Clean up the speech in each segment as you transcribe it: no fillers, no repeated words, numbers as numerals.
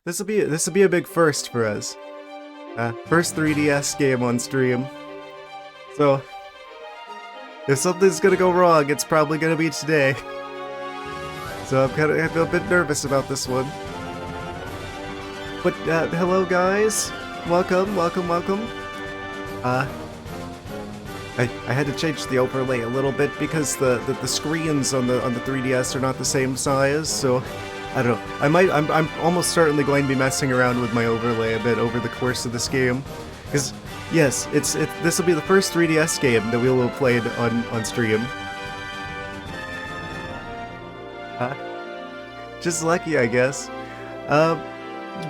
This will be a big first for us. First 3DS game on stream. So if something's gonna go wrong, it's probably gonna be today. So I feel a bit nervous about this one. But hello guys, welcome. I had to change the overlay a little bit because the screens on the 3DS are not the same size, so I don't know. I'm almost certainly going to be messing around with my overlay a bit over the course of this game, because yes, this will be the first 3DS game that we will have played on stream. Just lucky, I guess.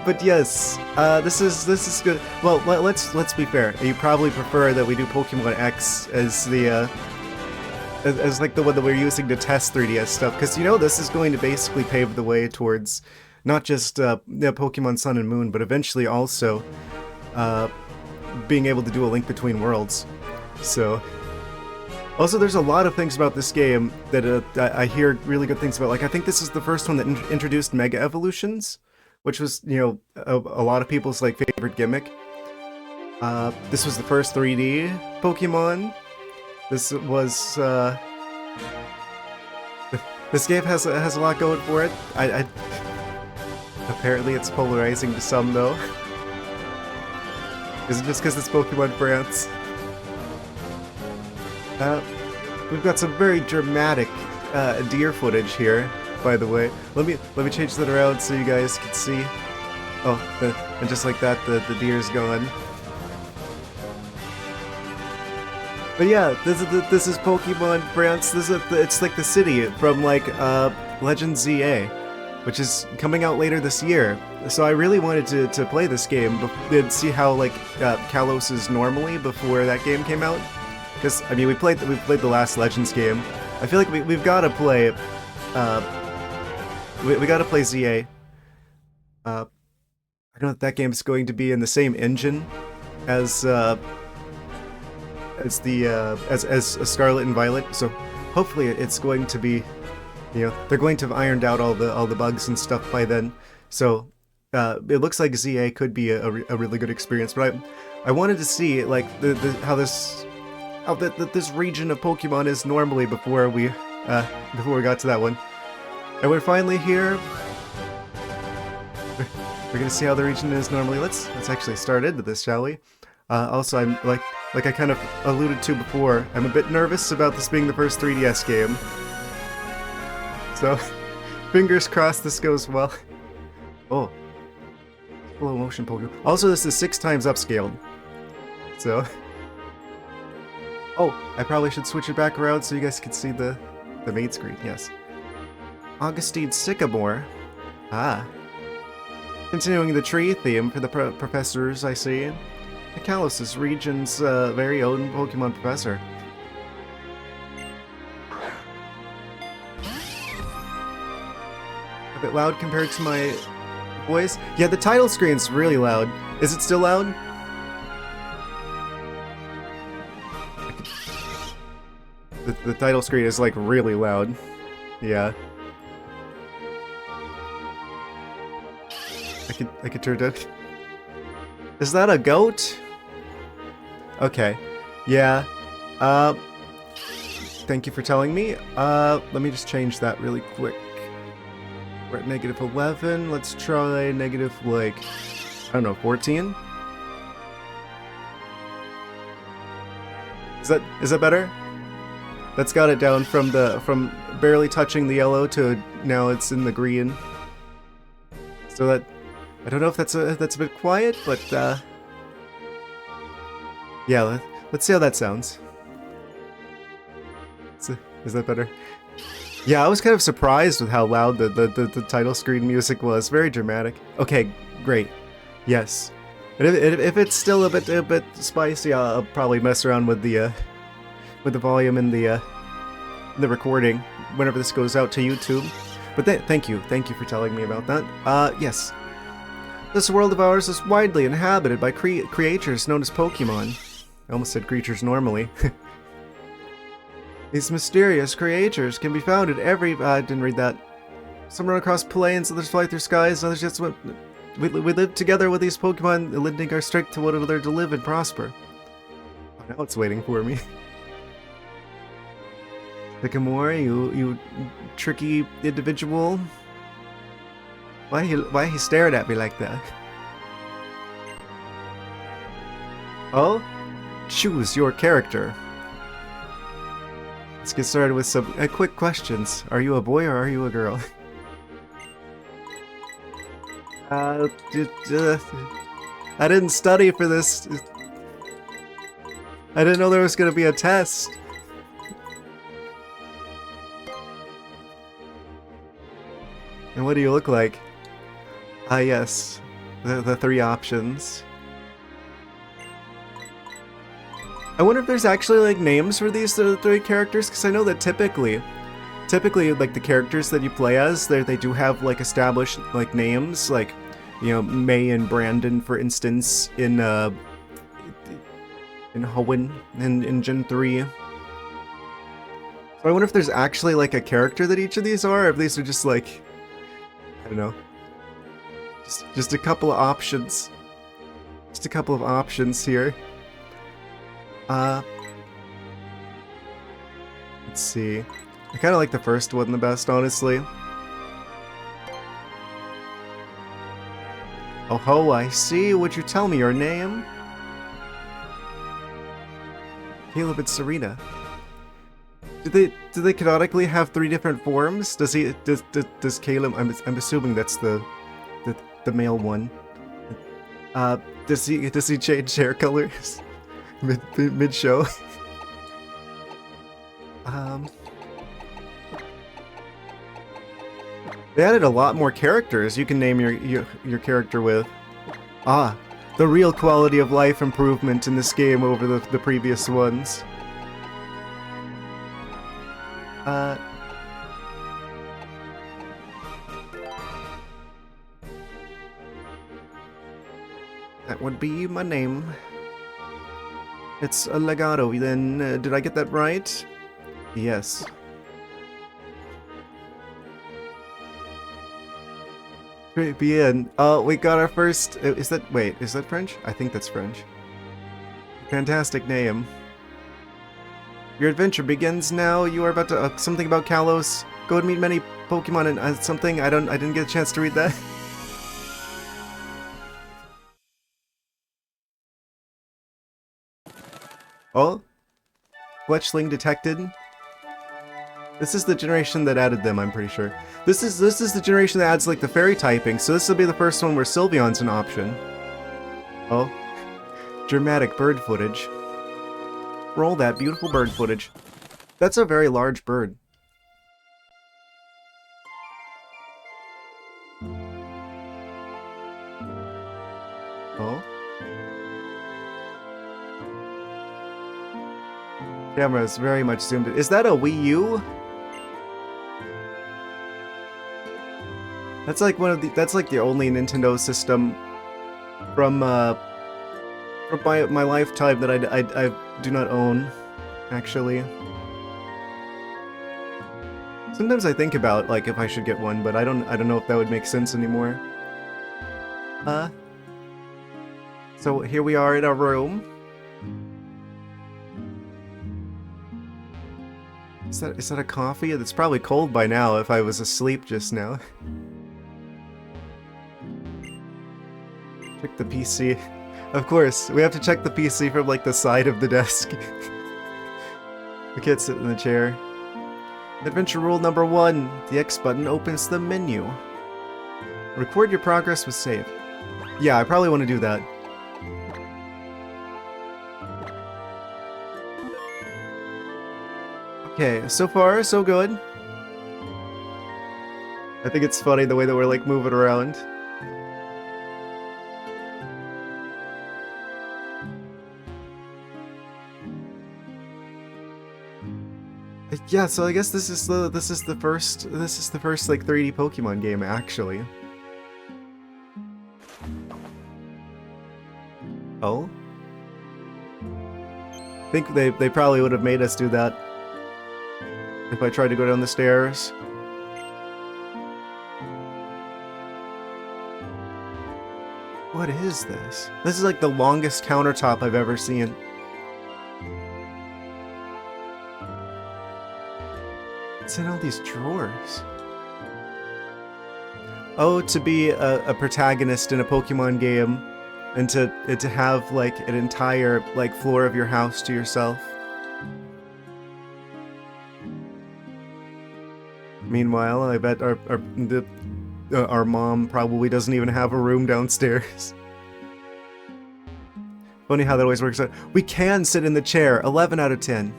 But yes, this is good. Well, let's be fair. You probably prefer that we do Pokemon X as the as like the one that we're using to test 3DS stuff, because you know this is going to basically pave the way towards not just Pokemon Sun and Moon, but eventually also being able to do a Link Between Worlds. So. Also, there's a lot of things about this game that I hear really good things about. Like, I think this is the first one that introduced Mega Evolutions, which was, you know, a lot of people's like favorite gimmick. This was the first 3D Pokemon. This was this game has a lot going for it. Apparently it's polarizing to some though. Is it just because it's Pokemon France? We've got some very dramatic deer footage here, by the way. Let me change that around so you guys can see. Oh, and just like that, the deer's gone. But yeah, this is Pokemon France. It's like the city from like Legend ZA, which is coming out later this year. So I really wanted to play this game and see how like Kalos is normally before that game came out. Because I mean, we played the last Legends game. I feel like we've got to play. We got to play ZA. I don't know if that game is going to be in the same engine as Scarlet and Violet. So hopefully it's going to be, you know, they're going to have ironed out all the bugs and stuff by then. So it looks like ZA could be a really good experience. But I wanted to see like how this region of Pokemon is normally before we got to that one. And we're finally here. We're gonna see how the region is normally. Let's actually start into this, shall we? Also, I'm like I kind of alluded to before, I'm a bit nervous about this being the first 3DS game. So, fingers crossed this goes well. Oh, slow motion Pokemon. Also, this is 6 times upscaled. So. Oh, I probably should switch it back around so you guys can see the main screen, yes. Augustine Sycamore. Ah. Continuing the tree theme for the professors, I see. Kalos is region's very own Pokemon professor. A bit loud compared to my voice? Yeah, the title screen's really loud. Is it still loud? The title screen is like really loud. Yeah. I could turn it. Is that a goat? Okay. Yeah. Thank you for telling me. Let me just change that really quick. We're at -11. Let's try negative like I don't know, 14? Is that better? That's got it down from barely touching the yellow to now it's in the green. So that I don't know if that's a bit quiet, but yeah, let's see how that sounds. Is that better? Yeah, I was kind of surprised with how loud the title screen music was. Very dramatic. Okay, great. Yes. And if it's still a bit spicy, I'll probably mess around with the volume in the recording whenever this goes out to YouTube. But thank you for telling me about that. Yes. This world of ours is widely inhabited by creatures known as Pokemon. I almost said creatures normally. These mysterious creatures can be found at every... I didn't read that. Some run across plains, others fly through skies, others just swim... we live together with these Pokemon, lending our strength to one another to live and prosper. Oh, now it's waiting for me. Sycamore, you tricky individual. Why he staring at me like that? Oh? Choose your character. Let's get started with some quick questions. Are you a boy or are you a girl? I didn't study for this. I didn't know there was gonna be a test. And what do you look like? Ah, yes. The three options. I wonder if there's actually like names for these three characters, because I know that typically like the characters that you play as, they do have like established like names, like, you know, May and Brandon, for instance, in Hoenn in Gen 3. So I wonder if there's actually like a character that each of these are, or if these are just like, I don't know, just a couple of options. Just a couple of options here. Let's see. I kind of like the first one the best, honestly. Oh ho, I see. Would you tell me your name? Caleb and Serena. Do they canonically have three different forms? Does Caleb? I'm assuming that's the male one. Does he change hair colors mid show? They added a lot more characters you can name your character with. Ah, the real quality of life improvement in this game over the previous ones. That would be my name. It's a Legato, then did I get that right? Yes. Bien. Oh, we got our first... Is that French? I think that's French. Fantastic name. Your adventure begins now. You are about to... something about Kalos. Go and meet many Pokemon and something. I didn't get a chance to read that. Oh? Fletchling detected. This is the generation that added them, I'm pretty sure. This is the generation that adds like the fairy typing, so this will be the first one where Sylveon's an option. Oh. Dramatic bird footage. Roll that beautiful bird footage. That's a very large bird. Oh. Camera is very much zoomed in. Is that a Wii U? That's like that's like the only Nintendo system from my lifetime that I do not own, actually. Sometimes I think about like if I should get one, but I don't know if that would make sense anymore. So here we are in our room. Is that a coffee? It's probably cold by now if I was asleep just now. Check the PC. Of course, we have to check the PC from like the side of the desk. We can't sit in the chair. Adventure rule number 1. The X button opens the menu. Record your progress with save. Yeah, I probably want to do that. Okay, so far, so good. I think it's funny the way that we're like moving around. Yeah, so I guess this is the first like 3D Pokemon game actually. Oh? I think they probably would have made us do that if I tried to go down the stairs. What is this? This is like the longest countertop I've ever seen. What's in all these drawers? Oh, to be a protagonist in a Pokemon game, and to have like an entire like floor of your house to yourself. Meanwhile, I bet our mom probably doesn't even have a room downstairs. Funny how that always works out. We can sit in the chair. 11 out of 10.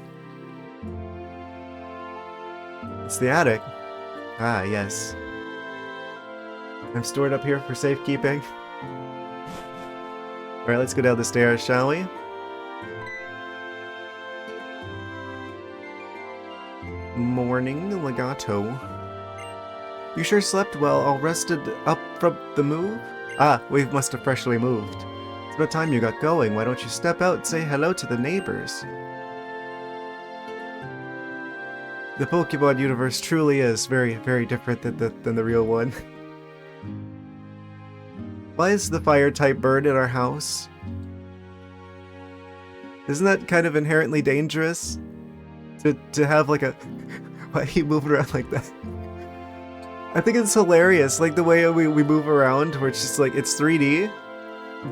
It's the attic. Ah, yes. I'm stored up here for safekeeping. Alright, let's go down the stairs, shall we? Morning, Legato. You sure slept well, all rested up from the move? Ah, we must have freshly moved. It's about time you got going. Why don't you step out and say hello to the neighbors? The Pokemon universe truly is very, very different than the real one. Why is the fire-type bird in our house? Isn't that kind of inherently dangerous? To have like a... Why he moving around like that? I think it's hilarious, like the way we move around, where it's just like, it's 3D,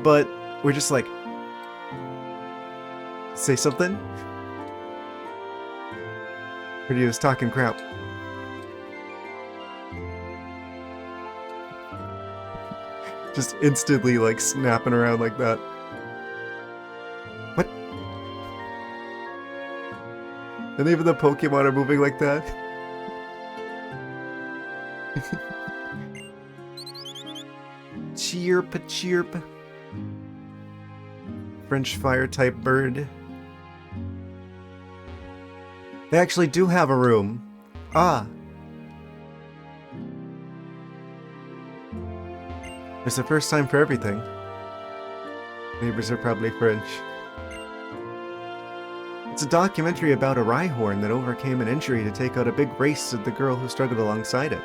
but we're just like... Say something? Or he was talking crap. Just instantly like snapping around like that. What? And even the Pokemon are moving like that. Chirp, chirp. French fire type bird. They actually do have a room. Ah. It's the first time for everything. Neighbors are probably French. It's a documentary about a Rhyhorn that overcame an injury to take out a big race with the girl who struggled alongside it.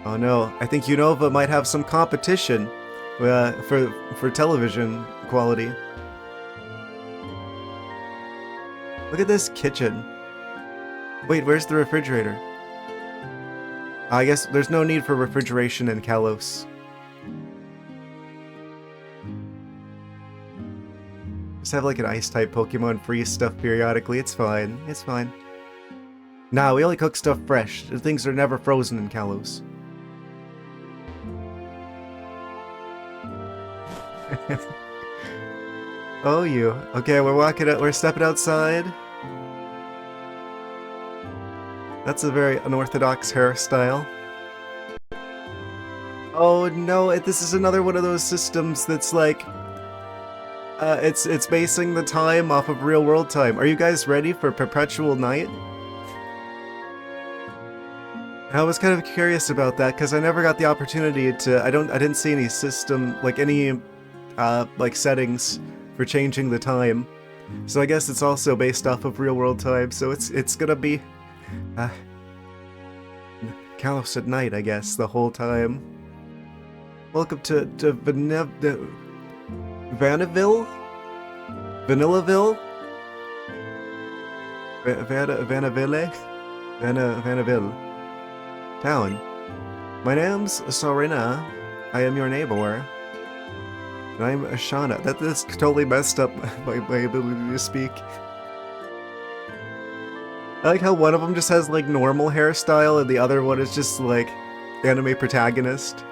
Oh no, I think Unova might have some competition for television quality. Look at this kitchen. Wait, where's the refrigerator? I guess there's no need for refrigeration in Kalos. Just have like an ice-type Pokemon freeze stuff periodically, it's fine, it's fine. Nah, we only cook stuff fresh. Things are never frozen in Kalos. Oh, you. Okay, we're walking out, we're stepping outside. That's a very unorthodox hairstyle. Oh no, this is another one of those systems that's like... it's basing the time off of real world time. Are you guys ready for Perpetual Night? I was kind of curious about that, because I never got the opportunity to... I didn't see any system, like any, like settings for changing the time. So I guess it's also based off of real world time, so it's gonna be... Kalos at night, I guess, the whole time. Welcome to Vanillaville? Vanillaville? Vanaville. Town. My name's Sarina. I am your neighbor. And I'm Ashana. That's totally messed up my ability to speak. I like how one of them just has like normal hairstyle and the other one is just like anime protagonist.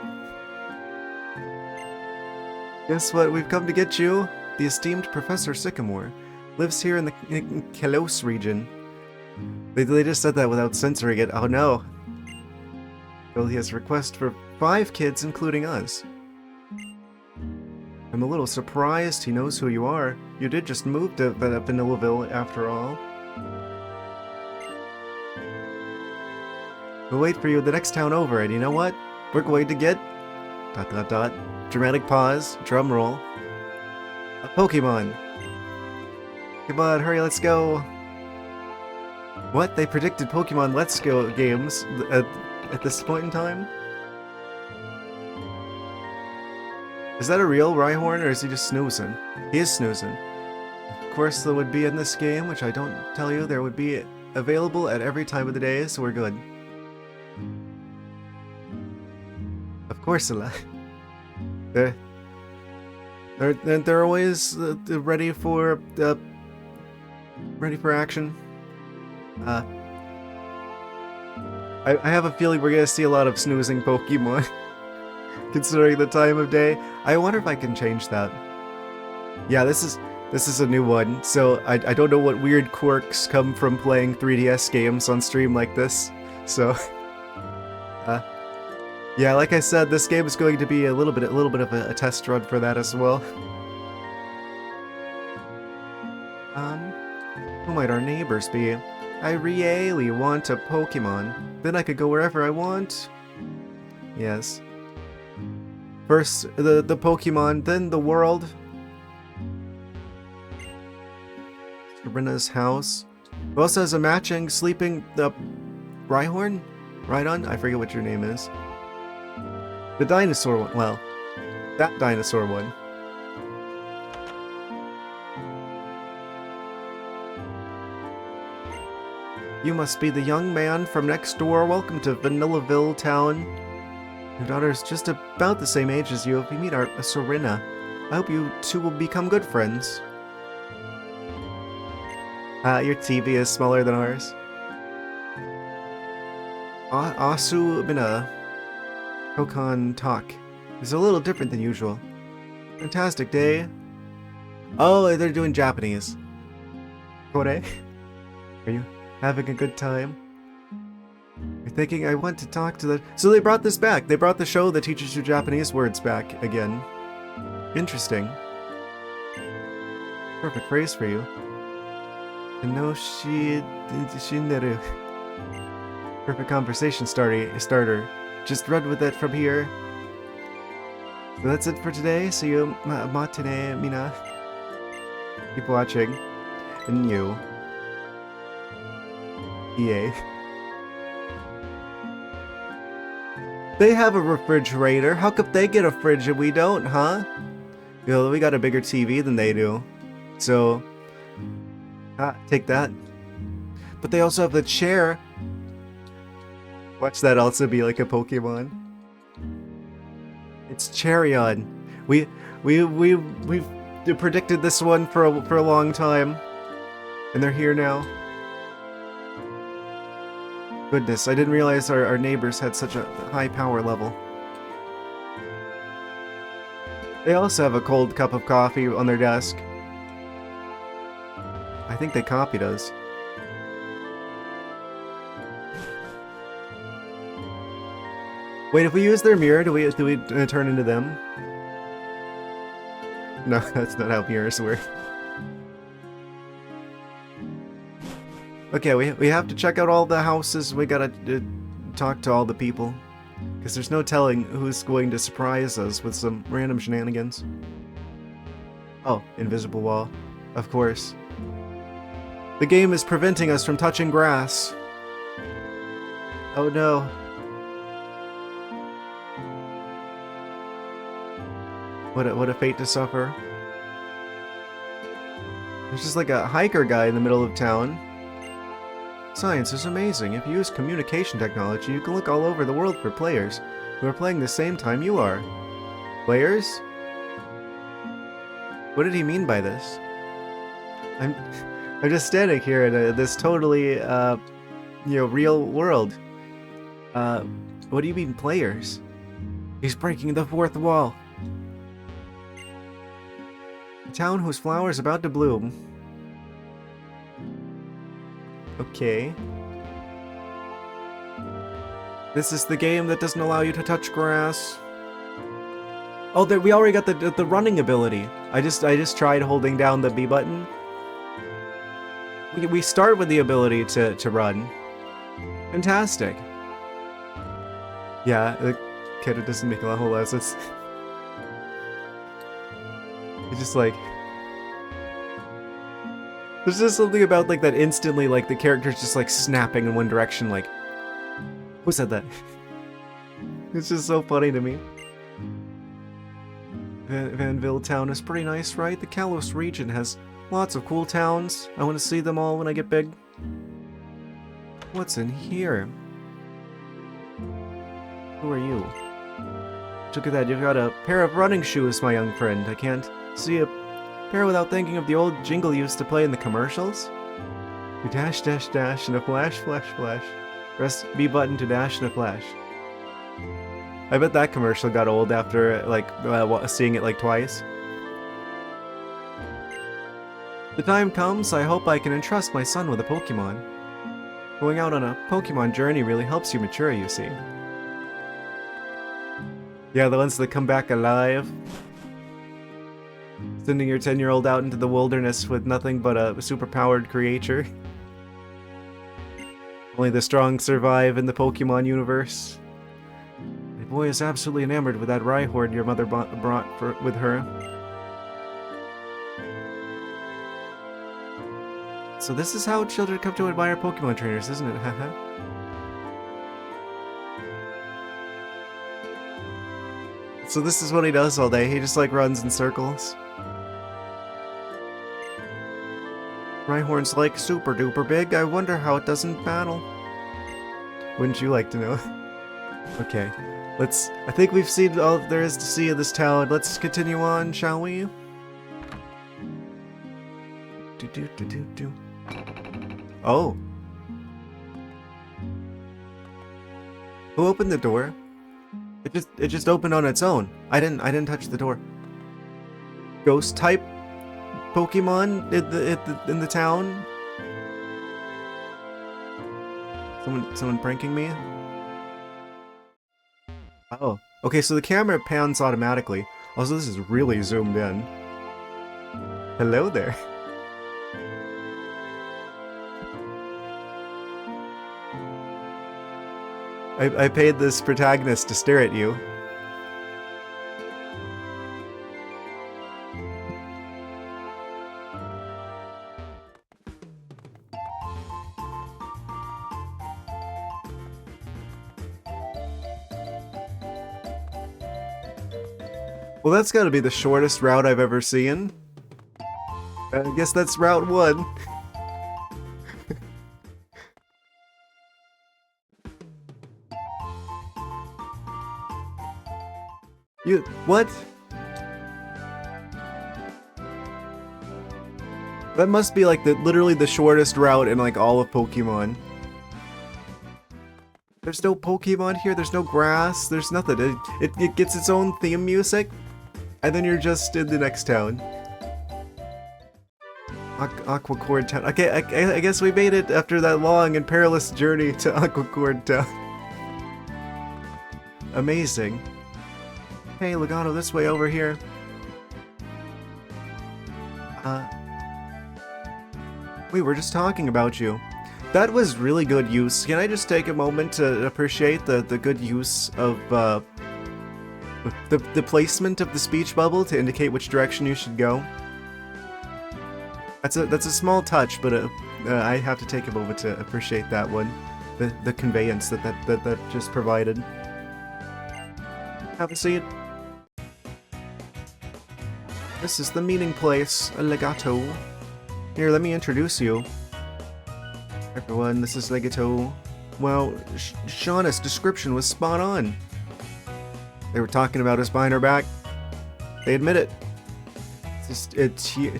Guess what? We've come to get you. The esteemed Professor Sycamore lives here in the Kalos region. They just said that without censoring it. Oh no. Well, he has a request for 5 kids, including us. I'm a little surprised he knows who you are. You did just move to Vanillaville after all. We'll wait for you at the next town over, and you know what? We're going to get... ... Dramatic pause, drum roll. A Pokemon! Come on, hurry, let's go! What? They predicted Pokemon Let's Go games at this point in time? Is that a real Rhyhorn, or is he just snoozing? He is snoozing. Of course, there would be in this game, which I don't tell you, there would be available at every time of the day, so we're good. Of course, they're always ready for action. I have a feeling we're gonna see a lot of snoozing Pokemon, considering the time of day. I wonder if I can change that. Yeah, this is a new one, so I don't know what weird quirks come from playing 3DS games on stream like this. So, yeah, like I said, this game is going to be a little bit of a test run for that as well. Who might our neighbors be? I really want a Pokemon. Then I could go wherever I want. Yes. First the Pokemon, then the world. Sabrina's house. Who also has a matching sleeping Rhyhorn? Rhydon? I forget what your name is. The dinosaur one. Well, that dinosaur one. You must be the young man from next door. Welcome to Vanillaville Town. Your daughter is just about the same age as you. If you meet our Serena, I hope you two will become good friends. Your TV is smaller than ours. Asu Bina Kokan Talk is a little different than usual. Fantastic day. Oh, they're doing Japanese. Kore? Are you having a good time? You're thinking I want to talk to the... So they brought this back. They brought the show that teaches you Japanese words back again. Interesting. Perfect phrase for you. No shinderu. Perfect conversation starter. Just run with it from here. So that's it for today. See you matane mina. Keep watching. And you. EA. They have a refrigerator. How come they get a fridge and we don't, huh? You know, we got a bigger TV than they do. So, take that. But they also have the chair. Watch that also be like a Pokemon. It's Charion. We've predicted this one for a long time, and they're here now. Goodness, I didn't realize our neighbors had such a high power level. They also have a cold cup of coffee on their desk. I think they copied us. Wait, if we use their mirror, do we turn into them? No, that's not how mirrors work. Okay, we have to check out all the houses. We gotta talk to all the people. Because there's no telling who's going to surprise us with some random shenanigans. Oh, invisible wall. Of course. The game is preventing us from touching grass. Oh no. What a fate to suffer. There's just like a hiker guy in the middle of town. Science is amazing. If you use communication technology, you can look all over the world for players who are playing the same time you are. Players? What did he mean by this? I'm just standing here in this totally, real world. What do you mean players? He's breaking the fourth wall. A town whose flowers about to bloom. Okay. This is the game that doesn't allow you to touch grass. Oh, we already got the running ability. I just tried holding down the B button. We start with the ability to run. Fantastic. Yeah, the kid, it doesn't make a whole lot of sense. It's just like... There's just something about like that instantly, like the character's just like snapping in one direction, like... Who said that? It's just so funny to me. Vanville town is pretty nice, right? The Kalos region has lots of cool towns. I want to see them all when I get big. What's in here? Who are you? Look at that, you've got a pair of running shoes, my young friend. I can't see a pair without thinking of the old jingle you used to play in the commercials. You dash, dash, dash, and a flash, flash, flash. Press B button to dash and a flash. I bet that commercial got old after, like, seeing it like twice. The time comes, I hope I can entrust my son with a Pokemon. Going out on a Pokemon journey really helps you mature, you see. Yeah, the ones that come back alive. Sending your 10-year-old out into the wilderness with nothing but a superpowered creature. Only the strong survive in the Pokemon universe. My boy is absolutely enamored with that Rhyhorn your mother brought with her. So this is how children come to admire Pokemon trainers, isn't it? Haha. So this is what he does all day. He just like runs in circles. Rhyhorn's like super duper big. I wonder how it doesn't battle. Wouldn't you like to know? Okay, I think we've seen all there is to see in this town. Let's continue on, shall we? Oh. Who opened the door? It just opened on its own. I didn't touch the door. Ghost type Pokemon in the town. Someone pranking me? Oh. Okay, so the camera pans automatically. Also, this is really zoomed in. Hello there. I paid this protagonist to stare at you. Well, that's gotta be the shortest route I've ever seen. I guess that's Route 1. What? That must be like literally the shortest route in like all of Pokemon. There's no Pokemon here, there's no grass, there's nothing. It gets its own theme music, and then you're just in the next town. Aquacord Town. Okay, I guess we made it after that long and perilous journey to Aquacord Town. Amazing. Hey, Logano, this way over here. We were just talking about you. That was really good use. Can I just take a moment to appreciate the good use of the placement of the speech bubble to indicate which direction you should go? That's a small touch, but I have to take a moment to appreciate that one. The conveyance that just provided. Have a seat. This is the meeting place, Legato. Here, let me introduce you. Everyone, this is Legato. Well, Shauna's description was spot on. They were talking about us behind our back. They admit it. It's just a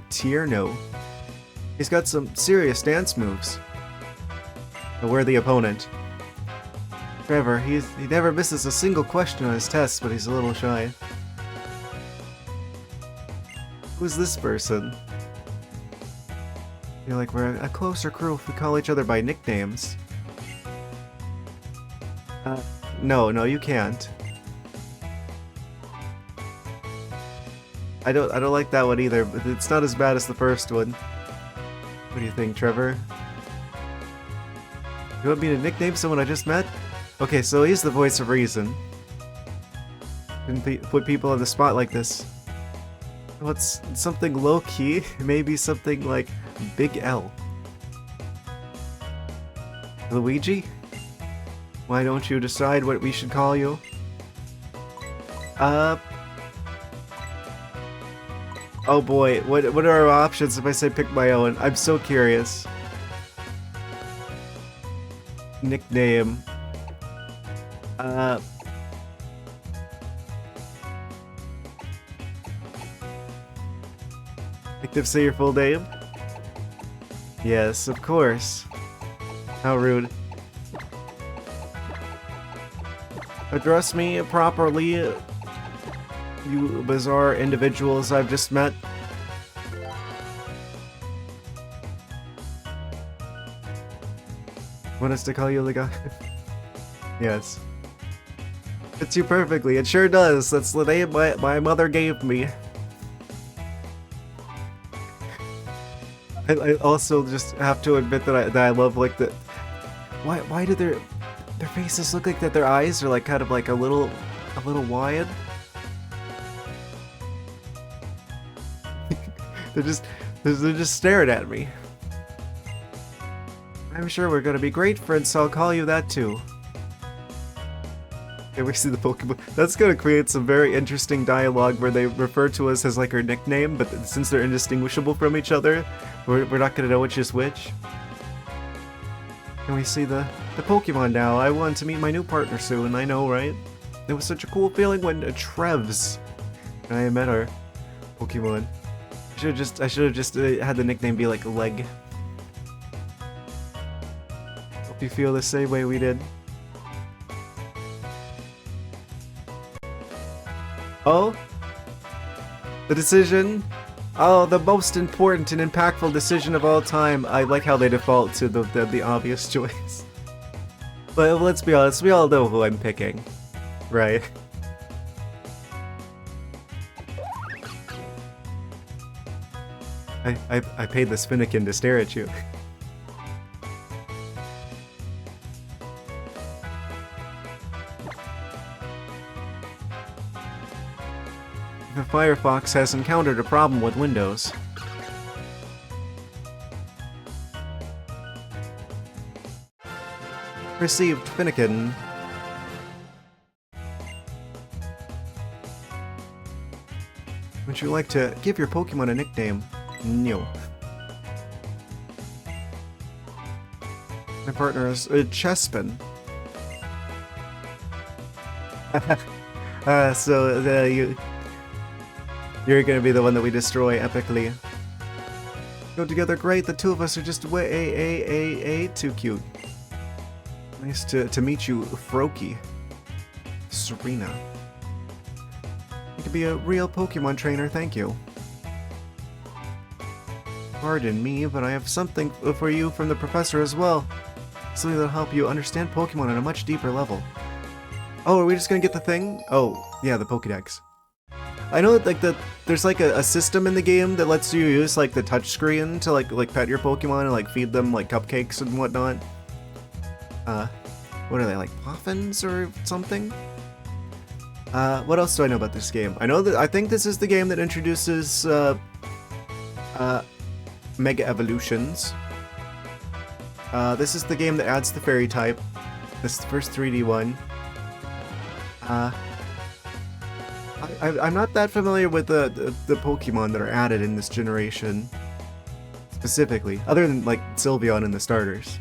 Tierno. He's got some serious dance moves. But we're the opponent. Trevor, he never misses a single question on his tests, but he's a little shy. Who's this person? I feel like we're a closer crew if we call each other by nicknames. No, you can't. I don't like that one either, but it's not as bad as the first one. What do you think, Trevor? You want me to nickname someone I just met? Okay, so he's the voice of reason. Didn't put people on the spot like this. What's something low-key? Maybe something like Big L. Luigi? Why don't you decide what we should call you? Oh boy, what are our options if I say pick my own? I'm so curious. Nickname. Active, say your full name? Yes, of course. How rude. Address me properly, you bizarre individuals I've just met. Want us to call you like a... Yes. Fits you perfectly, it sure does. That's the name my mother gave me. I also just have to admit that I love like the... Why do their faces look like that their eyes are like kind of like a little wide? they're just staring at me. I'm sure we're gonna be great friends, so I'll call you that too. Okay, we see the Pokemon. That's gonna create some very interesting dialogue where they refer to us as like our nickname, but since they're indistinguishable from each other, we're not gonna know which is which. And we see the Pokemon now. I want to meet my new partner soon, I know, right? It was such a cool feeling when Trevs and I met our Pokemon. I should have just had the nickname be like Leg. Hope you feel the same way we did. Oh? The decision? Oh, the most important and impactful decision of all time. I like how they default to the obvious choice. But let's be honest, we all know who I'm picking. Right? I paid this Finnegan to stare at you. The Firefox has encountered a problem with Windows. Received Finnegan. Would you like to give your Pokemon a nickname? No. My partner is Chespin. You're gonna be the one that we destroy epically. Go together great, the two of us are just way too cute. Nice to meet you, Froakie. Serena. You could be a real Pokemon trainer, thank you. Pardon me, but I have something for you from the professor as well. Something that'll help you understand Pokemon on a much deeper level. Oh, are we just gonna get the thing? Oh, yeah, the Pokédex. I know that like there's like a system in the game that lets you use like the touchscreen to like pet your Pokemon and like feed them like cupcakes and whatnot. What are they, like puffins or something? What else do I know about this game? I think this is the game that introduces Mega Evolutions. This is the game that adds the Fairy type. This is the first 3D one. I'm not that familiar with the Pokemon that are added in this generation, specifically, other than like Sylveon and the starters.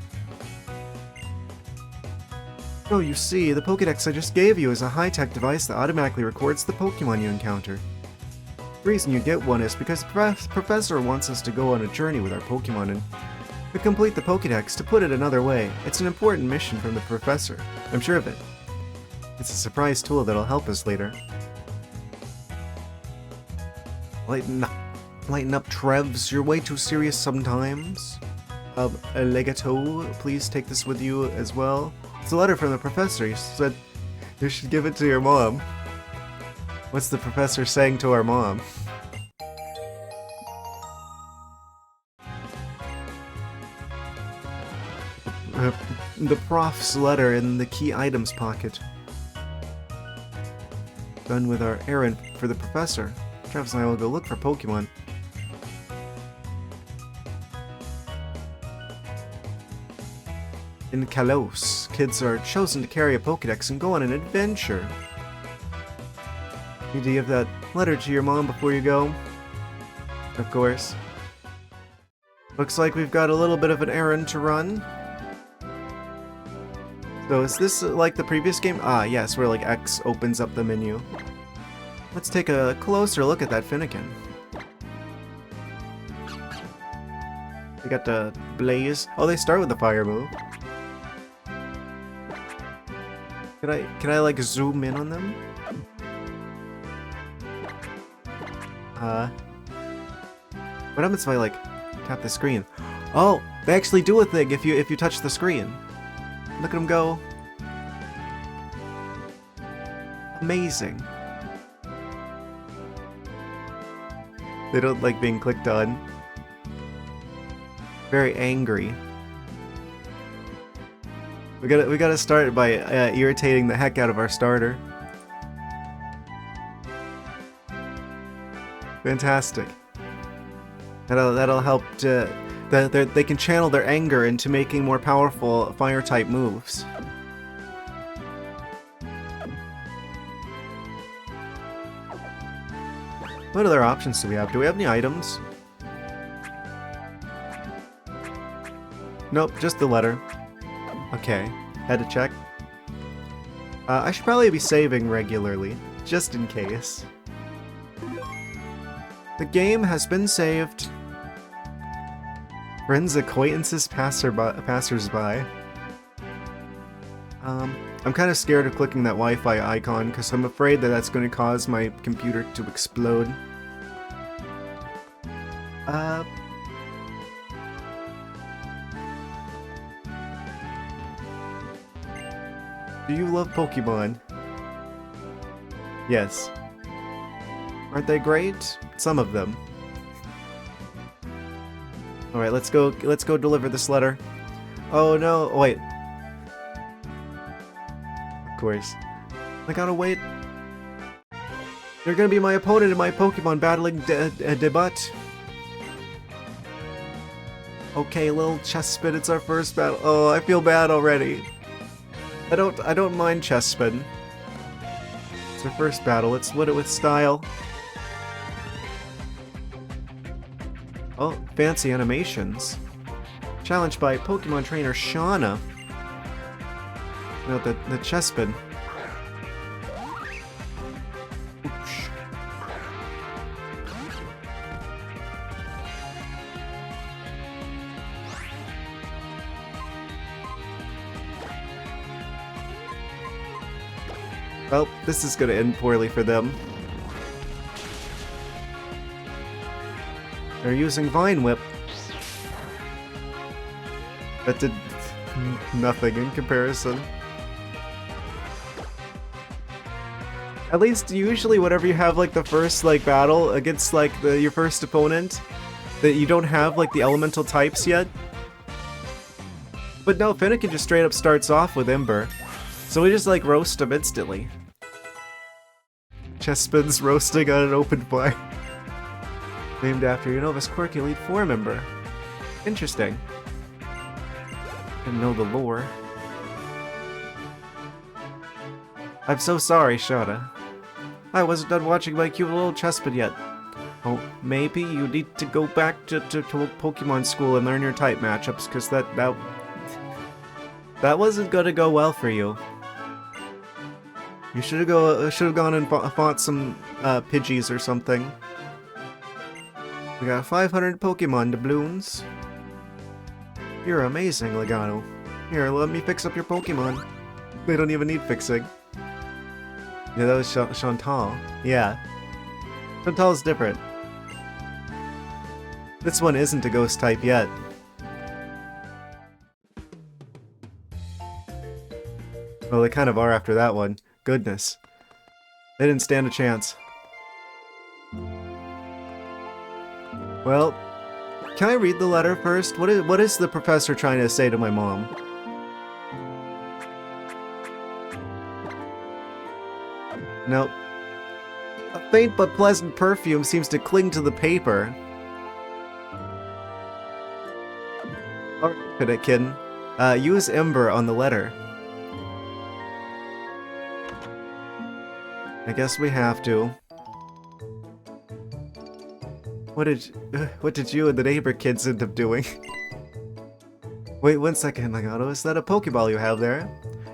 Oh, you see, the Pokédex I just gave you is a high-tech device that automatically records the Pokemon you encounter. The reason you get one is because the Professor wants us to go on a journey with our Pokemon and to complete the Pokédex. To put it another way, it's an important mission from the Professor. I'm sure of it. It's a surprise tool that'll help us later. Lighten up, Trevs. You're way too serious sometimes. Legato, please take this with you as well. It's a letter from the professor. He said you should give it to your mom. What's the professor saying to our mom? The prof's letter in the key items pocket. Done with our errand for the professor. Travis and I will go look for Pokemon. In Kalos, kids are chosen to carry a Pokédex and go on an adventure. Need to give that letter to your mom before you go. Of course. Looks like we've got a little bit of an errand to run. So is this like the previous game? Ah, yes, where like X opens up the menu. Let's take a closer look at that Finnegan. We got the blaze. Oh, they start with the fire move. Can I like zoom in on them? What happens if I like tap the screen? Oh, they actually do a thing if you touch the screen. Look at them go. Amazing. They don't like being clicked on. Very angry. We gotta start by irritating the heck out of our starter. Fantastic. That'll help to they can channel their anger into making more powerful fire type moves. What other options do we have? Do we have any items? Nope, just the letter. Okay, had to check. I should probably be saving regularly, just in case. The game has been saved. Friends, acquaintances, passers-by. I'm kind of scared of clicking that Wi-Fi icon because I'm afraid that that's going to cause my computer to explode. Do you love Pokemon? Yes. Aren't they great? Some of them. Alright, let's go deliver this letter. Oh no, wait. Of course. I gotta wait. You're gonna be my opponent in my Pokemon battling debut. Okay, little Chespin, it's our first battle. Oh, I feel bad already. I don't mind Chespin. It's our first battle. Let's win it with style. Oh, fancy animations. Challenged by Pokemon trainer Shauna. No, the Chespin. Oops. Well, this is gonna end poorly for them. They're using Vine Whip. That did nothing in comparison. At least usually whenever you have like the first like battle against like your first opponent, that you don't have like the elemental types yet. But no, Finnegan just straight up starts off with Ember. So we just like roast him instantly. Chespin's roasting on an open fire. Named after Unova's quirky Elite Four member. Interesting. Didn't know the lore. I'm so sorry, Shauna. I wasn't done watching my cute little Chespin yet. Oh, maybe you need to go back to Pokemon school and learn your type matchups, because that wasn't gonna go well for you. You should have gone and fought some Pidgeys or something. We got 500 Pokemon doubloons. You're amazing, Legano. Here, let me fix up your Pokemon. They don't even need fixing. Yeah, that was Chantal. Yeah. Chantal's different. This one isn't a ghost type yet. Well, they kind of are after that one. Goodness. They didn't stand a chance. Well, can I read the letter first? What is the professor trying to say to my mom? Nope. A faint but pleasant perfume seems to cling to the paper. Alright, Finnegan. Use Ember on the letter. I guess we have to. what did you and the neighbor kids end up doing? Wait 1 second, Nagato. Is that a Pokeball you have there?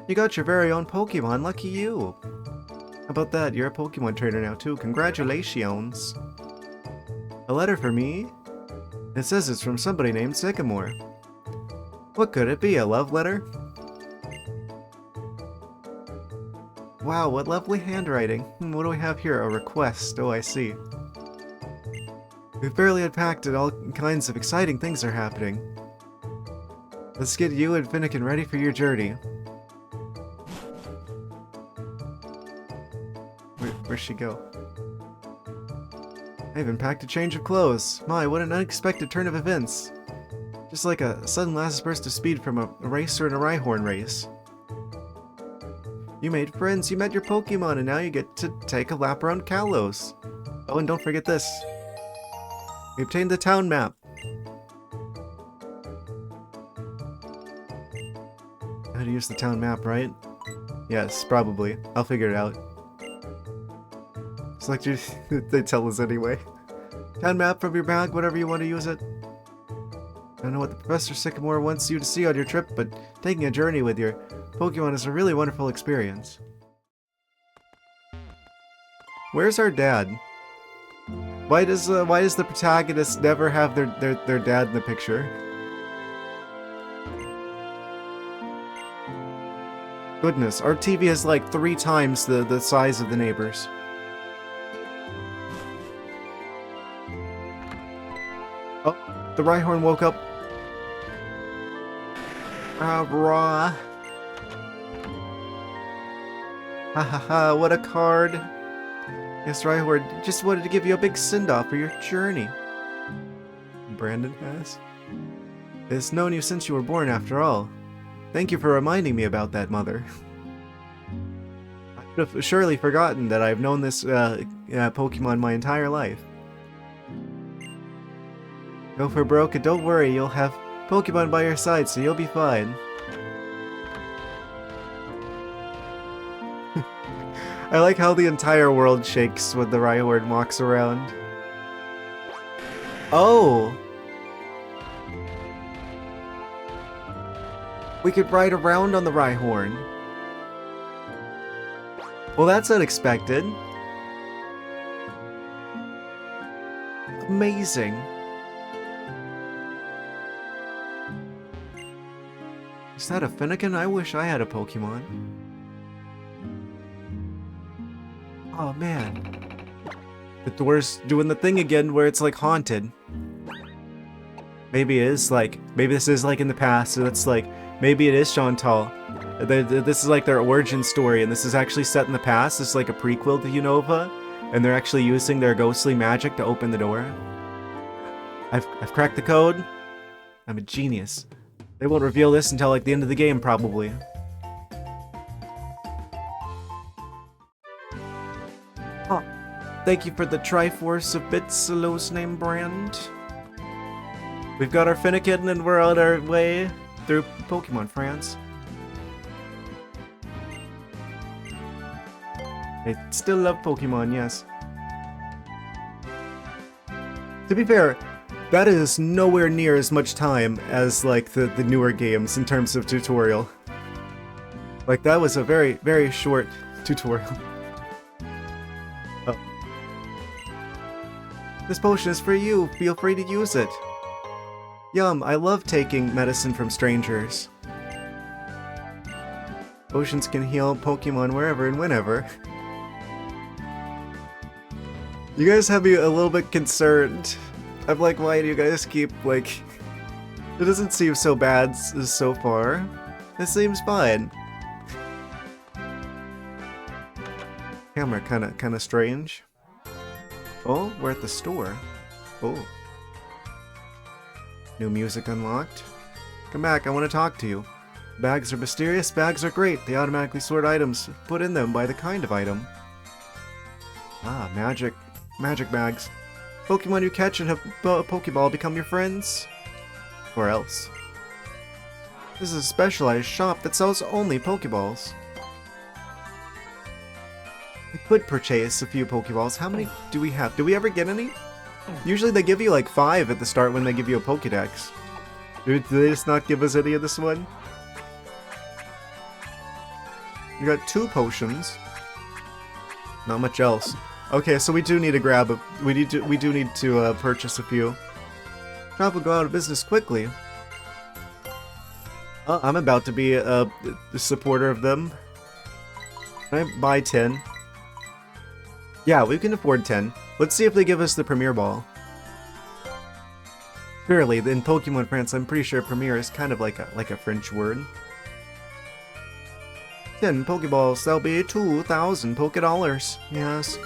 You got your very own Pokemon. Lucky you. How about that? You're a Pokemon trainer now too. Congratulations. A letter for me? It says it's from somebody named Sycamore. What could it be? A love letter? Wow, what lovely handwriting. What do we have here? A request. Oh, I see. We've barely unpacked and all kinds of exciting things are happening. Let's get you and Finnegan ready for your journey. Where'd she go? I even packed a change of clothes. My, what an unexpected turn of events. Just like a sudden last burst of speed from a racer in a Rhyhorn race. You made friends, you met your Pokemon, and now you get to take a lap around Kalos. Oh, and don't forget this. We obtained the town map. How to use the town map, right? Yes, probably. I'll figure it out. Select your... they tell us anyway. Town map from your bag, whatever you want to use it. I don't know what the Professor Sycamore wants you to see on your trip, but taking a journey with your Pokemon is a really wonderful experience. Where's our dad? Why does the protagonist never have their dad in the picture? Goodness, our TV is like 3 times the size of the neighbors. Oh, the Rhyhorn woke up. Rah. Ha ha ha, what a card. Yes, Rhyhorn just wanted to give you a big send-off for your journey. Brandon has. It's known you since you were born, after all. Thank you for reminding me about that, Mother. I would have surely forgotten that I've known this Pokemon my entire life. Go for broke and don't worry, you'll have Pokemon by your side, so you'll be fine. I like how the entire world shakes when the Rhyhorn walks around. Oh! We could ride around on the Rhyhorn. Well, that's unexpected. Amazing. Is that a Finnegan? I wish I had a Pokemon. Oh man. The door's doing the thing again where it's like haunted. Maybe it is like, maybe this is like in the past, so that's like, maybe it is Chantal. This is like their origin story, and this is actually set in the past. This is like a prequel to Unova, and they're actually using their ghostly magic to open the door. I've cracked the code. I'm a genius. They won't reveal this until like the end of the game, probably. Oh, thank you for the Triforce of Bitsilow's name brand. We've got our Finnegan and we're on our way through Pokemon France. I still love Pokemon, yes. To be fair, that is nowhere near as much time as like the newer games in terms of tutorial. Like that was a very, very short tutorial. Oh. This potion is for you, feel free to use it. Yum, I love taking medicine from strangers. Potions can heal Pokemon wherever and whenever. You guys have me a little bit concerned. I'm like, why do you guys keep, like... It doesn't seem so bad so far. It seems fine. Camera kinda strange. Oh, we're at the store. Oh. New music unlocked. Come back, I want to talk to you. Bags are mysterious, bags are great. They automatically sort items put in them by the kind of item. Ah, magic. Magic bags. Pokemon you catch and have a Pokeball become your friends? Or else. This is a specialized shop that sells only Pokeballs. I could purchase a few Pokeballs. How many do we have? Do we ever get any? Usually they give you like 5 at the start when they give you a Pokédex. Did they just not give us any of this one? We got 2 potions. Not much else. Okay, so we do need to grab a... We do need to purchase a few. Shop will go out of business quickly. I'm about to be a supporter of them. Can I buy 10? Yeah, we can afford 10. Let's see if they give us the Premier Ball. Surely, in Pokemon France, I'm pretty sure Premier is kind of like a French word. 10 Pokeballs, that'll be 2,000 Poké-Dollars. Yes.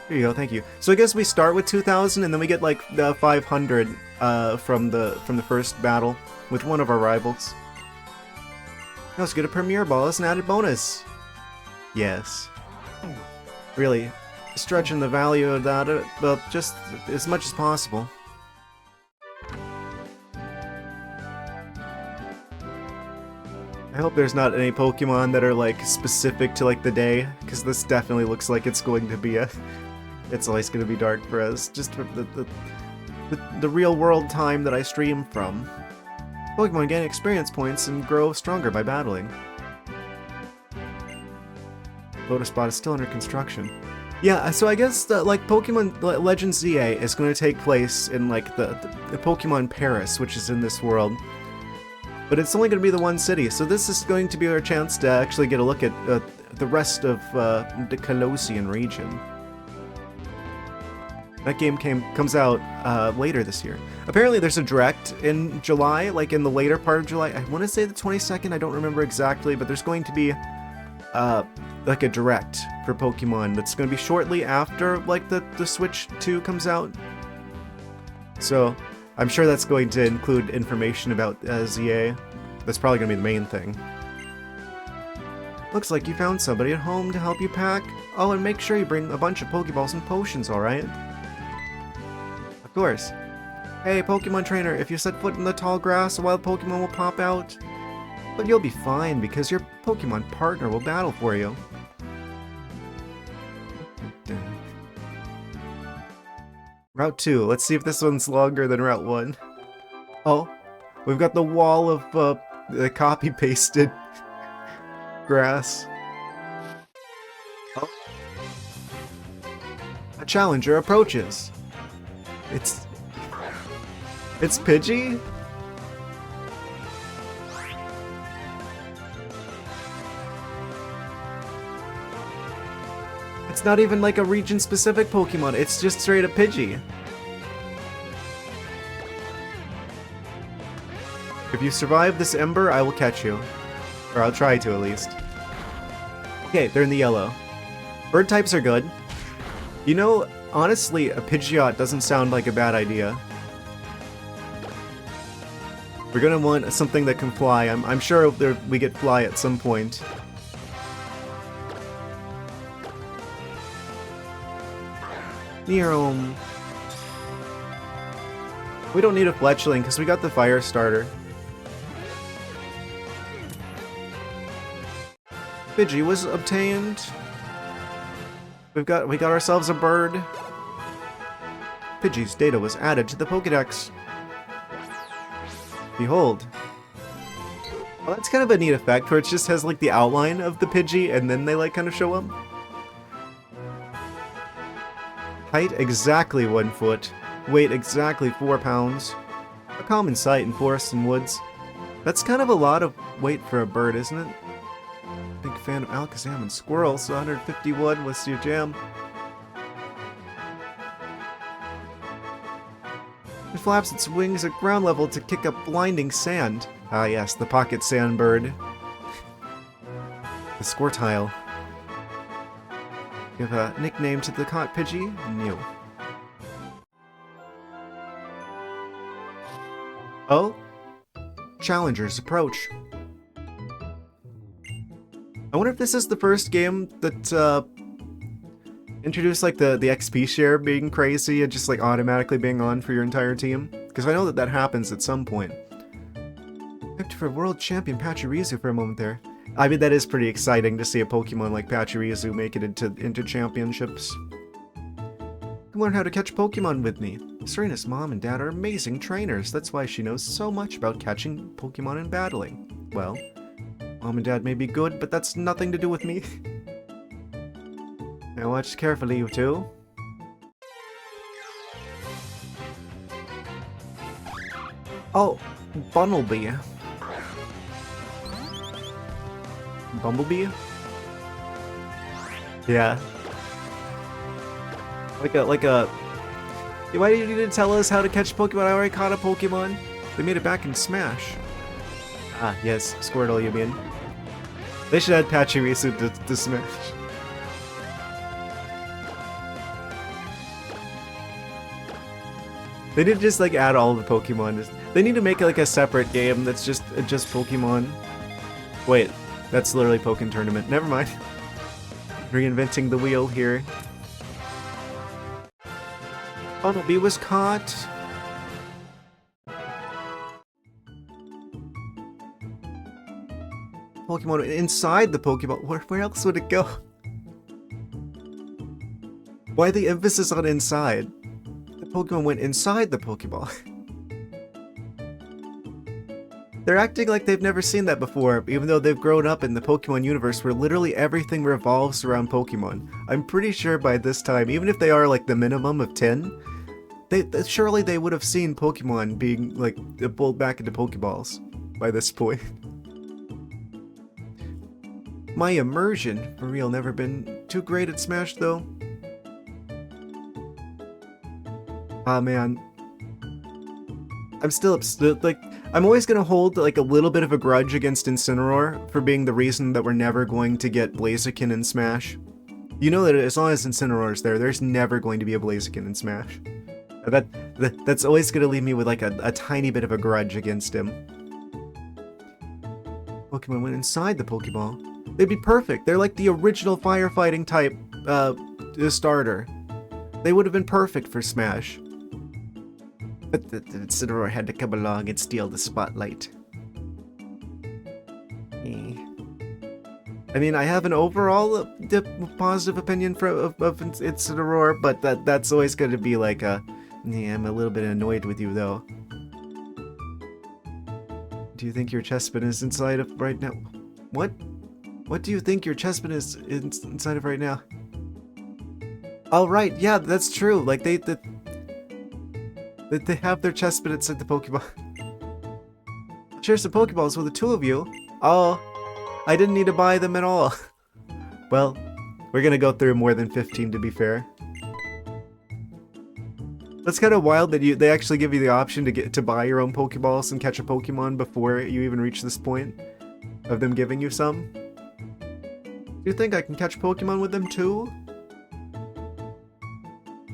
Here you go, thank you. So I guess we start with 2,000 and then we get like 500 from the first battle with one of our rivals. Let's get a Premier Ball as an added bonus. Yes. Really, stretching the value of that, but just as much as possible. I hope there's not any Pokemon that are like specific to like the day, because this definitely looks like it's going to be it's always going to be dark for us, just for the real world time that I stream from. Pokemon gain experience points and grow stronger by battling. Lotus Spot is still under construction. Yeah, so I guess like Pokemon Legends ZA is going to take place in like the Pokemon Paris, which is in this world. But it's only going to be the one city, so this is going to be our chance to actually get a look at the rest of the Colossian region. That game comes out later this year. Apparently there's a Direct in July, like in the later part of July. I want to say the 22nd, I don't remember exactly, but there's going to be like a Direct for Pokemon that's going to be shortly after like the Switch 2 comes out. So I'm sure that's going to include information about ZA. That's probably going to be the main thing. Looks like you found somebody at home to help you pack. Oh, and make sure you bring a bunch of Pokeballs and potions, alright? Of course. Hey, Pokemon Trainer, if you set foot in the tall grass, a wild Pokemon will pop out. But you'll be fine, because your Pokemon partner will battle for you. Route 2. Let's see if this one's longer than Route 1. Oh, we've got the wall of the copy-pasted grass. Oh. A challenger approaches. It's Pidgey? It's not even like a region-specific Pokemon, it's just straight up Pidgey. If you survive this ember, I will catch you. Or I'll try to, at least. Okay, they're in the yellow. Bird types are good. You know, honestly, a Pidgeot doesn't sound like a bad idea. We're gonna want something that can fly. I'm sure we get fly at some point. Nearom. We don't need a Fletchling because we got the fire starter. Pidgey was obtained. We got ourselves a bird. Pidgey's data was added to the Pokédex. Behold. Well, that's kind of a neat effect where it just has like the outline of the Pidgey and then they like kind of show up. Height exactly 1 foot. Weight exactly 4 pounds. A common sight in forests and woods. That's kind of a lot of weight for a bird, isn't it? Big fan of Alakazam and squirrels, so 151 was your jam. It flaps its wings at ground level to kick up blinding sand. Ah yes, the pocket sand bird. The Squirtile. Give a nickname to the caught Pidgey? New. Oh? Challengers approach. I wonder if this is the first game that introduced like the XP share being crazy and just like automatically being on for your entire team. Because I know that happens at some point. Picked for world champion Pachirisu for a moment there. I mean, that is pretty exciting to see a Pokemon like Pachirisu make it into championships. Come learn how to catch Pokemon with me. Serena's mom and dad are amazing trainers. That's why she knows so much about catching Pokemon and battling. Well, mom and dad may be good, but that's nothing to do with me. Now watch carefully, you two. Oh, Bumblebee. Bumblebee? Yeah. Like a... Why do you need to tell us how to catch Pokemon? I already caught a Pokemon. They made it back in Smash. Ah, yes, Squirtle, you mean. They should add Pachirisu to Smash. They need to just like add all the Pokemon. They need to make like a separate game that's just Pokemon. Wait, that's literally Pokken Tournament. Never mind. Reinventing the wheel here. Bumblebee was caught. Pokemon inside the Pokeball. Where else would it go? Why the emphasis on inside? The Pokemon went inside the Pokeball. They're acting like they've never seen that before, even though they've grown up in the Pokemon universe where literally everything revolves around Pokemon. I'm pretty sure by this time, even if they are like the minimum of 10, surely they would have seen Pokemon being like pulled back into Pokeballs by this point. My immersion, for real, never been too great at Smash though. Ah man, I'm still like, I'm always gonna hold like a little bit of a grudge against Incineroar for being the reason that we're never going to get Blaziken in Smash. You know that as long as Incineroar's there, there's never going to be a Blaziken in Smash. That's always gonna leave me with like a tiny bit of a grudge against him. Pokemon went inside the Pokeball. They'd be perfect. They're like the original firefighting type starter. They would have been perfect for Smash. But the Incineroar had to come along and steal the spotlight. I mean, I have an overall positive opinion of Incineroar, but that's always going to be like a... Yeah, I'm a little bit annoyed with you, though. Do you think your Chespin is inside of right now? What? What do you think your Chespin is inside of right now? Oh, right, yeah, that's true. Like, they have their Chespin inside the Pokeball. Share some Pokeballs with the two of you. Oh, I didn't need to buy them at all. Well, we're gonna go through more than 15 to be fair. That's kind of wild that they actually give you the option to buy your own Pokeballs and catch a Pokemon before you even reach this point of them giving you some. Do you think I can catch Pokemon with them too?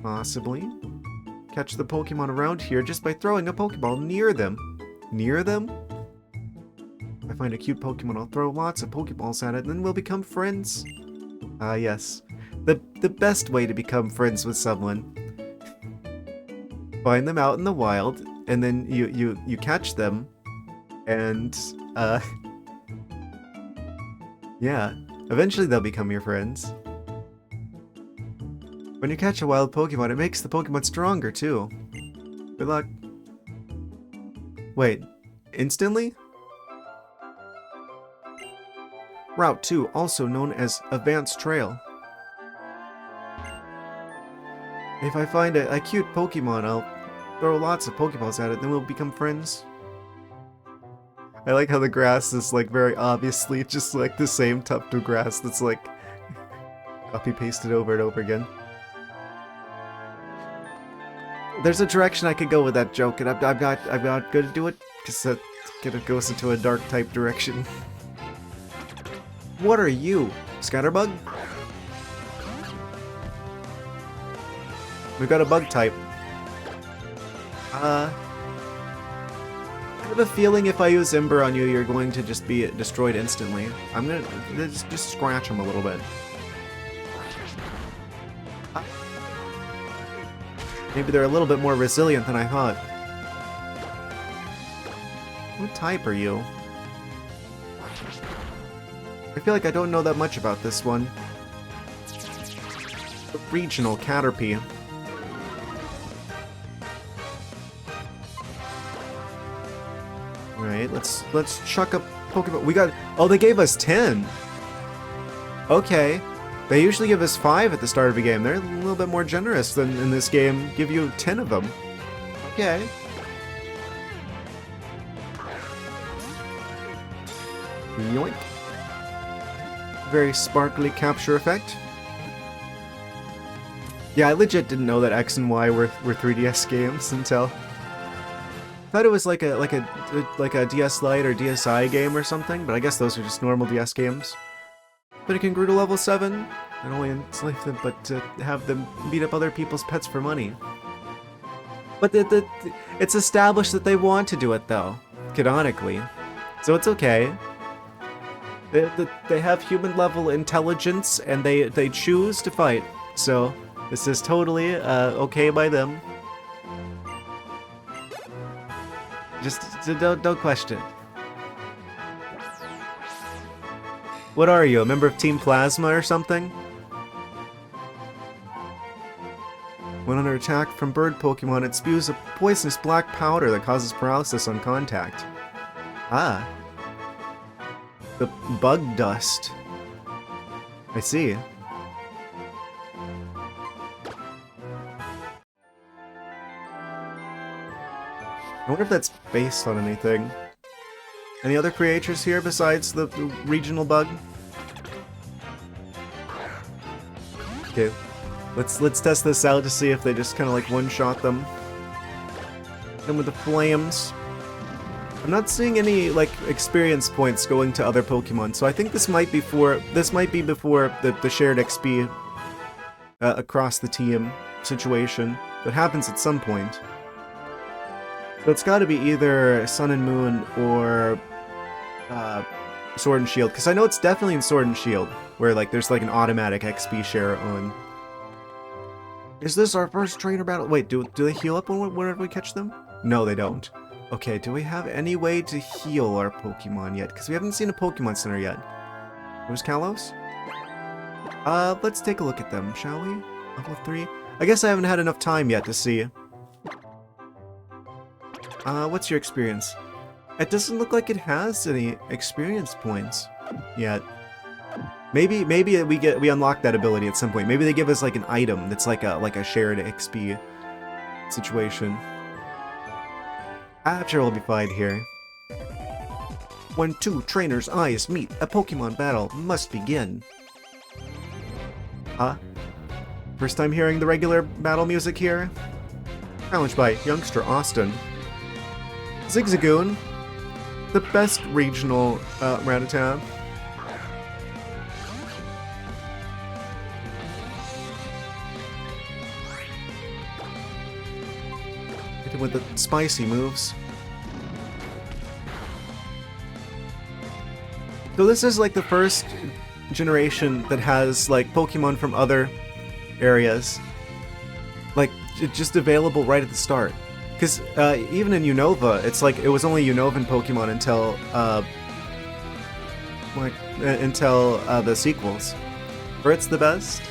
Possibly. Catch the Pokemon around here just by throwing a Pokeball near them. Near them? If I find a cute Pokemon, I'll throw lots of Pokeballs at it, and then we'll become friends. Ah, yes. The best way to become friends with someone. Find them out in the wild, and then you catch them, and, yeah. Eventually they'll become your friends. When you catch a wild Pokemon, it makes the Pokemon stronger, too. Good luck. Wait, instantly? Route 2, also known as Advanced Trail. If I find a cute Pokemon, I'll throw lots of Pokeballs at it, then we'll become friends. I like how the grass is like very obviously just like the same tuft of grass that's like copy-pasted over and over again. There's a direction I could go with that joke, and I'm not gonna do it, because it goes into a dark type direction. What are you? Scatterbug? We've got a bug type. I have a feeling if I use Ember on you, you're going to just be destroyed instantly. I'm gonna just scratch him a little bit. Maybe they're a little bit more resilient than I thought. What type are you? I feel like I don't know that much about this one. Regional Caterpie. Alright, let's chuck up Pokemon. We got... Oh, they gave us 10! Okay. They usually give us 5 at the start of a game. They're a little bit more generous than in this game. Give you 10 of them. Okay. Yoink. Very sparkly capture effect. Yeah, I legit didn't know that X and Y were 3DS games until... I thought it was like a DS Lite or DSi game or something, but I guess those are just normal DS games. But it can grow to level 7, not only enslave them, but to have them beat up other people's pets for money. But it's established that they want to do it though, canonically. So it's okay. They have human level intelligence and they choose to fight. So this is totally okay by them. Just don't question. What are you, a member of Team Plasma or something? When under attack from bird Pokemon, it spews a poisonous black powder that causes paralysis on contact. Ah. The bug dust. I see. I wonder if that's based on anything. Any other creatures here besides the regional bug? Okay, let's test this out to see if they just kind of like one-shot them. And with the flames, I'm not seeing any like experience points going to other Pokemon, so I think this might be before the shared XP across the team situation that happens at some point. So it's got to be either Sun and Moon or Sword and Shield, because I know it's definitely in Sword and Shield, where like there's like an automatic XP share on. Is this our first trainer battle? Wait, do they heal up whenever we catch them? No, they don't. Okay, do we have any way to heal our Pokemon yet? Because we haven't seen a Pokemon Center yet. Where's Kalos? Let's take a look at them, shall we? Level 3? I guess I haven't had enough time yet to see. What's your experience? It doesn't look like it has any experience points yet. Maybe we unlock that ability at some point. Maybe they give us like an item that's like a shared XP situation. I'm sure we'll be fine here. When two trainers' eyes meet, a Pokemon battle must begin. Huh? First time hearing the regular battle music here? Challenged by youngster Austin. Zigzagoon, the best regional Rattata. Hit him with the spicy moves. So this is like the first generation that has like Pokemon from other areas, like just available right at the start. Because even in Unova, it's like it was only Unovan Pokemon until the sequels. Or it's the best.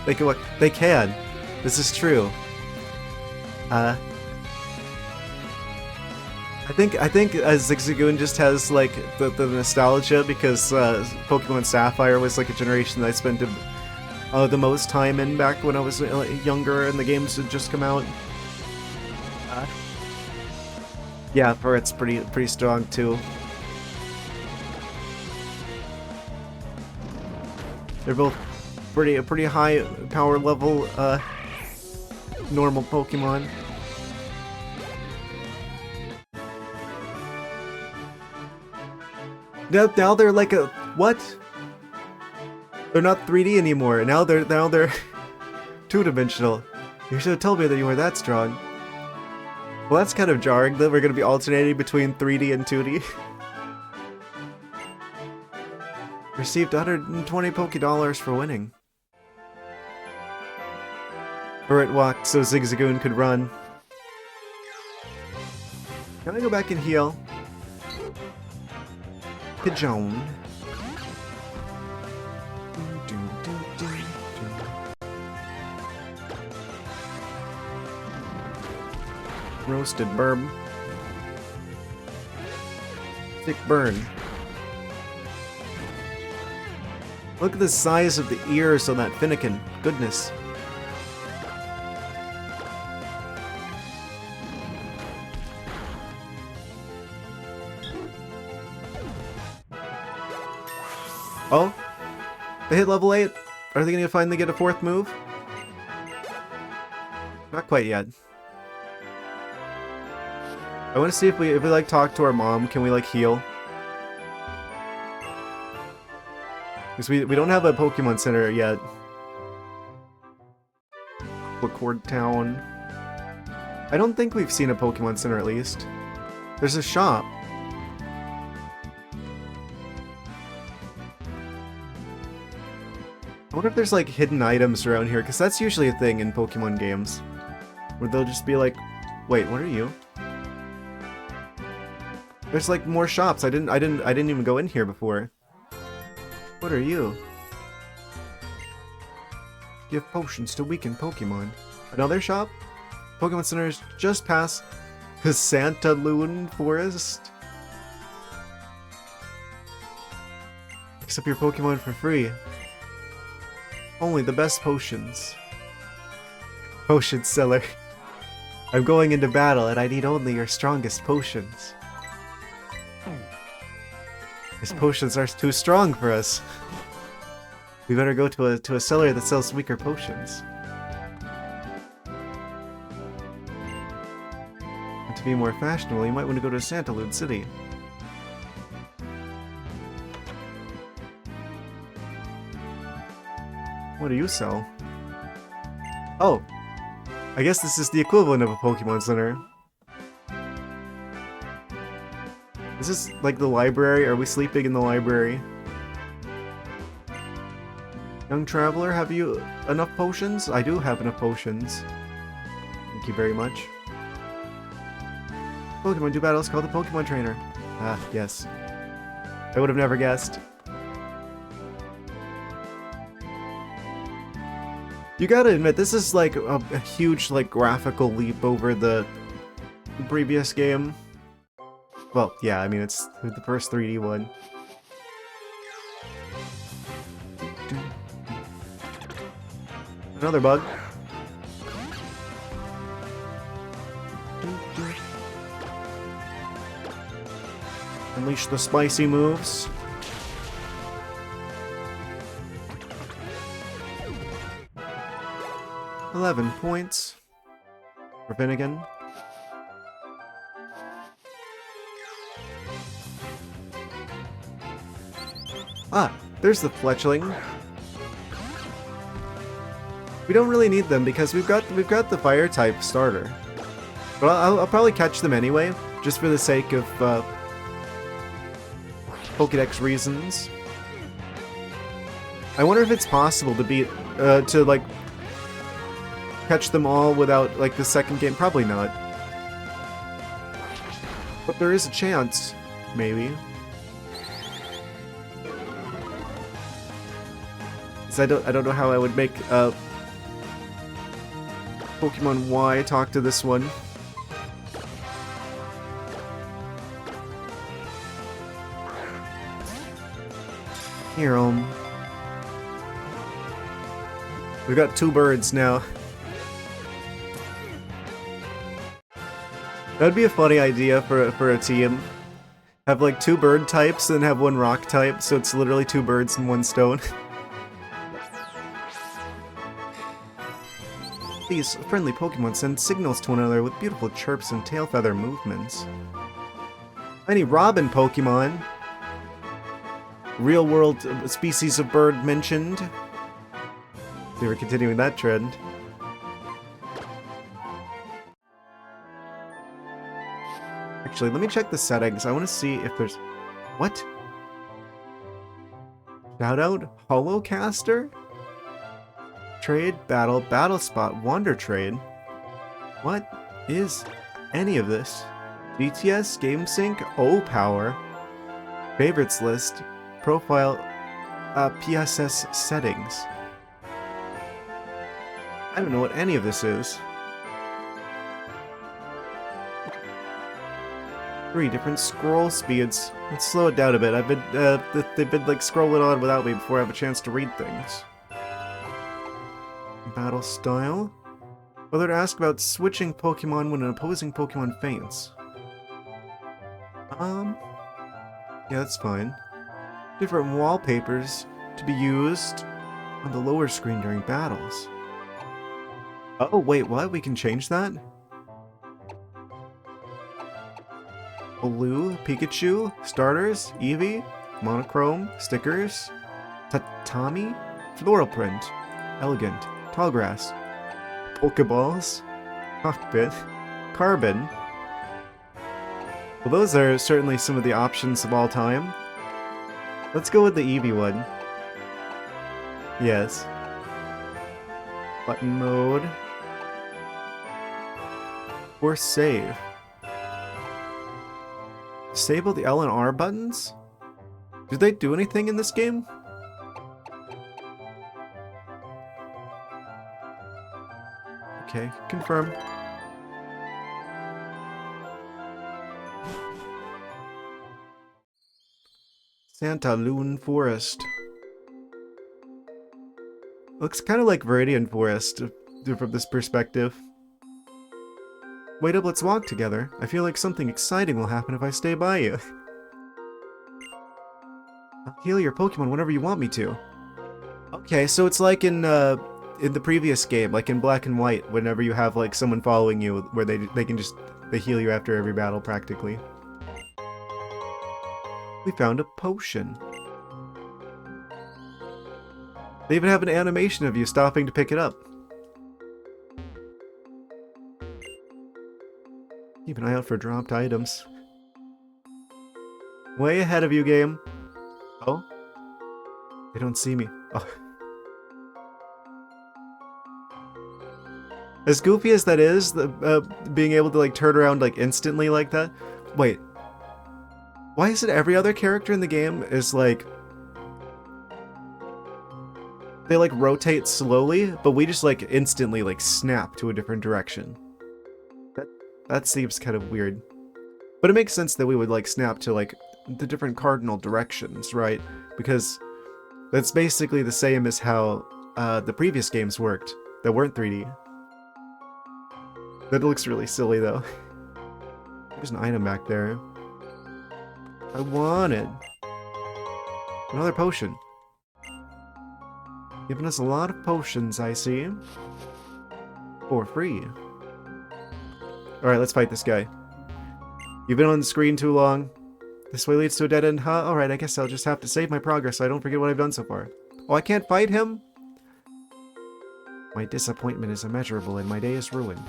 They can. This is true. I think Zigzagoon just has like the nostalgia because Pokemon Sapphire was like a generation that I spent the most time in back when I was younger and the games had just come out. Yeah, for it's pretty strong too. They're both pretty high power level normal Pokemon. Now they're like a what? They're not 3D anymore. Now they're two-dimensional. You should have told me that you were that strong. Well, that's kind of jarring that we're going to be alternating between 3D and 2D. Received 120 Pokédollars for winning. Or it walked so Zigzagoon could run. Can I go back and heal? Pigeon. Roasted burb. Thick burn. Look at the size of the ears on that Finnegan. Goodness. Oh, they hit level 8. Are they going to finally get a 4th move? Not quite yet. I want to see if we like talk to our mom, can we like heal? Because we don't have a Pokemon Center yet. Blackcord Town. I don't think we've seen a Pokemon Center at least. There's a shop. I wonder if there's like hidden items around here, because that's usually a thing in Pokemon games. Where they'll just be like, wait, what are you? There's like more shops. I didn't even go in here before. What are you? Give potions to weaken Pokemon. Another shop? Pokemon Center is just past the Santa Loon Forest. Accept your Pokemon for free. Only the best potions. Potion seller. I'm going into battle and I need only your strongest potions. These potions are too strong for us. We better go to a seller that sells weaker potions. And to be more fashionable, you might want to go to Santalune City. What do you sell? Oh! I guess this is the equivalent of a Pokemon Center. Is this like the library? Are we sleeping in the library? Young traveler, have you enough potions? I do have enough potions. Thank you very much. Pokemon do battles called the Pokemon Trainer. Ah, yes. I would have never guessed. You gotta admit, this is like a huge like graphical leap over the previous game. Well, yeah, I mean, it's the first 3D one. Another bug. Unleash the spicy moves. $11 points for Finnegan. Ah, there's the Fletchling. We don't really need them because we've got the fire type starter. But I'll probably catch them anyway, just for the sake of Pokédex reasons. I wonder if it's possible to beat to like catch them all without like the second game. Probably not. But there is a chance, maybe. I don't know how I would make Pokemon Y talk to this one. Here, we've got 2 birds now. That'd be a funny idea for a team. Have like 2 bird types and have 1 rock type, so it's literally 2 birds and 1 stone. These friendly Pokemon send signals to one another with beautiful chirps and tail feather movements. Any Robin Pokemon? Real world species of bird mentioned. They were continuing that trend. Actually, let me check the settings. I want to see if there's... What? Shoutout? Holocaster? Trade, battle, battle spot, wander trade. What is any of this? GTS, Game Sync, O Power, favorites list, profile, PSS settings. I don't know what any of this is. 3 different scroll speeds. Let's slow it down a bit. They've been like scrolling on without me before I have a chance to read things. Battle style. Whether to ask about switching Pokemon when an opposing Pokemon faints. Yeah, that's fine. Different wallpapers to be used on the lower screen during battles. Oh, wait, what? We can change that? Blue, Pikachu, starters, Eevee, monochrome, stickers, tatami, floral print, elegant, tallgrass, Pokeballs, cockpit, carbon. Well, those are certainly some of the options of all time. Let's go with the Eevee one. Yes. Button mode. Or save. Disable the L and R buttons? Do they do anything in this game? Okay, confirm. Santa Loon Forest. Looks kind of like Viridian Forest from this perspective. Wait up, let's walk together. I feel like something exciting will happen if I stay by you. I'll heal your Pokemon whenever you want me to. Okay, so it's like in the previous game, like in Black and White, whenever you have like someone following you, where they heal you after every battle practically. We found a potion. They even have an animation of you stopping to pick it up. Keep an eye out for dropped items. Way ahead of you, game. Oh? They don't see me. Oh. As goofy as that is, being able to like turn around like instantly like that. Wait. Why is it every other character in the game is like... They like rotate slowly, but we just like instantly like snap to a different direction. That seems kind of weird. But it makes sense that we would like snap to like the different cardinal directions, right? Because that's basically the same as how the previous games worked that weren't 3D. That looks really silly though. There's an item back there. I want it. Another potion. Giving us a lot of potions, I see. For free. Alright, let's fight this guy. You've been on the screen too long. This way leads to a dead end, huh? Alright, I guess I'll just have to save my progress so I don't forget what I've done so far. Oh, I can't fight him? My disappointment is immeasurable and my day is ruined.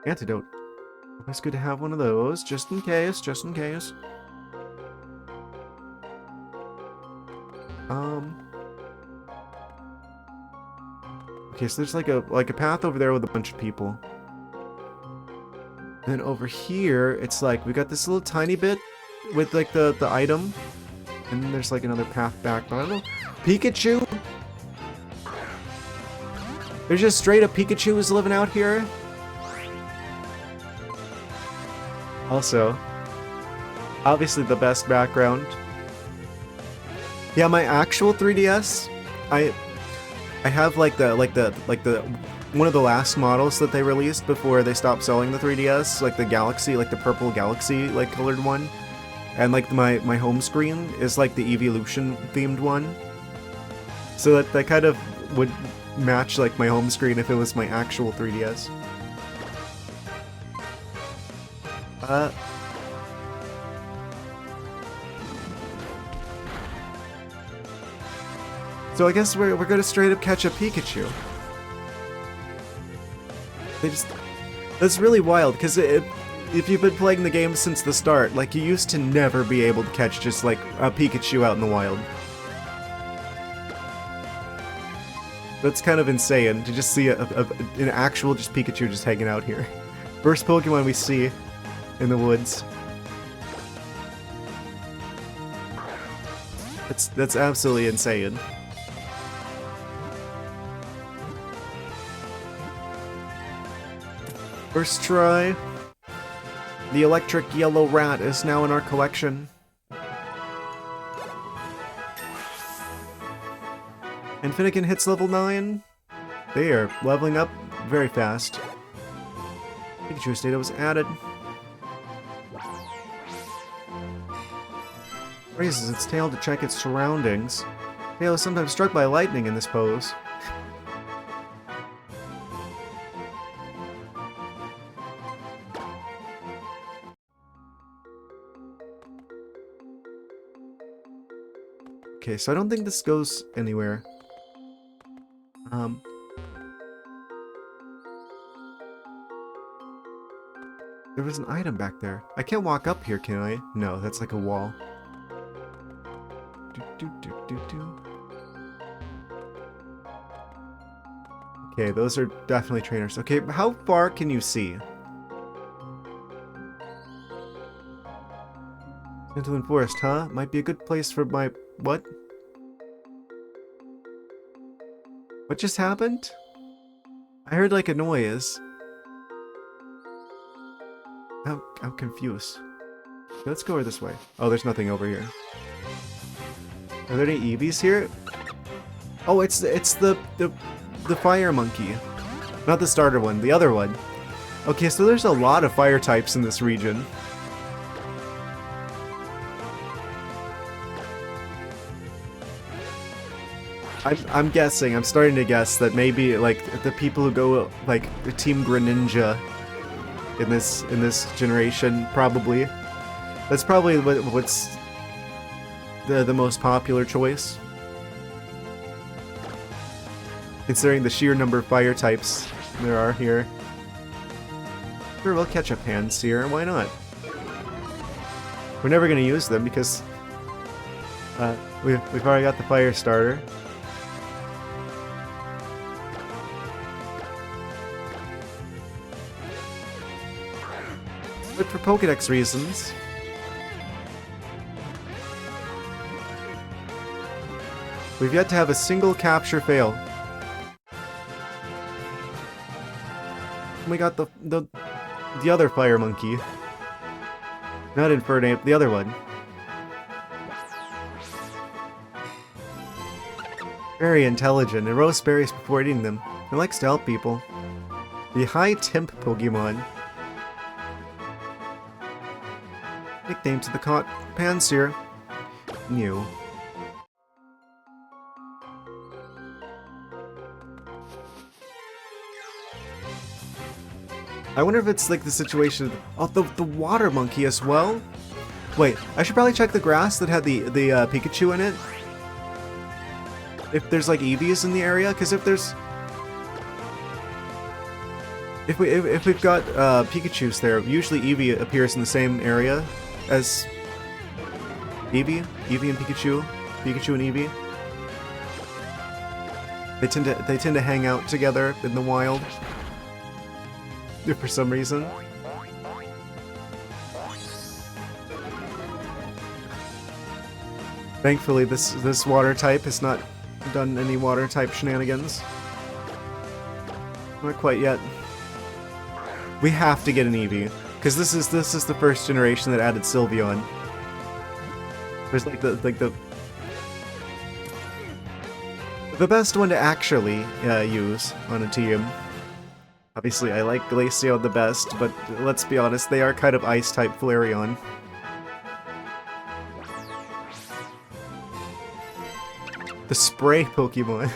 Antidote. It's good to have one of those, just in case, just in case. Okay, so there's like a path over there with a bunch of people. And then over here, it's like we got this little tiny bit with like the item. And then there's like another path back, but I don't know. Pikachu? There's just straight up Pikachu who's living out here. Also, obviously the best background. Yeah, my actual 3DS, I have like the one of the last models that they released before they stopped selling the 3DS, like the Galaxy, like the purple Galaxy like colored one. And like my home screen is like the Evolution themed one. So that kind of would match like my home screen if it was my actual 3DS. So I guess we're gonna straight up catch a Pikachu. That's really wild, because if you've been playing the game since the start, like you used to never be able to catch just like a Pikachu out in the wild. That's kind of insane to just see an actual just Pikachu just hanging out here. First Pokemon we see in the woods. That's absolutely insane. First try. The electric yellow rat is now in our collection. And Finnegan hits level 9. They are leveling up very fast. Pikachu's data was added. Raises its tail to check its surroundings. Tail is sometimes struck by lightning in this pose. Okay, so I don't think this goes anywhere. There was an item back there. I can't walk up here, can I? No, that's like a wall. Okay, those are definitely trainers. Okay, how far can you see? Gentleman Forest, huh? Might be a good place for my... What? What just happened? I heard like a noise. I'm confused. Okay, let's go over this way. Oh, there's nothing over here. Are there any Eevees here? Oh, it's the fire monkey. Not the starter one, the other one. Okay, so there's a lot of fire types in this region. I'm guessing, I'm starting to guess that maybe like the people who go like Team Greninja in this generation, probably. That's probably what's the most popular choice. Considering the sheer number of fire types there are here. Sure, we'll catch up hands here, why not? We're never gonna use them because we've already got the fire starter. But for Pokédex reasons, we've yet to have a single capture fail. We got the other fire monkey. Not Infernape, the other one. Very intelligent, and roast berries before eating them. It likes to help people. The high temp Pokemon. Nickname to the caught Panseer. New. I wonder if it's like the situation. Oh, the water monkey as well. Wait, I should probably check the grass that had the Pikachu in it. If there's like Eevees in the area, because if we've got Pikachu's there, usually Eevee appears in the same area as Eevee and Pikachu, Pikachu and Eevee. They tend to hang out together in the wild. For some reason. Thankfully, this water type has not done any water type shenanigans. Not quite yet. We have to get an Eevee, because this is the first generation that added Sylveon. There's like the best one to actually use on a team. Obviously, I like Glaceon the best, but let's be honest, they are kind of Ice-type Flareon. The spray Pokemon.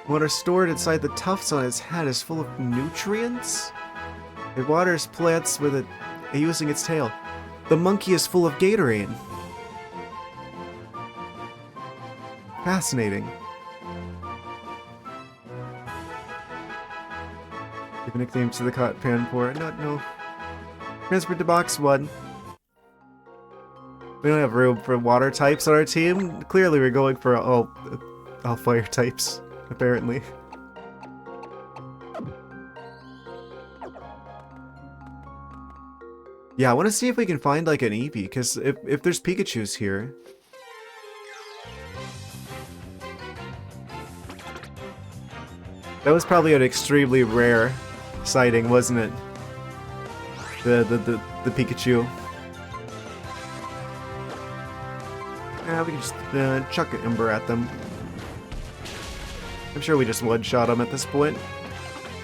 Water stored inside the tufts on its head is full of nutrients? It waters plants with it using its tail. The monkey is full of Gatorade. Fascinating. Give a nickname to the caught Panpour. No. Transferred to box 1. We don't have room for water types on our team. Clearly we're going for all fire types, apparently. Yeah, I want to see if we can find like an Eevee, because if there's Pikachus here... That was probably an extremely rare sighting, wasn't it? the Pikachu. Yeah, we can just chuck an Ember at them. I'm sure we just one-shot them at this point.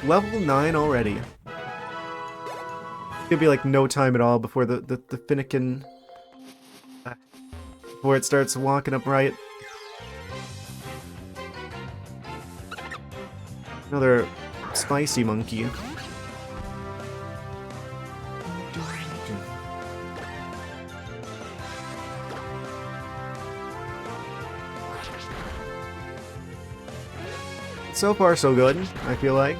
Level 9 already. It's gonna be like no time at all before the Finnegan... before it starts walking upright. Another spicy monkey. So far, so good, I feel like.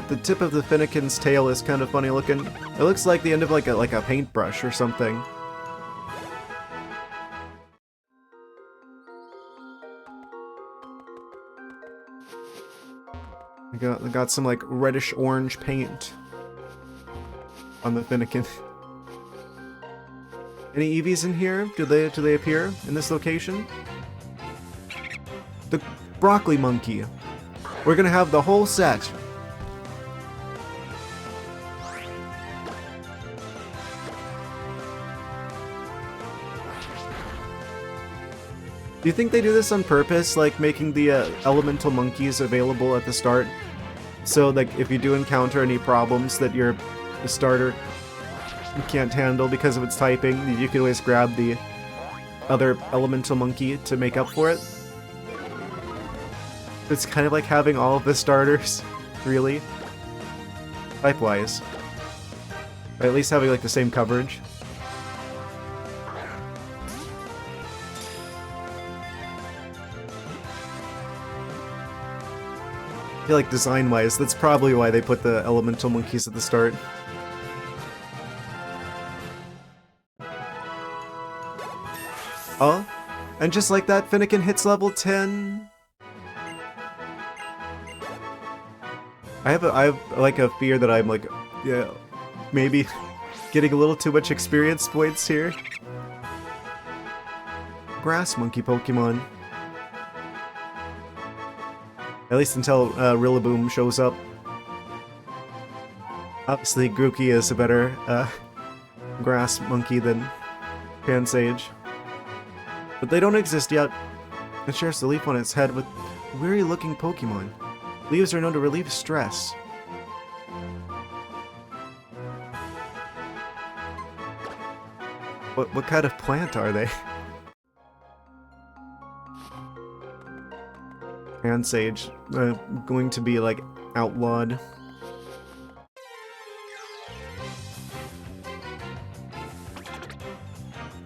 The tip of the Finnegan's tail is kind of funny looking. It looks like the end of like a paintbrush or something. I got some like reddish orange paint on the Finnegan. Any Eevees in here? Do they appear in this location? The broccoli monkey. We're gonna have the whole set. Do you think they do this on purpose, like making the elemental monkeys available at the start? So, like, if you do encounter any problems that the starter can't handle because of its typing, you can always grab the other elemental monkey to make up for it? It's kind of like having all of the starters, really. Type-wise. Or at least having, like, the same coverage. I feel like design-wise, that's probably why they put the elemental monkeys at the start. Oh, and just like that, Finnegan hits level 10. I have like a fear that I'm like, yeah, maybe getting a little too much experience points here. Grass monkey Pokemon. At least until Rillaboom shows up. Obviously, Grookey is a better grass monkey than Pansage. But they don't exist yet. It shares the leaf on its head with weary-looking Pokemon. Leaves are known to relieve stress. What kind of plant are they? Pansage, going to be like outlawed.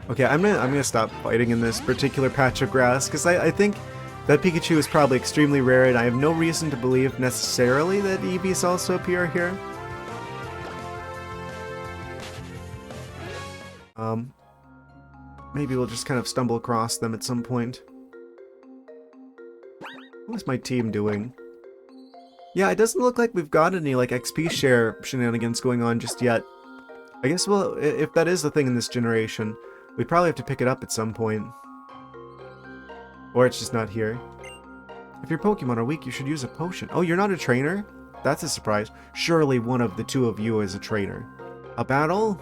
Okay, I'm gonna stop fighting in this particular patch of grass because I think that Pikachu is probably extremely rare, and I have no reason to believe necessarily that Eevees also appear here. Maybe we'll just kind of stumble across them at some point. What's my team doing? Yeah, it doesn't look like we've got any like XP share shenanigans going on just yet. I guess, well, if that is the thing in this generation, we'd probably have to pick it up at some point. Or it's just not here. If your Pokemon are weak, you should use a potion. Oh, you're not a trainer? That's a surprise. Surely one of the two of you is a trainer. A battle?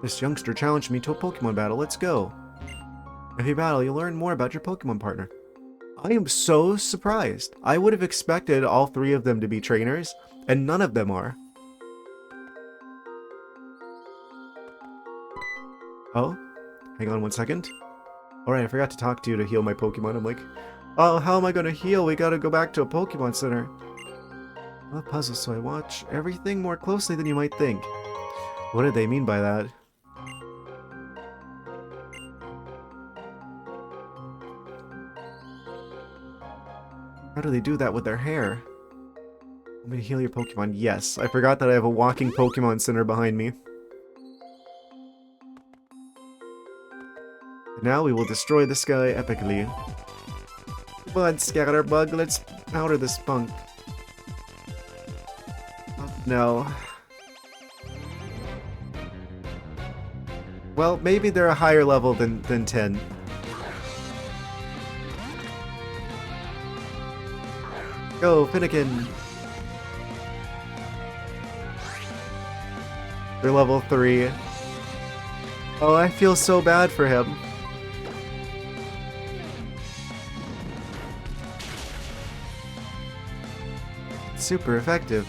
This youngster challenged me to a Pokemon battle. Let's go. If you battle, you'll learn more about your Pokemon partner. I am so surprised. I would have expected all three of them to be trainers, and none of them are. Oh? Hang on one second. Alright, I forgot to talk to you to heal my Pokemon. I'm like, oh, how am I gonna heal? We gotta go back to a Pokemon Center. A puzzle, so I watch everything more closely than you might think. What did they mean by that? How do they do that with their hair? Want me to heal your Pokemon? Yes. I forgot that I have a walking Pokemon Center behind me. Now we will destroy this guy epically. Come on, Scatterbug, let's powder this spunk. No. Well, maybe they're a higher level than 10. Go, Finnegan! They're level 3. Oh, I feel so bad for him. Super effective.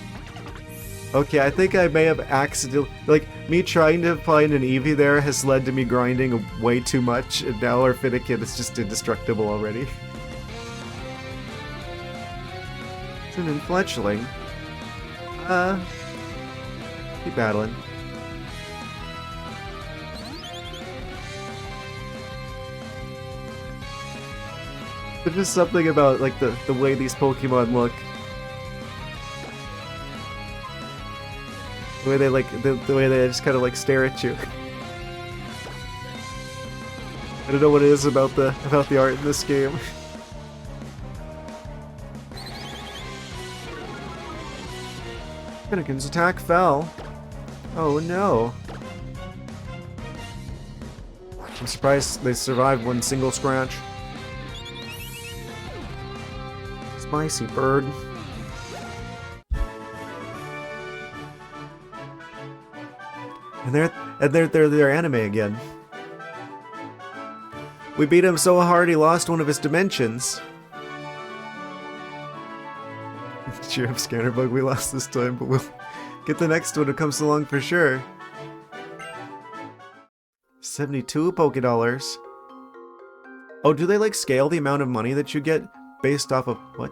Okay, I think I may have accidentally... Like, me trying to find an Eevee there has led to me grinding way too much, and now our Finnegan is just indestructible already. It's an Fletchling. Keep battling. There's just something about, like, the way these Pokemon look. The way they the way they just kind of like stare at you. I don't know what it is about the art in this game. Finnegan's attack fell. Oh no. I'm surprised they survived one single scratch. Spicy bird. And they're anime again. We beat him so hard he lost one of his dimensions. Cheer up, Scatterbug, we lost this time, but we'll get the next one that comes along for sure. 72 Pokédollars. Oh, do they like scale the amount of money that you get based off of what?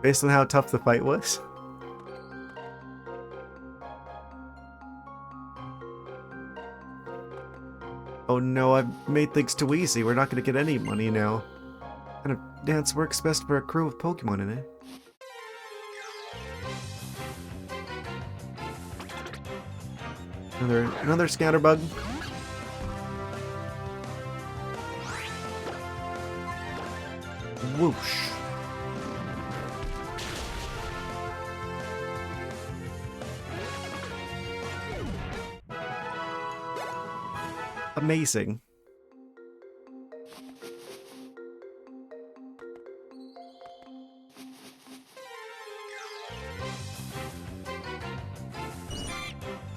Based on how tough the fight was? Oh no, I've made things too easy. We're not gonna get any money now. What kind of dance works best for a crew with Pokemon in it? Another Scatterbug. Whoosh. Amazing.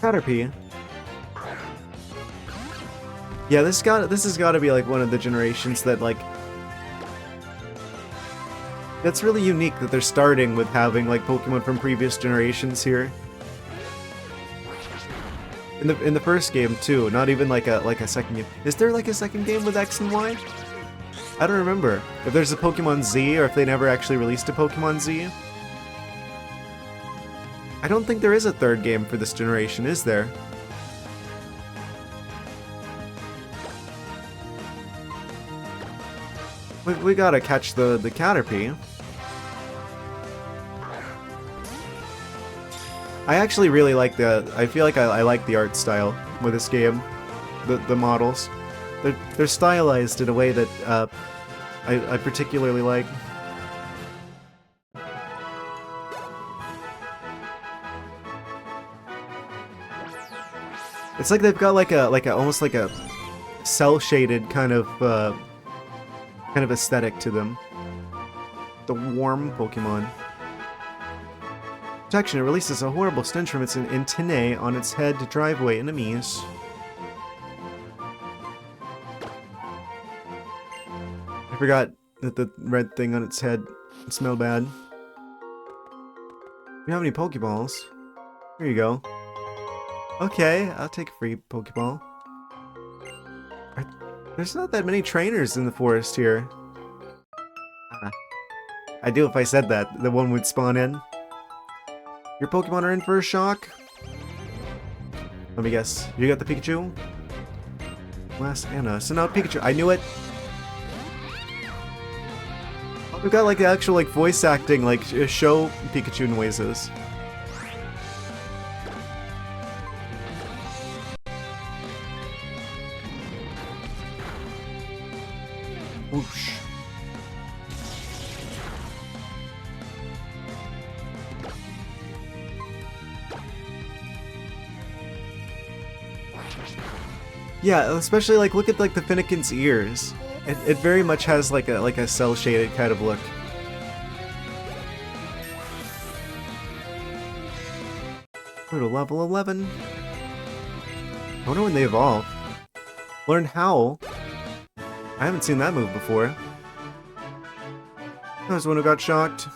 Caterpie. Yeah, this has got to be like one of the generations that like that's really unique that they're starting with having like Pokemon from previous generations here. In the first game too, not even like a second game. Is there like a second game with X and Y? I don't remember if there's a Pokemon Z or if they never actually released a Pokemon Z. I don't think there is a third game for this generation, is there? We gotta catch the Caterpie. I actually really like I feel like I like the art style with this game. The models. They're stylized in a way that I particularly like. It's like they've got like a almost like a cell shaded kind of aesthetic to them. The warm Pokemon. Protection, it releases a horrible stench from its antennae on its head to drive away enemies. I forgot that the red thing on its head smelled bad. Do you have any Pokeballs? Here you go. Okay, I'll take a free Pokeball. There's not that many trainers in the forest here. I do if I said that. The one would spawn in. Your Pokemon are in for a shock? Let me guess. You got the Pikachu? Last Anna. So now Pikachu. I knew it! We've got like the actual like voice acting, like show Pikachu noises. Whoosh. Yeah, especially like look at like the Finnegan's ears. It very much has like a cell shaded kind of look. We're to level 11. I wonder when they evolve. Learn Howl. I haven't seen that move before. I was the one who got shocked.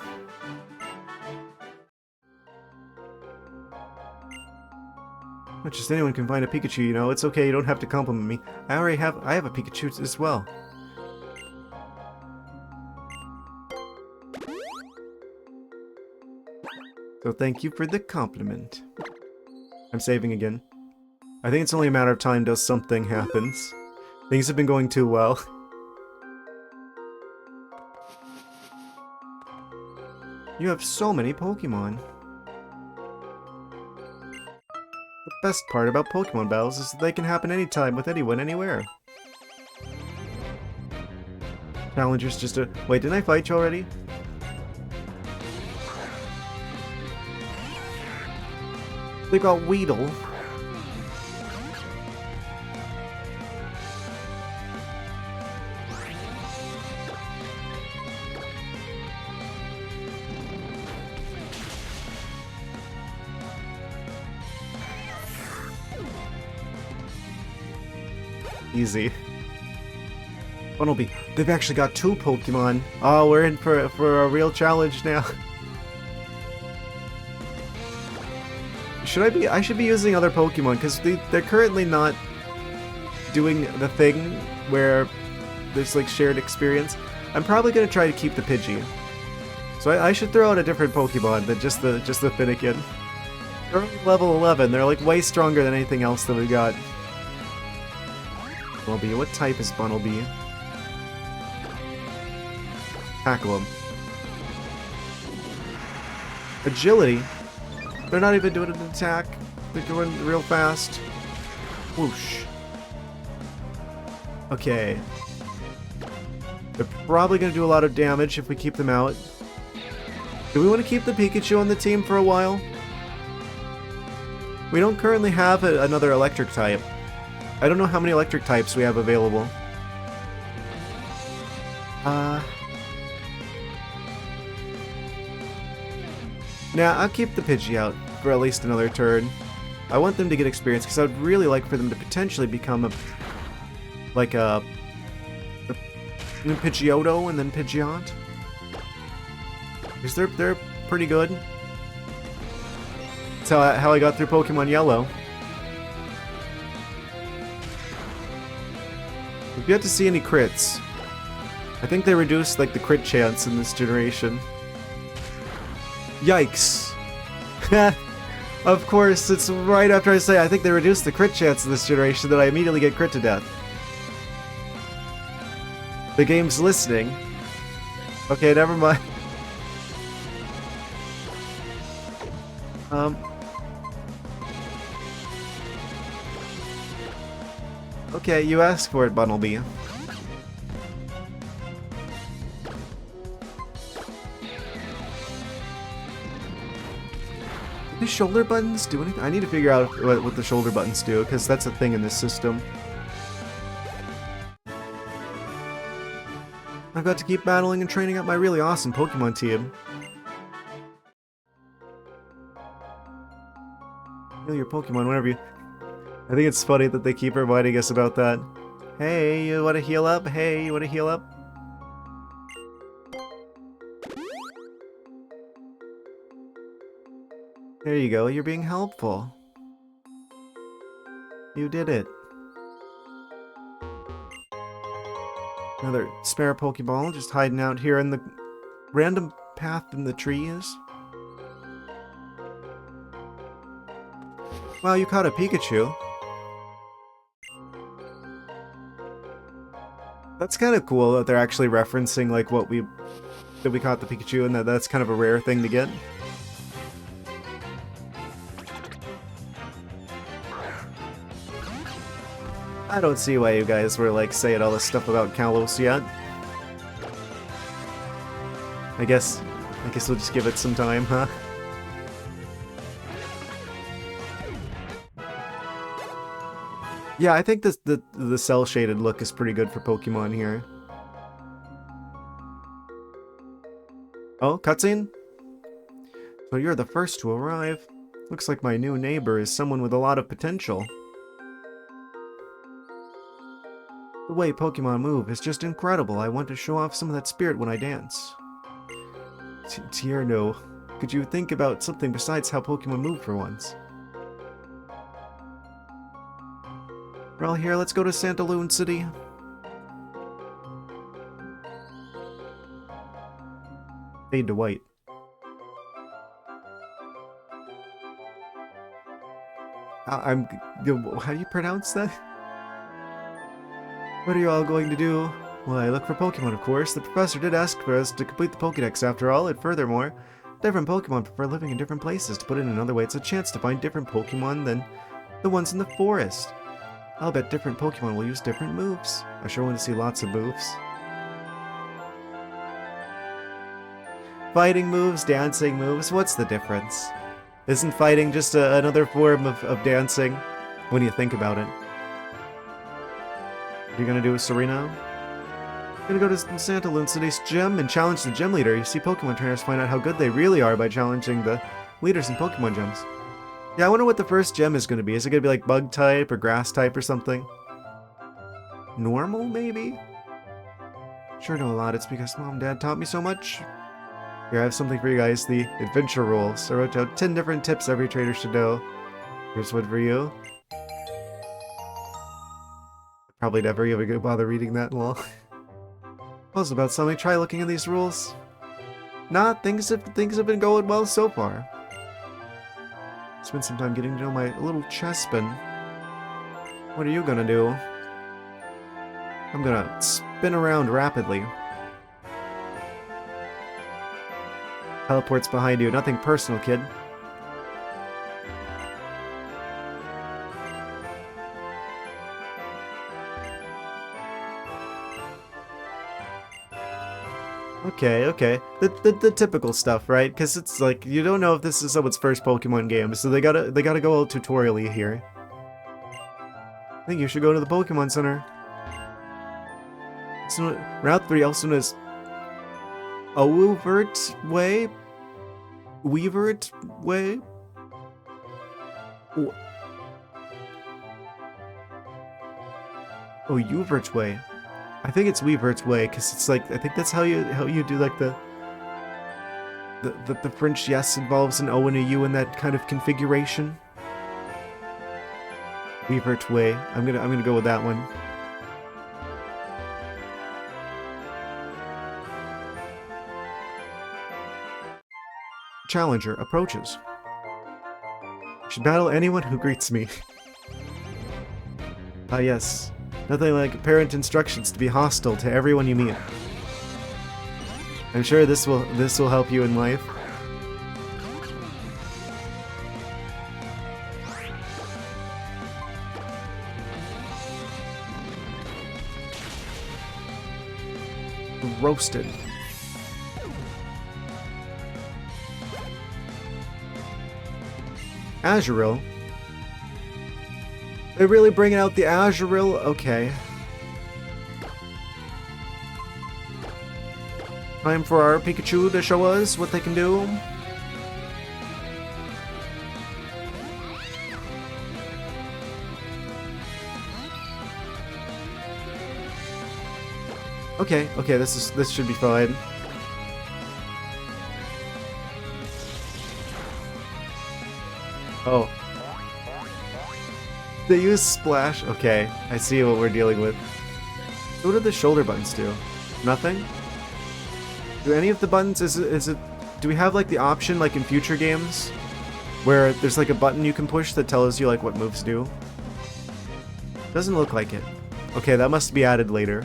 Not just anyone can find a Pikachu, you know. It's okay, you don't have to compliment me. I have a Pikachu as well. So thank you for the compliment. I'm saving again. I think it's only a matter of time till something happens. Things have been going too well. You have so many Pokemon. The best part about Pokemon battles is that they can happen anytime with anyone, anywhere. Challengers just a... Wait, didn't I fight you already? They got Weedle. Easy. Funnelby. They've actually got 2 Pokemon. Oh, we're in for a real challenge now. I should be using other Pokemon, because they're currently not doing the thing where there's like shared experience. I'm probably going to try to keep the Pidgey. So I should throw out a different Pokemon than just the Finnegan. They're only level 11, they're like way stronger than anything else that we got. Bunnelby, what type is Bunnelby? Tackle him. Agility? They're not even doing an attack. They're going real fast. Whoosh. Okay. They're probably going to do a lot of damage if we keep them out. Do we want to keep the Pikachu on the team for a while? We don't currently have another electric type. I don't know how many electric types we have available. Nah, I'll keep the Pidgey out for at least another turn. I want them to get experience because I'd really like for them to potentially become a Pidgeotto and then Pidgeot. Because they're pretty good. That's how I got through Pokemon Yellow. We've yet to see any crits. I think they reduced like the crit chance in this generation. Yikes. Of course, it's right after I say I think they reduced the crit chance in this generation that I immediately get crit to death. The game's listening. Okay, never mind. Okay, you asked for it, Bunnelby. Do shoulder buttons do anything? I need to figure out what the shoulder buttons do, because that's a thing in this system. I've got to keep battling and training up my really awesome Pokemon team. Heal your Pokemon whenever you... I think it's funny that they keep reminding us about that. Hey, you wanna heal up? Hey, you wanna heal up? There you go, you're being helpful. You did it. Another spare Pokeball just hiding out here in the random path in the trees. Wow, you caught a Pikachu. That's kind of cool that they're actually referencing like that we caught the Pikachu and that's kind of a rare thing to get. I don't see why you guys were like saying all this stuff about Kalos yet. I guess we'll just give it some time, huh? Yeah, I think this the cell shaded look is pretty good for Pokemon here. Oh, cutscene? So you're the first to arrive. Looks like my new neighbor is someone with a lot of potential. The way Pokemon move is just incredible. I want to show off some of that spirit when I dance. Tierno, could you think about something besides how Pokemon move for once? We're all here, let's go to Santaloon City. Fade to white. How do you pronounce that? What are you all going to do? Well, I look for Pokemon, of course. The professor did ask for us to complete the Pokédex after all, and furthermore, different Pokemon prefer living in different places. To put it in another way, it's a chance to find different Pokemon than the ones in the forest. I'll bet different Pokemon will use different moves. I sure want to see lots of moves. Fighting moves, dancing moves, what's the difference? Isn't fighting just another form of dancing when you think about it? What are you gonna do with Serena? You're gonna go to Santaloon City's gym and challenge the gym leader. You see, Pokemon trainers find out how good they really are by challenging the leaders in Pokemon gyms. Yeah, I wonder what the first gym is gonna be. Is it gonna be like bug type or grass type or something? Normal, maybe? Sure know a lot. It's because Mom and Dad taught me so much. Here, I have something for you guys. The adventure rules. I wrote down 10 different tips every trader should know. Here's one for you. Probably never even gonna bother reading that long. Puzzled about something, try looking at these rules. Nah, things have been going well so far. Spend some time getting to know my little Chespin. What are you gonna do? I'm gonna spin around rapidly. Teleports behind you. Nothing personal, kid. Okay. The typical stuff, right? Because it's like you don't know if this is someone's first Pokemon game, so they gotta go all tutorial-y here. I think you should go to the Pokemon Center. So, Route 3, also known as Weavert Way? Weavert Way? Oh, Uvert's Way. I think it's Weavert's Way, because it's like, I think that's how you do like the French yes involves an O and a U in that kind of configuration. Weavert's Way. I'm gonna go with that one. Challenger approaches. Should battle anyone who greets me. Ah yes. Nothing like parent instructions to be hostile to everyone you meet. I'm sure this will help you in life. Roasted. Azurill. They're really bringing out the Azurill? Okay. Time for our Pikachu to show us what they can do. Okay, this should be fine. Oh. They use splash. Okay, I see what we're dealing with. So what do the shoulder buttons do? Nothing? Do any of the buttons, do we have like the option like in future games where there's like a button you can push that tells you like what moves do? Doesn't look like it. Okay, that must be added later.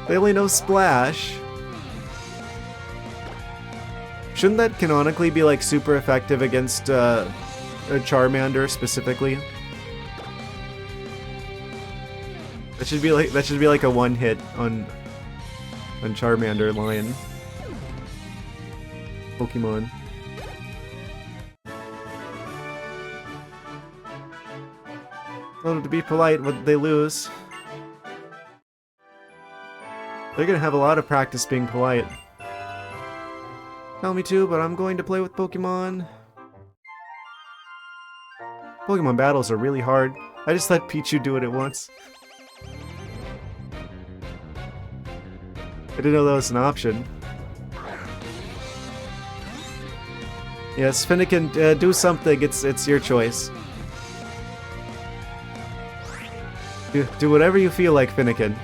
They only know splash. Shouldn't that canonically be like super effective against a Charmander specifically? That should be like a one hit on Charmander line. Tell them to be polite when they lose. They're gonna have a lot of practice being polite. Tell me to, but I'm going to play with Pokemon. Pokemon battles are really hard. I just let Pichu do it at once. I didn't know that was an option. Yes, Finnegan, do something. It's your choice. Do whatever you feel like, Finnegan.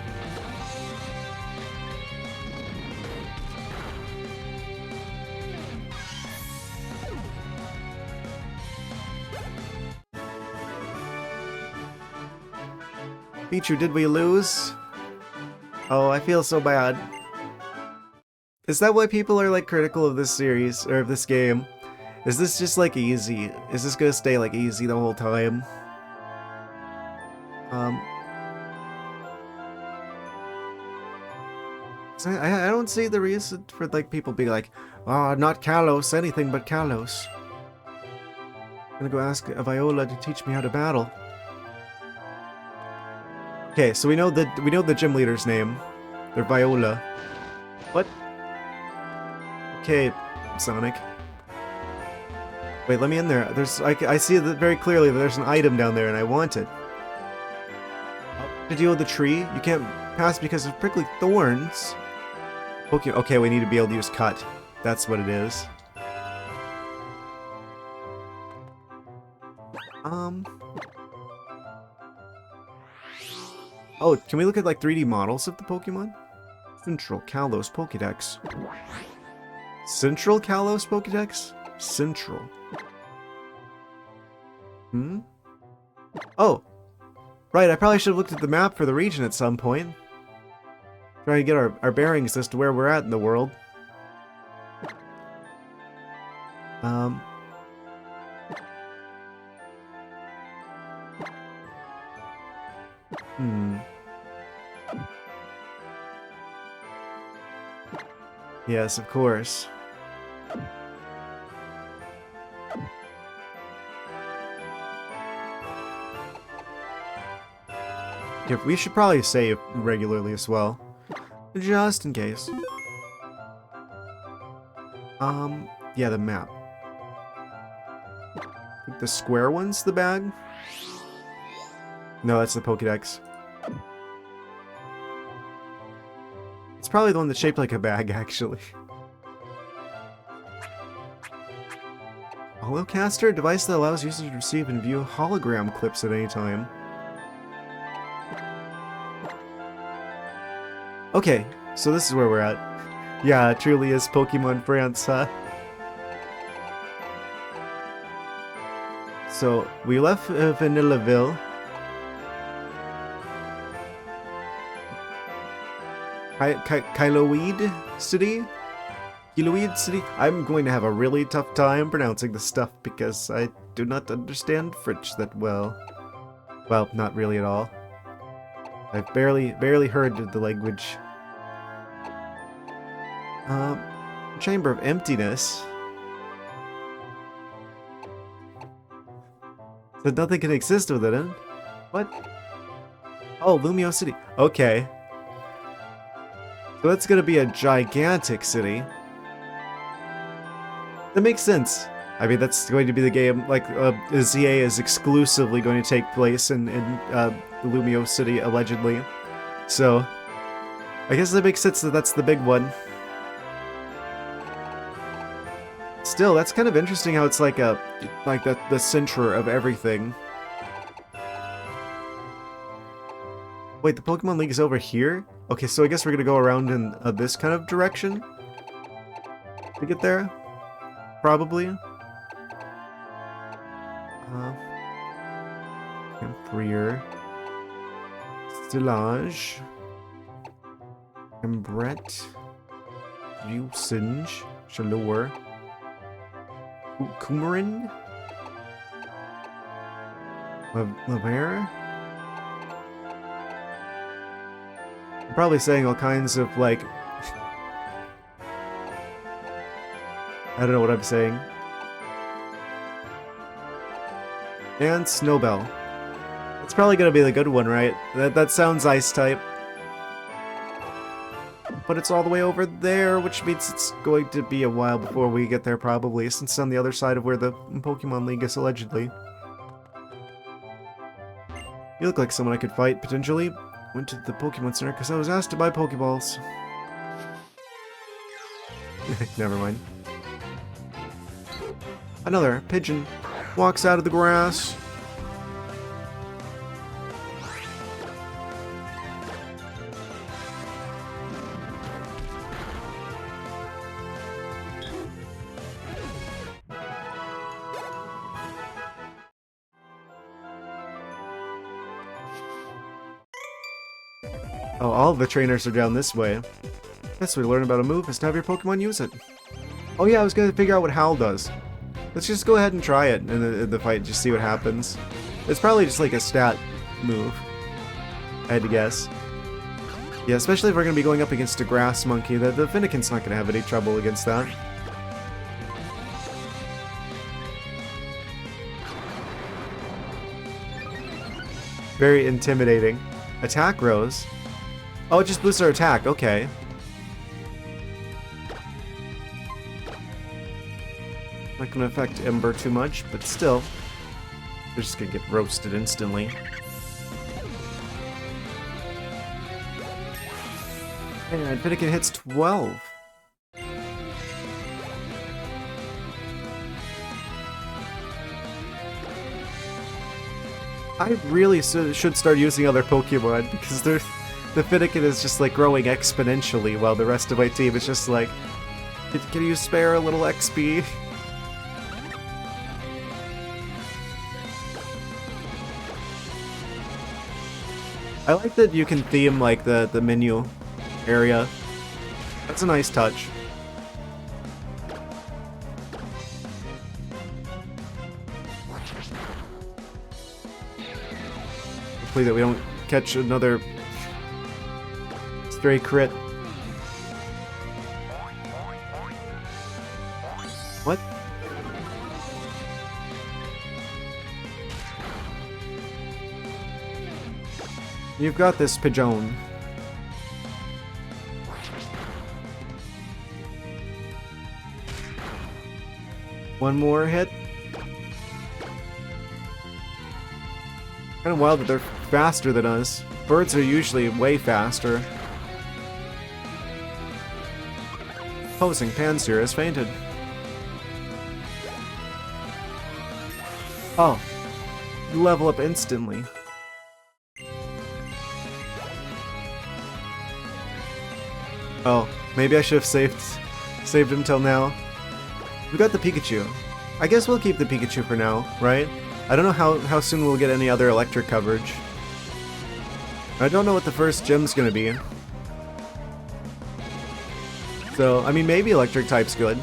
Pichu, did we lose? Oh, I feel so bad. Is that why people are like critical of this series, or of this game? Is this just like easy? Is this gonna stay like easy the whole time? I don't see the reason for like people being like, oh, not Kalos, anything but Kalos. I'm gonna go ask Viola to teach me how to battle. Okay, so we know the gym leader's name. They're Viola. What? Okay, Sonic. Wait, let me in there. I see that very clearly that there's an item down there and I want it. To deal with the tree, you can't pass because of prickly thorns. Okay, we need to be able to use cut. That's what it is. Oh, can we look at like 3D models of the Pokemon? Central Kalos Pokédex. Central Kalos Pokédex? Central. Oh! Right, I probably should have looked at the map for the region at some point. Try to get our bearings as to where we're at in the world. Yes, of course. Yeah, we should probably save regularly as well. Just in case. Yeah, the map. I think the square one's the bag? No, that's the Pokédex. It's probably the one that's shaped like a bag, actually. Holocaster? A device that allows users to receive and view hologram clips at any time. Okay, so this is where we're at. Yeah, it truly is Pokemon France, huh? So, we left Vanillaville. Kyloweed City? Kyloweed City? I'm going to have a really tough time pronouncing this stuff because I do not understand French that well. Well, not really at all. I've barely heard the language. Chamber of Emptiness. So nothing can exist within it. What? Oh, Lumio City. Okay. So that's gonna be a gigantic city. That makes sense. I mean, that's going to be the game, like, ZA is exclusively going to take place in Lumio City, allegedly. So, I guess that makes sense that that's the big one. Still, that's kind of interesting how it's like the center of everything. Wait, the Pokemon League is over here? Okay, so I guess we're gonna go around in this kind of direction to get there? Probably. Cambrier. Stillage. Cambret. Vusinge. Chaleur. Coumarin? Lavere? I'm probably saying all kinds of, like... I don't know what I'm saying. And Snowbell. It's probably gonna be the good one, right? That sounds ice type. But it's all the way over there, which means it's going to be a while before we get there probably, since it's on the other side of where the Pokemon League is allegedly. You look like someone I could fight, potentially. Went to the Pokemon Center because I was asked to buy Pokeballs. Never mind. Another pigeon walks out of the grass. Oh, all of the trainers are down this way. Best way to learn about a move is to have your Pokemon use it. Oh yeah, I was gonna figure out what Howl does. Let's just go ahead and try it in the fight, just see what happens. It's probably just like a stat move, I had to guess. Yeah, especially if we're gonna be going up against a grass monkey, the Finnegan's not gonna have any trouble against that. Very intimidating. Attack Rose. Oh, it just boosts our attack, okay. Not gonna affect Ember too much, but still. They're just gonna get roasted instantly. And Finnegan hits 12. I really should start using other Pokemon, because the Finnegan is just like growing exponentially, while the rest of my team is just like, can you spare a little XP? I like that you can theme like the menu area. That's a nice touch. Hopefully that we don't catch another stray crit. What? You've got this, Pigeon. One more hit. Kind of wild that they're faster than us. Birds are usually way faster. Opposing Pansear has fainted. Oh. You level up instantly. Oh, maybe I should have saved him till now. We got the Pikachu. I guess we'll keep the Pikachu for now, right? I don't know how soon we'll get any other electric coverage. I don't know what the first gym's gonna be. So, I mean, maybe electric type's good.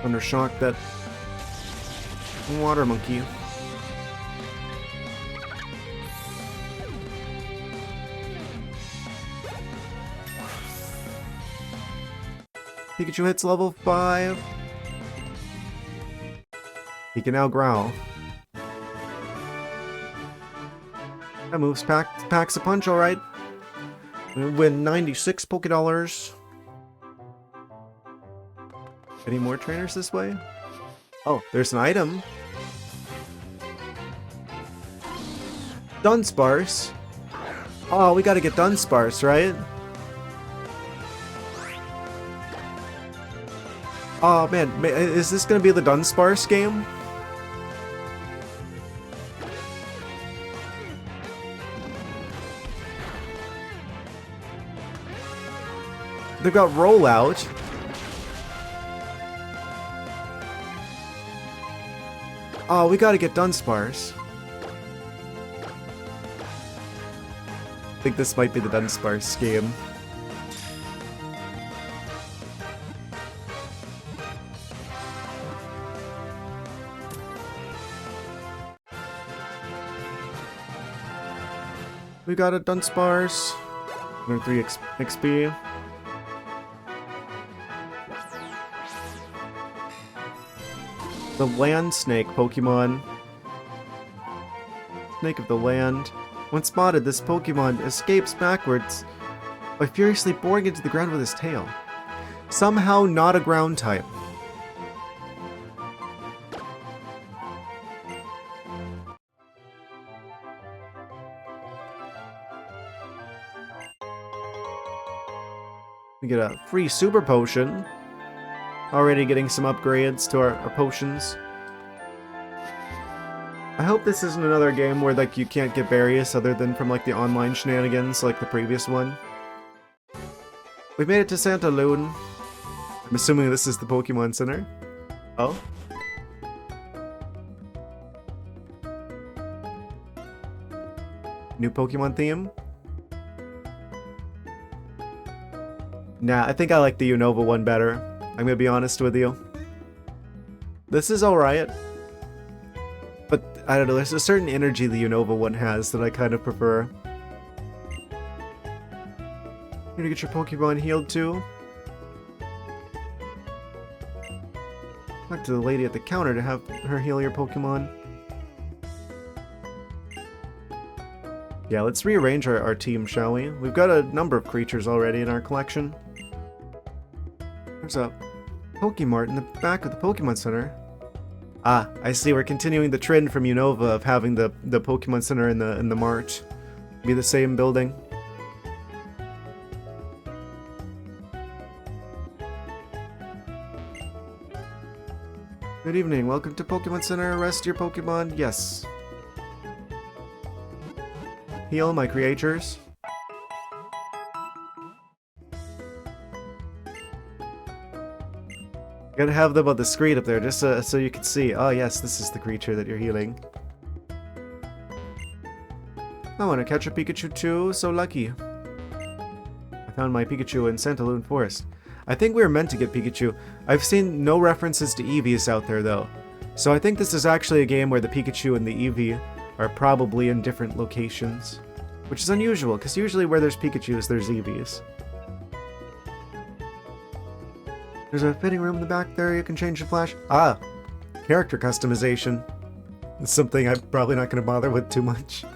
Under shock that water monkey. Pikachu hits level 5. He can now growl. That moves packs a punch, alright. We win 96 Pokédollars. Any more trainers this way? Oh, there's an item. Dunsparce. Oh, we gotta get Dunsparce, right? Oh man, is this gonna be the Dunsparce game? They've got Rollout. Oh, we gotta get Dunsparce. I think this might be the Dunsparce game. We got a Dunsparce. 103 XP. The Land Snake Pokemon. Snake of the Land. When spotted, this Pokemon escapes backwards by furiously boring into the ground with his tail. Somehow not a ground type. We get a free Super Potion. Already getting some upgrades to our potions. I hope this isn't another game where like you can't get berries other than from like the online shenanigans like the previous one. We've made it to Santa Lune. I'm assuming this is the Pokemon Center. Oh? New Pokemon theme? Nah, I think I like the Unova one better. I'm gonna be honest with you. This is alright. But, I don't know, there's a certain energy the Unova one has that I kind of prefer. Here to get your Pokemon healed too. Talk to the lady at the counter to have her heal your Pokemon. Yeah, let's rearrange our team, shall we? We've got a number of creatures already in our collection. There's a Pokemart in the back of the Pokemon Center. Ah, I see. We're continuing the trend from Unova of having the Pokemon Center in the mart be the same building. Good evening. Welcome to Pokemon Center. Rest your Pokemon. Yes. Heal my creatures. Gotta have them on the screen up there just so you can see. Oh yes, this is the creature that you're healing. I want to catch a Pikachu too, so lucky. I found my Pikachu in Santa Lune Forest. I think we were meant to get Pikachu. I've seen no references to Eevees out there though. So I think this is actually a game where the Pikachu and the Eevee are probably in different locations. Which is unusual, because usually where there's Pikachus, there's Eevees. There's a fitting room in the back there, you can change the flash. Ah! Character customization. It's something I'm probably not going to bother with too much.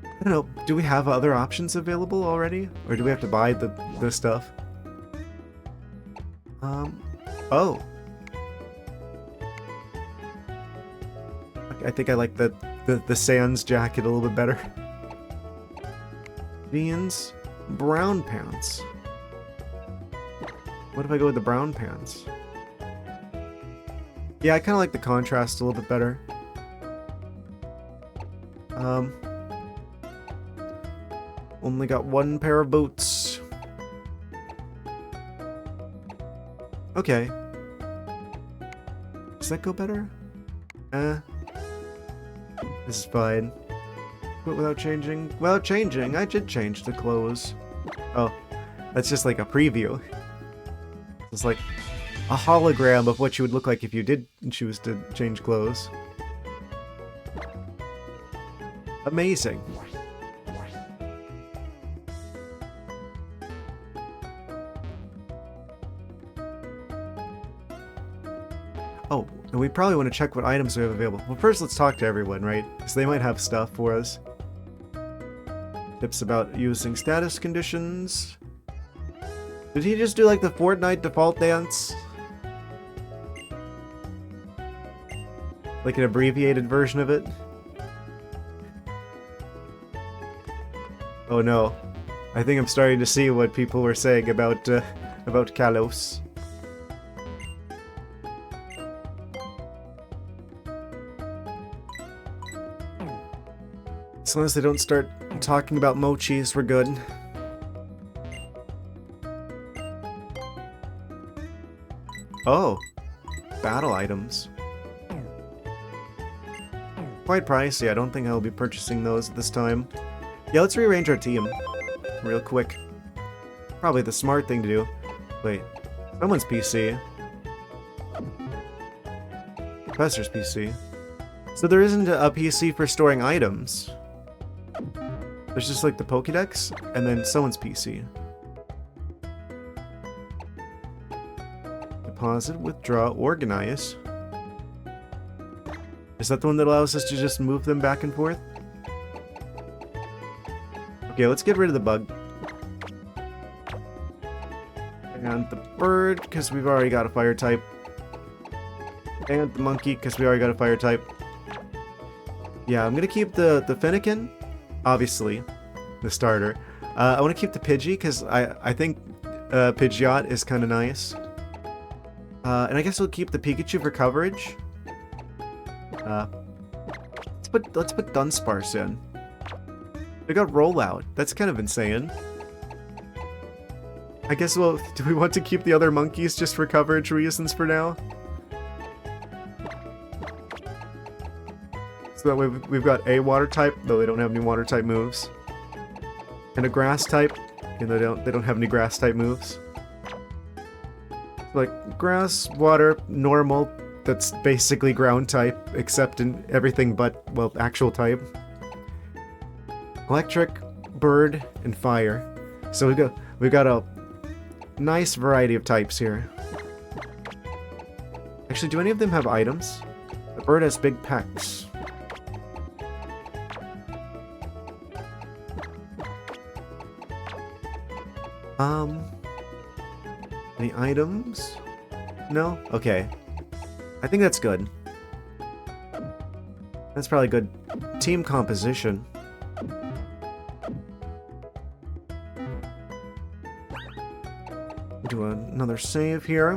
I don't know, do we have other options available already? Or do we have to buy the stuff? Oh! I think I like the Sans jacket a little bit better. Jeans. Brown pants. What if I go with the brown pants? Yeah, I kind of like the contrast a little bit better. Only got one pair of boots. Okay. Does that go better? This is fine. But without changing... Without changing, I did change the clothes. Oh, that's just like a preview. It's like a hologram of what you would look like if you did choose to change clothes. Amazing. Oh, and we probably want to check what items we have available. Well, first let's talk to everyone, right? Because they might have stuff for us. Tips about using status conditions. Did he just do like the Fortnite default dance? Like an abbreviated version of it? Oh no. I think I'm starting to see what people were saying about Kalos. As long as they don't start talking about mochis, we're good. Oh, battle items. Quite pricey. I don't think I'll be purchasing those at this time. Yeah, let's rearrange our team real quick. Probably the smart thing to do. Wait, someone's PC. Professor's PC. So there isn't a PC for storing items. There's just like the Pokédex, and then someone's PC. Deposit, withdraw, organize. Is that the one that allows us to just move them back and forth? Okay, let's get rid of the bug. And the bird, because we've already got a fire type. And the monkey, because we already got a fire type. Yeah, I'm gonna keep the Finnegan, obviously, the starter. I want to keep the Pidgey, because I think Pidgeot is kind of nice. And I guess we'll keep the Pikachu for coverage. Let's put Dunsparce in. We got Rollout. That's kind of insane. I guess do we want to keep the other monkeys just for coverage reasons for now? So that way we've got a water type, though they don't have any water type moves. And a grass type, even though they don't have any grass type moves. Like grass, water, normal, that's basically ground type, except in everything but, well, actual type. Electric, bird, and fire. So we've got a nice variety of types here. Actually, do any of them have items? The bird has big pecs. Any items? No? Okay. I think that's good. That's probably good. Team composition. Do another save here.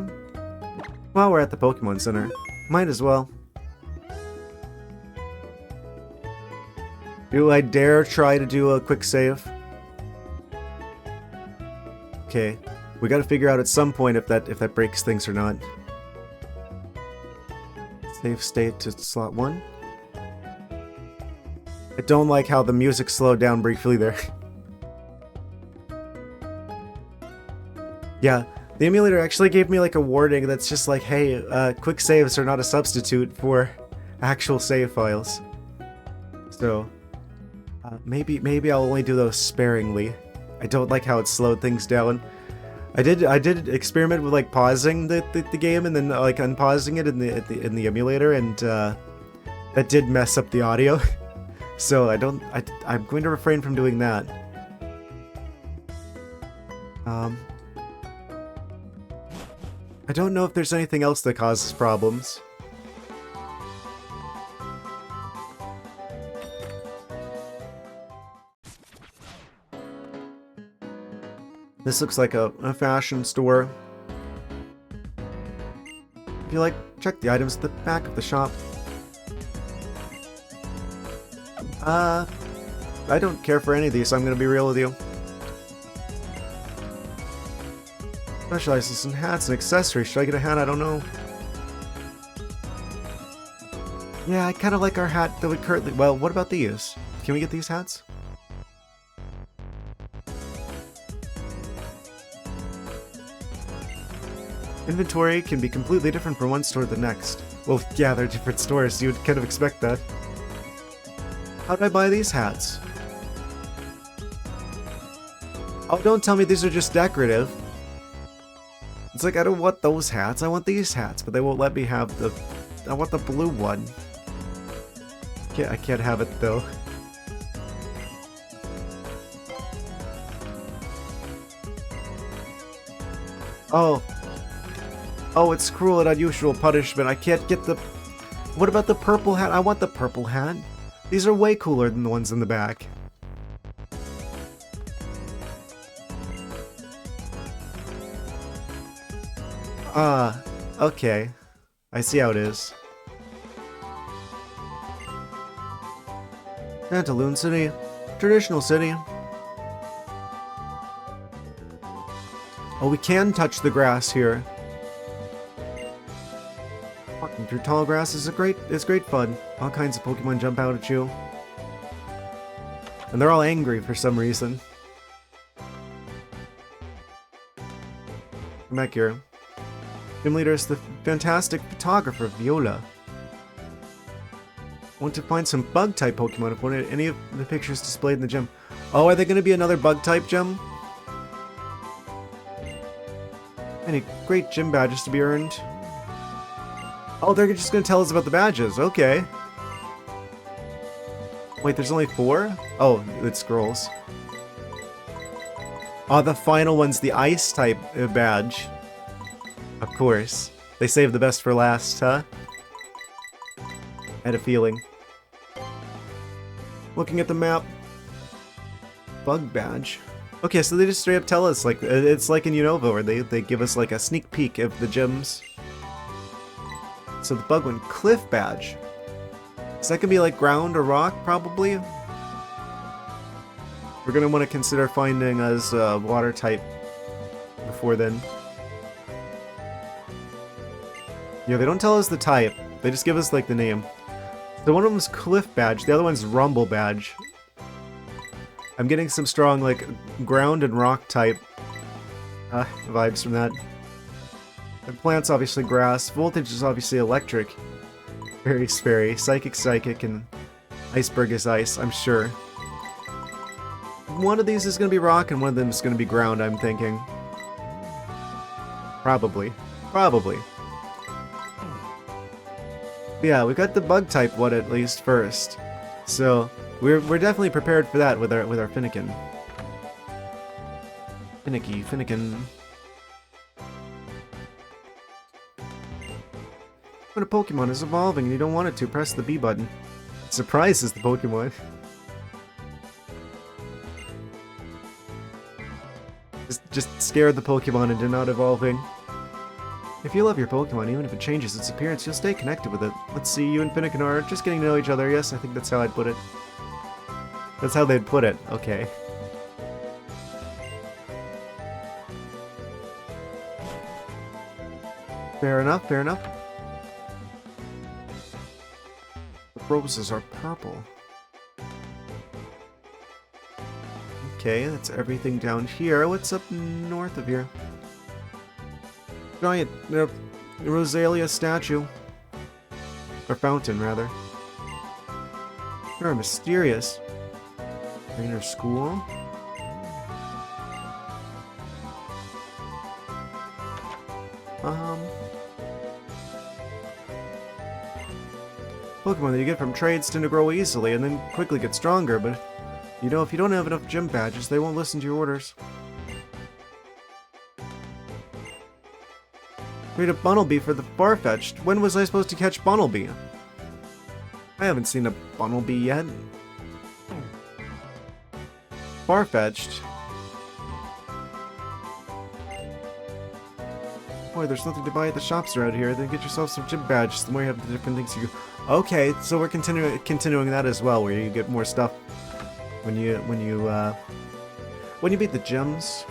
While we're at the Pokemon Center. Might as well. Do I dare try to do a quick save? Okay. We gotta figure out at some point if that breaks things or not. Save state to slot 1. I don't like how the music slowed down briefly there. Yeah, the emulator actually gave me like a warning that's just like, hey, quick saves are not a substitute for actual save files. So, maybe I'll only do those sparingly. I don't like how it slowed things down. I did experiment with like pausing the game and then like unpausing it in the emulator, and that did mess up the audio. So I'm going to refrain from doing that. I don't know if there's anything else that causes problems. This looks like a fashion store. If you like, check the items at the back of the shop. I don't care for any of these, so I'm gonna be real with you. Specializes in hats and accessories. Should I get a hat? I don't know. Yeah, I kind of like our hat that we currently... Well, what about these? Can we get these hats? Inventory can be completely different from one store to the next. Well, yeah, they're different stores. You would kind of expect that. How do I buy these hats? Oh, don't tell me these are just decorative. It's like, I don't want those hats. I want these hats, but they won't let me have the... I want the blue one. I can't have it, though. Oh. Oh, it's cruel and unusual punishment. I can't get the... What about the purple hat? I want the purple hat. These are way cooler than the ones in the back. Okay. I see how it is. Pantaloon City. Traditional city. Oh, we can touch the grass here. Walking through tall grass is great fun. All kinds of Pokemon jump out at you. And they're all angry for some reason. Come back here. Gym leader is the fantastic photographer, Viola. Want to find some bug-type Pokemon if one of any of the pictures displayed in the gym. Oh, are they going to be another bug-type gym? Any great gym badges to be earned? Oh, they're just going to tell us about the badges. Okay. Wait, there's only 4? Oh, it's scrolls. Oh, the final one's the Ice-type badge. Of course. They saved the best for last, huh? I had a feeling. Looking at the map. Bug badge. Okay, so they just straight up tell us, like, it's like in Unova, where they give us, like, a sneak peek of the gyms. So the bug one, Cliff badge. Is that gonna be, like, ground or rock, probably? We're gonna want to consider finding us water type before then. Yeah, they don't tell us the type. They just give us, like, the name. So one of them's Cliff badge, the other one's Rumble badge. I'm getting some strong, like, ground and rock type vibes from that. The plant's obviously grass. Voltage is obviously electric. Very Sperry. Psychic, and Iceberg is ice, I'm sure. One of these is going to be rock, and one of them is going to be ground, I'm thinking. Probably. Probably. Yeah, we got the bug type one at least first. So, we're definitely prepared for that with our Finnegan. Finnegan. When a Pokemon is evolving and you don't want it to, press the B button. It surprises the Pokemon. Just scare the Pokemon into not evolving. If you love your Pokemon, even if it changes its appearance, you'll stay connected with it. Let's see, you and Finnegan are just getting to know each other. Yes, I think that's how I'd put it. That's how they'd put it. Okay. Fair enough, fair enough. The roses are purple. Okay, that's everything down here. What's up north of here? Giant Rosalia statue. Or fountain, rather. Very mysterious. Trainer school. Pokemon that you get from trades tend to grow easily and then quickly get stronger, but you know, if you don't have enough gym badges, they won't listen to your orders. Read a Bunnelby for the Farfetch'd. When was I supposed to catch Bunnelby? I haven't seen a Bunnelby yet. Farfetch'd. Boy, there's nothing to buy at the shops around here. Then get yourself some gym badges. The more you have, the different things you... Okay, so we're continuing that as well, where you get more stuff when you beat the gyms.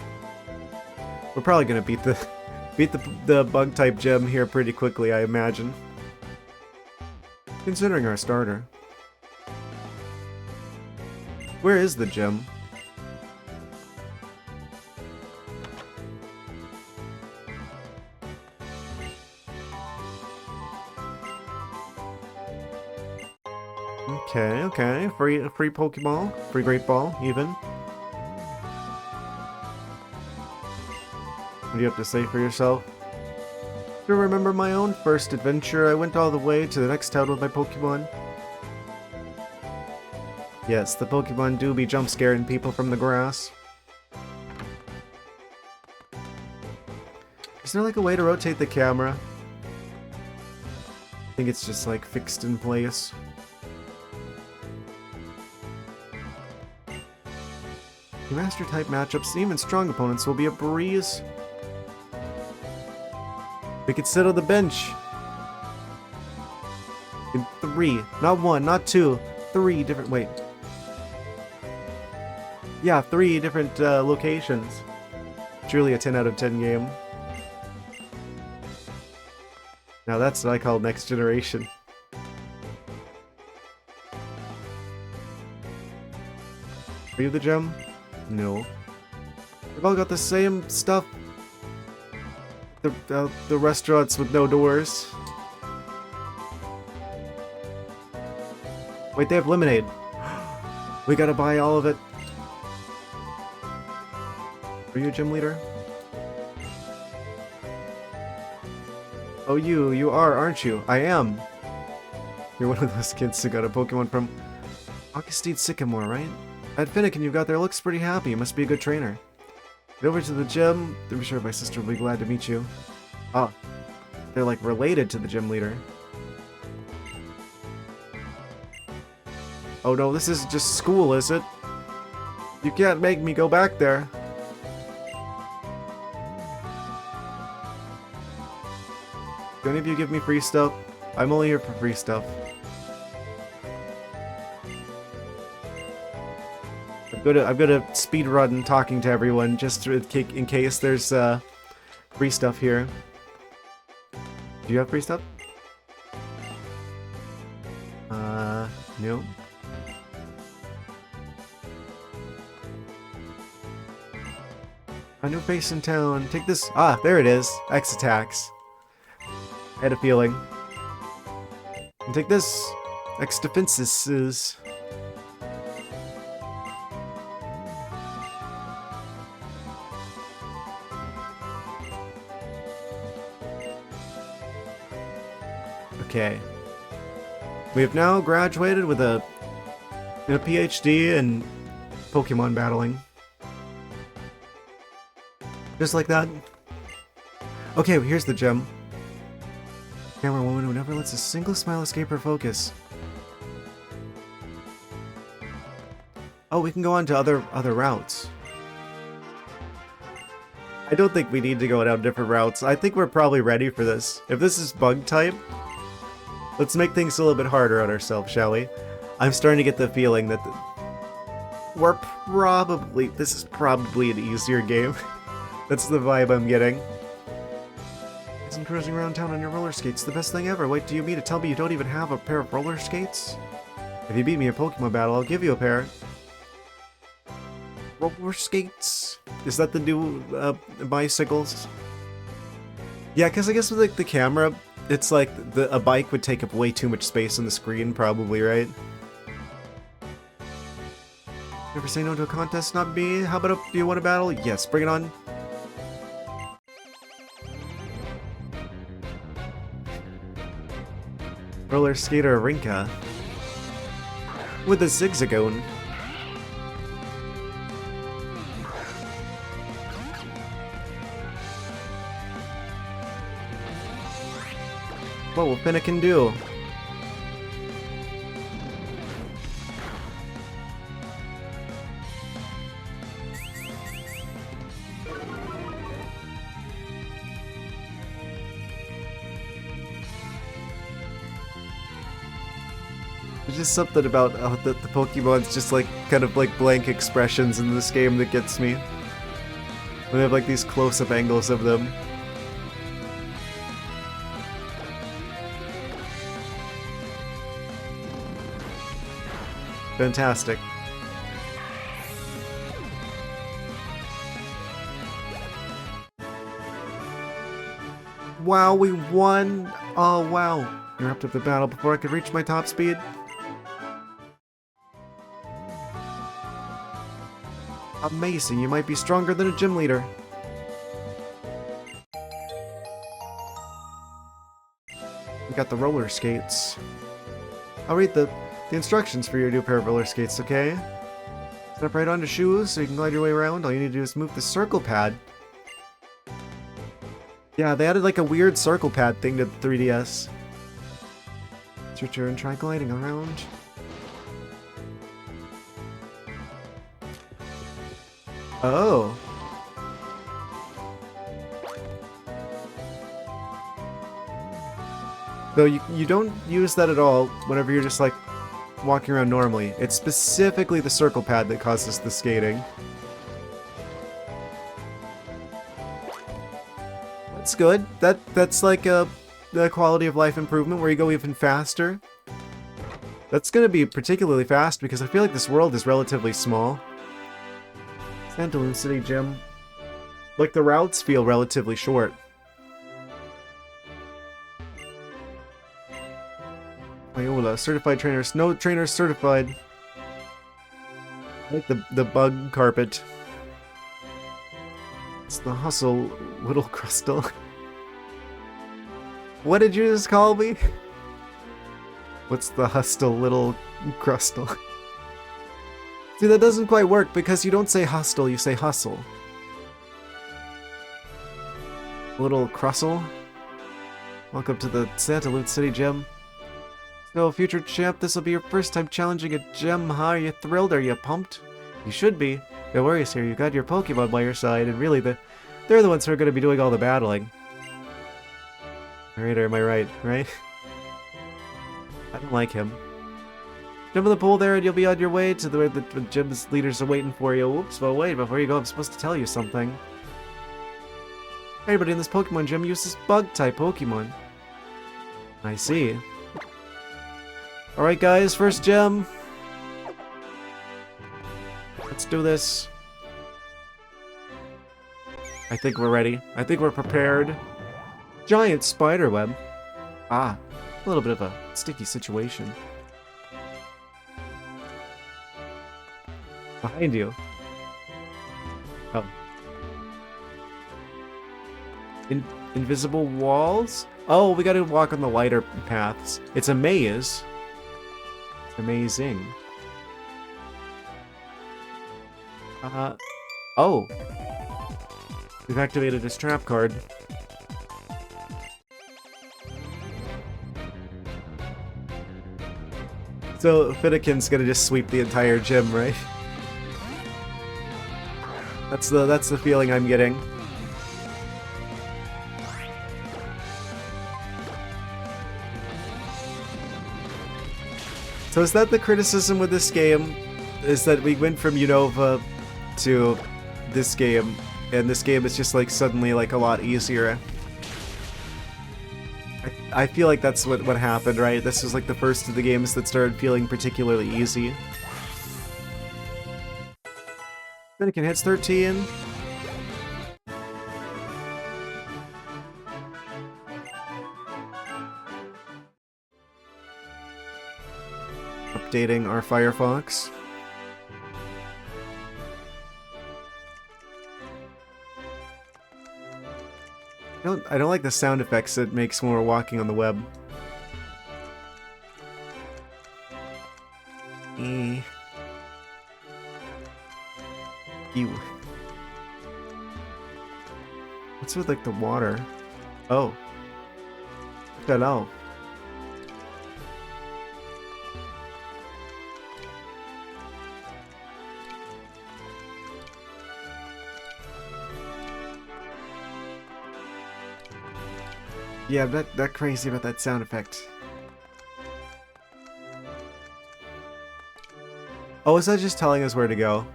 We're probably gonna beat the bug type gym here pretty quickly, I imagine. Considering our starter. Where is the gym? Okay. Free Pokeball. Free Great Ball, even. What do you have to say for yourself? Do you remember my own first adventure? I went all the way to the next town with my Pokemon. Yes, the Pokemon do be jump scaring people from the grass. Is there like a way to rotate the camera? I think it's just like fixed in place. The Master type matchups, even strong opponents, will be a breeze. We could sit on the bench. In 3, not 1, not 2, 3 different, wait. Yeah, 3 different locations. Truly a 10 out of 10 game. Now that's what I call next generation. Are you the gym? No. We've all got the same stuff. The restaurants with no doors. Wait, they have lemonade. We gotta buy all of it. Are you a gym leader? Oh, you are, aren't you? I am. You're one of those kids who got a Pokemon from Augustine Sycamore, right? At Finnegan, you got there. Looks pretty happy. You must be a good trainer. Get over to the gym. I'm sure my sister will be glad to meet you. Oh, they're like related to the gym leader. Oh no, this is just school, is it? You can't make me go back there. Do any of you give me free stuff? I'm only here for free stuff. I'm gonna speed run talking to everyone just in case there's free stuff here. Do you have free stuff? No. A new face in town. Take this. Ah, there it is. X attacks. I had a feeling. And take this. X defenses. Okay. We have now graduated with a PhD in Pokemon battling. Just like that. Okay, here's the gem. Camera woman who never lets a single smile escape her focus. Oh, we can go on to other routes. I don't think we need to go down different routes. I think we're probably ready for this. If this is bug type, let's make things a little bit harder on ourselves, shall we? I'm starting to get the feeling that this is probably an easier game. That's the vibe I'm getting. Isn't cruising around town on your roller skates the best thing ever? Wait, do you mean to tell me you don't even have a pair of roller skates? If you beat me in Pokemon battle, I'll give you a pair. Roller skates? Is that the new bicycles? Yeah, because I guess with like the camera, it's like a bike would take up way too much space on the screen, probably, right? Never say no to a contest, not me. How about do you want a battle? Yes, bring it on. Roller skater Rinka. With a Zigzagoon. What will Finnegan do? There's just something about the Pokemon's just like kind of like blank expressions in this game that gets me. When they have like these close-up angles of them. Fantastic. Wow, we won! Oh, wow. You wrapped up the battle before I could reach my top speed. Amazing, you might be stronger than a gym leader. We got the roller skates. I'll read the instructions for your new pair of roller skates, okay? Step right onto shoes so you can glide your way around. All you need to do is move the circle pad. Yeah, they added like a weird circle pad thing to the 3DS. It's your turn, try gliding around. Oh. Though you don't use that at all whenever you're just like walking around normally. It's specifically the circle pad that causes the skating. That's good. That's like a quality of life improvement where you go even faster. That's gonna be particularly fast because I feel like this world is relatively small. Pantaloon City Gym. Like the routes feel relatively short. blah. Certified trainers. No trainers certified. I like the bug carpet. It's the hustle, little crystal. What did you just call me? What's the hustle, little crustle? See, that doesn't quite work because you don't say hustle, you say hustle. Little crustle. Welcome to the Santa Loot City Gym. So, future champ, this will be your first time challenging a gym, huh? Are you thrilled? Are you pumped? You should be. No worries here, you've got your Pokemon by your side, and really, they're the ones who are going to be doing all the battling. Right, or am I right? Right? I don't like him. Jump in the pool there and you'll be on your way to where the gym's leaders are waiting for you. Whoops, but wait, before you go, I'm supposed to tell you something. Everybody in this Pokemon gym uses Bug-type Pokemon. I see. Alright guys, first gym. Let's do this. I think we're ready. I think we're prepared. Giant spider web. Ah, a little bit of a sticky situation. Behind you. Oh. Invisible walls? Oh, we gotta walk on the lighter paths. It's a maze. It's amazing. Oh. We've activated his trap card. So, Finnegan's gonna just sweep the entire gym, right? That's the feeling I'm getting. So is that the criticism with this game? Is that we went from Unova to this game, and this game is just like suddenly like a lot easier. I feel like that's what happened, right? This was like the first of the games that started feeling particularly easy. Finnegan hits 13. Updating our Firefox. I don't like the sound effects it makes when we're walking on the web. Ew. What's with like the water? Oh. Hello. Yeah, that crazy about that sound effect. Oh, is that just telling us where to go?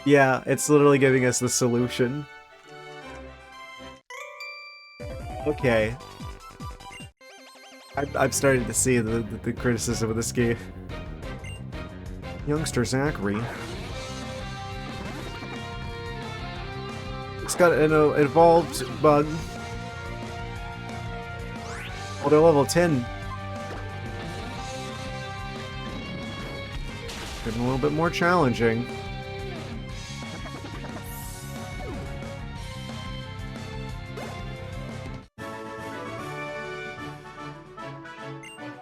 Yeah, it's literally giving us the solution. Okay. I'm starting to see the criticism of this game. Youngster Zachary. It's got an evolved bug. Oh, they're level 10. Getting a little bit more challenging.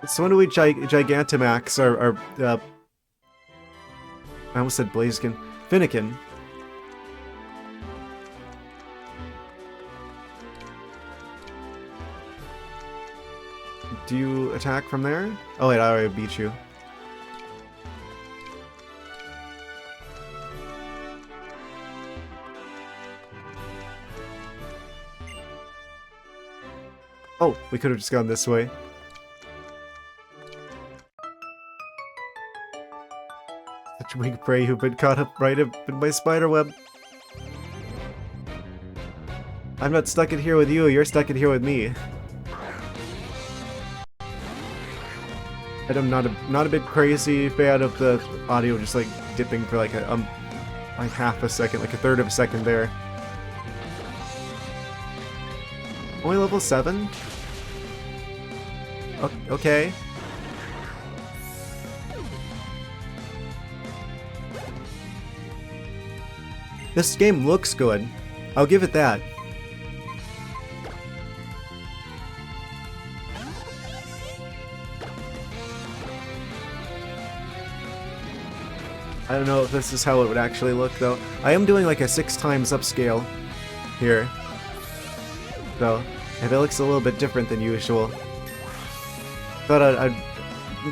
So when do we Gigantamax our I almost said Blaziken. Finnegan. Do you attack from there? Oh wait, I already beat you. Oh, we could have just gone this way. Such wing prey who've been caught up right up in my spiderweb. I'm not stuck in here with you, you're stuck in here with me. And I'm not a bit crazy fan of the audio just like dipping for like a like half a second, like a third of a second there. Only level 7? Okay. This game looks good. I'll give it that. I don't know if this is how it would actually look, though. I am doing like a 6 times upscale here. So, if it looks a little bit different than usual. Thought I'd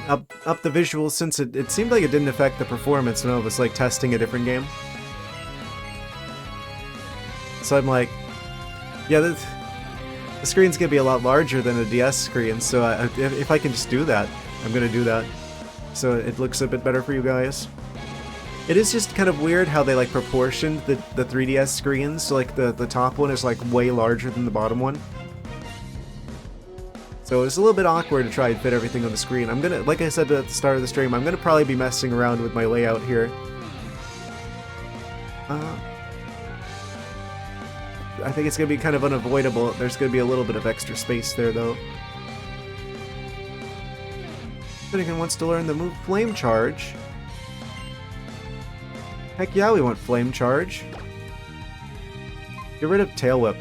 up the visuals since it seemed like it didn't affect the performance when I was like testing a different game. So I'm like, yeah, the screen's gonna be a lot larger than a DS screen, so if I can just do that, I'm gonna do that. So it looks a bit better for you guys. It is just kind of weird how they like proportioned the 3DS screens, so like the top one is like way larger than the bottom one. So it's a little bit awkward to try and fit everything on the screen. I'm gonna, like I said at the start of the stream, I'm gonna probably be messing around with my layout here. I think it's gonna be kind of unavoidable. There's gonna be a little bit of extra space there, though. Finnegan wants to learn the move Flame Charge. Heck yeah, we want Flame Charge. Get rid of Tail Whip.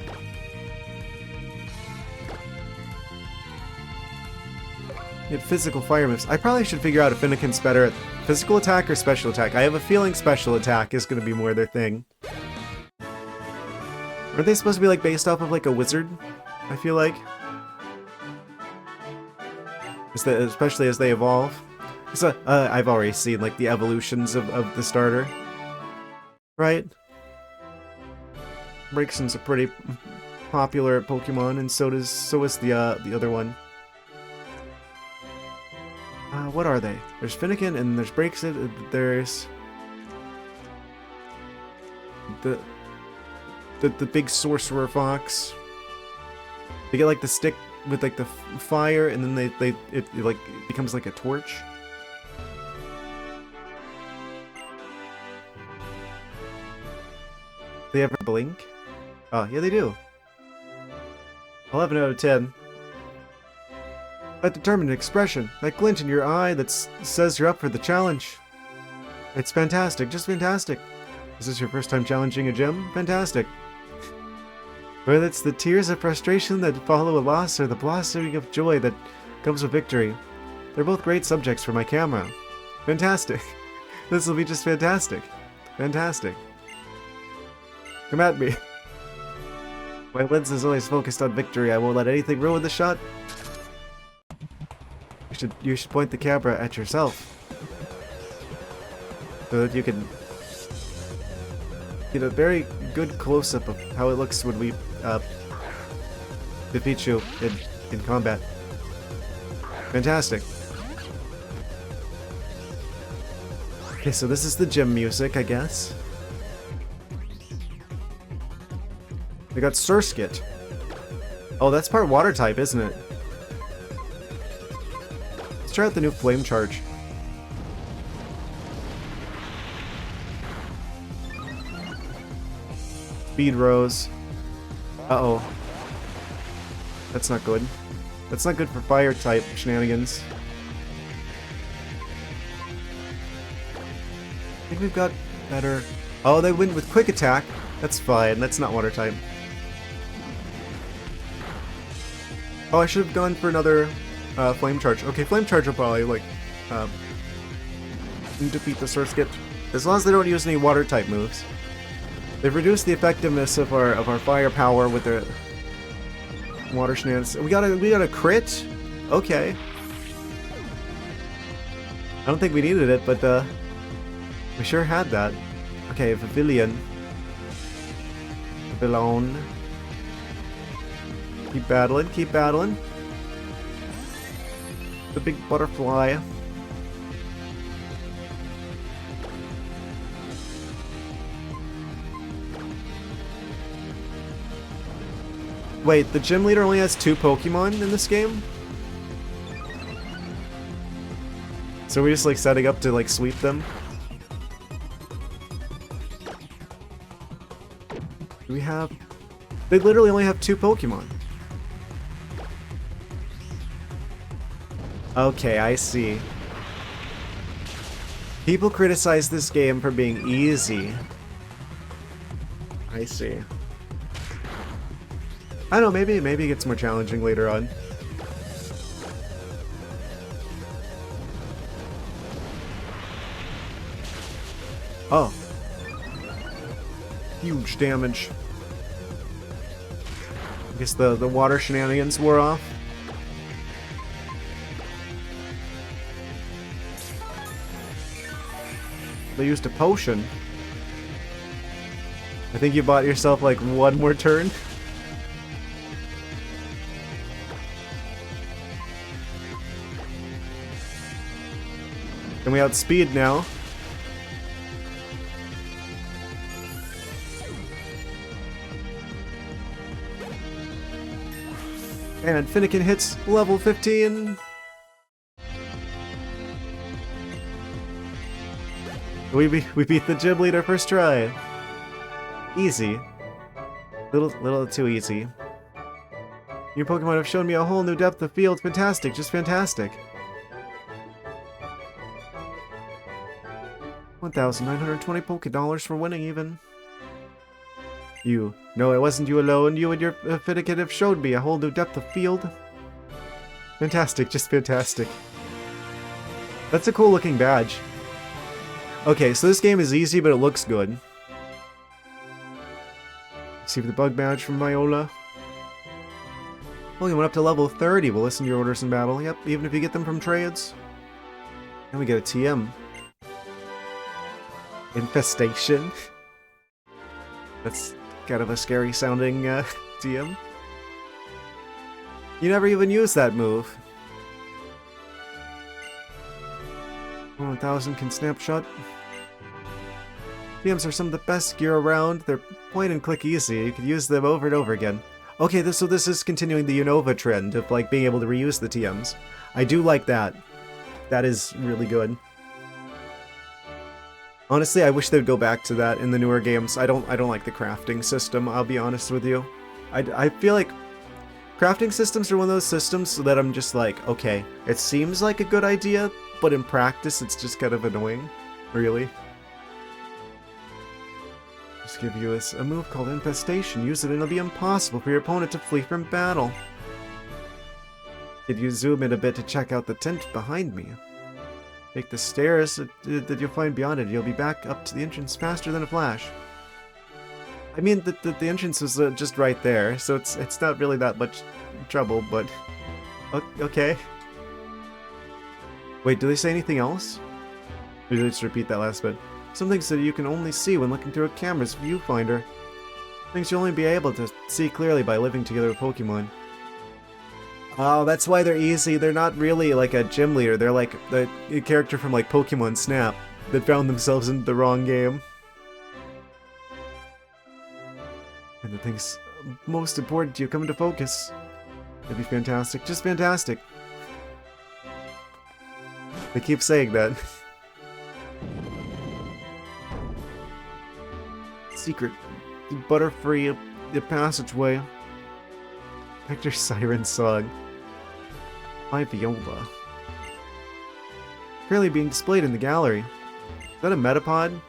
Get physical fire moves. I probably should figure out if Finnegan's better at physical attack or special attack. I have a feeling special attack is going to be more their thing. Aren't they supposed to be like based off of like a wizard? I feel like. Especially as they evolve. So, I've already seen like the evolutions of the starter. Right? Braixen's a pretty popular Pokemon, and so is the other one. What are they? There's Finnegan and there's Braixen. There's the big sorcerer fox. They get like the stick with like the fire, and then it like becomes like a torch. They ever blink? Oh, yeah, they do. 11 out of 10. That determined expression, that glint in your eye that says you're up for the challenge. It's fantastic, just fantastic. Is this your first time challenging a gym? Fantastic. Whether it's the tears of frustration that follow a loss or the blossoming of joy that comes with victory, they're both great subjects for my camera. Fantastic. This will be just fantastic. Fantastic. Come at me. My lens is always focused on victory. I won't let anything ruin the shot. You should point the camera at yourself, so that you can get a very good close-up of how it looks when we defeat you in combat. Fantastic. Okay, so this is the gym music, I guess. We got Surskit. Oh, that's part water type, isn't it? Let's try out the new Flame Charge. Speed Rose. Uh-oh. That's not good. That's not good for fire type shenanigans. I think we've got better... Oh, they went with Quick Attack. That's fine. That's not water type. Oh, I should have gone for another Flame Charge. Okay, Flame Charge will probably, like, defeat the Surskit. As long as they don't use any water type moves. They've reduced the effectiveness of our firepower with their water shenanigans. We got a crit? Okay. I don't think we needed it, but we sure had that. Okay, Pavilion. Pavilion. Keep battling, keep battling. The big butterfly. Wait, the gym leader only has 2 Pokemon in this game? So we're just like setting up to like sweep them? Do we have... They literally only have 2 Pokemon. Okay, I see. People criticize this game for being easy. I see. I don't know, maybe it gets more challenging later on. Oh. Huge damage. I guess the water shenanigans wore off. They used a potion. I think you bought yourself like one more turn. And we outspeed now. And Finnegan hits level 15. We beat the gym leader first try. Easy. Little too easy. Your Pokemon have shown me a whole new depth of field. Fantastic, just fantastic. 1,920 Poké-Dollars for winning even. You. No, it wasn't you alone. You and your Finnegan have showed me a whole new depth of field. Fantastic, just fantastic. That's a cool looking badge. Okay, so this game is easy, but it looks good. Receive the bug badge from Viola. Well, you went up to level 30. We'll listen to your orders in battle. Yep, even if you get them from trades. And we get a TM. Infestation. That's kind of a scary sounding TM. You never even used that move. 1,000 can snapshot. TMs are some of the best gear around. They're point and click easy. You can use them over and over again. Okay, so this is continuing the Unova trend of like being able to reuse the TMs. I do like that. That is really good. Honestly, I wish they'd go back to that in the newer games. I don't like the crafting system, I'll be honest with you. I feel like crafting systems are one of those systems that I'm just like, okay, it seems like a good idea, but in practice it's just kind of annoying. Really. Just give you a move called Infestation. Use it and it'll be impossible for your opponent to flee from battle. Did you zoom in a bit to check out the tent behind me? Take the stairs that you'll find beyond it. You'll be back up to the entrance faster than a flash. I mean, the entrance is just right there, so it's not really that much trouble, but... Okay. Wait, do they say anything else? Or did they just repeat that last bit? Some things that you can only see when looking through a camera's viewfinder. Things you'll only be able to see clearly by living together with Pokemon. Oh, that's why they're easy. They're not really like a gym leader. They're like a character from like Pokemon Snap that found themselves in the wrong game. And the things most important to you come into focus. That'd be fantastic. Just fantastic. They keep saying that. Secret. Butterfree the passageway. Hector Siren Song. My Viola. Currently being displayed in the gallery. Is that a Metapod?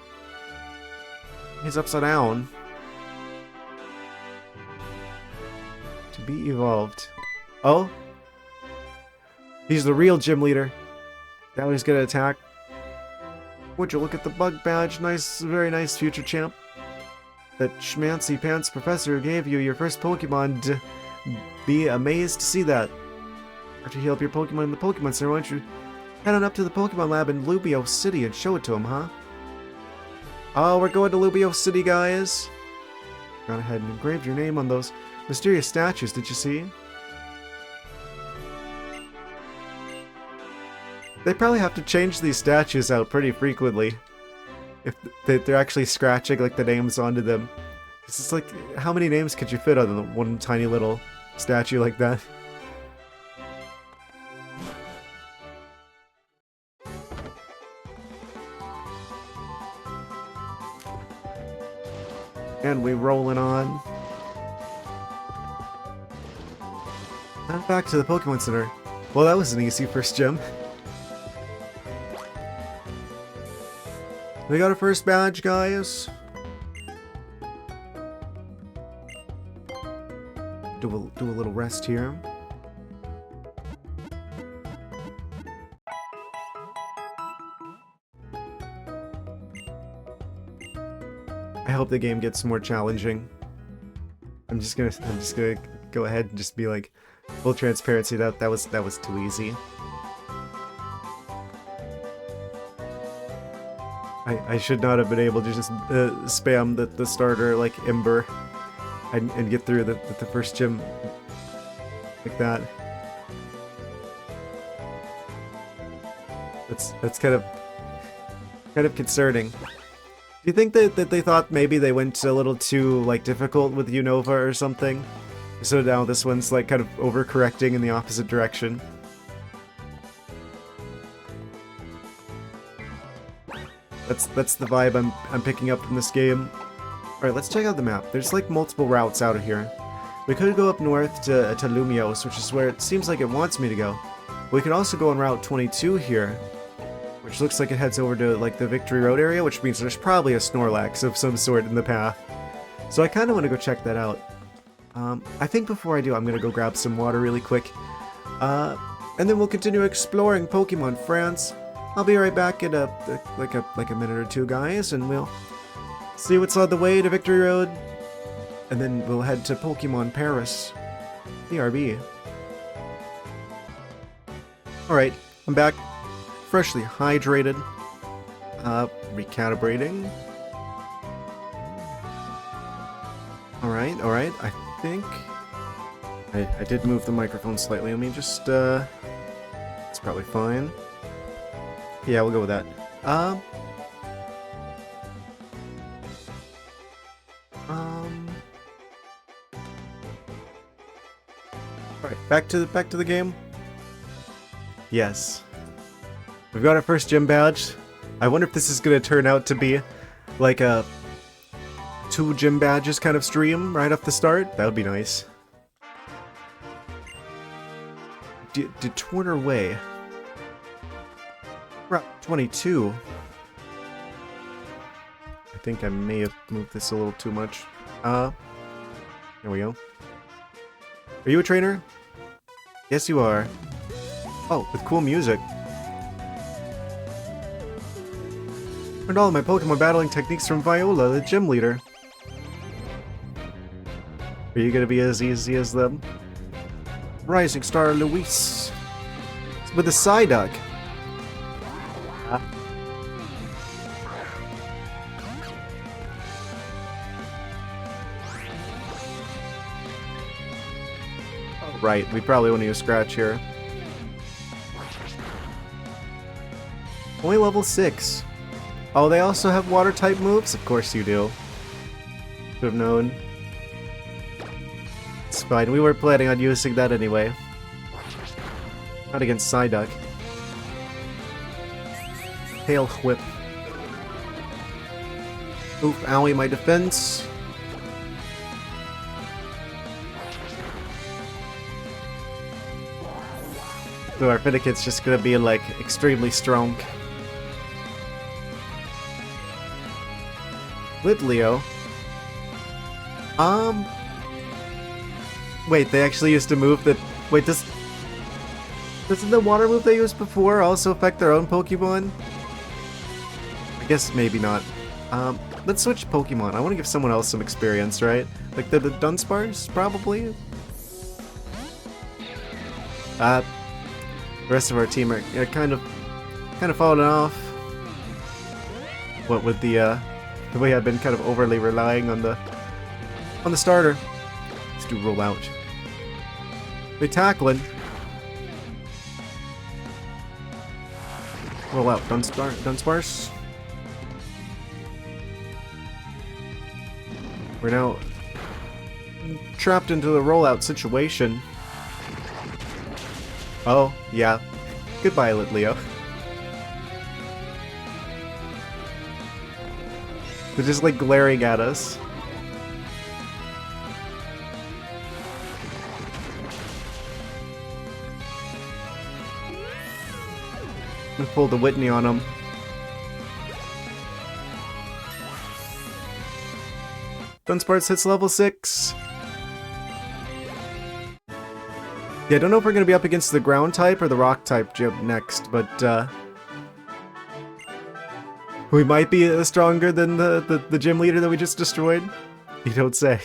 He's upside down. To be evolved. Oh? He's the real gym leader. Now he's gonna attack. Would you look at the bug badge? Nice, very nice, future champ. That schmancy pants professor gave you your first Pokemon. Be amazed to see that. After you heal up your Pokemon in the Pokemon Center, why don't you head on up to the Pokemon Lab in Lubio City and show it to him, huh? Oh, we're going to Lubio City, guys. Gone ahead and engraved your name on those mysterious statues, did you see? They probably have to change these statues out pretty frequently. If they're actually scratching like the names onto them. It's just like, how many names could you fit on one tiny little statue like that? And we rolling on. And back to the Pokemon Center. Well, that was an easy first gym. We got our first badge, guys. Do a little rest here. I hope the game gets more challenging. I'm just gonna go ahead and just be like, full transparency, that was too easy. I should not have been able to just spam the starter like Ember and get through the first gym like that. That's kind of concerning. Do you think that they thought maybe they went a little too like difficult with Unova or something? So now this one's like kind of overcorrecting in the opposite direction. That's the vibe I'm picking up from this game. Alright, let's check out the map. There's like multiple routes out of here. We could go up north to Lumios, which is where it seems like it wants me to go. We could also go on Route 22 here, which looks like it heads over to like the Victory Road area, which means there's probably a Snorlax of some sort in the path. So I kind of want to go check that out. I think before I do, I'm going to go grab some water really quick. And then we'll continue exploring Pokemon France. I'll be right back in like a minute or two, guys, and we'll see what's on the way to Victory Road. And then we'll head to Pokemon Paris. BRB. Alright, I'm back. Freshly hydrated. Recalibrating. Alright, I think I did move the microphone slightly. Let me just, it's probably fine. Yeah, we'll go with that. Alright, back to the game. Yes. We've got our first gym badge. I wonder if this is gonna turn out to be like a 2 gym badges kind of stream right off the start. That would be nice. Detorner Way. Route 22. I think I may have moved this a little too much. There we go. Are you a trainer? Yes, you are. Oh, with cool music. Learned all of my Pokemon battling techniques from Viola, the gym leader. Are you gonna be as easy as them? Rising Star Luis. With the Psyduck. Right, we probably won't need a scratch here. Only level 6. Oh, they also have water-type moves? Of course you do. Should have known. It's fine, we were planning on using that anyway. Not against Psyduck. Tail Whip. Oof, owie, my defense. So our Fiddicut's just gonna be like extremely strong. Litleo. Wait, they actually used a move that... Wait, doesn't the water move they used before also affect their own Pokemon? I guess maybe not. Let's switch Pokemon. I want to give someone else some experience, right? Like the Dunsparce, probably? The rest of our team are kind of falling off. What with the way I've been kind of overly relying on the starter. Let's do roll out. They tackling. Roll out, Dunsparce. We're now trapped into the rollout situation. Oh, yeah. Goodbye, Litleo. They're just like glaring at us. We pulled the Whitney on him. Dunsparce hits level 6. Yeah, I don't know if we're going to be up against the ground type or the rock type gym next, but we might be stronger than the gym leader that we just destroyed. You don't say.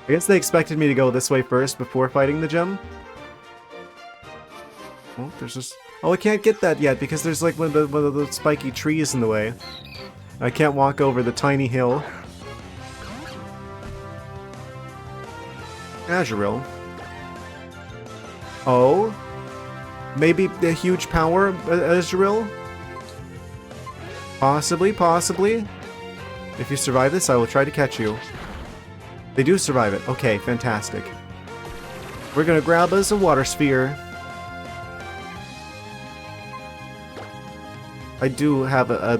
I guess they expected me to go this way first before fighting the gym. Oh, there's just... Oh, I can't get that yet because there's like one of the spiky trees in the way. I can't walk over the tiny hill. Azuril. Oh? Maybe a huge power Azuril? Possibly, possibly. If you survive this, I will try to catch you. They do survive it. Okay, fantastic. We're gonna grab us a water sphere. I do have a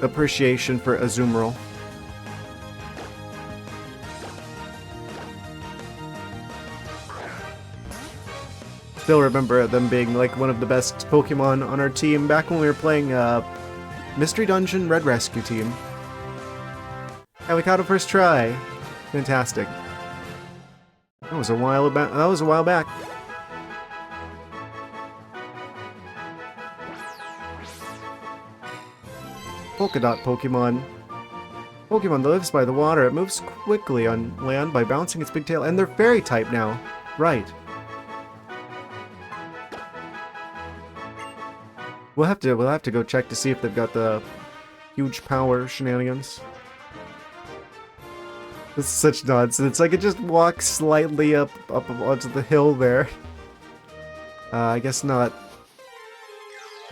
appreciation for Azumarill. Still remember them being like one of the best Pokemon on our team back when we were playing Mystery Dungeon Red Rescue Team. And we caught it first try. Fantastic. That was a while back. That was a while back. Polka Dot Pokemon. Pokemon that lives by the water. It moves quickly on land by bouncing its big tail, and they're fairy type now. Right. We'll have to go check to see if they've got the huge power shenanigans. This is such nonsense. I could just walk slightly up onto the hill there. I guess not.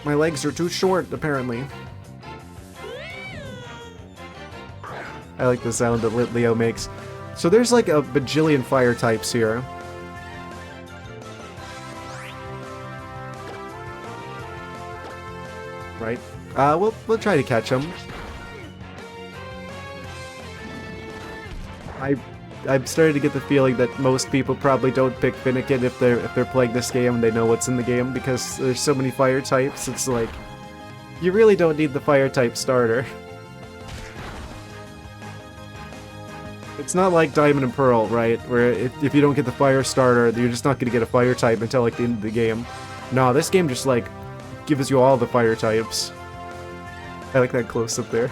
My legs are too short, apparently. I like the sound that Litleo makes. So there's like a bajillion fire types here. Right? We'll try to catch them. I'm starting to get the feeling that most people probably don't pick Finnegan if they're playing this game and they know what's in the game, because there's so many fire types. It's like you really don't need the fire type starter. It's not like Diamond and Pearl, right? Where if you don't get the fire starter, you're just not gonna get a fire type until like the end of the game. No, this game just like gives you all the fire types. I like that close up there.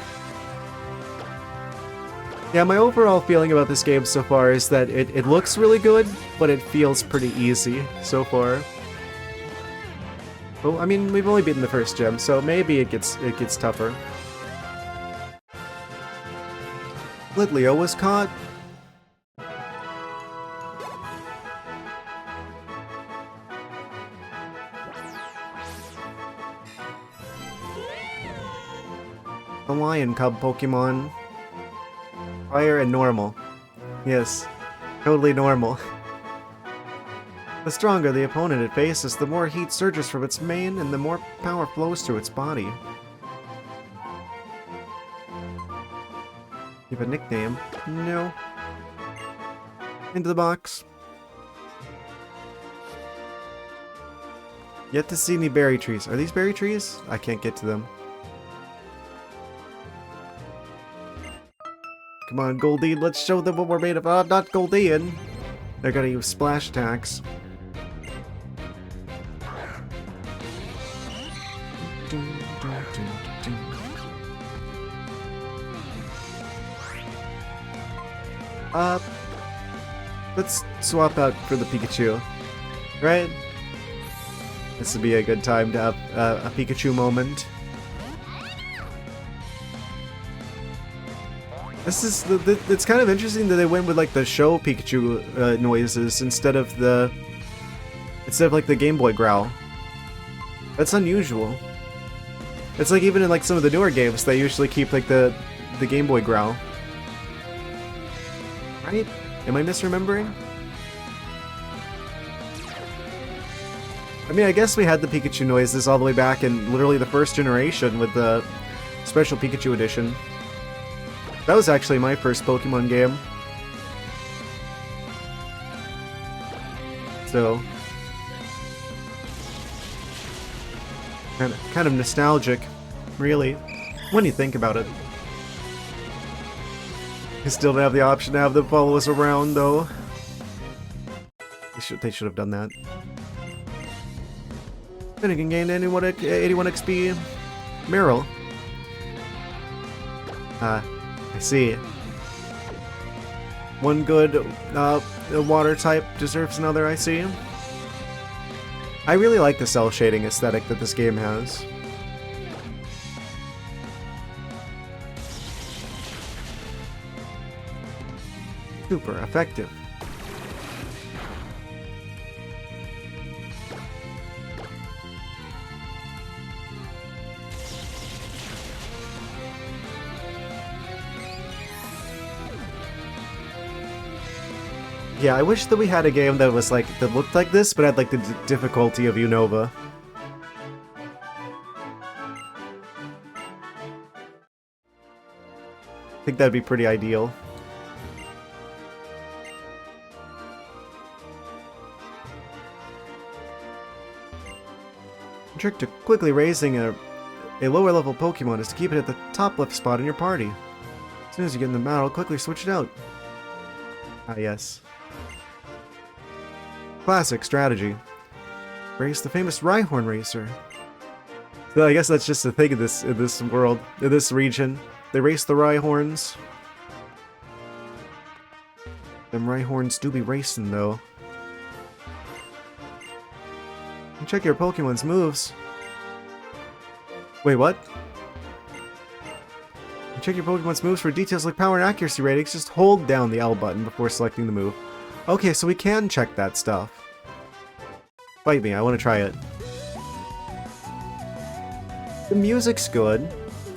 Yeah, my overall feeling about this game so far is that it looks really good, but it feels pretty easy so far. Well, I mean, we've only beaten the first gym, so maybe it gets tougher. Litleo was caught. A lion cub Pokemon. Fire and normal. Yes, totally normal. The stronger the opponent it faces, the more heat surges from its mane and the more power flows through its body. You have a nickname? No. Into the box. Yet to see any berry trees. Are these berry trees? I can't get to them. Come on, Goldeen, let's show them what we're made of. Not Goldeen! They're gonna use splash attacks. Let's swap out for the Pikachu. Right? This would be a good time to have a Pikachu moment. This is it's kind of interesting that they went with like the show Pikachu noises instead of like the Game Boy growl. That's unusual. It's like even in like some of the newer games they usually keep like the Game Boy growl. Right? Am I misremembering? I mean, I guess we had the Pikachu noises all the way back in literally the first generation with the Special Pikachu Edition. That was actually my first Pokemon game. So... Kind of nostalgic, really, when you think about it. You still have the option to have them follow us around, though. They should have done that. Finnegan gained 81 XP. Meryl. I see. One good water type deserves another, I see. I really like the cell shading aesthetic that this game has. Super effective. Yeah, I wish that we had a game that was like that looked like this, but had like the difficulty of Unova. I think that'd be pretty ideal. The trick to quickly raising a lower level Pokemon is to keep it at the top left spot in your party. As soon as you get in the battle, quickly switch it out. Ah, yes. Classic strategy. Race the famous Rhyhorn racer. So I guess that's just a thing in this world, in this region. They race the Rhyhorns. Them Rhyhorns do be racing, though. You check your Pokemon's moves. Wait, what? You check your Pokemon's moves for details like power and accuracy ratings. Just hold down the L button before selecting the move. Okay, so we can check that stuff. Fight me, I want to try it. The music's good.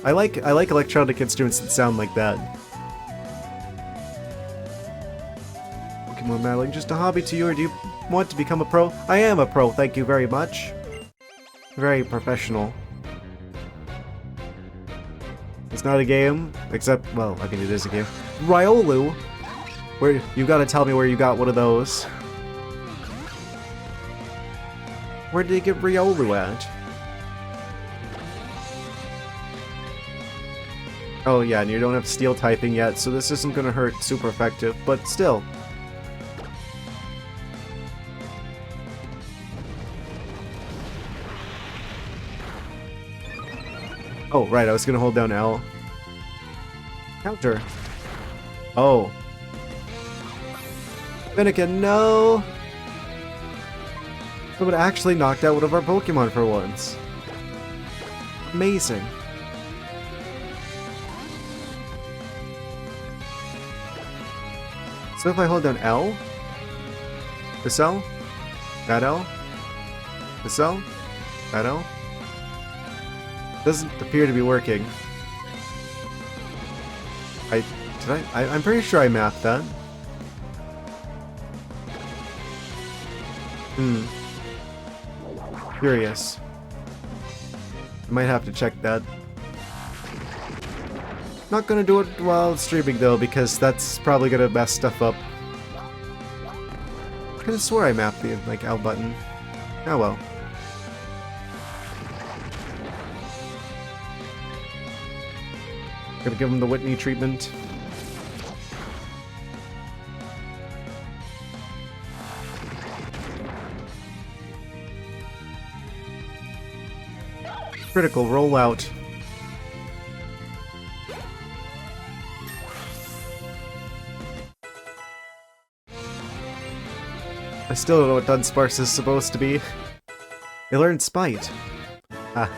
I like electronic instruments that sound like that. Pokemon battling just a hobby to you, or do you want to become a pro? I am a pro, thank you very much. Very professional. It's not a game, except, well, I mean it is a game. Riolu? Where, you gotta tell me where you got one of those. Where did you get Riolu at? Oh yeah, and you don't have steel typing yet, so this isn't gonna hurt super effective, but still. Oh, right, I was gonna hold down L. Counter. Oh. Finnegan, no! Someone actually knocked out one of our Pokemon for once. Amazing. So if I hold down L, this L, that L, this L, that L, doesn't appear to be working. I'm pretty sure I mapped that. Curious. I might have to check that. Not gonna do it while streaming though, because that's probably gonna mess stuff up. I could've swore I mapped the like L button. Oh well. Gonna give him the Whitney treatment. Critical rollout. I still don't know what Dunsparce is supposed to be. They learned Spite. Ah.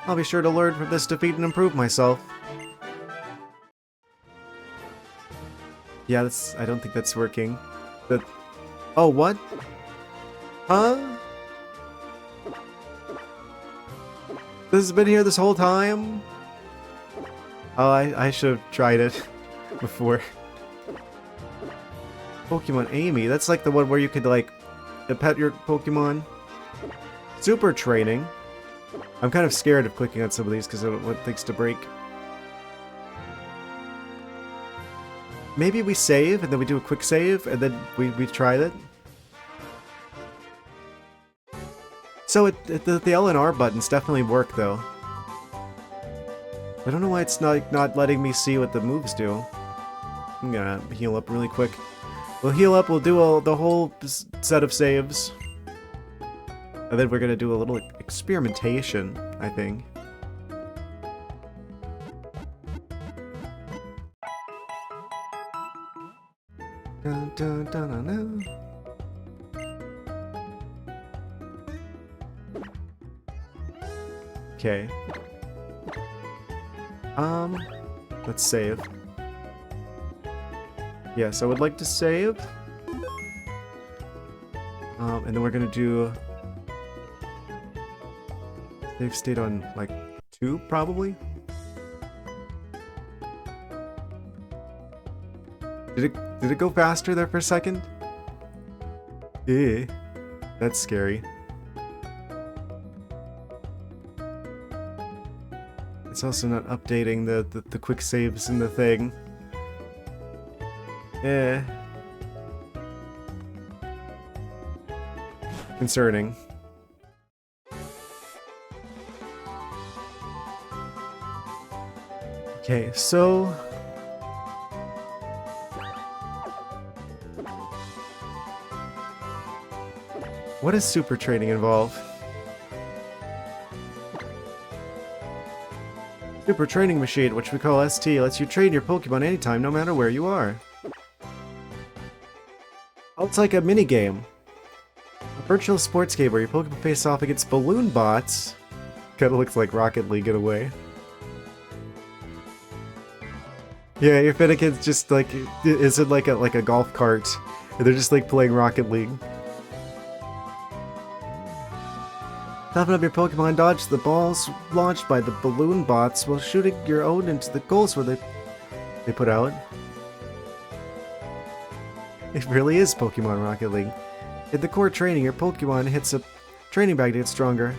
I'll be sure to learn from this defeat and improve myself. Yeah, I don't think that's working. Oh, what? Huh? This has been here this whole time? Oh, I should have tried it before. Pokemon Amy, that's like the one where you could like pet your Pokemon. Super training. I'm kind of scared of clicking on some of these because I don't want things to break. Maybe we save and then we do a quick save and then we try that. So the L and R buttons definitely work though. I don't know why it's not letting me see what the moves do. I'm gonna heal up really quick. We'll heal up, we'll do the whole set of saves. And then we're gonna do a little experimentation, I think. Dun, dun, dun, dun, dun. Okay. Let's save. Yes, I would like to save. And then we're gonna do save state on like 2, probably. Did it go faster there for a second? Eh, that's scary. It's also not updating the quick saves in the thing. Eh. Concerning. Okay, so... what does super training involve? Super Training Machine, which we call ST, lets you train your Pokemon anytime, no matter where you are. Oh, it's like a mini-game. A virtual sports game where your Pokemon face off against balloon bots. Kinda looks like Rocket League in a way. Yeah, your Finnegan's just like, is it like a golf cart? And they're just like playing Rocket League. Toughen up your Pokemon, dodge the balls launched by the balloon bots while shooting your own into the goals where they put out. It really is Pokemon Rocket League. In the core training, your Pokemon hits a training bag to get stronger.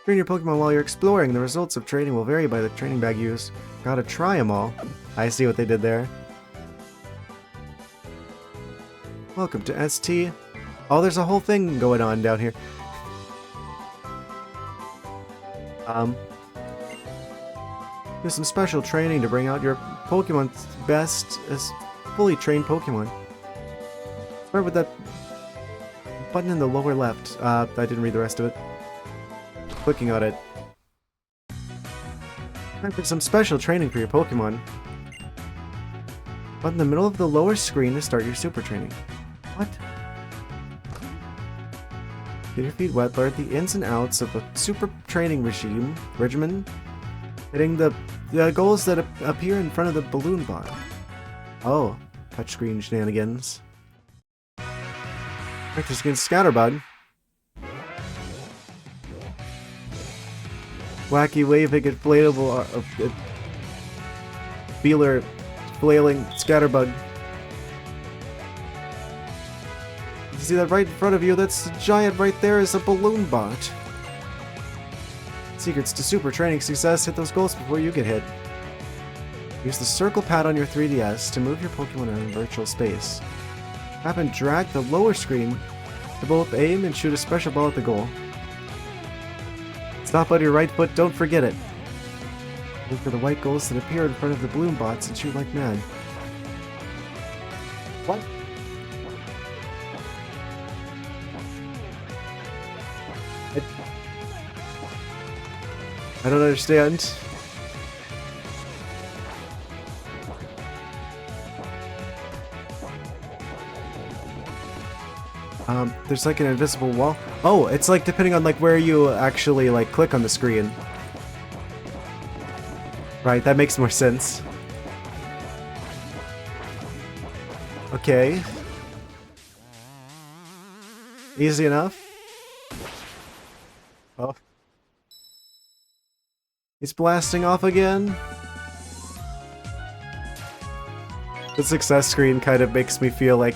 Train your Pokemon while you're exploring. The results of training will vary by the training bag used. Gotta try them all. I see what they did there. Welcome to ST. Oh, there's a whole thing going on down here. There's some special training to bring out your Pokemon's best as fully trained Pokemon. Start with that button in the lower left. I didn't read the rest of it. Clicking on it. Time for some special training for your Pokemon. Button in the middle of the lower screen to start your super training. What? Get your feet wet, learn the ins and outs of a super training regimen, hitting the goals that appear in front of the balloon bot. Oh, touchscreen shenanigans. Practice against Scatterbug. Wacky waving inflatable feeler flailing Scatterbug. You see that right in front of you? That's giant right there is a balloon bot. Secrets to super training success: hit those goals before you get hit. Use the circle pad on your 3DS to move your Pokemon in virtual space. Tap and drag the lower screen to both aim and shoot a special ball at the goal. Stop on your right foot, don't forget it. Look for the white goals that appear in front of the balloon bots and shoot like mad. What? I don't understand. There's like an invisible wall. Oh, it's like depending on like where you actually like click on the screen. Right, that makes more sense. Okay. Easy enough. Oh. He's blasting off again. The success screen kind of makes me feel like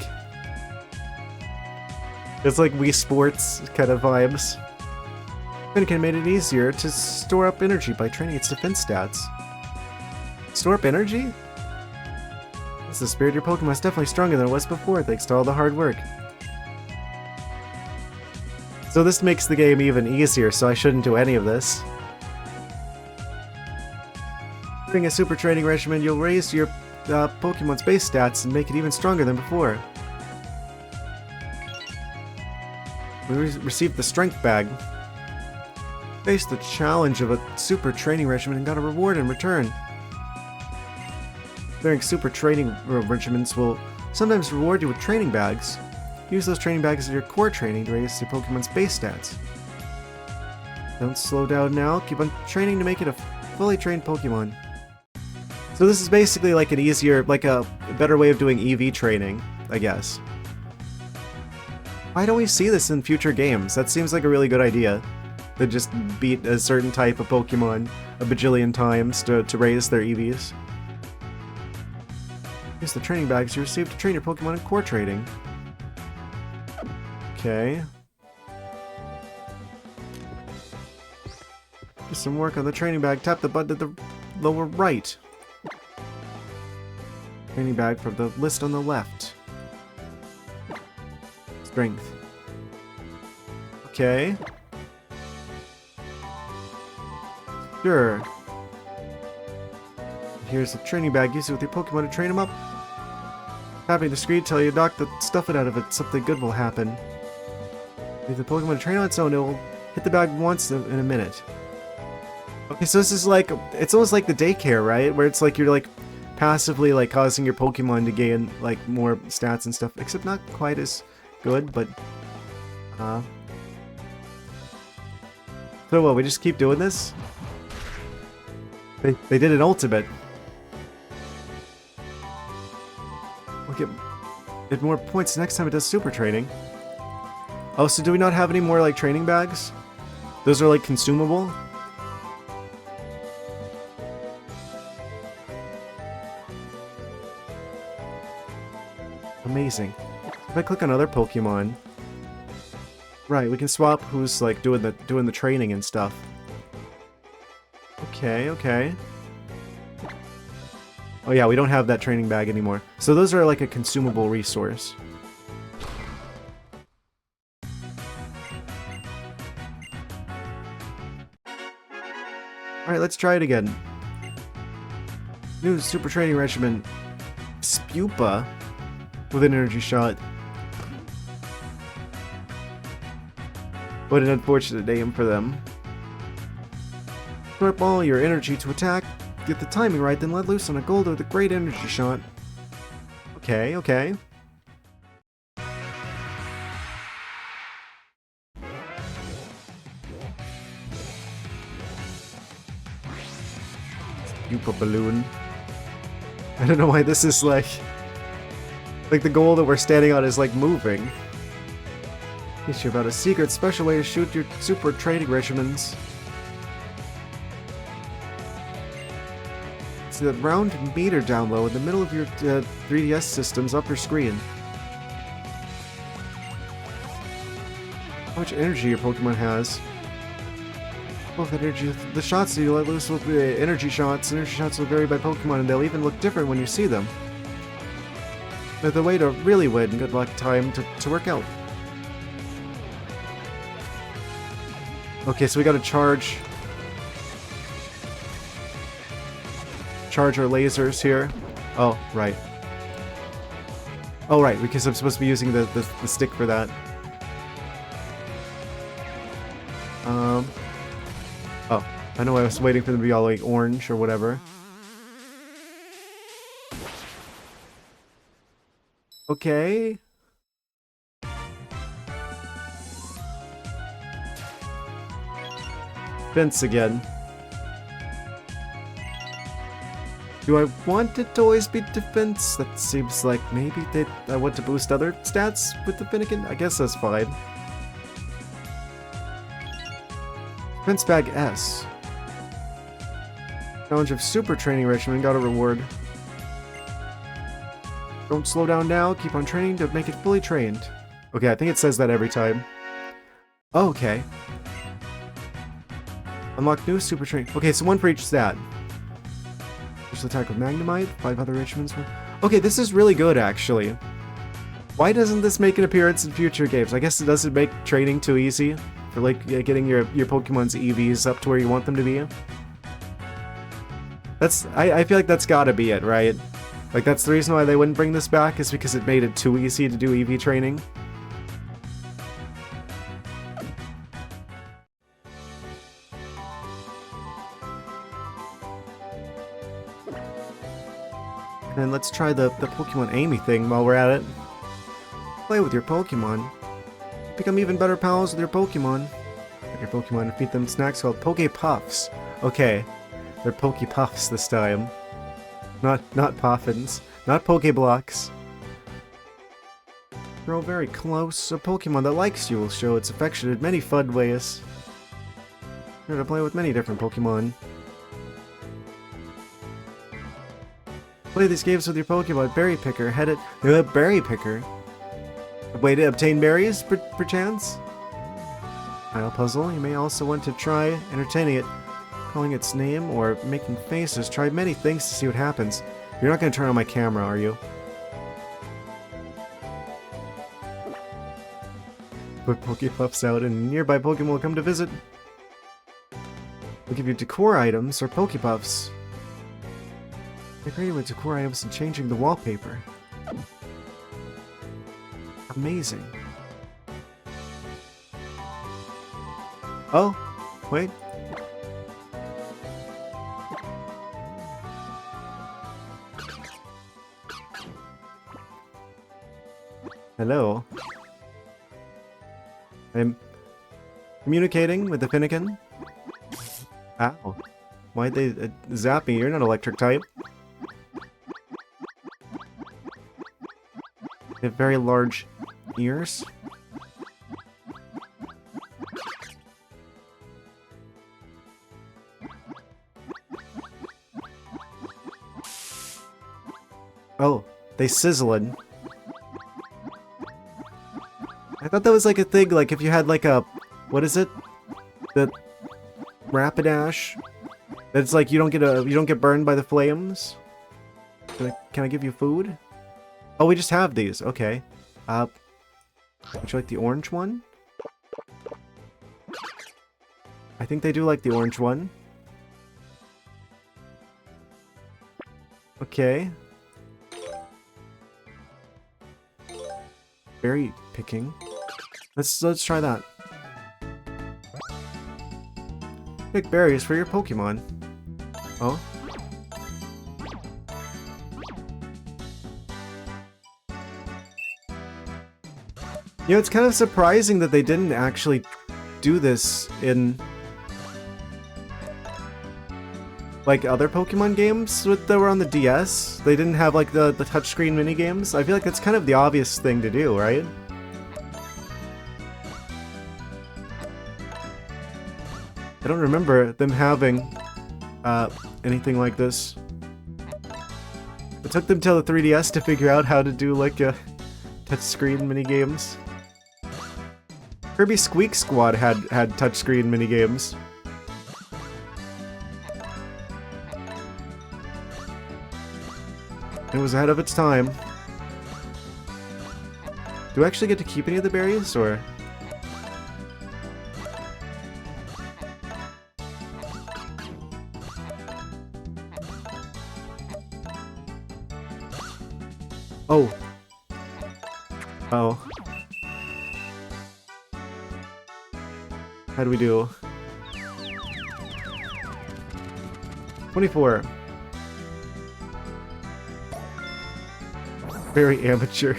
it's like Wii Sports kind of vibes. Finnegan made it easier to store up energy by training its defense stats. Store up energy? That's the spirit. Your Pokemon's definitely stronger than it was before, thanks to all the hard work. So this makes the game even easier, so I shouldn't do any of this. During a super training regimen, you'll raise your Pokemon's base stats and make it even stronger than before. We received the Strength Bag. Faced the challenge of a super training regimen and got a reward in return. During super training regimens will sometimes reward you with training bags. Use those training bags in your core training to raise your Pokemon's base stats. Don't slow down now, keep on training to make it a fully trained Pokemon. So this is basically like an easier, like a better way of doing EV training, I guess. Why don't we see this in future games? That seems like a really good idea. To just beat a certain type of Pokemon a bajillion times to raise their EVs. Use the training bags you received to train your Pokemon in core training. Okay. Do some work on the training bag. Tap the button at the lower right. Training bag from the list on the left. Strength. Okay. Sure. Here's the training bag. Use it with your Pokemon to train them up. Tapping the screen tell you knock the stuff out of it, something good will happen. Leave the Pokemon to train on its own, it will hit the bag once in a minute. Okay, so this is like, it's almost like the daycare, right? Where it's like you're like passively like causing your Pokemon to gain like more stats and stuff, except not quite as good, but so what, we just keep doing this? They did an ultimate. We'll get more points next time it does super training. Oh, so do we not have any more like training bags? Those are like consumable? Amazing. If I click on other Pokemon, right, we can swap who's like doing the training and stuff. Okay, okay. Oh yeah, we don't have that training bag anymore. So those are like a consumable resource. Alright, let's try it again. New super training regimen. Spupa with an energy shot. What an unfortunate name for them. Put all your energy to attack, get the timing right, then let loose on a gold with a great energy shot. Okay, okay. Spupa balloon. I don't know why this is like the goal that we're standing on is like moving. Teach you about a secret special way to shoot your super training regimens. See that round meter down low in the middle of your 3DS system's upper screen. How much energy your Pokemon has. Both energy, the shots that you let loose will be energy shots. Energy shots will vary by Pokemon and they'll even look different when you see them. But the way to really win, good luck time to work out. Okay, so we gotta charge our lasers here. Oh, right. Oh, right, because I'm supposed to be using the stick for that. Oh, I know I was waiting for them to be all like orange or whatever. Okay. Fence again. Do I want it to always be defense? That seems like maybe I want to boost other stats with the Finnegan. I guess that's fine. Defense Bag S. Challenge of Super Training Regimen got a reward. Don't slow down now, keep on training to make it fully trained. Okay, I think it says that every time. Oh, okay. Unlock new super training. Okay, so one for each stat. Special attack with Magnemite, 5 other regimens. Okay, this is really good, actually. Why doesn't this make an appearance in future games? I guess it doesn't make training too easy for like getting your Pokemon's EVs up to where you want them to be. I feel like that's gotta be it, right? Like that's the reason why they wouldn't bring this back, is because it made it too easy to do EV training. And let's try the Pokemon Amy thing while we're at it. Play with your Pokemon. Become even better pals with your Pokemon. Your Pokemon feed them snacks called Poke Puffs. Okay, they're Poke Puffs this time. Not Poffins. Not Poke Blocks. Grow very close. A Pokemon that likes you will show its affection in many fun ways. You're to play with many different Pokemon. Play these games with your Pokemon Berry Picker. Head it. Berry Picker. A way to obtain berries, perchance? Tile puzzle. You may also want to try entertaining it, calling its name, or making faces. Try many things to see what happens. You're not going to turn on my camera, are you? Put Pokepuffs out and nearby Pokemon will come to visit. We'll give you decor items or Pokepuffs. Decorating with decor items and changing the wallpaper. Amazing. Oh, wait. Hello. I'm communicating with the Finnegan. Ow. Why'd they zap me? You're not electric type. They have very large ears. Oh, they sizzling. I thought that was like a thing, like if you had like a, what is it? The Rapidash. That's like you don't get burned by the flames. Can I give you food? Oh, we just have these. Okay. Would you like the orange one? I think they do like the orange one. Okay. Berry picking. Let's try that. Pick berries for your Pokemon. Oh. You know, it's kind of surprising that they didn't actually do this in like other Pokemon games that were on the DS. They didn't have like the touchscreen minigames. I feel like it's kind of the obvious thing to do, right? I don't remember them having anything like this. It took them till the 3DS to figure out how to do like a touchscreen minigames. Kirby Squeak Squad had touchscreen minigames. It was ahead of its time. Do I actually get to keep any of the berries, or...? Oh. Oh. How do we do? 24. Very amateur.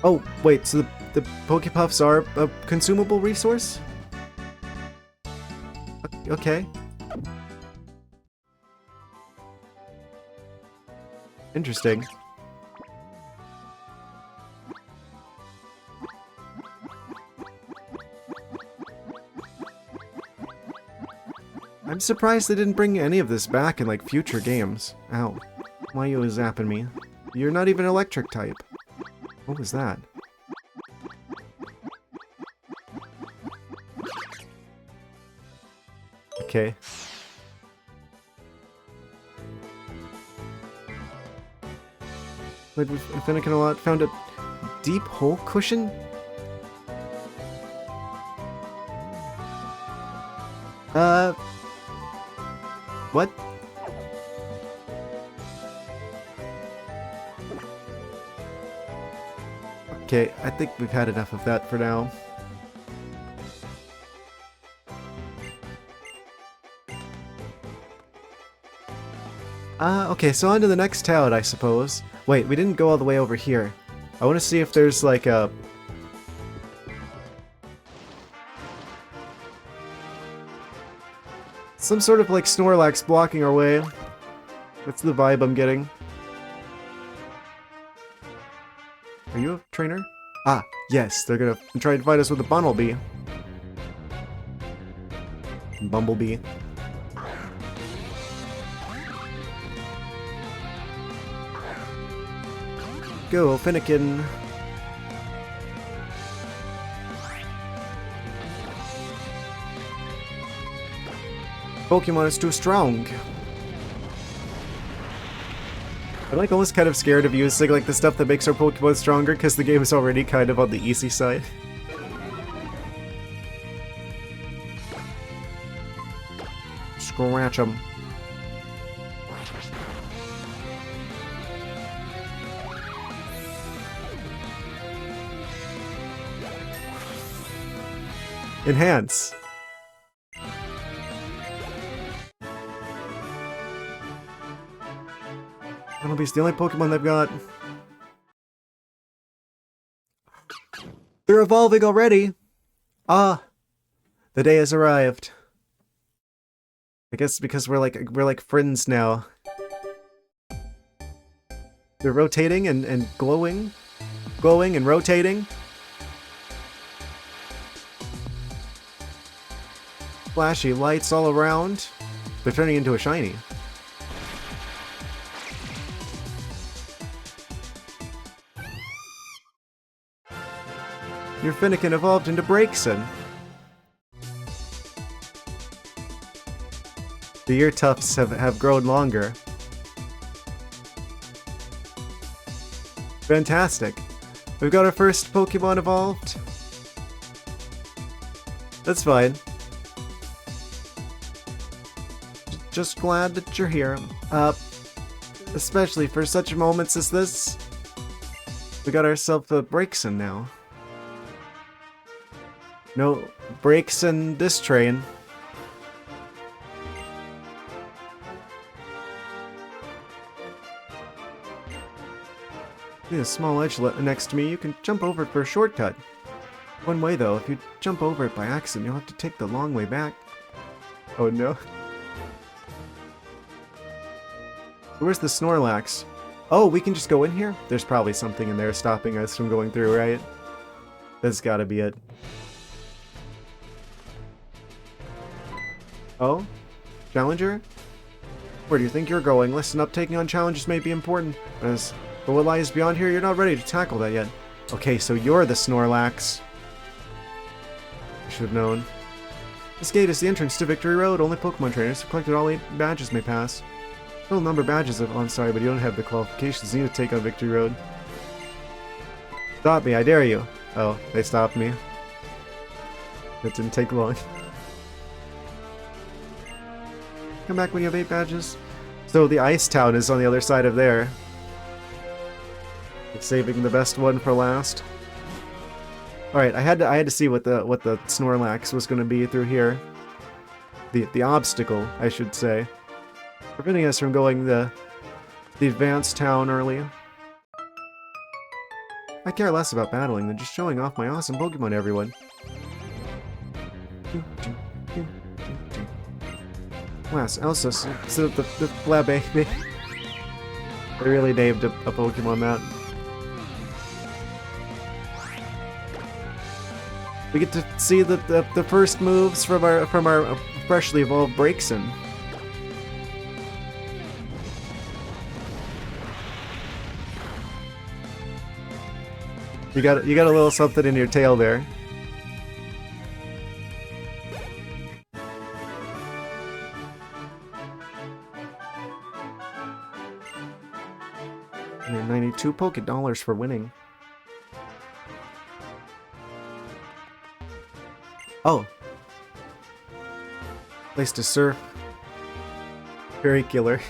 Oh, wait, so the Pokepuffs are a consumable resource? Okay. Interesting. I'm surprised they didn't bring any of this back in, like, future games. Ow. Why are you zapping me? You're not even electric type. What was that? Okay. Played with Finnegan a lot. Found a deep hole cushion? What? Okay, I think we've had enough of that for now. Okay, so on to the next town, I suppose. Wait, we didn't go all the way over here. I want to see if there's like a... some sort of like Snorlax blocking our way. That's the vibe I'm getting. Are you a trainer? Ah, yes, they're gonna try to fight us with a Bumblebee. Bumblebee. Go, Finnegan. Pokemon is too strong. I'm like almost kind of scared of using like the stuff that makes our Pokemon stronger because the game is already kind of on the easy side. Scratch them. Enhance. Bumblebee's the only Pokemon they've got. They're evolving already! Ah! The day has arrived. I guess because we're like friends now. They're rotating and glowing. Glowing and rotating. Flashy lights all around. They're turning into a shiny. Your Finnegan evolved into Braixen. The ear tufts have grown longer. Fantastic. We've got our first Pokemon evolved. That's fine. Just glad that you're here. Especially for such moments as this. We got ourselves a Braixen now. No brakes in this train. There's a small edge next to me. You can jump over it for a shortcut. One way though, if you jump over it by accident, you'll have to take the long way back. Oh no. Where's the Snorlax? Oh, we can just go in here? There's probably something in there stopping us from going through, right? That's gotta be it. Oh? Challenger? Where do you think you're going? Listen up, taking on challenges may be important, but what lies beyond here, you're not ready to tackle that yet. Okay, so you're the Snorlax. I should have known. This gate is the entrance to Victory Road. Only Pokemon trainers who collected all 8 badges may pass. Total number of badges of... Oh, I'm sorry, but you don't have the qualifications needed to take on Victory Road. Stop me, I dare you. Oh, they stopped me. That didn't take long. Come back when you have 8 badges. So the Ice Town is on the other side of there. It's saving the best one for last. Alright, I had to see what the Snorlax was gonna be through here. The obstacle, I should say. Preventing us from going the advanced town early. I care less about battling than just showing off my awesome Pokemon to everyone. Last, Elsa, so the Flabé. They really named a Pokemon that. We get to see the first moves from our freshly evolved Braixen. You got a little something in your tail there. $192 Poké Dollars for winning. Oh. Place to surf. Very killer.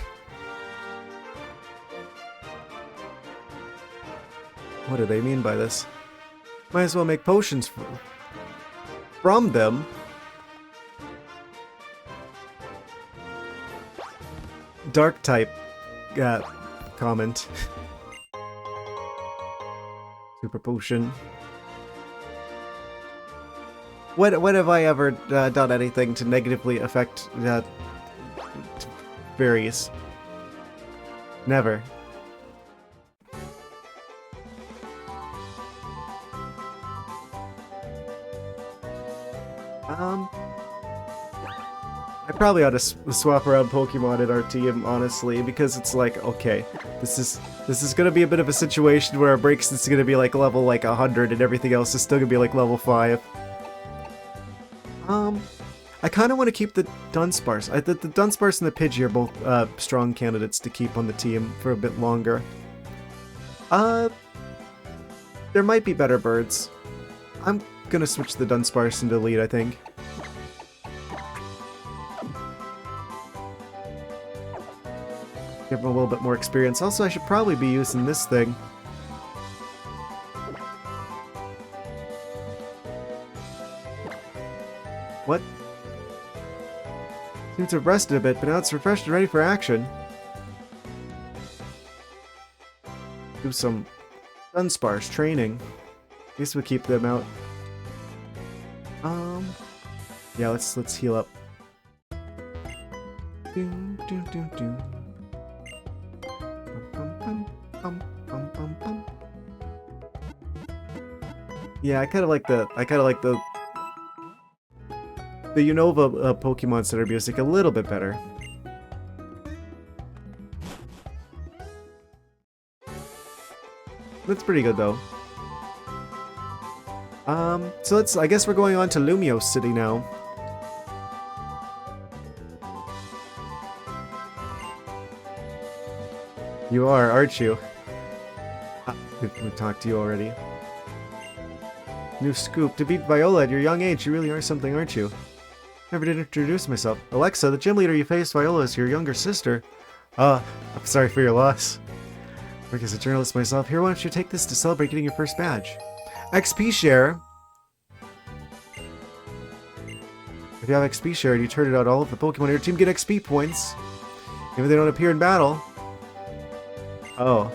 What do they mean by this? Might as well make potions from them. Dark type comment. Super potion. What have I ever done anything to negatively affect fairies? Never. I probably ought to swap around Pokemon in our team, honestly, because it's like, okay, this is gonna be a bit of a situation where our breaks is gonna be like level 100 and everything else is still gonna be like level 5. I kind of want to keep the Dunsparce. The Dunsparce and the Pidgey are both strong candidates to keep on the team for a bit longer. There might be better birds. I'm gonna switch the Dunsparce into lead, I think. Give him a little bit more experience. Also, I should probably be using this thing. What? Seems to have rested a bit, but now it's refreshed and ready for action. Do some Dunsparce training. I guess we'll keep them out. Yeah, let's heal up. Yeah, I kind of like the Unova Pokemon Center music a little bit better. That's pretty good though. So I guess we're going on to Lumio City now. You are, aren't you? We've talked to you already. New scoop. To beat Viola at your young age, you really are something, aren't you? Never did introduce myself. Alexa, the gym leader you faced, Viola, is your younger sister. I'm sorry for your loss. Work as a journalist myself. Here, why don't you take this to celebrate getting your first badge? XP share. If you have XP share and you turn it out, all of the Pokemon in your team get XP points. Even if they don't appear in battle. Oh.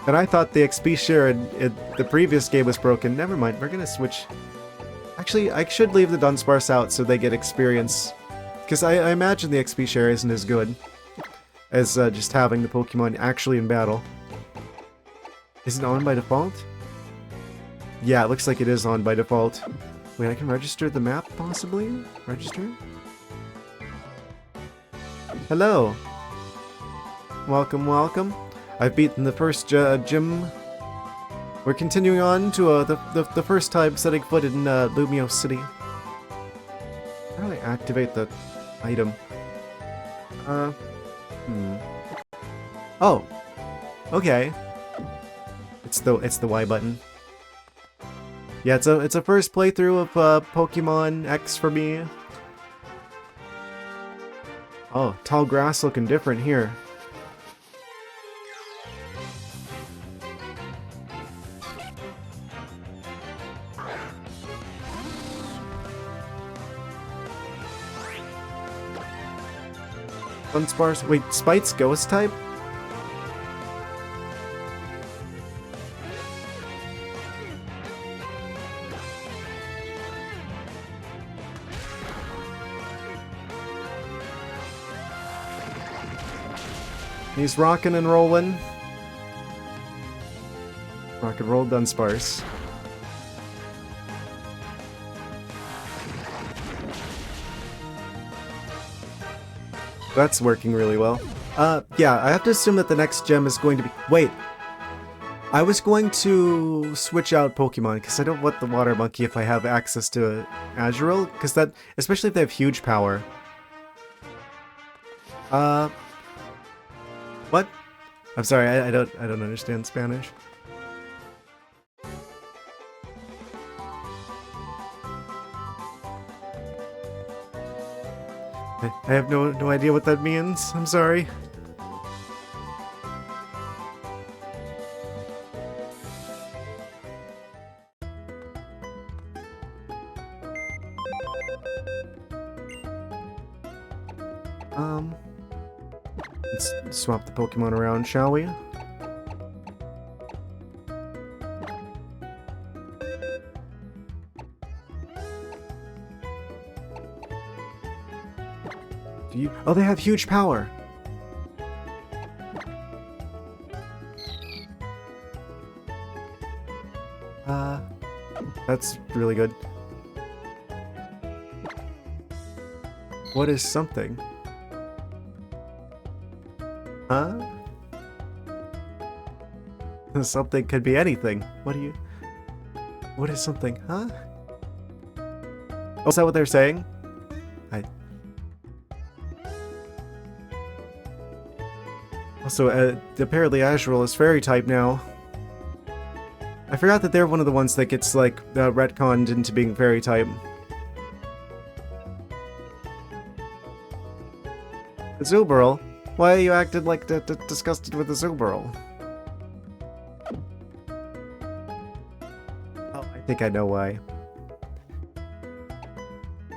And I thought the XP share in the previous game was broken. Never mind, we're gonna switch. Actually, I should leave the Dunsparce out so they get experience. Because I imagine the XP share isn't as good as just having the Pokemon actually in battle. Is it on by default? Yeah, it looks like it is on by default. Wait, I can register the map, possibly? Register? Hello! Welcome, welcome. I've beaten the first gym. We're continuing on to the first time setting foot in Lumio City. How do I activate the item? Oh! Okay. It's the Y button. Yeah, it's a first playthrough of Pokemon X for me. Oh, tall grass looking different here. Dunsparce. Wait, Spite's Ghost type? He's rockin' and rollin'. Rock and roll Dunsparce. That's working really well. Yeah, I have to assume that the next gem is going to be... Wait! I was going to switch out Pokemon, because I don't want the Water Monkey if I have access to Azurill, because that... Especially if they have huge power. Uh, what? I'm sorry, I don't understand Spanish. I have no idea what that means. I'm sorry. Let's swap the Pokemon around, shall we? Oh, they have huge power! That's really good. What is something? Huh? Something could be anything. What is something? Huh? Oh, is that what they're saying? Also, apparently Azurill is fairy type now. I forgot that they're one of the ones that gets, like, retconned into being fairy type. Azumarill? Why are you acting like disgusted with Azumarill? Oh, I think I know why.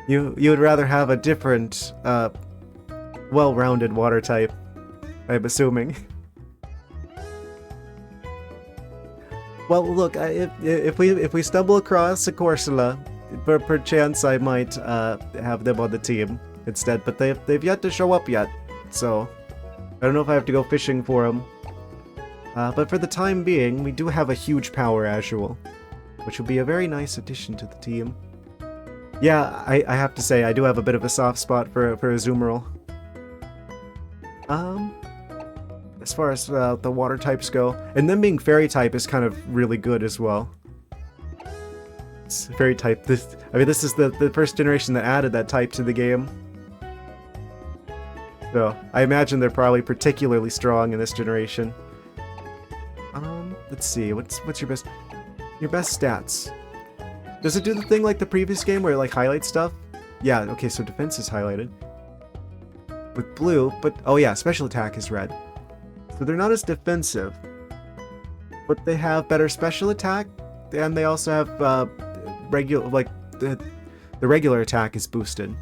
You would rather have a different, well-rounded water type, I'm assuming. Well, look, if we stumble across a Corsola, perchance I might have them on the team instead. But they've yet to show up yet, so I don't know if I have to go fishing for them. But for the time being, we do have a huge power Azurill, which will be a very nice addition to the team. Yeah, I have to say I do have a bit of a soft spot for Azumarill. As far as the water types go, and them being fairy type is kind of really good as well. It's fairy type. This is the first generation that added that type to the game. So I imagine they're probably particularly strong in this generation. Let's see. What's your best stats? Does it do the thing like the previous game where it like highlights stuff? Yeah. Okay. So defense is highlighted with blue, but oh yeah, special attack is red. So they're not as defensive, but they have better special attack, and they also have regular, like the regular attack is boosted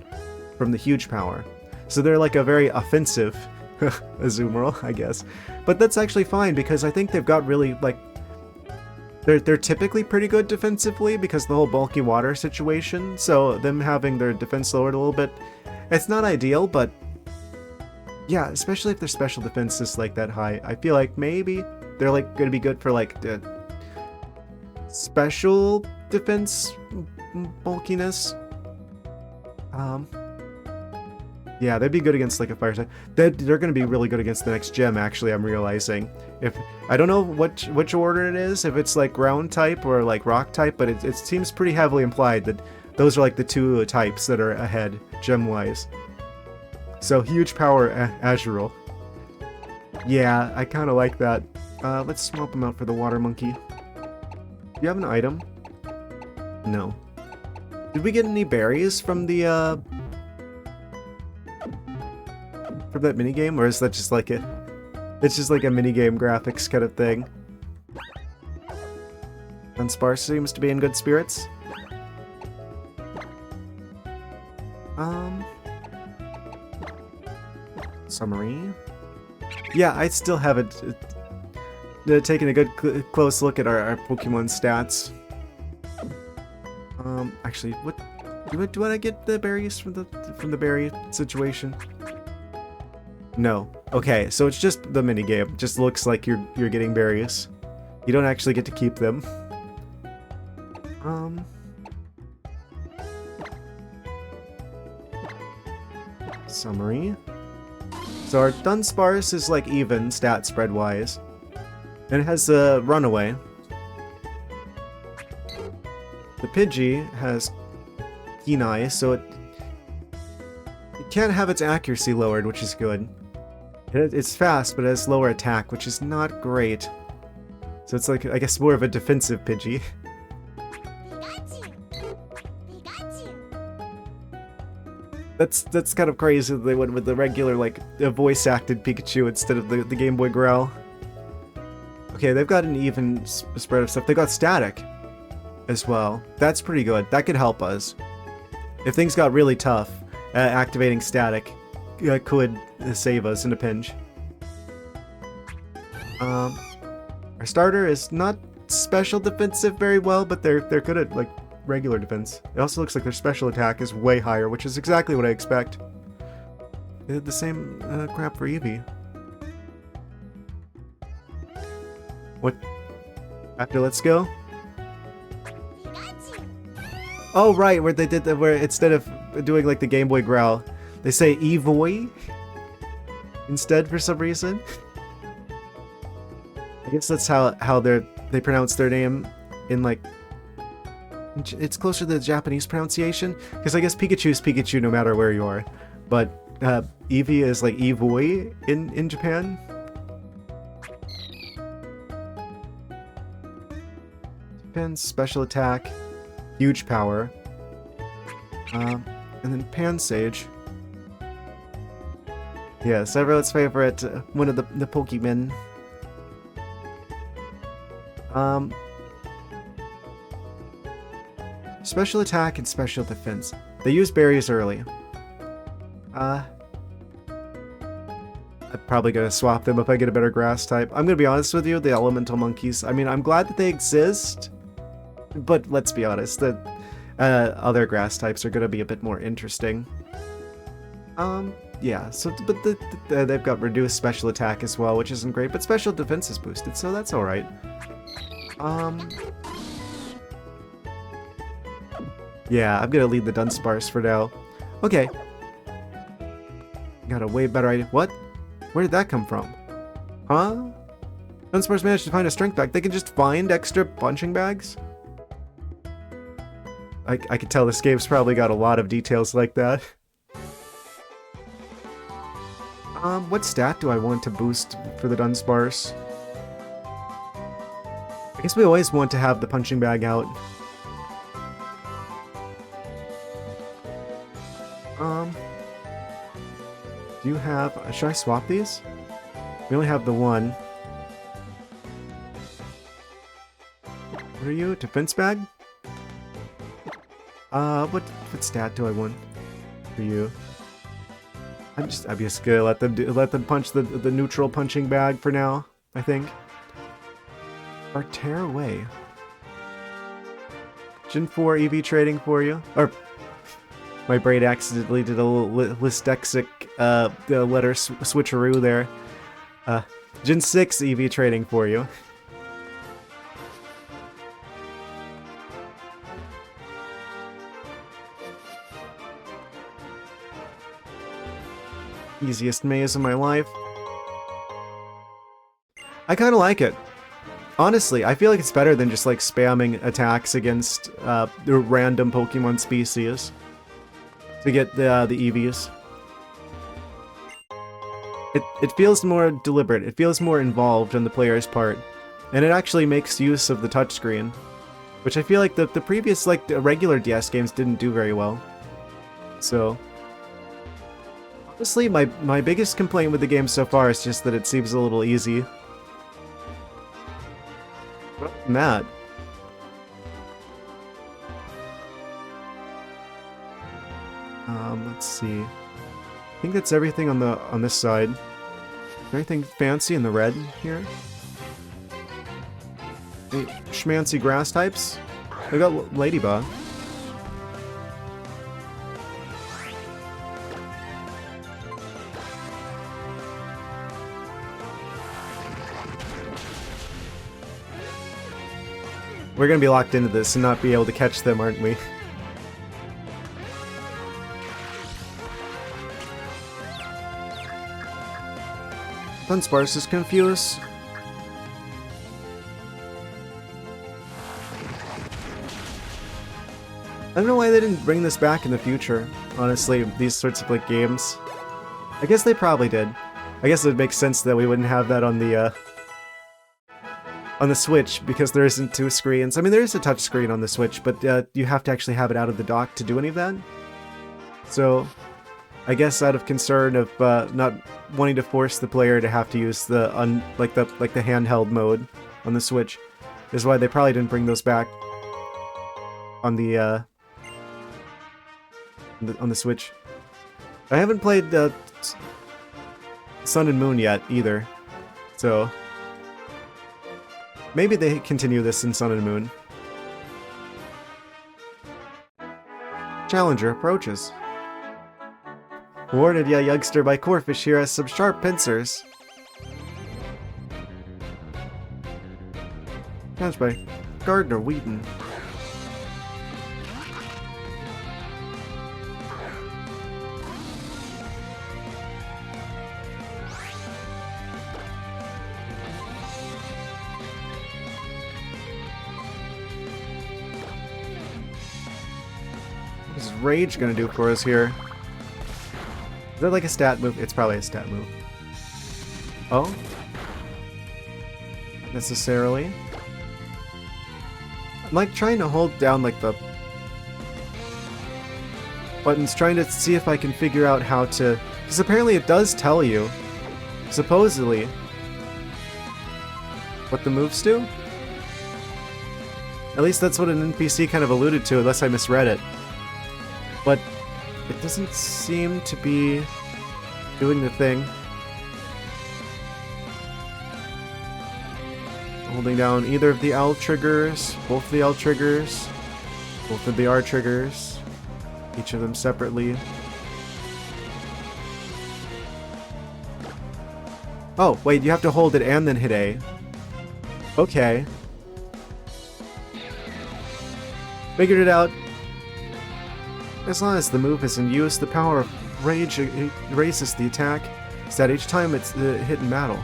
from the huge power. So they're like a very offensive Azumarill, I guess. But that's actually fine because I think they've got really like they're typically pretty good defensively because the whole bulky water situation. So them having their defense lowered a little bit, it's not ideal, but yeah, especially if their special defense is like that high, I feel like maybe they're like going to be good for like the special defense bulkiness. Yeah, they'd be good against like a fire type. They're going to be really good against the next gem. Actually, I'm realizing. If I don't know which order it is, if it's like ground type or like rock type, but it seems pretty heavily implied that those are like the two types that are ahead gem wise. So, huge power Azurill. Yeah, I kind of like that. Let's swap him out for the water monkey. Do you have an item? No. Did we get any berries from the, from that minigame? Or is that just like it's just like a minigame graphics kind of thing? Dunsparce seems to be in good spirits. Summary. Yeah, I still haven't taken a good close look at our Pokemon stats. Actually, what do I get the berries from the berry situation? No. Okay, so it's just the minigame. Just looks like you're getting berries. You don't actually get to keep them. Summary. So our Dunsparce is like even stat spread wise. And it has a runaway. The Pidgey has Keen Eye, so it can't have its accuracy lowered, which is good. It's fast, but it has lower attack, which is not great. So it's like, I guess, more of a defensive Pidgey. That's kind of crazy that they went with the regular, like, voice-acted Pikachu instead of the Game Boy Growl. Okay, they've got an even spread of stuff. They got static as well. That's pretty good. That could help us. If things got really tough, activating static could save us in a pinch. Our starter is not special defensive very well, but they're good at, like, regular defense. It also looks like their special attack is way higher, which is exactly what I expect. They did the same crap for Eevee. What? After Let's Go? Oh, right, where they did where instead of doing like the Game Boy Growl, they say Evoy instead for some reason. I guess that's how they pronounce their name in, like, it's closer to the Japanese pronunciation, because I guess Pikachu is Pikachu no matter where you are, but Eevee is like Evoy in Japan. Japan's special attack, huge power, and then Pansage. Yes, everyone's favorite, one of the Pokemon. Special attack and special defense. They use berries early. I'm probably gonna swap them if I get a better grass type. I'm gonna be honest with you, the elemental monkeys, I mean, I'm glad that they exist, but let's be honest, the other grass types are gonna be a bit more interesting. Yeah, so, but they've got reduced special attack as well, which isn't great, but special defense is boosted, so that's alright. Yeah, I'm gonna lead the Dunsparce for now. Okay. Got a way better idea. What? Where did that come from? Huh? Dunsparce managed to find a strength bag. They can just find extra punching bags? I could tell this game's probably got a lot of details like that. What stat do I want to boost for the Dunsparce? I guess we always want to have the punching bag out. Do you have... should I swap these? We only have the one. What are you? Defense bag? What stat do I want for you? I'm just gonna let them punch the neutral punching bag for now, I think. Or tear away. Gen 4 EV trading for you. Or my brain accidentally did a little listexic letter switcheroo there. Gen 6 EV trading for you. Easiest maze of my life. I kind of like it. Honestly, I feel like it's better than just like spamming attacks against the random Pokemon species to get the EVs. It feels more deliberate. It feels more involved on the player's part, and it actually makes use of the touchscreen, which I feel like the previous like the regular DS games didn't do very well. So honestly, my biggest complaint with the game so far is just that it seems a little easy. Matt. Let's see. I think that's everything on this side. Anything fancy in the red here? Any schmancy grass types? I got Ladybug. We're gonna be locked into this and not be able to catch them, aren't we? Dunsparce is confused. I don't know why they didn't bring this back in the future, honestly, these sorts of like games. I guess they probably did. I guess it would make sense that we wouldn't have that on the Switch, because there isn't two screens. I mean, there is a touch screen on the Switch, but you have to actually have it out of the dock to do any of that. So, I guess out of concern of not wanting to force the player to have to use the like the handheld mode on the Switch, is why they probably didn't bring those back on the Switch. I haven't played Sun and Moon yet either, so maybe they continue this in Sun and Moon. Challenger approaches. Warned ya youngster, my Corphish here has some sharp pincers. Challenged by Gardner Wheaton. What is Rage gonna do for us here? Is that like a stat move? It's probably a stat move. Oh? Not necessarily. I'm like trying to hold down like the buttons, trying to see if I can figure out how to... Because apparently it does tell you, supposedly, what the moves do? At least that's what an NPC kind of alluded to, unless I misread it. But it doesn't seem to be doing the thing. Holding down either of the L triggers, both of the L triggers, both of the R triggers, each of them separately. Oh, wait, you have to hold it and then hit A. Okay. Figured it out. As long as the move is in use, the power of Rage erases the attack stat each time it's hit in battle.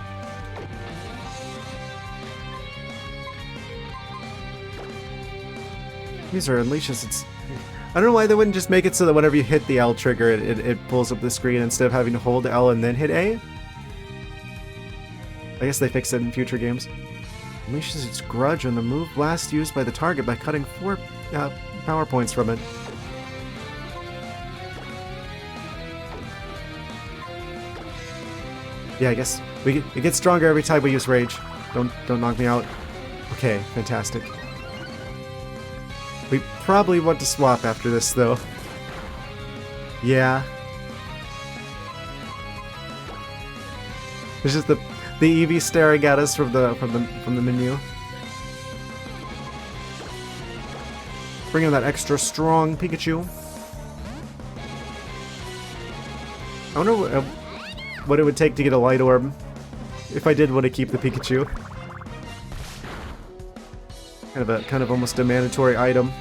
User unleashes its... I don't know why they wouldn't just make it so that whenever you hit the L trigger, it pulls up the screen instead of having to hold L and then hit A. I guess they fixed it in future games. Unleashes its grudge on the move last used by the target by cutting 4 power points from it. Yeah, I guess it gets stronger every time we use Rage. Don't knock me out. Okay, fantastic. We probably want to swap after this, though. Yeah. There's just the Eevee staring at us from the menu. Bring in that extra strong Pikachu. I wonder what it would take to get a Light Orb if I did want to keep the Pikachu. Kind of almost a mandatory item.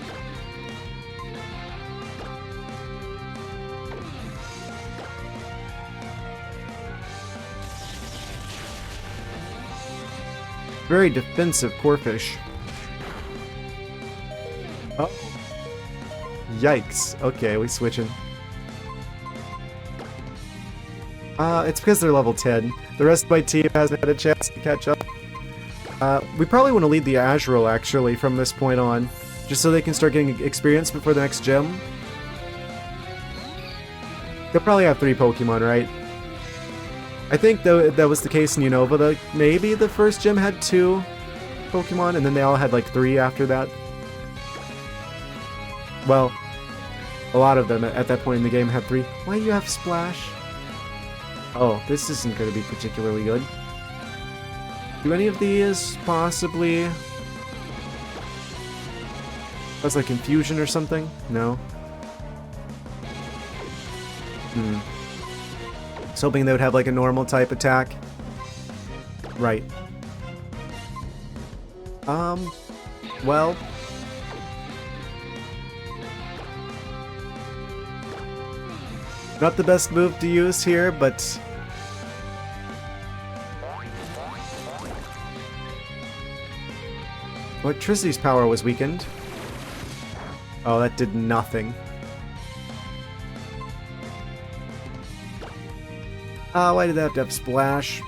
Very defensive Corphish. Oh. Yikes. Okay, we switching. It's because they're level 10. The rest of my team hasn't had a chance to catch up. We probably want to lead the Azurill, actually, from this point on. Just so they can start getting experience before the next gym. They'll probably have 3 Pokemon, right? I think that was the case in Unova, though. Maybe the first gym had 2 Pokemon, and then they all had like 3 after that. Well, a lot of them at that point in the game had 3. Why do you have Splash? Oh, this isn't going to be particularly good. Do any of these possibly... That's like Infusion or something? No? I was hoping they would have like a normal type attack. Right. Well... Not the best move to use here, but... Electricity's power was weakened. Oh, that did nothing. Why did they have to have Splash?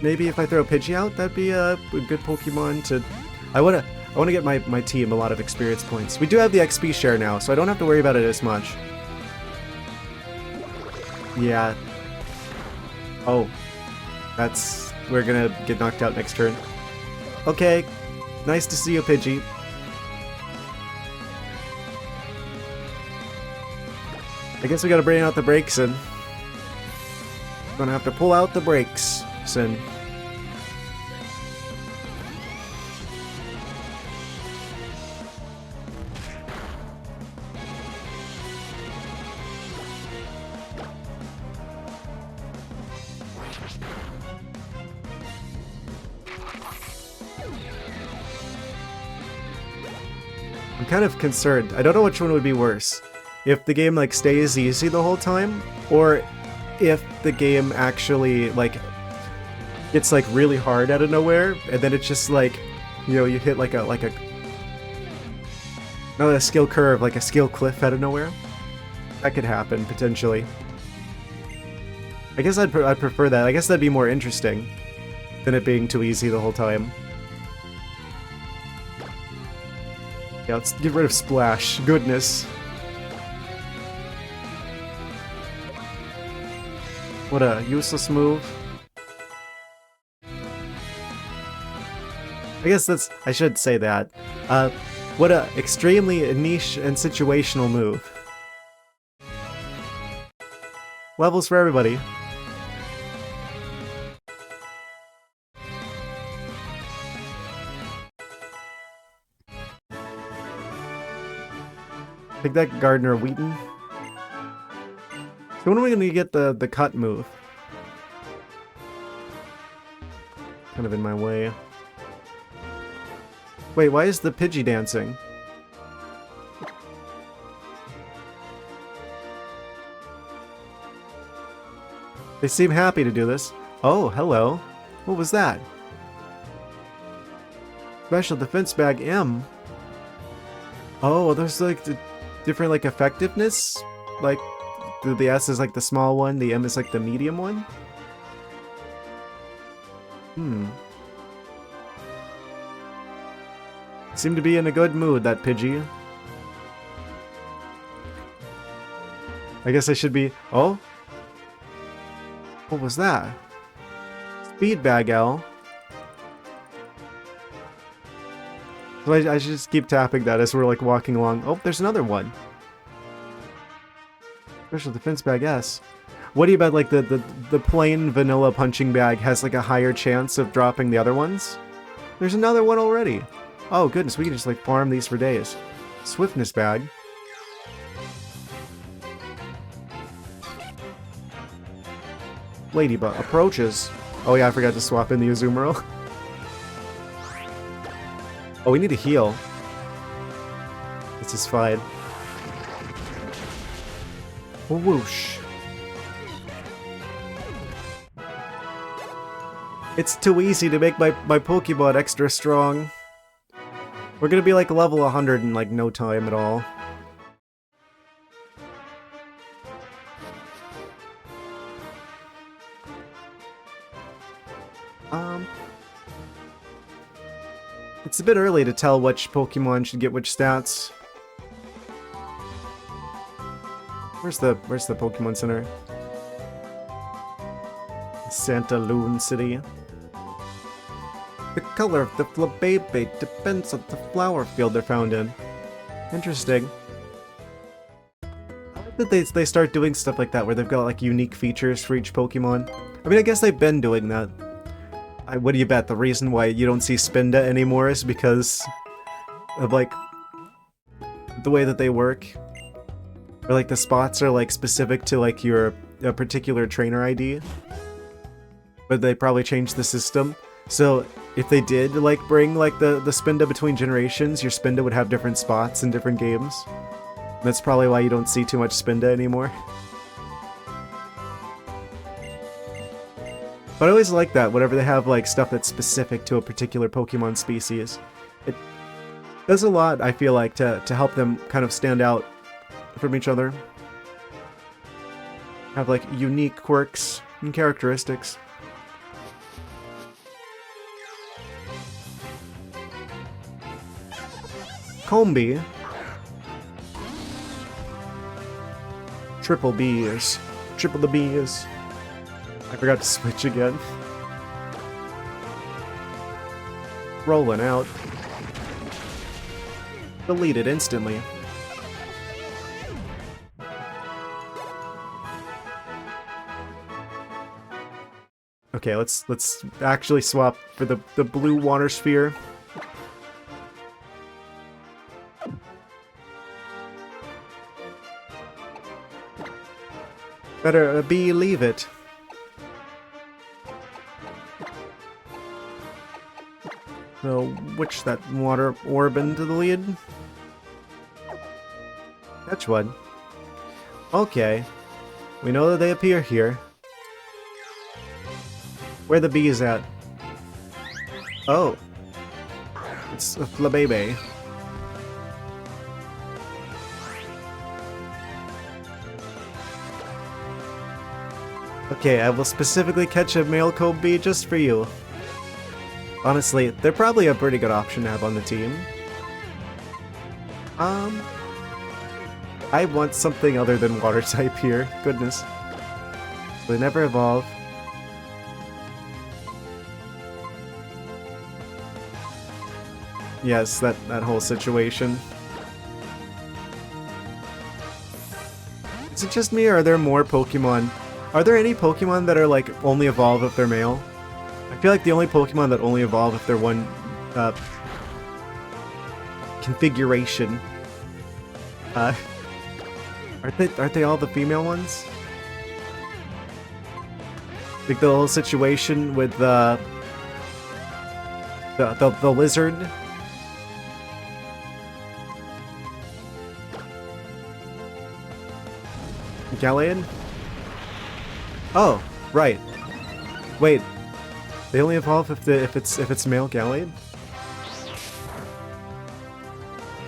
Maybe if I throw Pidgey out, that'd be a good Pokemon to... I wanna get my team a lot of experience points. We do have the XP share now, so I don't have to worry about it as much. Yeah. Oh. That's... We're gonna get knocked out next turn. Okay. Nice to see you, Pidgey. I guess we gotta bring out the brakes and... Gonna have to pull out the brakes, Sin. I'm kind of concerned. I don't know which one would be worse. If the game like stays easy the whole time, or if the game actually like gets like really hard out of nowhere, and then it's just like, you know, you hit like a not a skill curve, like a skill cliff out of nowhere. That could happen potentially. I guess I'd prefer that. I guess that'd be more interesting than it being too easy the whole time. Yeah, let's get rid of Splash. Goodness. What a useless move. I guess that's... I should say that. What a extremely niche and situational move. Levels for everybody. Take that, Gardner Wheaton. So when are we gonna get the cut move? Kind of in my way. Wait, why is the Pidgey dancing? They seem happy to do this. Oh, hello. What was that? Special Defense Bag M. Oh, there's like the different like effectiveness? Like the S is like the small one, the M is like the medium one? Seem to be in a good mood, that Pidgey. I guess I should be... Oh? What was that? Speed Bag L. So I should just keep tapping that as we're like walking along. Oh, there's another one. Special Defense Bag S. What do you bet like the plain vanilla punching bag has like a higher chance of dropping the other ones? There's another one already. Oh goodness, we can just like farm these for days. Swiftness Bag. Ladybug approaches. Oh yeah, I forgot to swap in the Azumarill. Oh, we need to heal. This is fine. Whoosh. It's too easy to make my Pokemon extra strong. We're gonna be like level 100 in like no time at all. It's a bit early to tell which Pokemon should get which stats. Where's the Pokemon Center? Santa Loon City. The color of the Flabébé depends on the flower field they're found in. Interesting. I like that they start doing stuff like that where they've got like unique features for each Pokemon. I mean, I guess they've been doing that. What do you bet? The reason why you don't see Spinda anymore is because of like the way that they work. Or like the spots are like specific to like your a particular trainer ID. But they probably changed the system. So if they did like bring like the Spinda between generations, your Spinda would have different spots in different games. And that's probably why you don't see too much Spinda anymore. But I always like that, whenever they have like stuff that's specific to a particular Pokemon species. It does a lot, I feel like, to help them kind of stand out from each other. have like unique quirks and characteristics. Combi. Triple B's. Triple the B's. I forgot to switch again. Rolling out. Deleted instantly. Okay, let's actually swap for the blue water sphere. Better believe it. So, which that water orb into the lead? Catch one. Okay. We know that they appear here. Where the bee is at? Oh. It's a flabebe. Okay, I will specifically catch a male Kobe bee just for you. Honestly, they're probably a pretty good option to have on the team. I want something other than water type here. Goodness. They never evolve. Yes, that whole situation. Is it just me, or are there more Pokemon? Are there any Pokemon that are like only evolve if they're male? I feel like the only Pokemon that only evolve if they're one configuration. Aren't they all the female ones? Like the whole situation with the lizard. Gallade? Oh, right. Wait, they only evolve if it's male Gallade?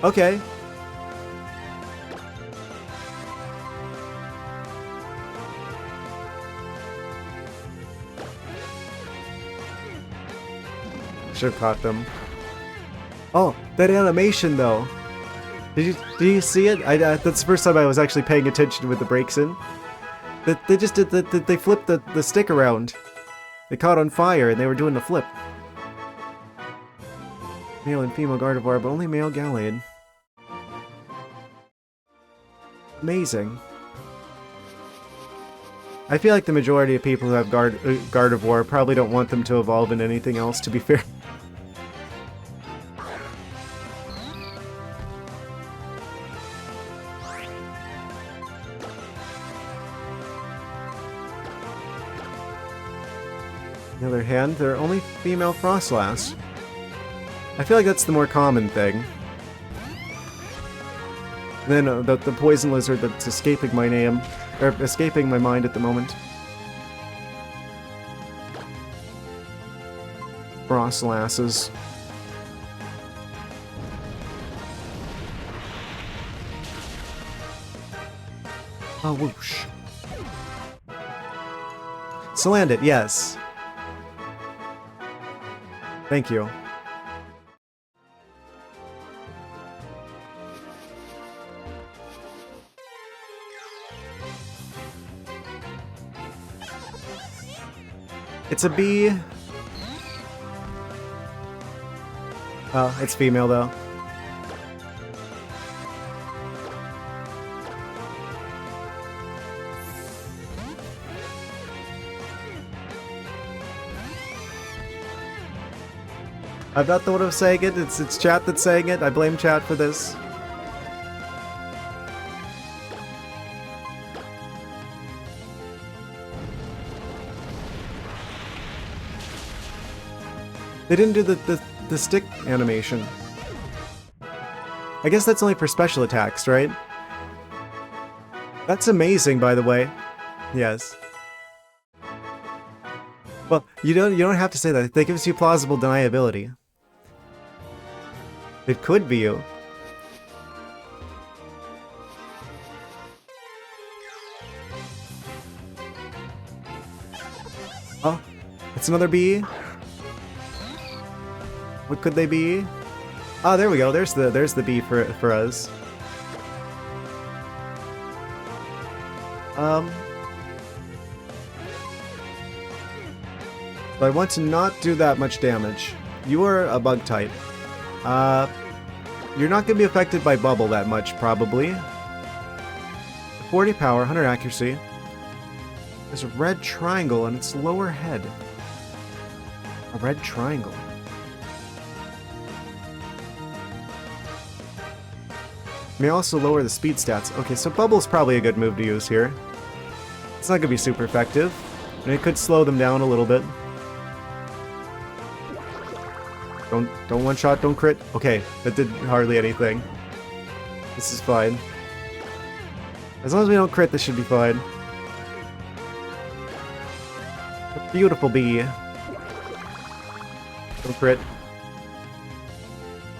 Okay. Should have caught them. Oh, that animation though. Did you see it? That's the first time I was actually paying attention with the breaks in. They just did they flipped the stick around. They caught on fire and they were doing the flip. Male and female Gardevoir, but only male Gallade. Amazing. I feel like the majority of people who have Gardevoir probably don't want them to evolve into anything else, to be fair. On the other hand, there are only female Frostlass. I feel like that's the more common thing. Then the poison lizard that's escaping my name, or escaping my mind at the moment. Frostlasses. Oh, whoosh. Salandit, yes. Thank you. It's a bee. Oh, it's female though. I'm not the one who's saying it, it's chat that's saying it. I blame chat for this. They didn't do the stick animation. I guess that's only for special attacks, right? That's amazing, by the way. Yes. Well, you don't have to say that. That gives you plausible deniability. It could be you. What's another bee? What could they be? Ah, there we go. There's the bee for us. But I want to not do that much damage. You are a bug type. You're not going to be affected by bubble that much, probably. 40 power, 100 accuracy. There's a red triangle on its lower head. A red triangle. May also lower the speed stats. Okay, so bubble's probably a good move to use here. It's not going to be super effective, and it could slow them down a little bit. Don't one shot, don't crit. Okay, that did hardly anything. This is fine. As long as we don't crit, this should be fine. A beautiful bee. Don't crit.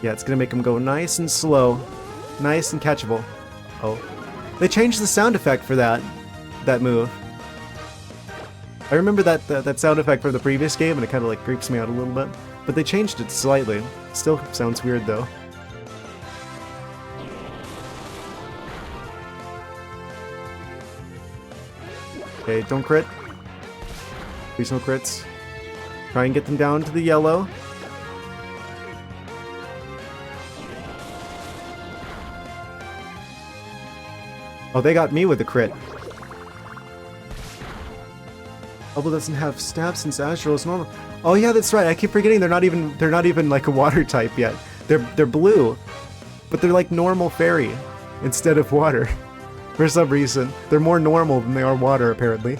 Yeah, it's gonna make him go nice and slow. Nice and catchable. Oh. They changed the sound effect for that move. I remember that sound effect from the previous game, and it kind of like creeps me out a little bit. But they changed it slightly. Still sounds weird though. Okay, don't crit. Please no crits. Try and get them down to the yellow. Oh, they got me with the crit. Bubble doesn't have stab since Azrael is normal. Oh yeah, that's right. I keep forgetting they're not even like a water type yet. They're blue, but they're like normal fairy instead of water. For some reason, they're more normal than they are water apparently.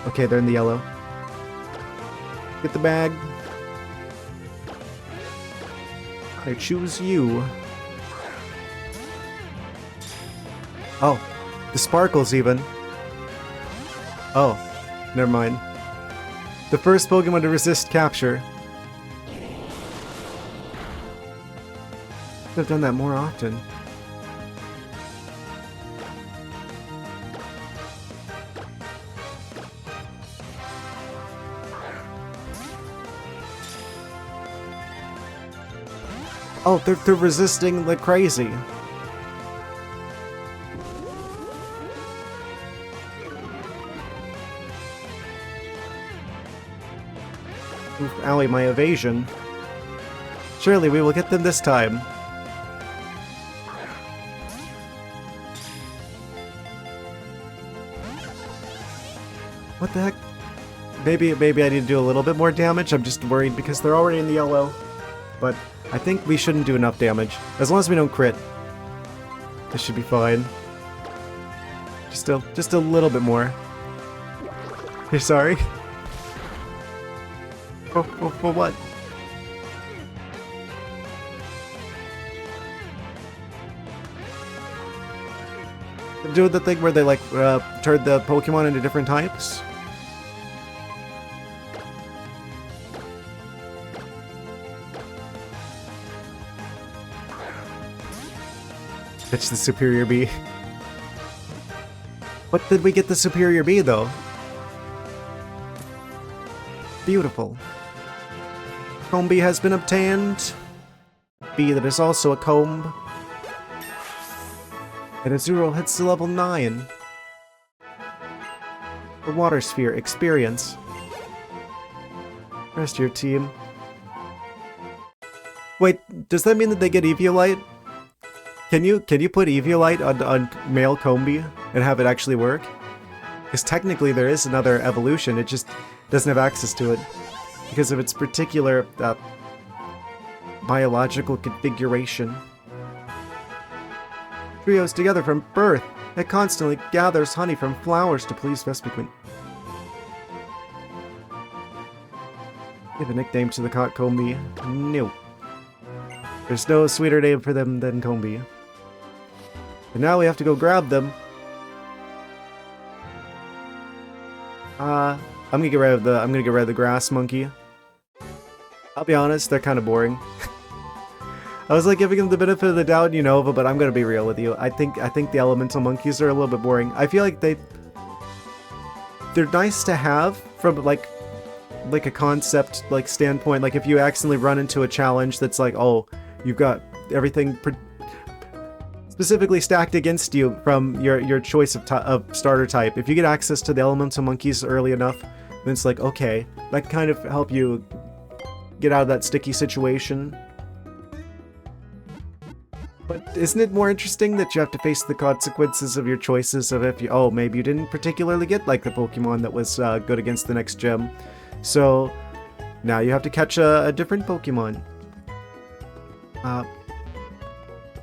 Okay, they're in the yellow. Get the bag. I choose you. Oh, the sparkles even. Oh, never mind. The first Pokemon to resist capture. Could have done that more often. Oh, they're resisting like crazy. Owie, my evasion. Surely we will get them this time. What the heck? Maybe I need to do a little bit more damage. I'm just worried because they're already in the yellow. But I think we shouldn't do enough damage. As long as we don't crit. This should be fine. Just a little bit more. You're sorry? For what? Do the thing where they like turn the Pokemon into different types? Pitch the Superior Bee. What did we get the Superior Bee though? Beautiful. Comb bee has been obtained. Bee that is also a comb. And Azurill hits to level 9. The Water Sphere experience. Rest of your team. Wait, does that mean that they get Eviolite? Can you put Eviolite on male Combee and have it actually work? Because technically there is another evolution, it just doesn't have access to it. Because of its particular biological configuration. Trios together from birth. It constantly gathers honey from flowers to please Vespiquen. Give a nickname to the caught Combee. No. There's no sweeter name for them than Combee. And now we have to go grab them. I'm gonna get rid of the grass monkey. I'll be honest, they're kind of boring. I was like giving them the benefit of the doubt in Unova, but I'm gonna be real with you. I think the elemental monkeys are a little bit boring. I feel like they're nice to have from like like a concept like standpoint, like if you accidentally run into a challenge that's like, oh, you've got everything specifically stacked against you from your choice of starter type. If you get access to the elemental monkeys early enough, then it's like, okay, that can kind of help you get out of that sticky situation. But isn't it more interesting that you have to face the consequences of your choices of if you, oh, maybe you didn't particularly get like the Pokemon that was good against the next gym. So now you have to catch a different Pokemon.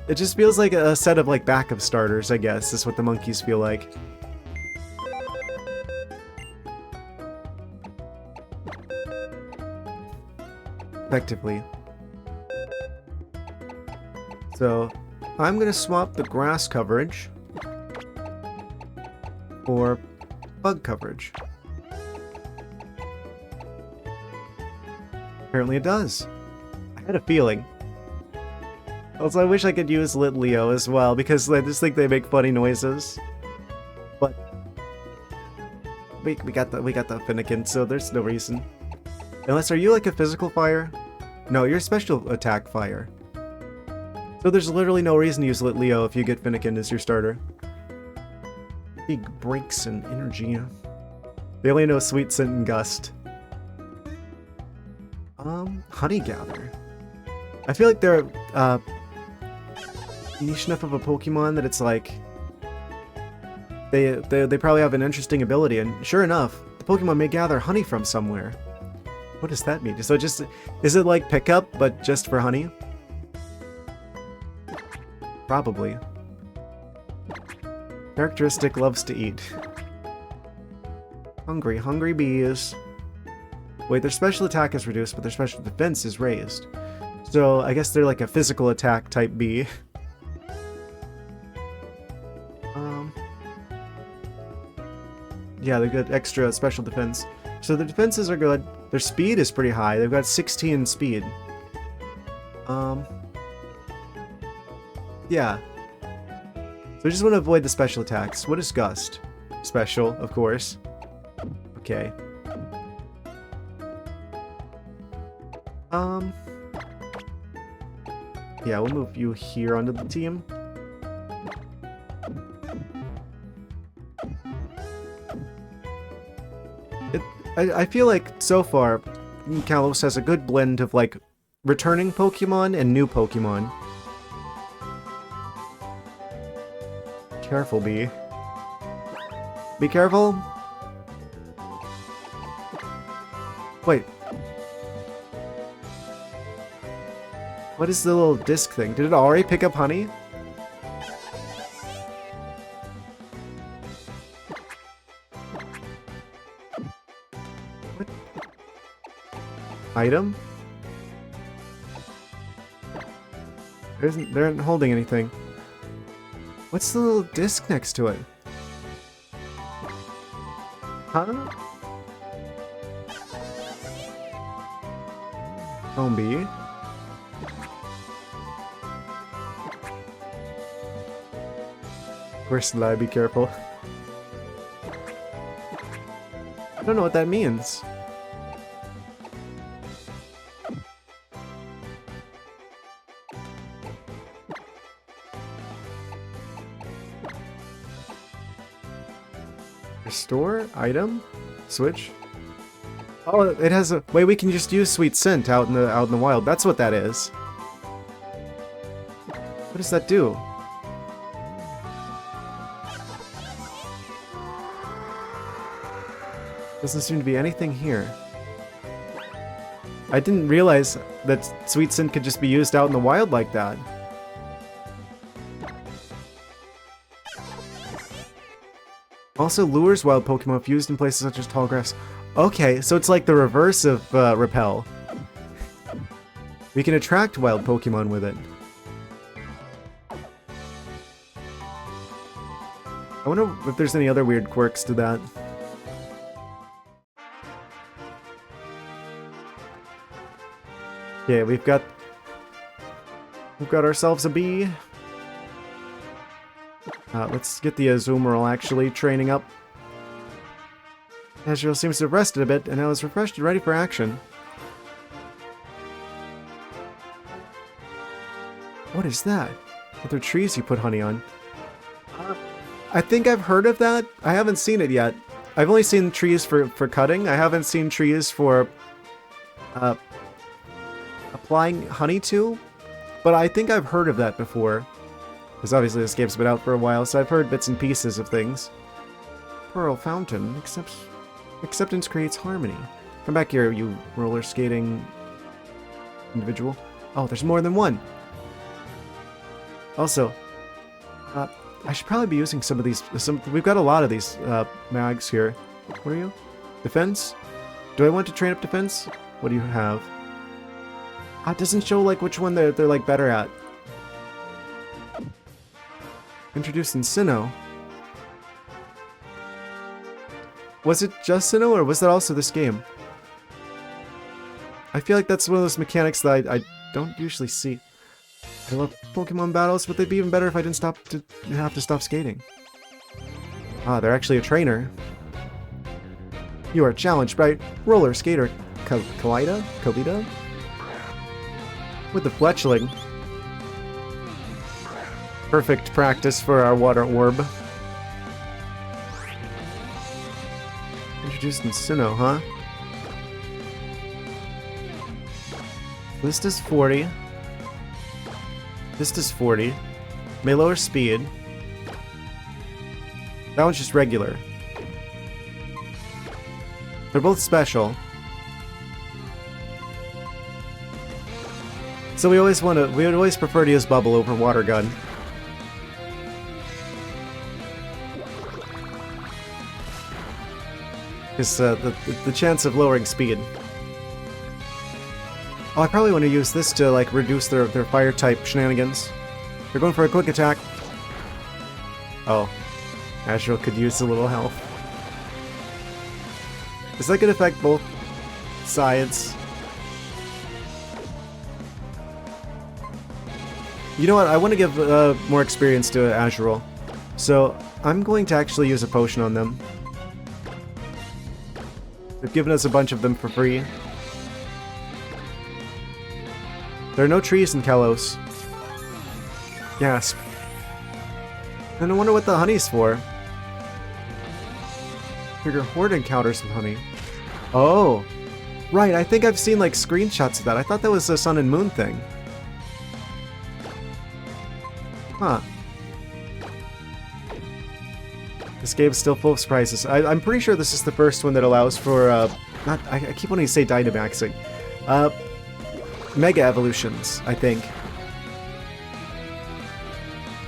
It just feels like a set of like backup starters, I guess, is what the monkeys feel like. Effectively. So, I'm gonna swap the grass coverage for bug coverage. Apparently it does. I had a feeling. Also, I wish I could use Litleo as well, because I just think they make funny noises. But we got the Finnegan, so there's no reason. Unless, are you like a physical fire? No, you're a special attack fire. So there's literally no reason to use Litleo if you get Finnegan as your starter. Big breaks in energy. They only know Sweet Scent and Gust. Honey Gather. I feel like they're niche enough of a Pokemon that it's like they probably have an interesting ability, and sure enough, the Pokemon may gather honey from somewhere. What does that mean? So just, is it like pickup, but just for honey? Probably. Characteristic loves to eat. Hungry bees. Wait, their special attack is reduced, but their special defense is raised. So I guess they're like a physical attack type bee. Yeah, they got extra special defense. So their defenses are good. Their speed is pretty high. They've got 16 speed. Yeah. So I just want to avoid the special attacks. What is Gust? Special, of course. Okay. Yeah, we'll move you here onto the team. I feel like, so far, Kalos has a good blend of, like, returning Pokemon and new Pokemon. Careful, Bee. Be careful! Wait. What is the little disc thing? Did it already pick up honey? What? Item? They aren't holding anything. What's the little disc next to it? Huh? Home Bee? Bristly, be careful. I don't know what that means. Restore item? Switch? Oh, it has a way we can just use Sweet Scent out in the wild. That's what that is. What does that do? Doesn't seem to be anything here. I didn't realize that Sweet Scent could just be used out in the wild like that. Also lures wild Pokemon if used in places such as tall grass. Okay, so it's like the reverse of Repel. We can attract wild Pokemon with it. I wonder if there's any other weird quirks to that. Okay, we've got ourselves a bee. Let's get the Azumarill actually training up. Azrael seems to have rested a bit, and now is refreshed and ready for action. What is that? Are there trees you put honey on? I think I've heard of that. I haven't seen it yet. I've only seen trees for cutting. I haven't seen trees for applying honey to, but I think I've heard of that before. Because obviously this game's been out for a while, so I've heard bits and pieces of things. Pearl Fountain. Acceptance creates harmony. Come back here, you roller skating individual. Oh, there's more than one. Also, I should probably be using some of these. We've got a lot of these mags here. What are you? Defense? Do I want to train up defense? What do you have? It doesn't show like which one they're like better at. Introduced in Sinnoh. Was it just Sinnoh, or was that also this game? I feel like that's one of those mechanics that I don't usually see. I love Pokemon battles, but they'd be even better if I didn't have to stop skating. Ah, they're actually a trainer. You are challenged by roller skater Kalita? With the Fletchling. Perfect practice for our water orb. Introduced in Sinnoh, huh? This does 40. This does 40. May lower speed. That one's just regular. They're both special. So we would always prefer to use Bubble over Water Gun. Because the chance of lowering speed. Oh, I probably want to use this to like reduce their fire type shenanigans. They're going for a quick attack. Oh, Azrael could use a little health. Is that going to affect both sides? You know what? I want to give more experience to Azrael, so I'm going to actually use a potion on them. They've given us a bunch of them for free. There are no trees in Kalos. Yes. And I wonder what the honey's for. Trigger horde encounters with honey. Oh! Right, I think I've seen like screenshots of that. I thought that was a sun and moon thing. Huh. This game's still full of surprises. I'm pretty sure this is the first one that allows for, I keep wanting to say Dynamaxing. Mega evolutions, I think.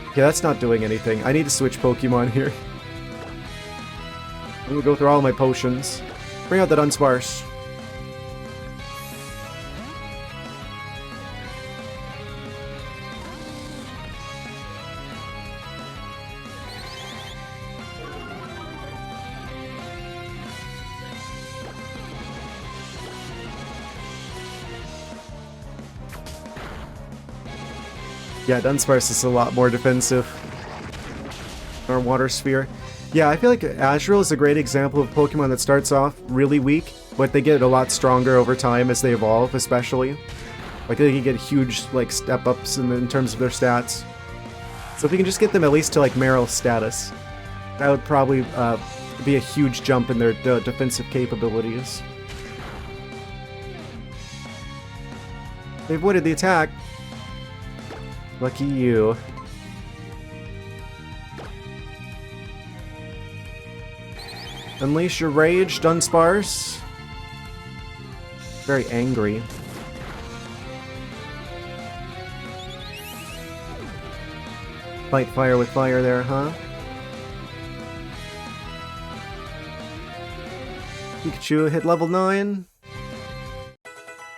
Yeah, that's not doing anything. I need to switch Pokemon here. I'm gonna go through all my potions. Bring out that Unsparce. Yeah, Dunsparce is a lot more defensive. Our Water Sphere. Yeah, I feel like Azrael is a great example of Pokemon that starts off really weak, but they get a lot stronger over time as they evolve, especially. Like, they can get huge, like, step-ups in terms of their stats. So if we can just get them at least to, like, Meryl status, that would probably be a huge jump in their defensive capabilities. They avoided the attack. Lucky you. Unleash your rage, Dunsparce. Very angry. Fight fire with fire there, huh? Pikachu hit level 9.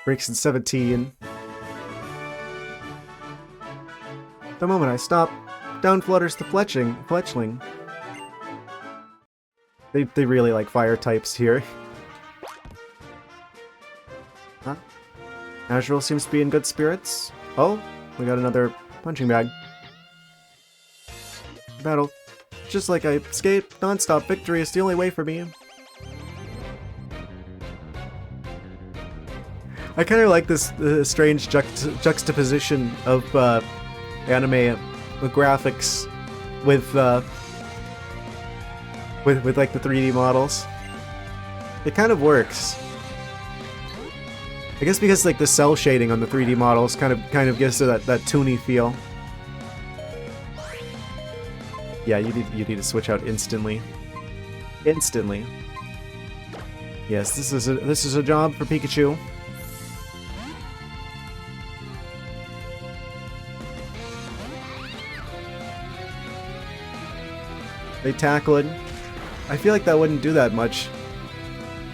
Breaks in 17. The moment I stop, down flutters the fletchling. They really like fire types here. Huh? Azrael seems to be in good spirits. Oh, we got another punching bag. Battle. Just like I skate, non-stop victory is the only way for me. I kind of like this strange juxtaposition of anime graphics with like the 3D models. It kind of works. I guess because like the cell shading on the 3D models kind of gives it that toony feel. Yeah, you need to switch out instantly. Instantly. Yes, this is a job for Pikachu. They tackle it. I feel like that wouldn't do that much.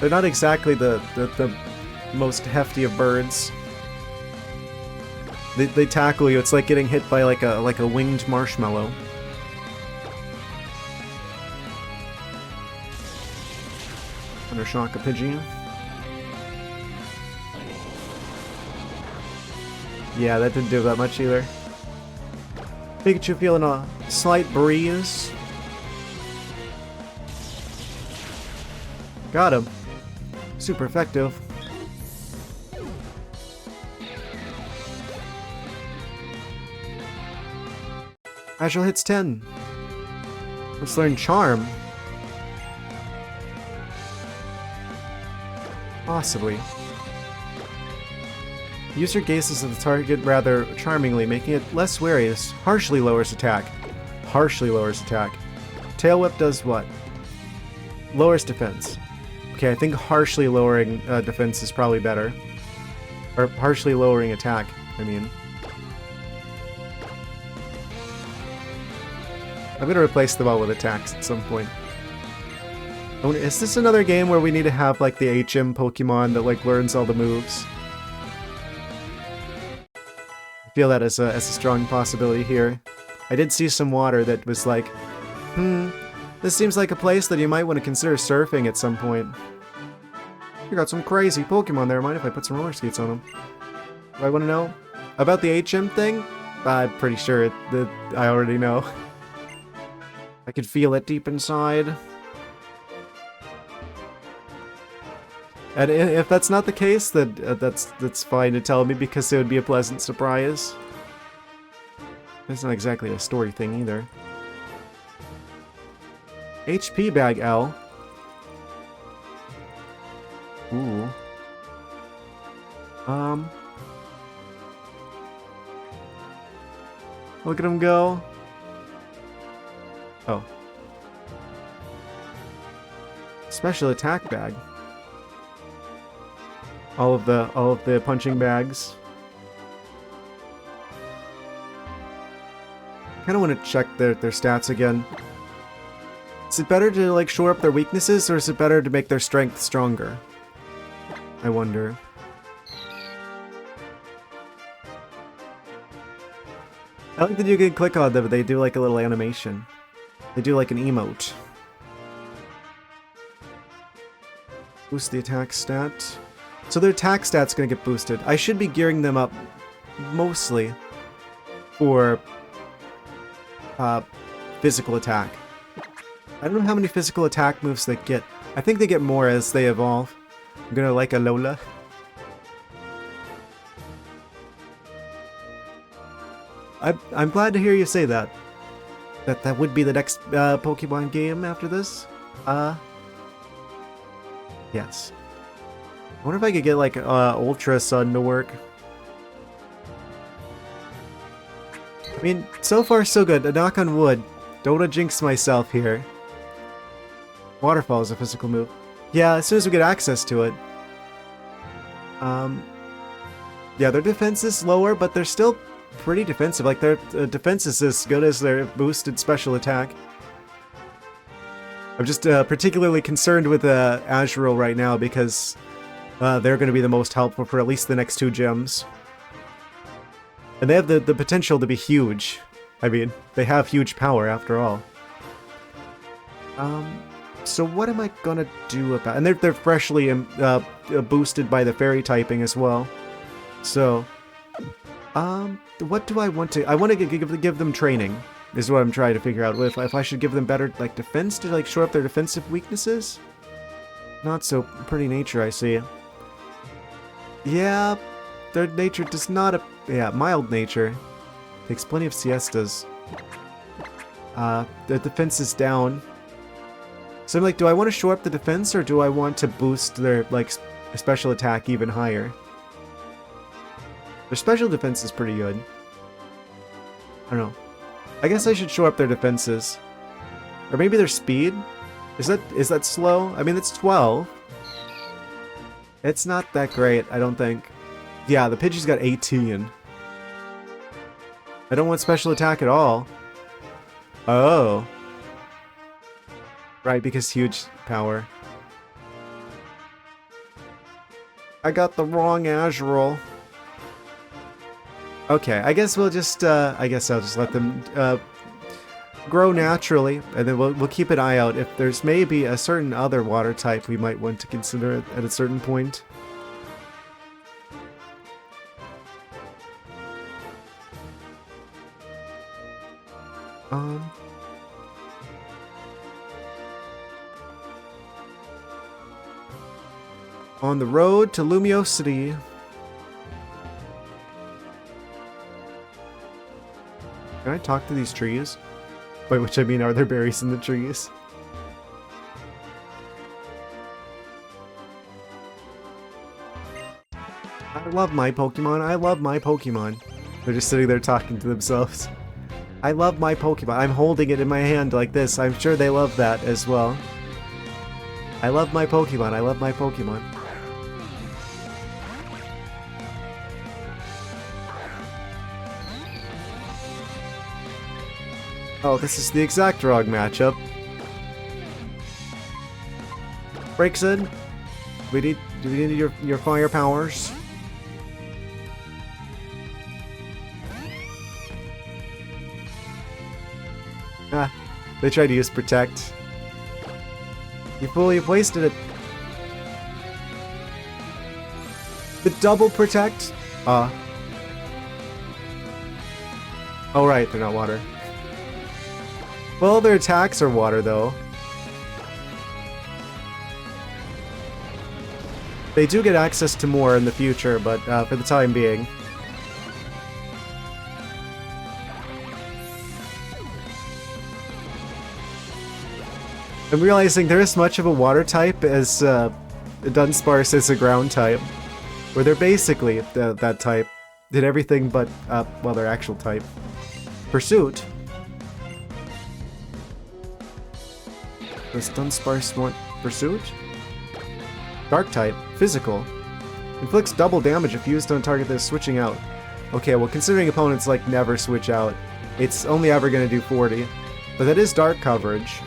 They're not exactly the most hefty of birds. They tackle you. It's like getting hit by like a winged marshmallow. Under shock a Pidgey. Yeah, that didn't do that much either. Pikachu feeling a slight breeze. Got him. Super effective. Agile hits 10. Let's learn Charm. Possibly. User gazes at the target rather charmingly, making it less wary. This harshly lowers attack. Harshly lowers attack. Tail Whip does what? Lowers defense. Okay, I think harshly lowering defense is probably better. Or harshly lowering attack, I mean. I'm gonna replace them all with attacks at some point. Is this another game where we need to have like the HM Pokemon that like learns all the moves? I feel that as a strong possibility here. I did see some water that was like, this seems like a place that you might want to consider surfing at some point. You got some crazy Pokemon there. Mind if I put some roller skates on them? Do I want to know? About the HM thing? I'm pretty sure that I already know. I could feel it deep inside. And if that's not the case, then that's fine to tell me, because it would be a pleasant surprise. It's not exactly a story thing either. HP bag L. Ooh. Look at him go. Oh. Special attack bag. All of the punching bags. Kind of want to check their stats again. Is it better to like shore up their weaknesses, or is it better to make their strength stronger? I wonder. I like that you can click on them, they do like a little animation. They do like an emote. Boost the attack stat. So their attack stat's gonna get boosted. I should be gearing them up mostly for physical attack. I don't know how many physical attack moves they get. I think they get more as they evolve. I'm gonna like a Lola. I'm glad to hear you say that. That would be the next Pokemon game after this. Yes. I wonder if I could get like Ultra Sun to work. I mean, so far so good. A knock on wood. Don't want to jinx myself here. Waterfall is a physical move. Yeah, as soon as we get access to it. Yeah, their defense is lower, but they're still pretty defensive. Like, their defense is as good as their boosted special attack. I'm just particularly concerned with Azurill right now, because they're going to be the most helpful for at least the next 2 gyms. And they have the potential to be huge. I mean, they have huge power after all. So what am I gonna do about... And they're freshly boosted by the fairy typing as well. So, what do I want to... I want to give them training, is what I'm trying to figure out. If I should give them better, like, defense to, like, shore up their defensive weaknesses? Not so pretty nature, I see. Yeah, their nature does not... yeah, mild nature. Takes plenty of siestas. The defense is down. So I'm like, do I want to shore up the defense, or do I want to boost their, like, special attack even higher? Their special defense is pretty good. I don't know. I guess I should shore up their defenses. Or maybe their speed? Is that slow? I mean, it's 12. It's not that great, I don't think. Yeah, the Pidgey's got 18. I don't want special attack at all. Oh. Right, because huge power. I got the wrong Azurill. Okay, I guess we'll just, I guess I'll just let them, grow naturally, and then we'll keep an eye out if there's maybe a certain other water type we might want to consider at a certain point. On the road to Lumiosity. Can I talk to these trees? By which I mean, are there berries in the trees? I love my Pokemon. I love my Pokemon. They're just sitting there talking to themselves. I love my Pokemon. I'm holding it in my hand like this. I'm sure they love that as well. I love my Pokemon. I love my Pokemon. Oh, this is the exact wrong matchup. Breaks in. Do we need your fire powers? Ah, they tried to use Protect. You fully wasted it. The double Protect? Oh right, they're not water. Well, their attacks are water, though. They do get access to more in the future, but for the time being. I'm realizing there is much of a water type as Dunsparce is a ground type. Where they're basically that type. Did everything but, well, their actual type. Pursuit. Does Dunsparce want Pursuit? Dark type, physical. Inflicts double damage if used on a target that is switching out. Okay, well, considering opponents like never switch out, it's only ever going to do 40. But that is dark coverage.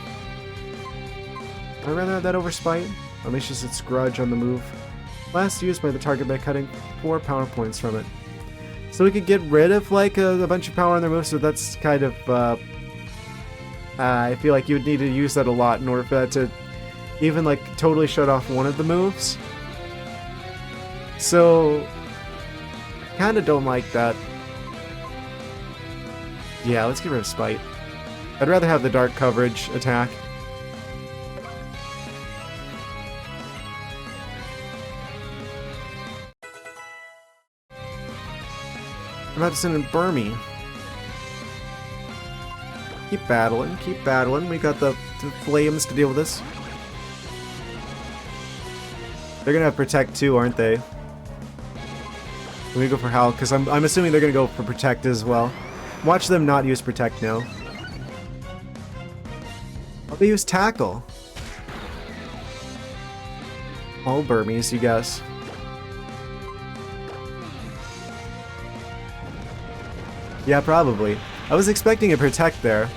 I'd rather have that over Spite. Unleashes its grudge on the move. Last used by the target by cutting 4 power points from it. So we could get rid of like a bunch of power on their moves, so that's kind of I feel like you would need to use that a lot in order for that to even like totally shut off one of the moves. So kinda don't like that. Yeah, let's get rid of Spite. I'd rather have the dark coverage attack. I'm about to send in Burmy. Keep battling, keep battling. We got the flames to deal with this. They're gonna have Protect too, aren't they? Let me go for Howl, because I'm assuming they're gonna go for Protect as well. Watch them not use Protect now. Oh, they use Tackle. All Burmies, you guess. Yeah, probably. I was expecting a Protect there.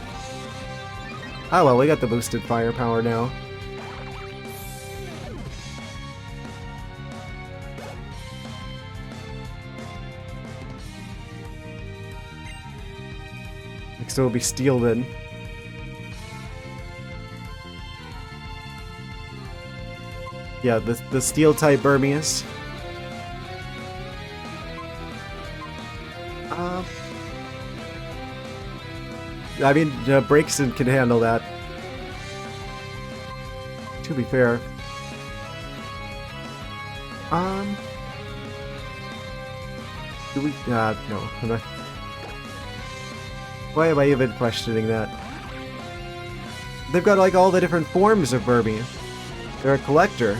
Oh well, we got the boosted firepower now. Next it will be Steel then. Yeah, the Steel type Burmius. I mean, Braixen can handle that. To be fair. Do we? No. I'm not. Why am I even questioning that? They've got like all the different forms of Burmy. They're a collector.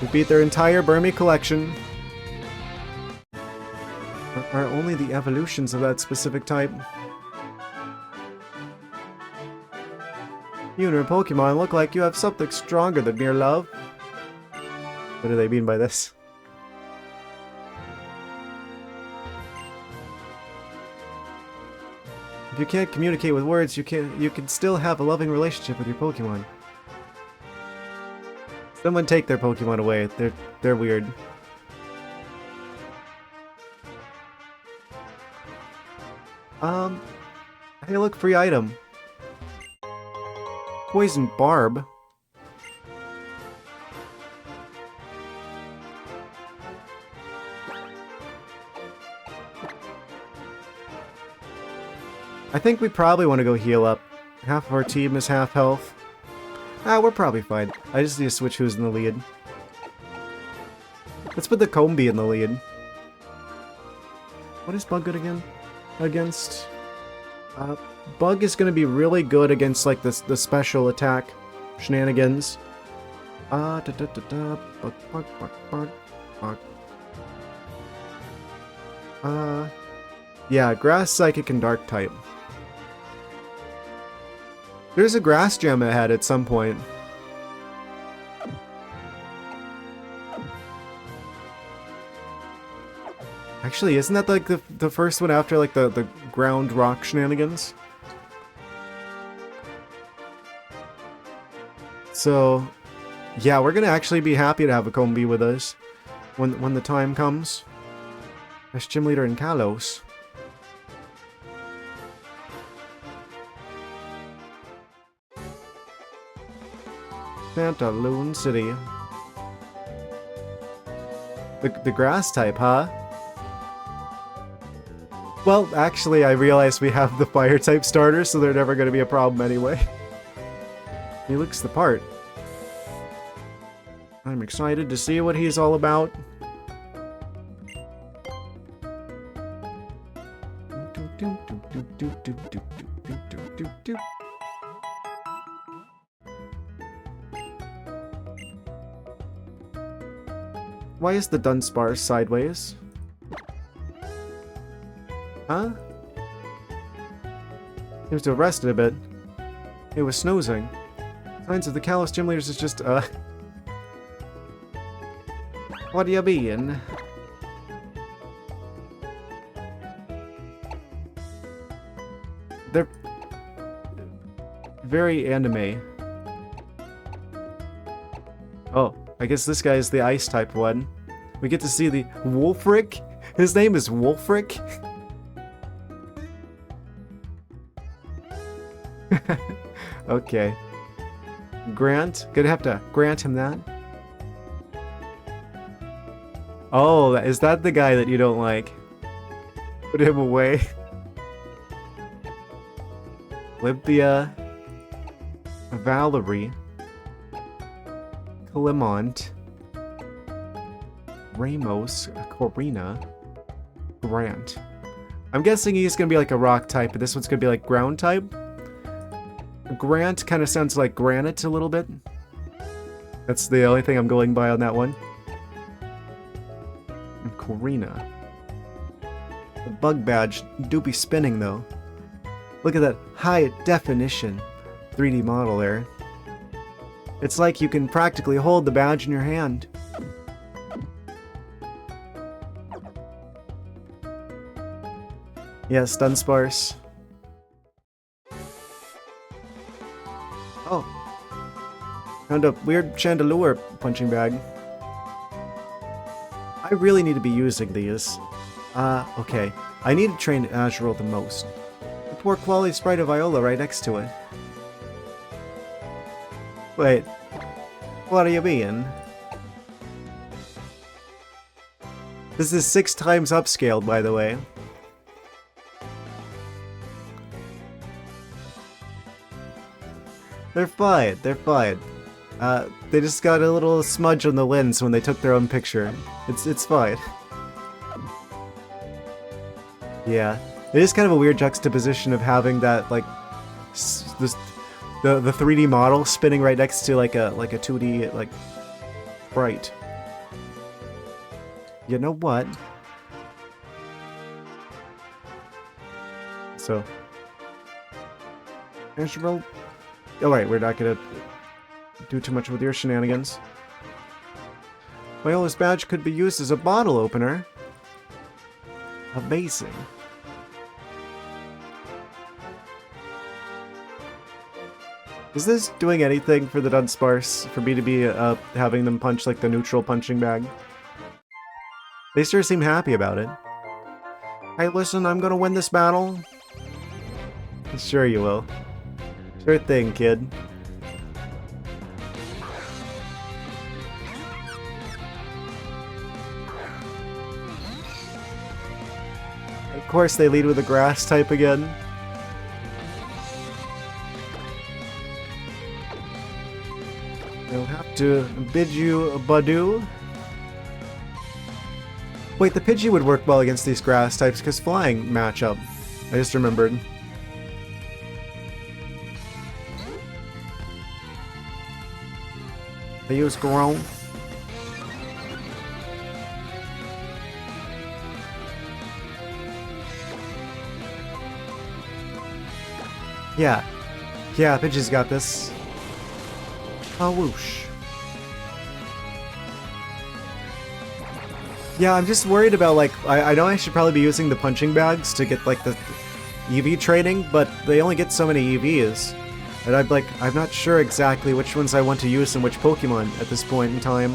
We beat their entire Burmy collection. Are only the evolutions of that specific type. You and your Pokemon look like you have something stronger than mere love. What do they mean by this? If you can't communicate with words, you can still have a loving relationship with your Pokemon. Someone take their Pokemon away. They're weird. Hey look, free item. Poison Barb. I think we probably want to go heal up. Half of our team is half health. Ah, we're probably fine. I just need to switch who's in the lead. Let's put the Combee in the lead. What is Bug good again? Against... Bug is going to be really good against like the special attack shenanigans. Bug. Yeah, Grass, Psychic, and Dark type. There's a Grass Gem ahead at some point. Actually, isn't that like the first one after like the ground rock shenanigans? So, yeah, we're gonna actually be happy to have a Combee with us when the time comes. Best gym leader in Kalos. Pantaloon City. The grass type, huh? Well, actually, I realized we have the fire type starters, so they're never going to be a problem anyway. He looks the part. I'm excited to see what he's all about. Why is the Dunsparce sideways? Huh? Seems to have rested a bit. It was snoozing. Signs of the Kalos gym leaders is just, What do you mean? They're very anime. Oh, I guess this guy is the ice type one. We get to see the Wolfric? His name is Wolfric? Okay. Grant? Gonna have to grant him that. Oh, is that the guy that you don't like? Put him away. Olympia. Valerie. Clement. Ramos. Corina. Grant. I'm guessing he's gonna be like a rock type, but this one's gonna be like ground type. Grant kind of sounds like granite a little bit. That's the only thing I'm going by on that one. And Corina. The bug badge do be spinning though. Look at that high definition 3D model there. It's like you can practically hold the badge in your hand. Yes, Dunsparce. Oh. Found a weird Chandelure punching bag. I really need to be using these. Okay. I need to train Azurill the most. The poor quality sprite of Viola right next to it. Wait. What are you being? This is 6 times upscaled, by the way. They're fine. They're fine. They just got a little smudge on the lens when they took their own picture. It's fine. Yeah, it is kind of a weird juxtaposition of having that like the 3D model spinning right next to like a 2D like sprite. You know what? So, oh wait, we're not gonna do too much with your shenanigans. Viola's badge could be used as a bottle opener. Amazing. Is this doing anything for the Dunsparce? For me to be having them punch like the neutral punching bag? They sure seem happy about it. Hey, listen, I'm gonna win this battle. Sure you will. Sure thing, kid. Of course they lead with a grass type again. I'll have to bid you a Badoo. Wait, the Pidgey would work well against these grass types because flying match up. I just remembered. I use Grown. Yeah. Yeah, Pidgey's got this. Oh, whoosh. Yeah, I'm just worried about, like, I know I should probably be using the punching bags to get, like, the EV training, but they only get so many EVs. And I'm not sure exactly which ones I want to use and which Pokemon at this point in time.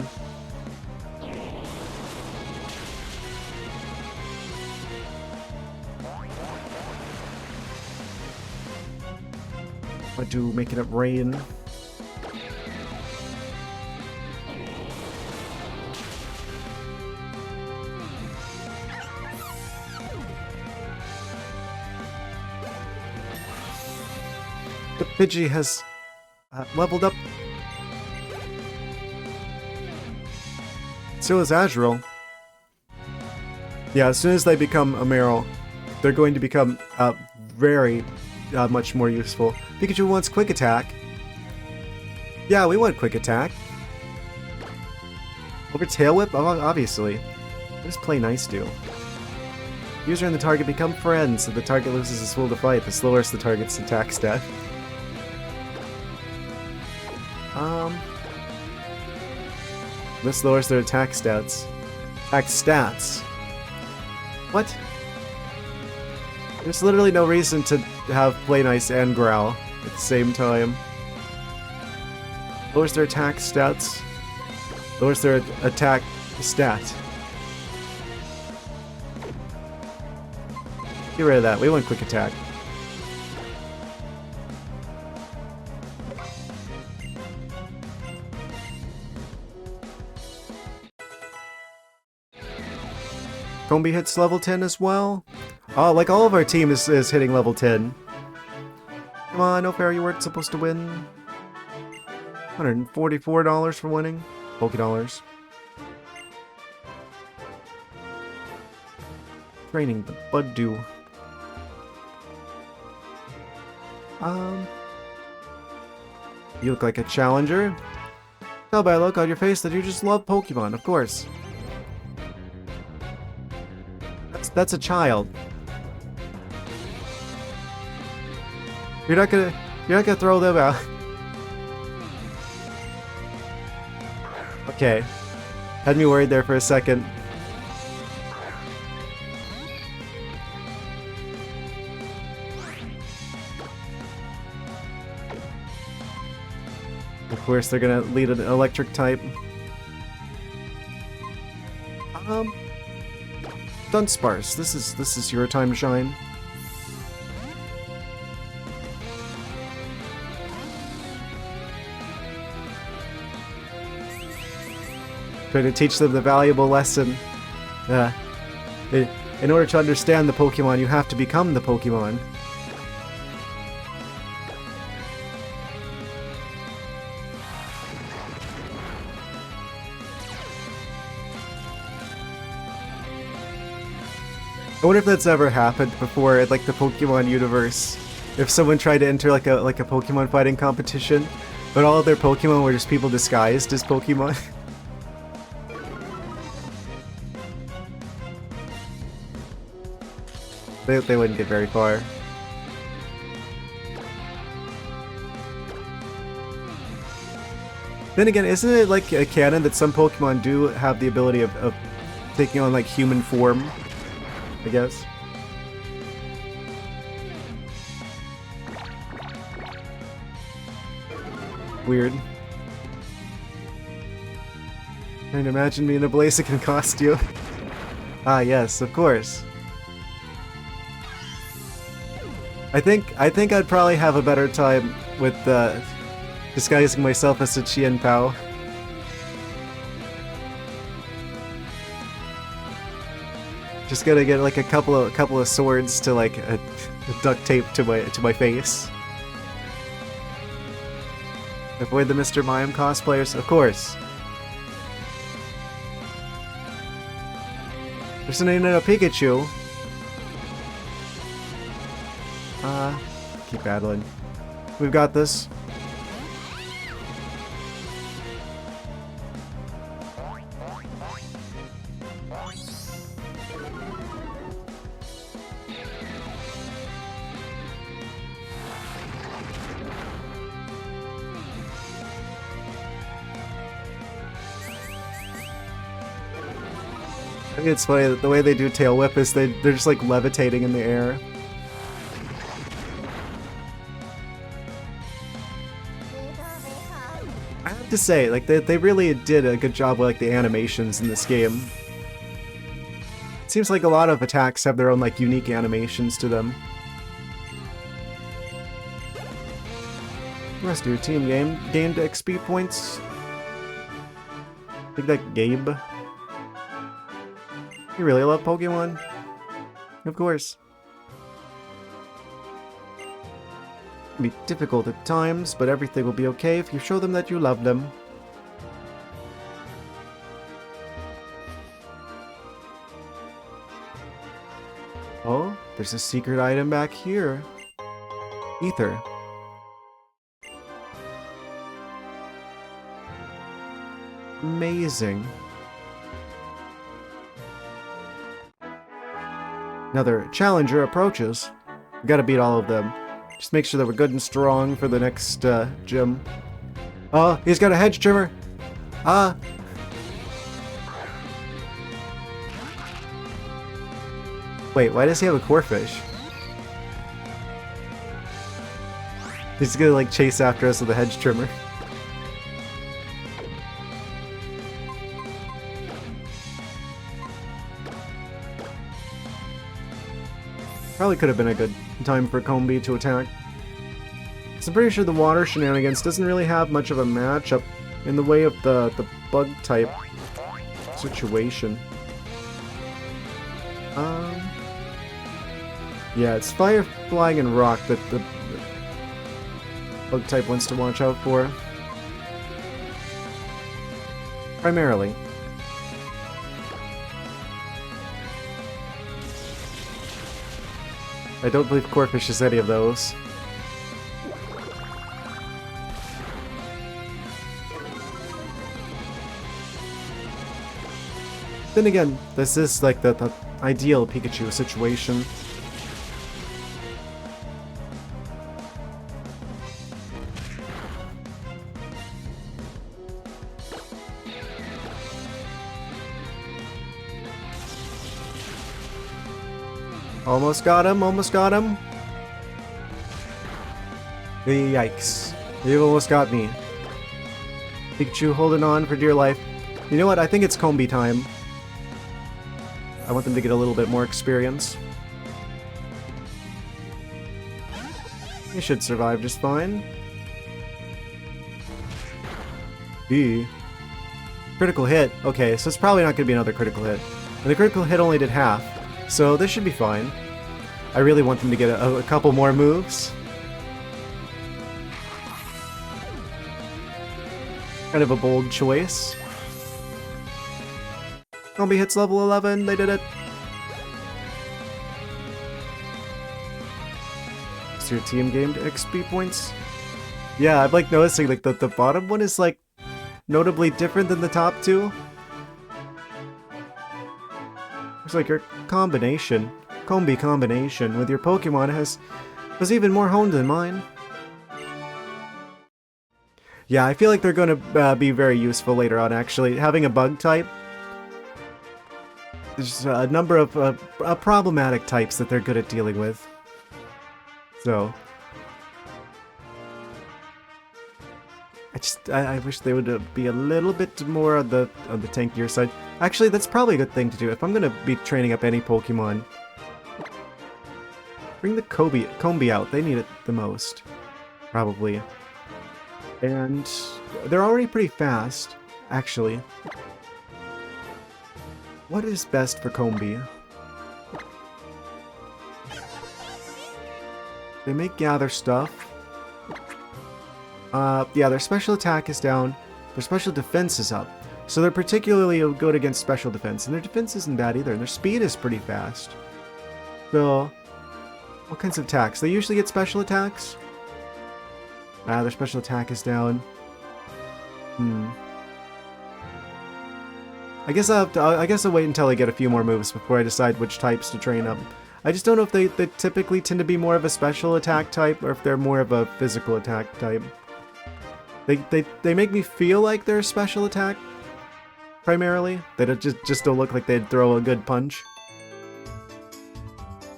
What do making it rain? The Pidgey has leveled up. So is Azrael. Yeah, as soon as they become a Meryl, they're going to become very much more useful. Pikachu wants Quick Attack. Yeah, we want Quick Attack. Over Tail Whip? Oh, obviously. Just play nice, do. User and the target become friends. If the target loses his will to fight, the slower the target's attack stat. This lowers their attack stats. Attack stats. What? There's literally no reason to have Play Nice and Growl at the same time. Lowers their attack stats. Lowers their attack stat. Get rid of that. We want Quick Attack. Combi hits level 10 as well. Oh, like all of our team is hitting level 10. Come on, no fair, you weren't supposed to win. $144 for winning. Pokédollars. Training the Badoo. You look like a challenger. Tell by a look on your face that you just love Pokemon, of course. That's a child. You're not gonna throw them out. Okay. Had me worried there for a second. Of course they're gonna lead an electric type. Dunsparce, this is your time to shine. Trying to teach them the valuable lesson. In order to understand the Pokemon, you have to become the Pokemon. I wonder if that's ever happened before in like the Pokemon universe. If someone tried to enter like a Pokemon fighting competition, but all of their Pokemon were just people disguised as Pokemon. They wouldn't get very far. Then again, isn't it like a canon that some Pokemon do have the ability of taking on like human form? I guess. Weird. Trying to imagine me in a Blaziken costume. Ah, yes, of course. I think I'd probably have a better time with disguising myself as a Chien Pao. Just gotta get like a couple of swords to like a duct tape to my face. Avoid the Mr. Mime cosplayers, of course. There's an Pikachu. Keep battling. We've got this. I think it's funny that the way they do Tail Whip is they're just like levitating in the air. I have to say, like they really did a good job with like the animations in this game. It seems like a lot of attacks have their own like unique animations to them. The rest of your team gained XP points. I think that Gabe. You really love Pokemon? Of course. It can be difficult at times, but everything will be okay if you show them that you love them. Oh, there's a secret item back here. Ether. Amazing. Another challenger approaches. We gotta beat all of them. Just make sure that we're good and strong for the next gym. Oh, he's got a hedge trimmer! Ah! Wait, why does he have a Corphish? He's gonna like chase after us with a hedge trimmer. Probably could have been a good time for Combi to attack. So I'm pretty sure the water shenanigans doesn't really have much of a matchup in the way of the bug type situation. Yeah, it's fire, flying, and rock that the bug type wants to watch out for. Primarily. I don't believe Corphish is any of those. Then again, this is like the ideal Pikachu situation. Almost got him, almost got him. Yikes. You almost got me. Pikachu holding on for dear life. You know what? I think it's Combi time. I want them to get a little bit more experience. They should survive just fine. B. Critical hit. Okay, so it's probably not going to be another critical hit. And the critical hit only did half, so this should be fine. I really want them to get a couple more moves. Kind of a bold choice. Combi hits level 11, they did it. boosts your team gained XP points. Yeah, I'm like noticing like the bottom one is like notably different than the top two. Looks like your combination, Combi combination with your Pokemon was even more honed than mine. Yeah, I feel like they're going to be very useful later on, actually. Having a bug type, there's a number of problematic types that they're good at dealing with. So, I wish they would be a little bit more on the tankier side. Actually, that's probably a good thing to do if I'm going to be training up any Pokemon. Bring the Combi out. They need it the most, probably. And they're already pretty fast, actually. What is best for Combi? They make gather stuff. Yeah, their special attack is down. Their special defense is up. So they're particularly good against special defense. And their defense isn't bad either. And their speed is pretty fast. So, what kinds of attacks? They usually get special attacks. Their special attack is down. I guess I'll wait until I get a few more moves before I decide which types to train up. I just don't know if they typically tend to be more of a special attack type or if they're more of a physical attack type. They make me feel like they're special attack primarily. They just don't look like they'd throw a good punch.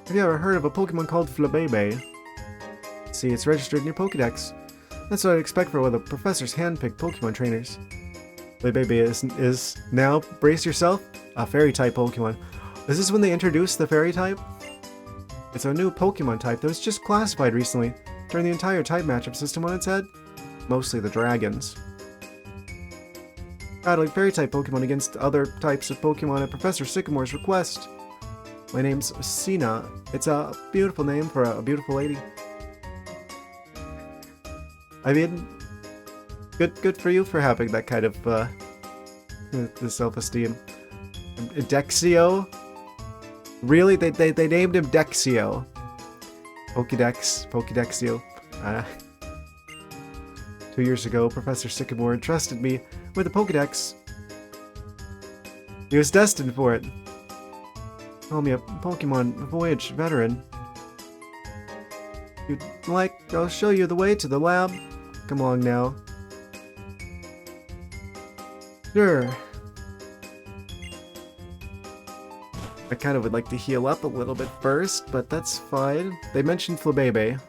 Have you ever heard of a Pokemon called Flabebe? See, it's registered in your Pokedex. That's what I'd expect for one of the professor's hand-picked Pokemon trainers. Flabebe is now, brace yourself, a Fairy-type Pokemon. Is this when they introduced the Fairy-type? It's a new Pokemon type that was just classified recently. Turned the entire type matchup system on its head. Mostly the dragons. Battling Fairy-type Pokemon against other types of Pokemon at Professor Sycamore's request. My name's Sina. It's a beautiful name for a beautiful lady. I mean, good for you for having that kind of the self-esteem. Dexio? Really? They named him Dexio. Pokedexio. 2 years ago, Professor Sycamore entrusted me with a Pokedex. He was destined for it. Call me a Pokemon Voyage veteran. You'd like, I'll show you the way to the lab. Come along now. Sure. I kind of would like to heal up a little bit first, but that's fine. They mentioned Flabebe,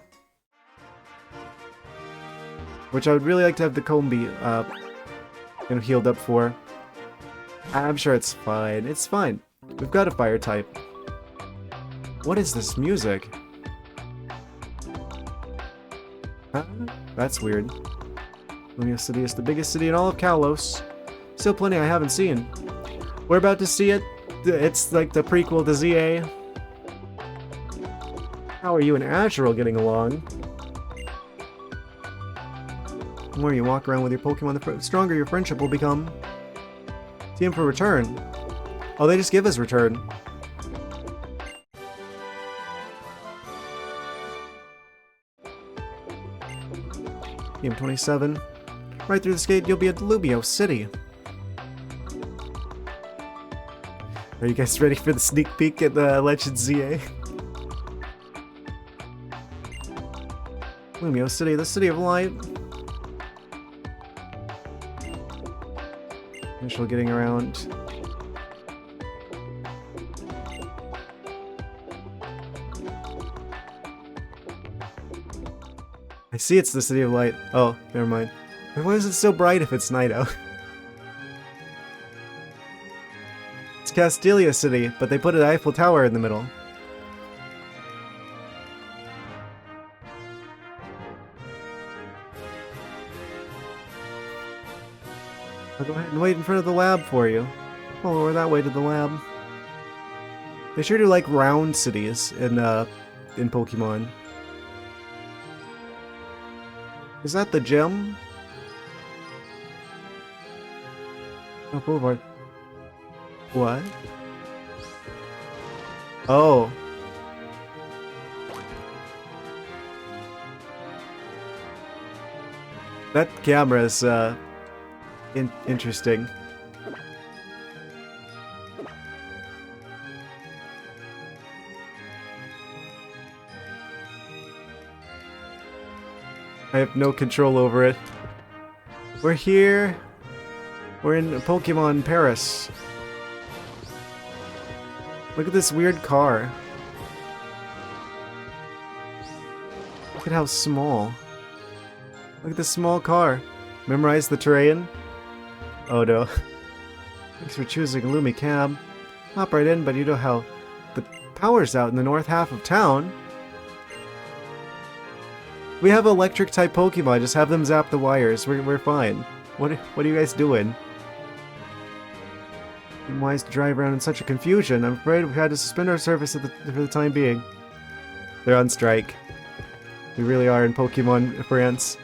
which I would really like to have the Combi kind of healed up for. I'm sure it's fine. It's fine. We've got a fire type. What is this music? Huh? That's weird. Lumio City is the biggest city in all of Kalos. Still plenty I haven't seen. We're about to see it. It's like the prequel to ZA. How are you and Azurill getting along? The more you walk around with your Pokemon, the stronger your friendship will become. Team for return. Oh, they just give us return. Team 27. Right through this gate, you'll be at Lumio City. Are you guys ready for the sneak peek at the Legend ZA? Lumio City, the City of Light. Initial getting around. I see it's the City of Light. Oh, never mind. Why is it so bright if it's night out? It's Castelia City, but they put an Eiffel Tower in the middle. I'll go ahead and wait in front of the lab for you. Oh, we're that way to the lab. They sure do like round cities in Pokemon. Is that the gym? Oh, Boulevard. What? Oh. That camera is interesting. I have no control over it. We're here. We're in Pokemon Paris. Look at this weird car. Look at how small. Look at this small car. Memorize the terrain? Oh no. Thanks for choosing a Lumi cab. Hop right in, but you know how the power's out in the north half of town. We have electric type Pokemon, just have them zap the wires. We're fine. What are you guys doing? Been wise to drive around in such a confusion. I'm afraid we've had to suspend our service for the time being. They're on strike. We really are in Pokemon France.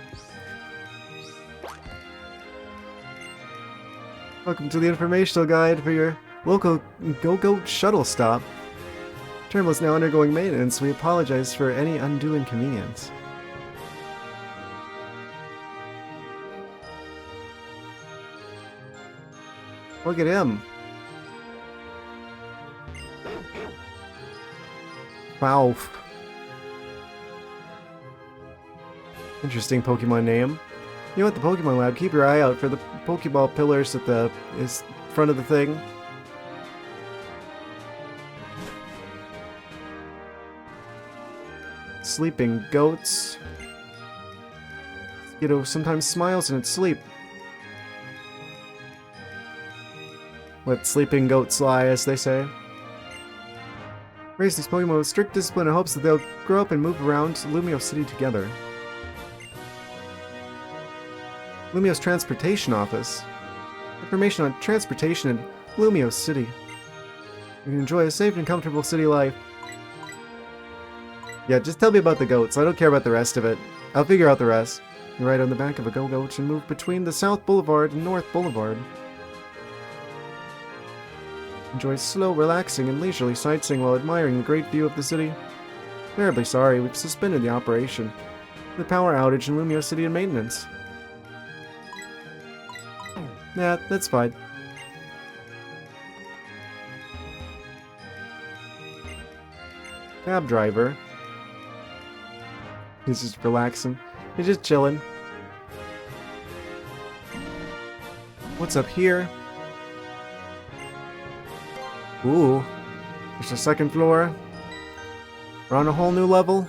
Welcome to the informational guide for your local Go-Go shuttle stop. The terminal is now undergoing maintenance. We apologize for any undue inconvenience. Look at him. Wow. Interesting Pokemon name. You know, at the Pokemon Lab, keep your eye out for the Pokeball pillars at the front of the thing. Sleeping goats. Skiddo sometimes smiles in its sleep. Let sleeping goats lie, as they say. Raise these Pokemon with strict discipline in hopes that they'll grow up and move around Lumio City together. Lumio's Transportation Office. Information on transportation in Lumio City. You can enjoy a safe and comfortable city life. Yeah, just tell me about the goats. I don't care about the rest of it. I'll figure out the rest. You ride on the back of a go-goat and move between the South Boulevard and North Boulevard. Enjoy slow, relaxing, and leisurely sightseeing while admiring the great view of the city. Terribly sorry, we've suspended the operation. The power outage in Lumio City and maintenance. Nah, that's fine. Cab driver. He's just relaxing. He's just chilling. What's up here? Ooh. There's a second floor. We're on a whole new level.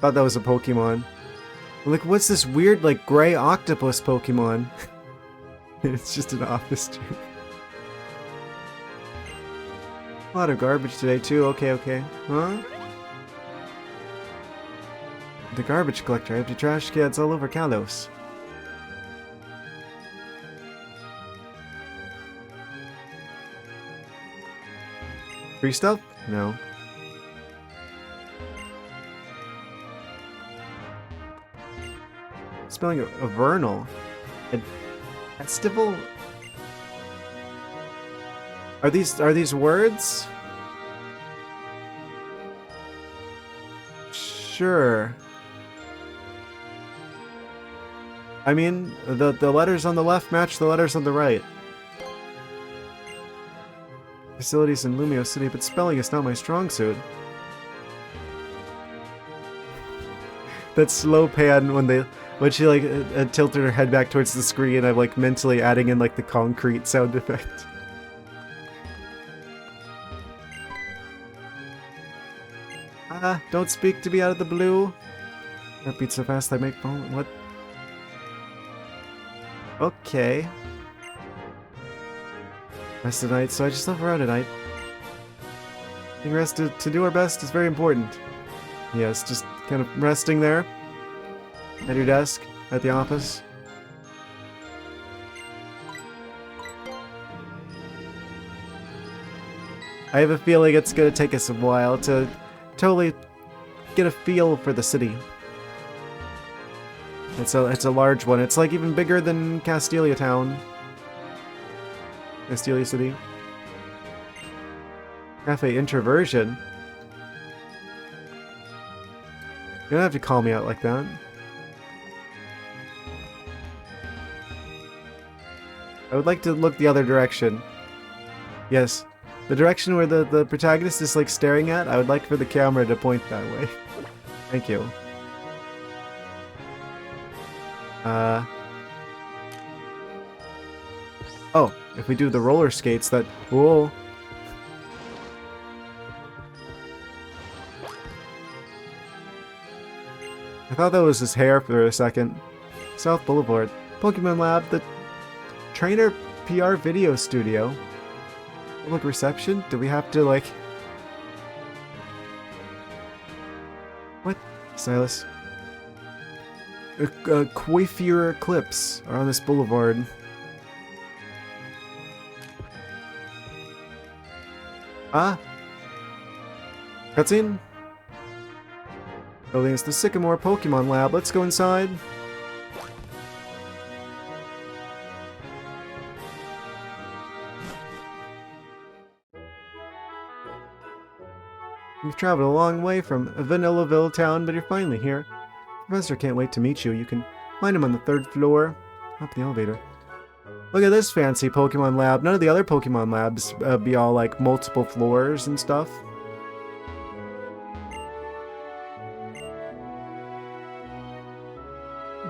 Thought that was a Pokemon. Look, what's this weird, like, gray octopus Pokemon? It's just an office too. A lot of garbage today too. Okay. Huh? The garbage collector. Empty trash cans all over Kalos. Free stuff? No. Spelling a vernal. A festival? Are these words? Sure. I mean, the letters on the left match the letters on the right. Facilities in Lumio City, but spelling is not my strong suit. That slow pan when she like tilted her head back towards the screen, I'm like mentally adding in like the concrete sound effect. Don't speak to me out of the blue. That beats so fast I make phone. What? Okay. Rest of the night, so I just left around at night. Being rested to do our best is very important. Yes, just kind of resting there. At your desk, at the office. I have a feeling it's gonna take us a while to totally get a feel for the city. It's a large one. It's like even bigger than Castelia Town. Castelia City. Cafe Introversion. You don't have to call me out like that. I would like to look the other direction. Yes. The direction where the protagonist is like staring at, I would like for the camera to point that way. Thank you. Oh, if we do the roller skates, that... Whoa. I thought that was his hair for a second. South Boulevard. Pokemon Lab, the trainer PR video studio. Public reception? Do we have to, like... What? Silas. Coiffure clips are on this boulevard. Ah? Cutscene? Building is the Sycamore Pokemon Lab. Let's go inside. You've traveled a long way from Vanillaville town, but you're finally here. Professor can't wait to meet you. You can find him on the 3rd floor. Up the elevator. Look at this fancy Pokemon lab. None of the other Pokemon labs be all like multiple floors and stuff.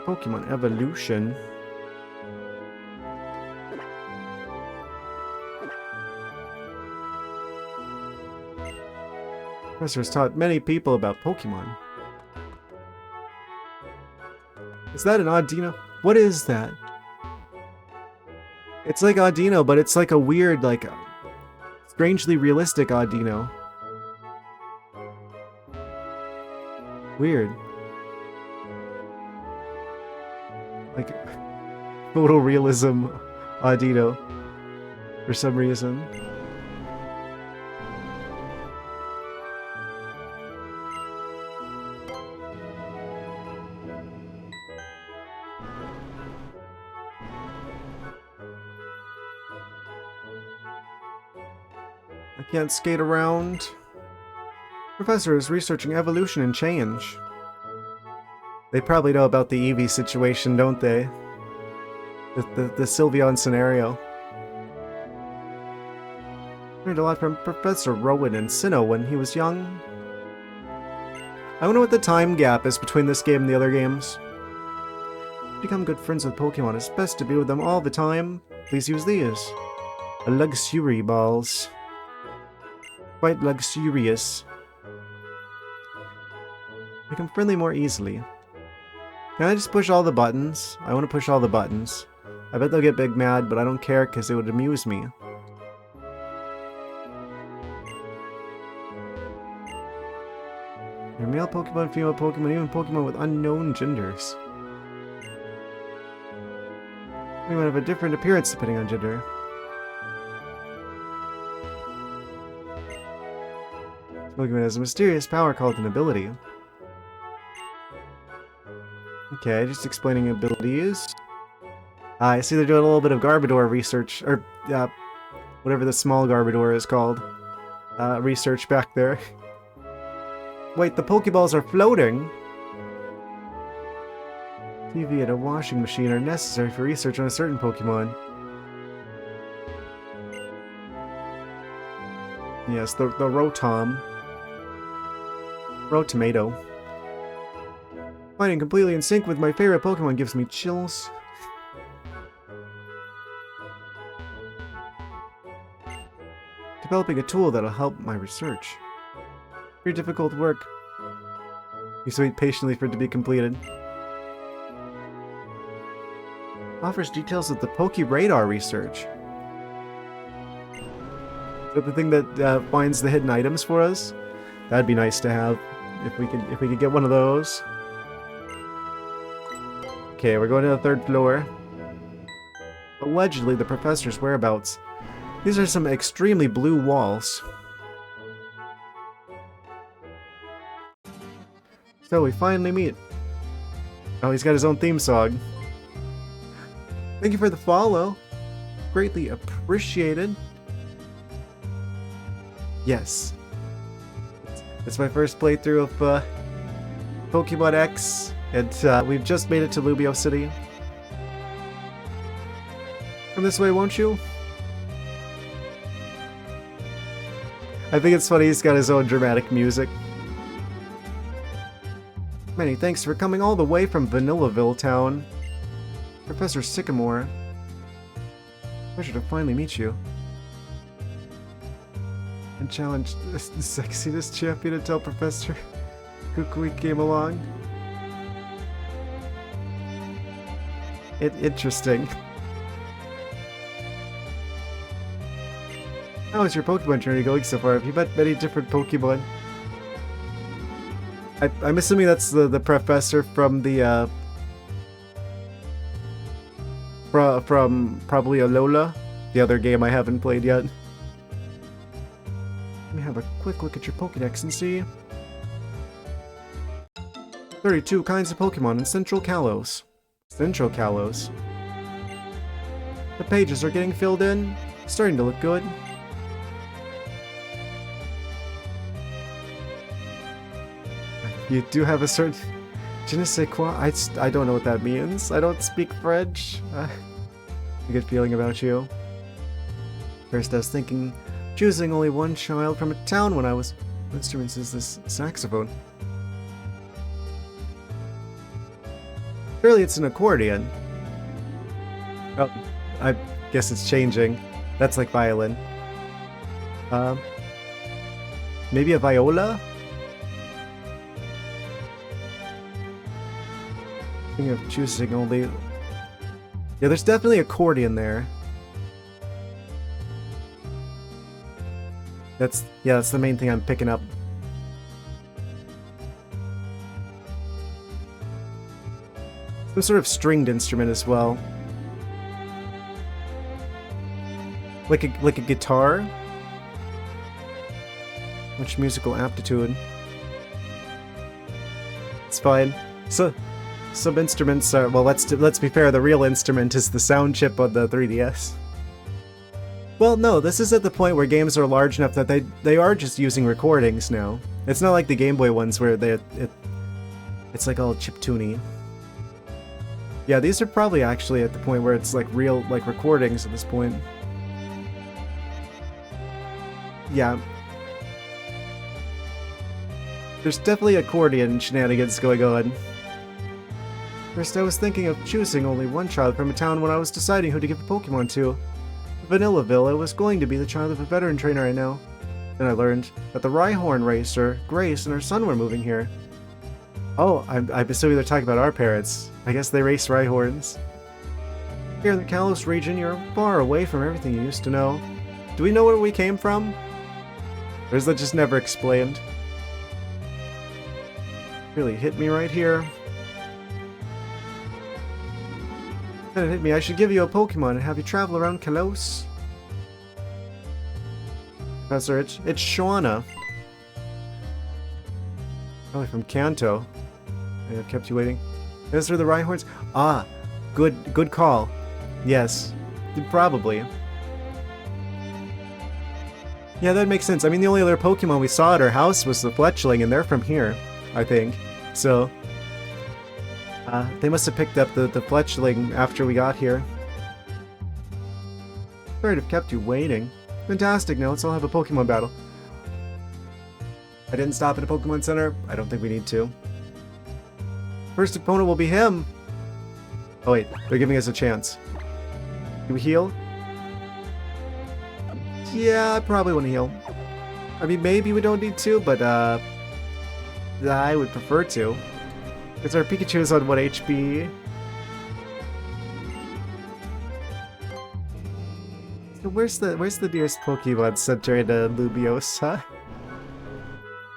Pokemon evolution. Professor has taught many people about Pokemon. Is that an Audino? What is that? It's like Audino, but it's like a weird, like, strangely realistic Audino. Weird. Like, photorealism Audino. For some reason. I can't skate around. Professor is researching evolution and change. They probably know about the Eevee situation, don't they? The Sylveon scenario. Learned a lot from Professor Rowan and Sinnoh when he was young. I wonder what the time gap is between this game and the other games. To become good friends with Pokemon, it's best to be with them all the time. Please use these. Luxury balls. Quite luxurious. Make them friendly more easily. Can I just push all the buttons? I want to push all the buttons. I bet they'll get big mad, but I don't care because it would amuse me. There are male Pokemon, female Pokemon, even Pokemon with unknown genders. Pokemon have a different appearance depending on gender. Pokemon has a mysterious power called an ability. Okay, just explaining abilities. I see they're doing a little bit of Garbodor research, or whatever the small Garbodor is called. Research back there. Wait, the Pokeballs are floating? TV and a washing machine are necessary for research on a certain Pokemon. Yes, the Rotom. Rotomato. Finding completely in sync with my favorite Pokemon gives me chills. Developing a tool that'll help my research. Very difficult work. You wait patiently for it to be completed. Offers details of the Poke-Radar research. Is that the thing that finds the hidden items for us? That'd be nice to have if we could get one of those. Okay, we're going to the 3rd floor. Allegedly, the professor's whereabouts. These are some extremely blue walls. So we finally meet. Oh, he's got his own theme song. Thank you for the follow. Greatly appreciated. Yes. It's my first playthrough Pokemon X, and we've just made it to Lubio City. Come this way, won't you? I think it's funny he's got his own dramatic music. Many thanks for coming all the way from Vanillaville Town. Professor Sycamore. Pleasure to finally meet you. And challenge the sexiness champion until Professor Kukui came along. Interesting. How is your Pokemon journey going so far? Have you met many different Pokemon? I'm assuming that's the professor from the from probably Alola, the other game I haven't played yet. Let me have a quick look at your Pokédex and see. 32 kinds of Pokemon in Central Kalos. Central Kalos. The pages are getting filled in. Starting to look good. You do have a certain... Je ne sais quoi? I don't know what that means. I don't speak French. A good feeling about you. First I was thinking, choosing only one child from a town when I was... What instruments is this saxophone? Surely it's an accordion. Oh, I guess it's changing. That's like violin. Maybe a viola? Thinking of choosing only... Yeah, there's definitely accordion there. That's the main thing I'm picking up. Some sort of stringed instrument as well. Like a guitar? Much musical aptitude. It's fine. So some instruments are, well, let's be fair, the real instrument is the sound chip on the 3DS. Well, no, this is at the point where games are large enough that they are just using recordings now. It's not like the Game Boy ones where it's like all chiptune-y. Yeah, these are probably actually at the point where it's like real, like recordings at this point. Yeah. There's definitely accordion shenanigans going on. First, I was thinking of choosing only one child from a town when I was deciding who to give a Pokemon to. Vanillaville, I was going to be the child of a veteran trainer I know. Then I learned that the Rhyhorn racer, Grace, and her son were moving here. Oh, I'm assuming they're talking about our parents. I guess they race Rhyhorns. Here in the Kalos region, you're far away from everything you used to know. Do we know where we came from? Or is that just never explained? Really hit me right here. Kinda hit me. I should give you a Pokemon and have you travel around Kalos. Professor, it's Shauna. Probably from Kanto. I've kept you waiting. Those are the Rhyhorns? Ah, good call. Yes, probably. Yeah, that makes sense. I mean, the only other Pokemon we saw at our house was the Fletchling, and they're from here, I think. So, they must have picked up the Fletchling after we got here. Sorry to have kept you waiting. Fantastic, now let's all have a Pokemon battle. I didn't stop at a Pokemon Center. I don't think we need to. First opponent will be him. Oh wait, they're giving us a chance. Do we heal? Yeah, I probably want to heal. I mean, maybe we don't need to, but I would prefer to. Because our Pikachu is on 1 HP. So where's the nearest Pokemon Center in Lubiosa?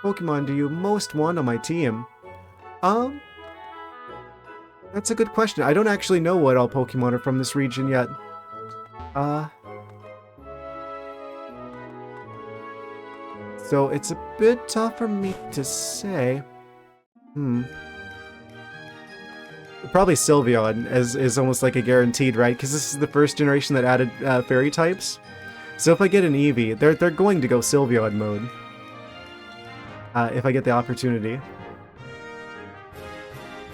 Pokemon do you most want on my team? That's a good question. I don't actually know what all Pokemon are from this region yet. So it's a bit tough for me to say. Probably Sylveon is almost like a guaranteed, right? Because this is the first generation that added fairy types. So if I get an Eevee, they're going to go Sylveon mode. If I get the opportunity.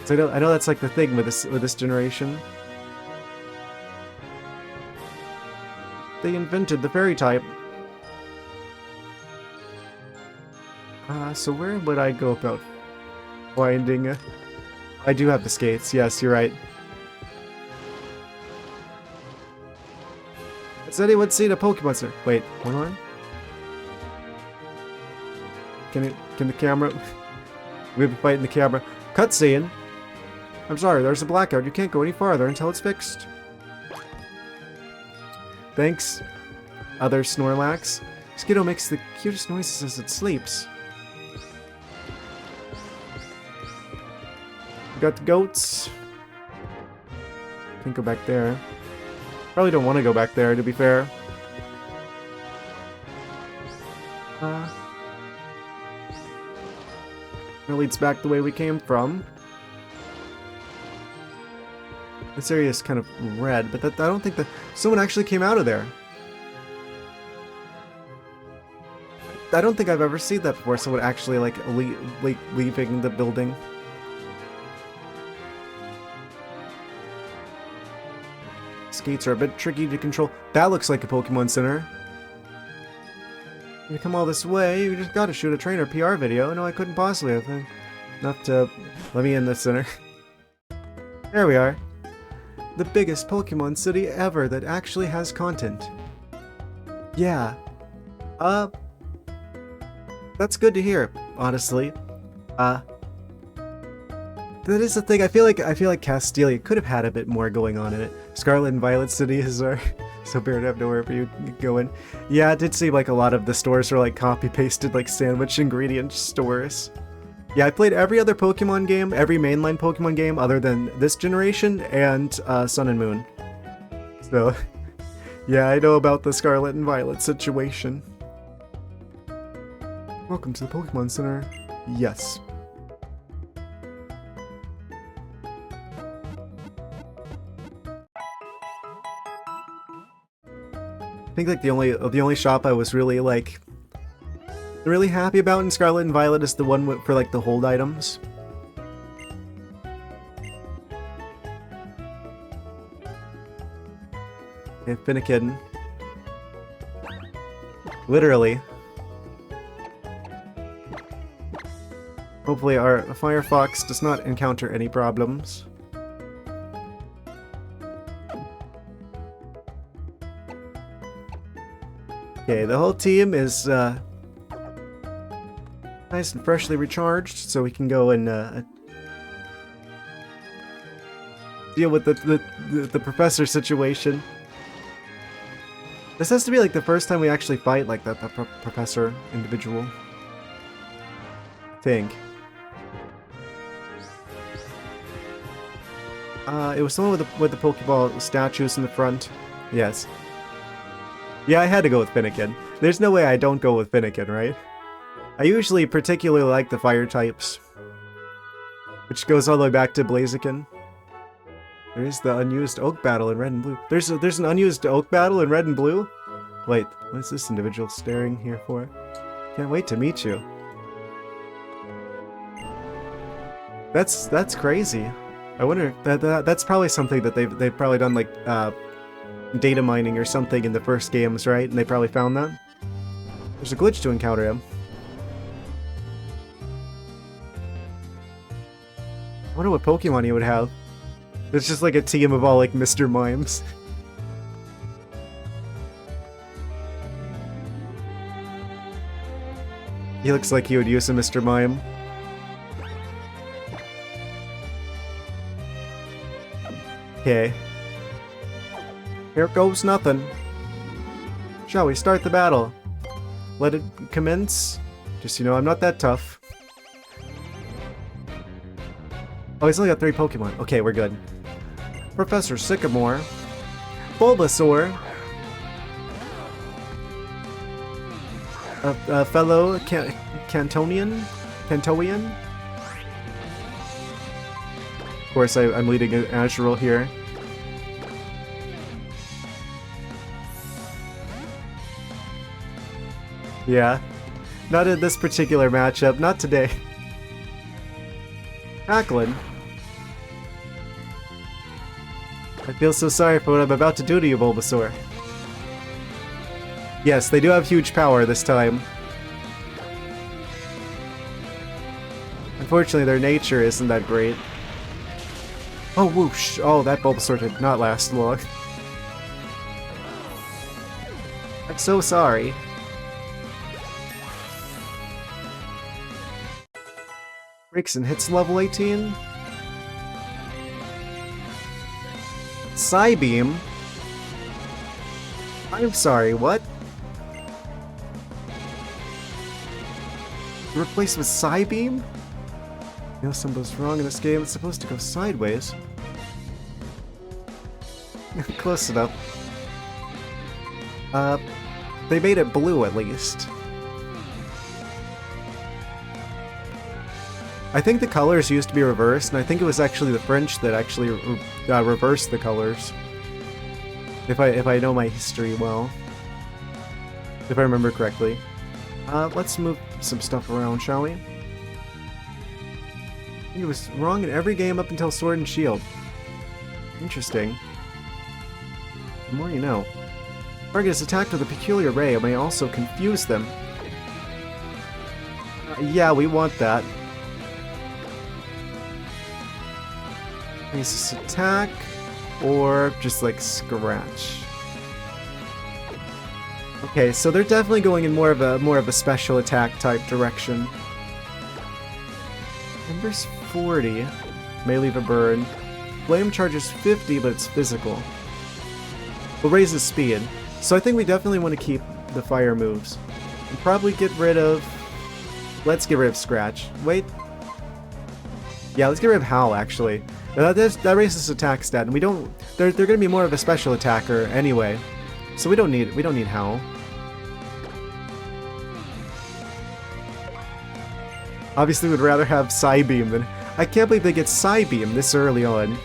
So I know that's like the thing with this generation. They invented the fairy type. So where would I go about finding? I do have the skates. Yes, you're right. Has anyone seen a Pokemon Center? Wait, hold on. Can the camera? We'll be fighting the camera. Cutscene. I'm sorry, there's a blackout. You can't go any farther until it's fixed. Thanks, other Snorlax. Skiddo makes the cutest noises as it sleeps. We got the goats. Can't go back there. Probably don't want to go back there, to be fair. It leads back the way we came from. This area is kind of red, but I don't think that someone actually came out of there. I don't think I've ever seen that before. Someone actually like leaving the building. Skates are a bit tricky to control. That looks like a Pokemon Center. You come all this way, you just gotta shoot a trainer PR video. No, I couldn't possibly have. Enough to let me in the center. There we are. The biggest Pokemon city ever that actually has content. Yeah. That's good to hear, honestly. That is the thing. I feel like Castelia could have had a bit more going on in it. Scarlet and Violet City is our so bad to have nowhere for you to go in. Yeah, it did seem like a lot of the stores were like copy-pasted like sandwich ingredient stores. Yeah, I played every other Pokemon game, every mainline Pokemon game other than this generation and Sun and Moon. So, yeah, I know about the Scarlet and Violet situation. Welcome to the Pokemon Center. Yes. I think like the only shop I was really like really happy about in Scarlet and Violet is the one for like the hold items. Okay, Finnegan. Literally. Hopefully our Firefox does not encounter any problems. Okay, the whole team is nice and freshly recharged, so we can go and deal with the professor situation. This has to be like the first time we actually fight like that professor individual. I think. It was someone with the Pokeball statues in the front. Yes. Yeah, I had to go with Finnegan. There's no way I don't go with Finnegan, right? I usually particularly like the fire types, which goes all the way back to Blaziken. There is the unused Oak battle in red and blue. There's an unused Oak battle in red and blue? Wait, what is this individual staring here for? Can't wait to meet you. That's crazy. I wonder that's probably something that they've probably done like data mining or something in the first games, right? And they probably found that. There's a glitch to encounter him. I wonder what Pokemon he would have. It's just like a team of all like Mr. Mimes. He looks like he would use a Mr. Mime. Okay. Here goes nothing. Shall we start the battle? Let it commence? Just, you know, I'm not that tough. Oh, he's only got 3 Pokemon. Okay, we're good. Professor Sycamore. Bulbasaur. A fellow Cantonian? Cantoian? Of course, I'm leading an Azurill here. Yeah. Not in this particular matchup. Not today. Hacklin. I feel so sorry for what I'm about to do to you, Bulbasaur. Yes, they do have huge power this time. Unfortunately, their nature isn't that great. Oh, whoosh! Oh, that Bulbasaur did not last long. I'm so sorry. Breaks and hits level 18? Psybeam? I'm sorry, what? Replaced with Psybeam? You know something's wrong in this game, it's supposed to go sideways. Close enough. They made it blue at least. I think the colors used to be reversed, and I think it was actually the French that actually reversed the colors. If I know my history well. If I remember correctly. Let's move some stuff around, shall we? I think it was wrong in every game up until Sword and Shield. Interesting. The more you know. Target is attacked with a peculiar ray and may also confuse them. Yeah, we want that. Is this attack, or just like scratch? Okay, so they're definitely going in more of a special attack type direction. Numbers 40 may leave a burn. Flame charges 50, but it's physical. But raises speed, so I think we definitely want to keep the fire moves. And probably get rid of. Let's get rid of Scratch. Wait. Yeah, let's get rid of Howl actually. That raises attack stat, and we don't. They're going to be more of a special attacker anyway, so we don't need Howl. Obviously, we'd rather have Psybeam than. I can't believe they get Psybeam this early on.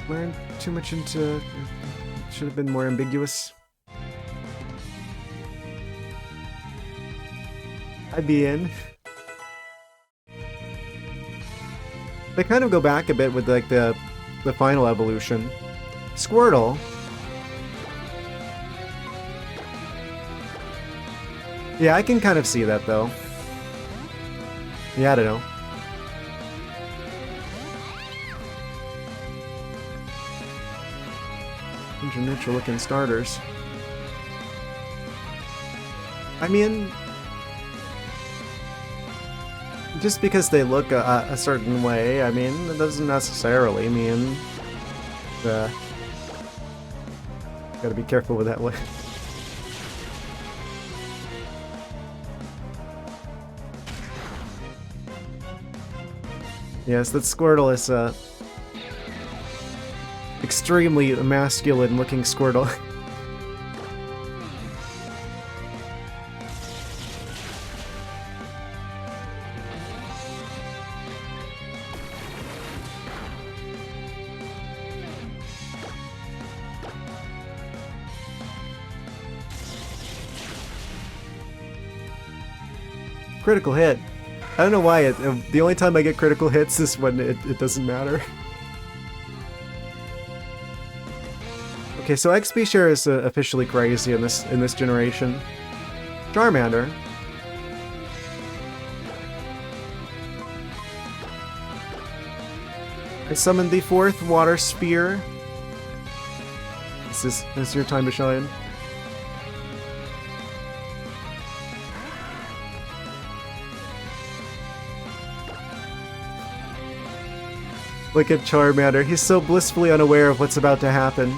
We're too much into. Should have been more ambiguous. I'd be in. They kind of go back a bit with like the final evolution. Squirtle. Yeah, I can kind of see that though. Yeah, I don't know. Neutral looking starters. I mean, just because they look a certain way, I mean, it doesn't necessarily mean gotta be careful with that one. Yes, that Squirtle is extremely masculine looking Squirtle. Critical hit. I don't know why, the only time I get critical hits is when it doesn't matter. Okay, so XP share is officially crazy in this generation. Charmander. I summoned the 4th Water Sphere. This is your time to shine. Look at Charmander, he's so blissfully unaware of what's about to happen.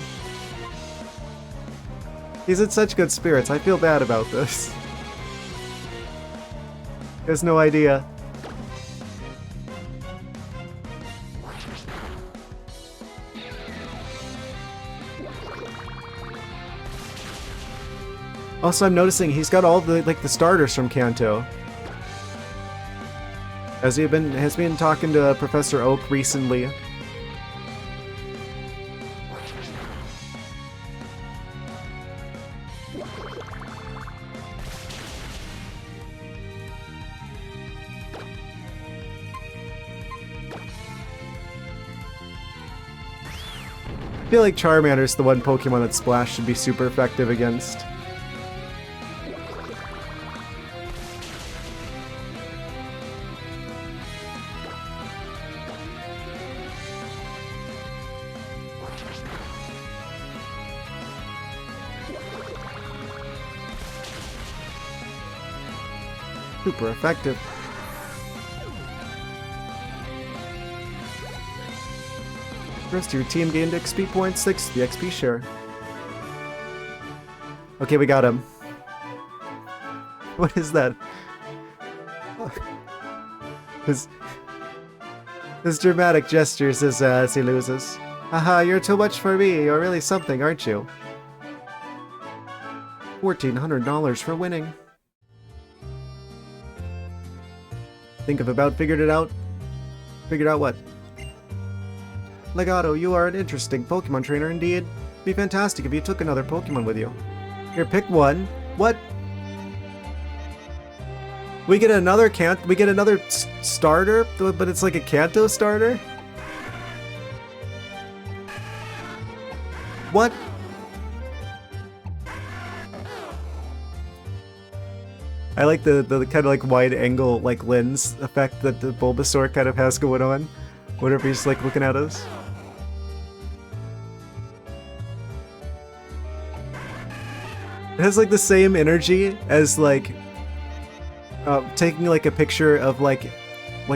He's in such good spirits, I feel bad about this. He has no idea. Also, I'm noticing he's got all the starters from Kanto. Has been talking to Professor Oak recently. I feel like Charmander's the one Pokemon that Splash should be super effective against. Super effective. The rest of your team gained XP points, 6 the XP share. Okay, we got him. What is that? His dramatic gestures as he loses. Haha, you're too much for me. You're really something, aren't you? $1,400 for winning. Think I've about figured it out. Figured out what? Legato, you are an interesting Pokemon trainer indeed. It'd be fantastic if you took another Pokemon with you. Here, pick one. What? We get another starter, but it's like a Kanto starter? What? I like the kind of like wide angle like lens effect that the Bulbasaur kind of has going on whenever he's like looking at us. It has like the same energy as like taking like a picture of like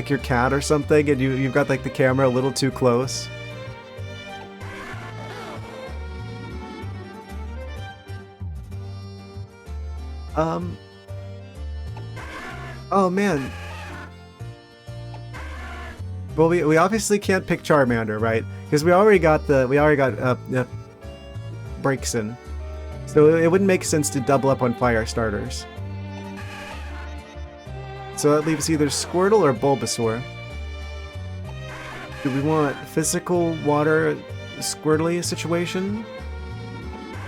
your cat or something, and you've got like the camera a little too close. Oh man. Well, we obviously can't pick Charmander, right? Because we already got breaks in. So it wouldn't make sense to double up on fire starters. So that leaves either Squirtle or Bulbasaur. Do we want physical water Squirtly situation?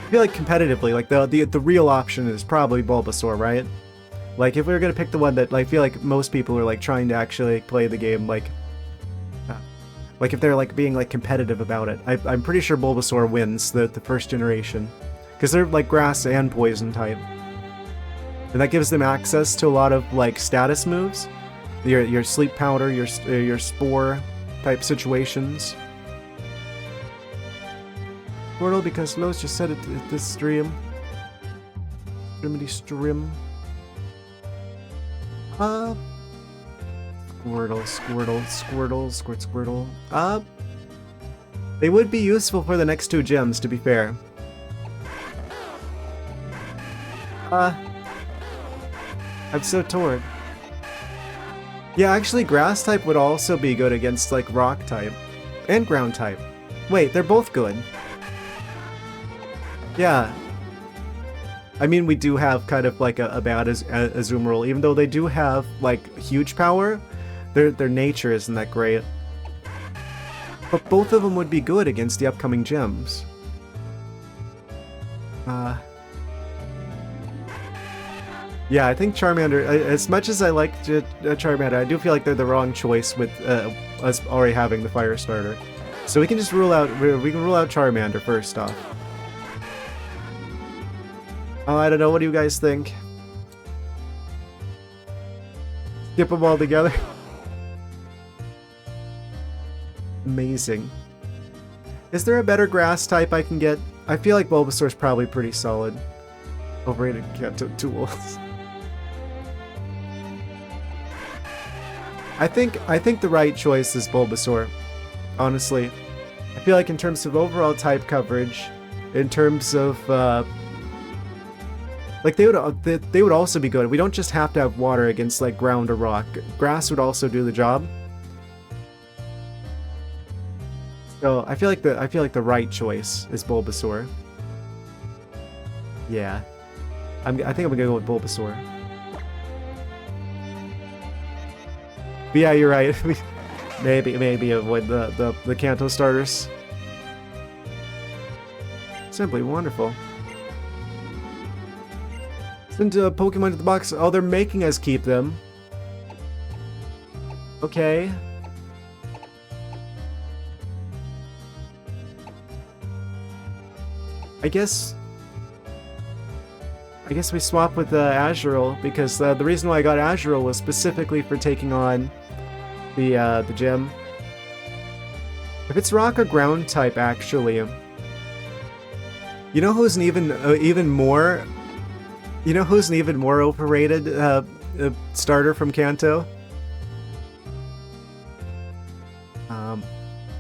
I feel like competitively, like the real option is probably Bulbasaur, right? Like if we were gonna pick the one that I feel like most people are like trying to actually play the game, like if they're like being like competitive about it, I'm pretty sure Bulbasaur wins the first generation. Because they're like grass and poison type. And that gives them access to a lot of like status moves. Your sleep powder, your spore type situations. Squirtle, because Lowe's just said it at this stream. Extremity stream. Squirtle. They would be useful for the next two gyms, to be fair. I'm so torn. Yeah, actually grass type would also be good against like rock type. And ground type. Wait, they're both good. Yeah. I mean, we do have kind of like a bad Azumarill, even though they do have like huge power, their nature isn't that great. But both of them would be good against the upcoming gyms. Yeah, I think Charmander, as much as I like Charmander, I do feel like they're the wrong choice with us already having the fire starter. So we can just rule out Charmander first off. Oh, I don't know, what do you guys think? Skip them all together? Amazing. Is there a better grass type I can get? I feel like Bulbasaur's probably pretty solid. Overrated Kanto tools. I think the right choice is Bulbasaur. Honestly. I feel like in terms of overall type coverage, in terms of like they would also be good. We don't just have to have water against like ground or rock. Grass would also do the job. So I feel like the right choice is Bulbasaur. Yeah. I think I'm gonna go with Bulbasaur. But yeah, you're right. maybe avoid the Kanto starters. Simply wonderful. Send Pokemon to the box. Oh, they're making us keep them. Okay. I guess we swap with Azurill, because the reason why I got Azurill was specifically for taking on the gym. If it's rock or ground type, actually, you know who's an even more overrated starter from Kanto?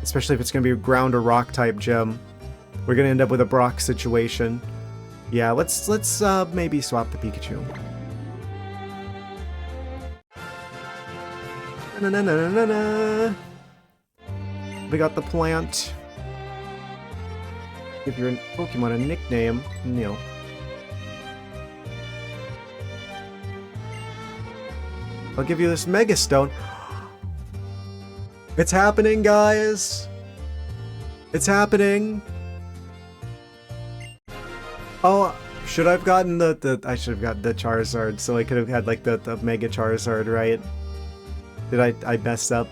Especially if it's gonna be a ground or rock type gym, we're gonna end up with a Brock situation. Yeah, let's maybe swap the Pikachu. Na na na na na. We got the plant. Give your Pokemon a nickname. No. I'll give you this Mega Stone. It's happening, guys. It's happening. Oh, should I've gotten I should have gotten the Charizard, so I could have had like the Mega Charizard, right? Did I mess up?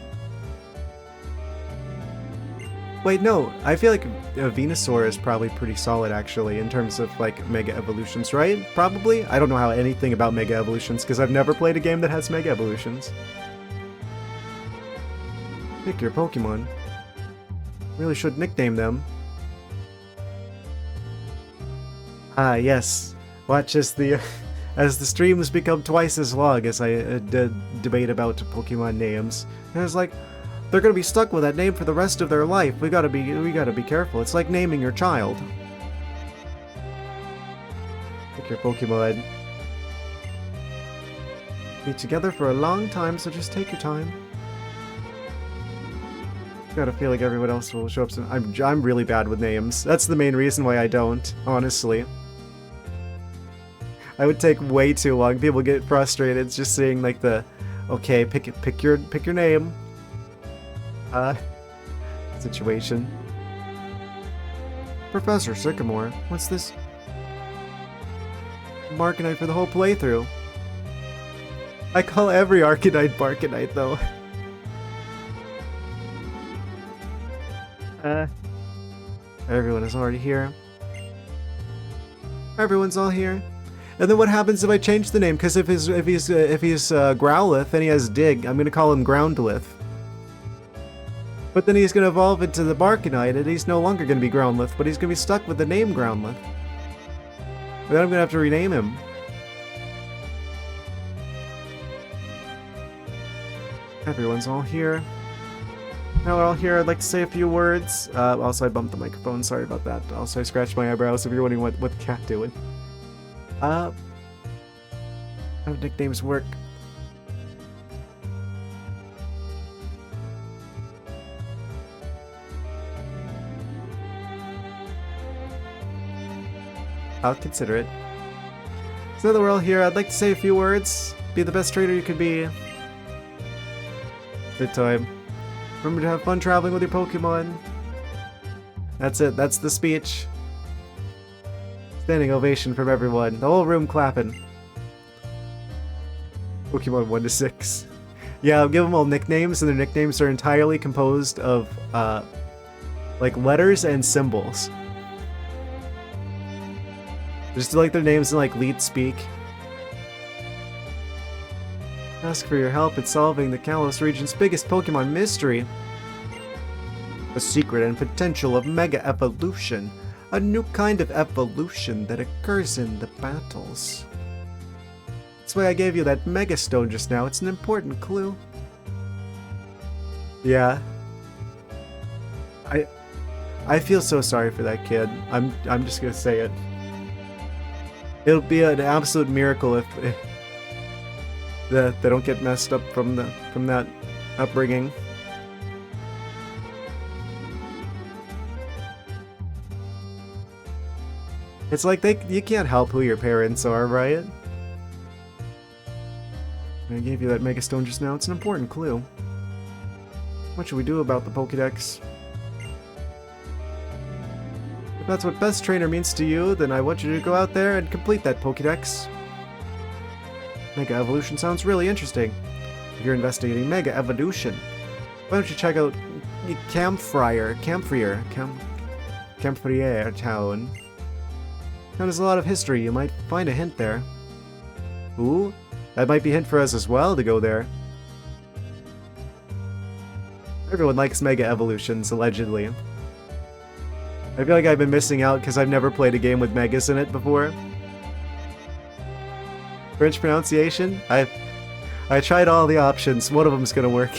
Wait, no. I feel like a Venusaur is probably pretty solid, actually, in terms of, like, Mega Evolutions, right? Probably? I don't know how anything about Mega Evolutions, because I've never played a game that has Mega Evolutions. Pick your Pokemon. Really should nickname them. Ah, yes. Watch as the streams become twice as long as I debate about Pokemon names. And it's like, they're gonna be stuck with that name for the rest of their life. We gotta be careful. It's like naming your child. Pick your Pokemon. Be together for a long time, so just take your time. Got a feeling everyone else will show up soon. I'm really bad with names. That's the main reason why I don't, honestly. I would take way too long. People get frustrated just seeing like the, okay, pick your name. Situation. Professor Sycamore, what's this? Markanite for the whole playthrough. I call every Arcanine Barkanite though. Everyone is already here. Everyone's all here. And then what happens if I change the name? Because if he's Growlithe and he has Dig, I'm gonna call him Groundlith. But then he's gonna evolve into the Barkanite, and he's no longer gonna be Groundlith, but he's gonna be stuck with the name Groundlith. And then I'm gonna have to rename him. Everyone's all here. Now we're all here. I'd like to say a few words. Also, I bumped the microphone. Sorry about that. Also, I scratched my eyebrows. If you're wondering what the cat doing. How nicknames work. I'll consider it. So now that we're all here, I'd like to say a few words. Be the best trainer you could be. Good time. Remember to have fun traveling with your Pokemon. That's it. That's the speech. Standing ovation from everyone. The whole room clapping. Pokemon 1 to 6. Yeah, I'll give them all nicknames, and their nicknames are entirely composed of, like, letters and symbols. Just like their names in, like, leet speak. Ask for your help in solving the Kalos region's biggest Pokemon mystery. The secret and potential of Mega Evolution. A new kind of evolution that occurs in the battles. That's why I gave you that Mega Stone just now. It's an important clue. Yeah. I feel so sorry for that kid. I'm just gonna say it. It'll be an absolute miracle if they don't get messed up from that upbringing. It's like you can't help who your parents are, right? I gave you that Mega Stone just now. It's an important clue. What should we do about the Pokédex? If that's what best trainer means to you, then I want you to go out there and complete that Pokédex. Mega Evolution sounds really interesting. If you're investigating Mega Evolution, why don't you check out Camphrier Town? Town has a lot of history. You might find a hint there. Ooh, that might be a hint for us as well to go there. Everyone likes Mega Evolutions, allegedly. I feel like I've been missing out because I've never played a game with Megas in it before. French pronunciation? I tried all the options. One of them's gonna work.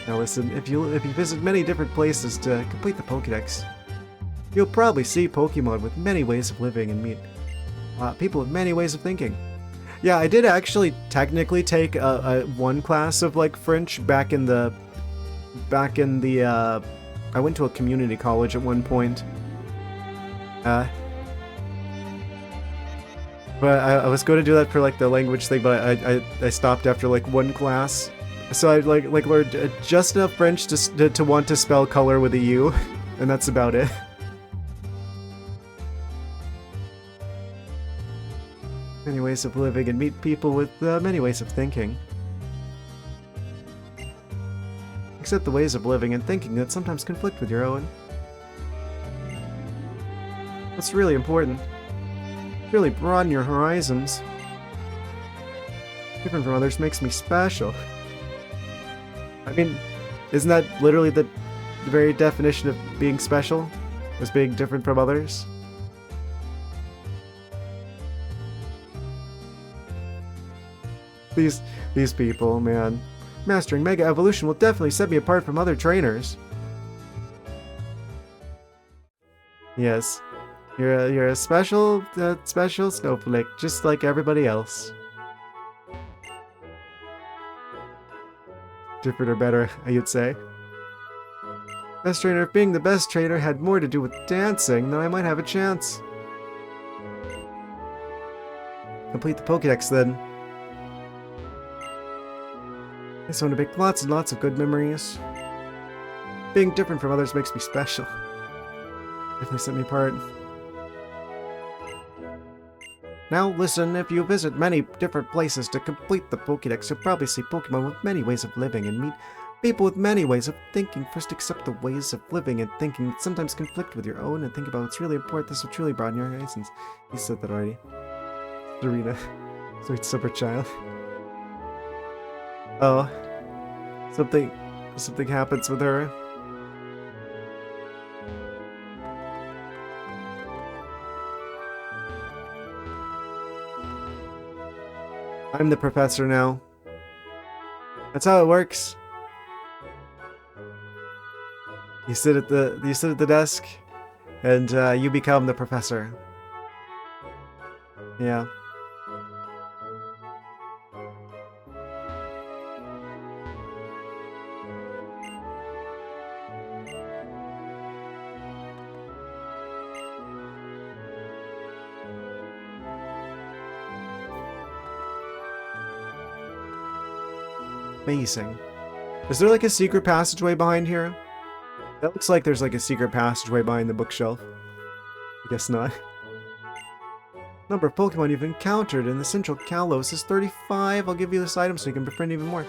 Now listen, if you visit many different places to complete the Pokédex, you'll probably see Pokemon with many ways of living and meet people with many ways of thinking. Yeah, I did actually technically take one class of like French back in the I went to a community college at one point. But I was going to do that for like the language thing, but I stopped after like one class. So I like learned just enough French to want to spell color with a U, and that's about it. Many ways of living and meet people with many ways of thinking. Accept the ways of living and thinking that sometimes conflict with your own. That's really important. Really broaden your horizons. Different from others makes me special. I mean, isn't that literally the very definition of being special? Was being different from others? These people, man. Mastering Mega Evolution will definitely set me apart from other trainers. Yes. You're a special snowflake, just like everybody else. Different or better, you'd say. Best trainer, if being the best trainer had more to do with dancing, then I might have a chance. Complete the Pokédex then. I just want to make lots and lots of good memories. Being different from others makes me special. Definitely set me apart. Now listen, if you visit many different places to complete the Pokédex, you'll probably see Pokemon with many ways of living and meet people with many ways of thinking. First, accept the ways of living and thinking that sometimes conflict with your own, and think about what's really important. This will truly broaden your horizons. You said that already. Serena. Sweet super child. Oh. Something happens with her. I'm the professor now. That's how it works. You sit at the desk, and you become the professor. Yeah. Amazing. Is there like a secret passageway behind here? That looks like there's like a secret passageway behind the bookshelf. I guess not. Number of Pokemon you've encountered in the Central Kalos is 35. I'll give you this item so you can befriend even more.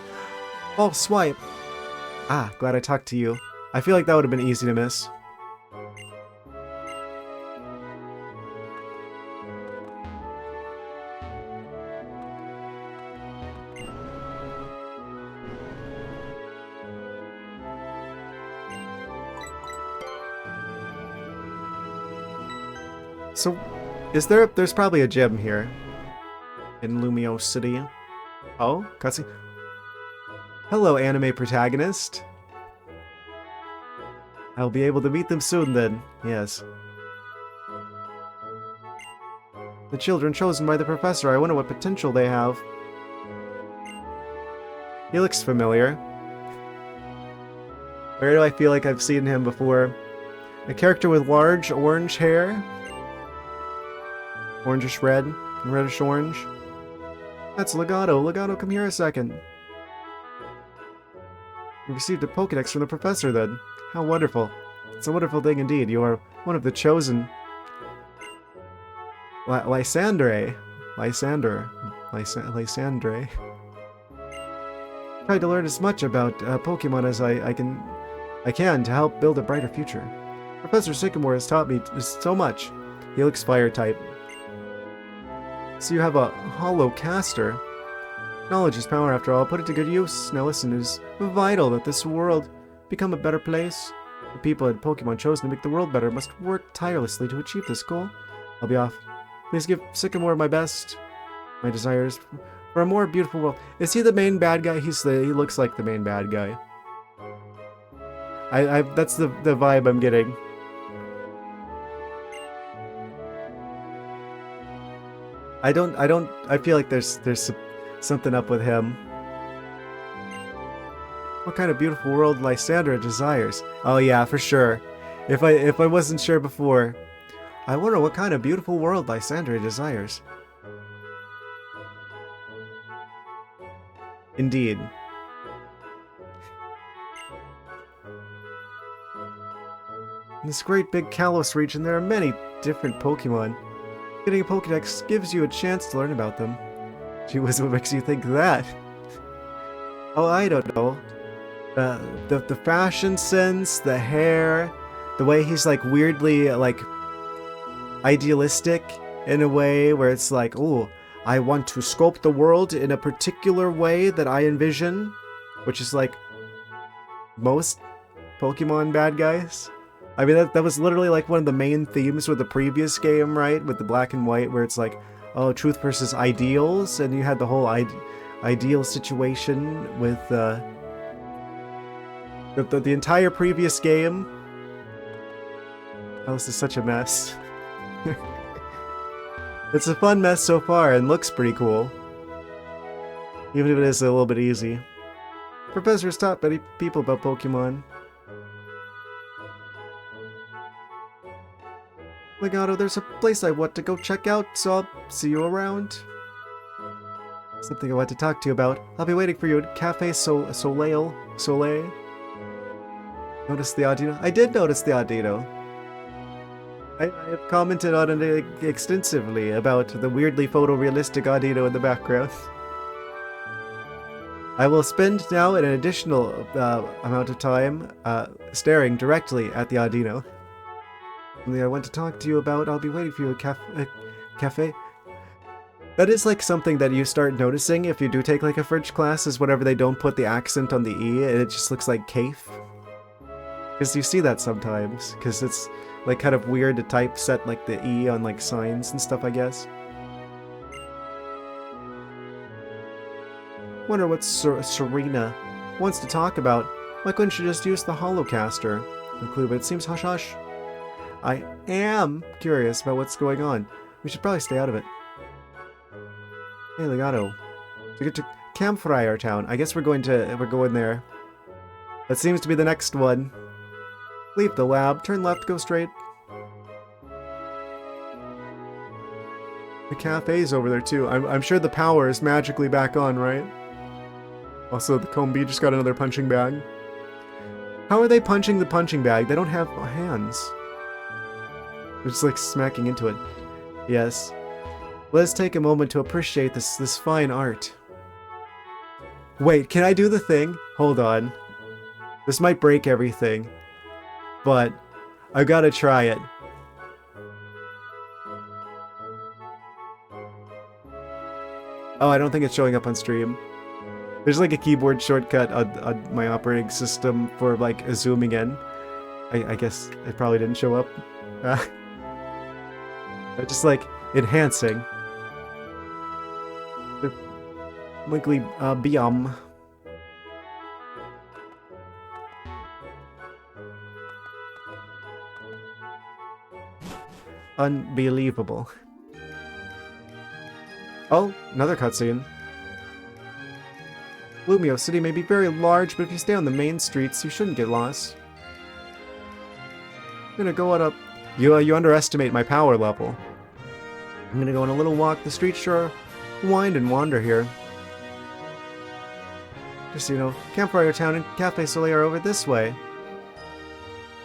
Oh, swipe. Ah, glad I talked to you. I feel like that would have been easy to miss. So, there's probably a gym here in Lumio City. Oh, cutscene. Hello, anime protagonist. I'll be able to meet them soon then, yes. The children chosen by the professor, I wonder what potential they have. He looks familiar. Where do I feel like I've seen him before? A character with large orange hair? Orangish red, and reddish orange. That's Legato. Legato, come here a second. You received a Pokédex from the professor then. How wonderful. It's a wonderful thing indeed. You are one of the chosen. Lysandre. Tried to learn as much about Pokemon as I can to help build a brighter future. Professor Sycamore has taught me so much. He looks fire type. So you have a hollow caster. Knowledge is power after all. Put it to good use. Now listen, it is vital that this world become a better place. The people at Pokemon chosen to make the world better must work tirelessly to achieve this goal. I'll be off. Please give Sycamore my best. My desires for a more beautiful world. Is he the main bad guy? He looks like the main bad guy. That's the vibe I'm getting. I feel like there's something up with him. What kind of beautiful world Lysandra desires? Oh yeah, for sure. If I wasn't sure before, I wonder what kind of beautiful world Lysandra desires. Indeed. In this great big Kalos region, there are many different Pokemon. Getting a Pokedex gives you a chance to learn about them. Gee whiz, what makes you think that? Oh, I don't know. The fashion sense, the hair, the way he's like weirdly like idealistic in a way where it's like, oh, I want to sculpt the world in a particular way that I envision, which is like most Pokemon bad guys. I mean, that was literally like one of the main themes with the previous game, right? With the black and white, where it's like, oh, truth versus ideals, and you had the whole ideal situation with the entire previous game. Oh, this is such a mess. It's a fun mess so far and looks pretty cool. Even if it is a little bit easy. Professors taught many people about Pokemon. Legato, there's a place I want to go check out, so I'll see you around. Something I want to talk to you about. I'll be waiting for you at Cafe Soleil. Notice the Audino? I did notice the Audino. I have commented on it extensively about the weirdly photorealistic Audino in the background. I will spend now an additional amount of time staring directly at the Audino. Something I want to talk to you about. I'll be waiting for you at cafe. That is like something that you start noticing if you do take like a French class, is whenever they don't put the accent on the E and it just looks like cafe. Because you see that sometimes, because it's like kind of weird to typeset like the E on like signs and stuff, I guess. Wonder what Serena wants to talk about. Why couldn't she just use the Holocaster? No clue, but it seems hush-hush. I am curious about what's going on. We should probably stay out of it. Hey, Legato. To get to Campfire Town. I guess we're going there. That seems to be the next one. Leave the lab, turn left, go straight. The cafe's over there too. I'm sure the power is magically back on, right? Also, the Combi just got another punching bag. How are they punching the punching bag? They don't have hands. They're just like smacking into it. Yes. Let us take a moment to appreciate this fine art. Wait, can I do the thing? Hold on. This might break everything. But I've got to try it. Oh, I don't think it's showing up on stream. There's like a keyboard shortcut on my operating system for like zooming in. I guess it probably didn't show up. Just like enhancing. The Winkly Biom. Unbelievable. Oh, another cutscene. Lumio City may be very large, but if you stay on the main streets, you shouldn't get lost. I'm gonna go on up. You underestimate my power level. I'm gonna go on a little walk the streets sure wind and wander here. Just so you know, Campfire Town and Cafe Soleil are over this way.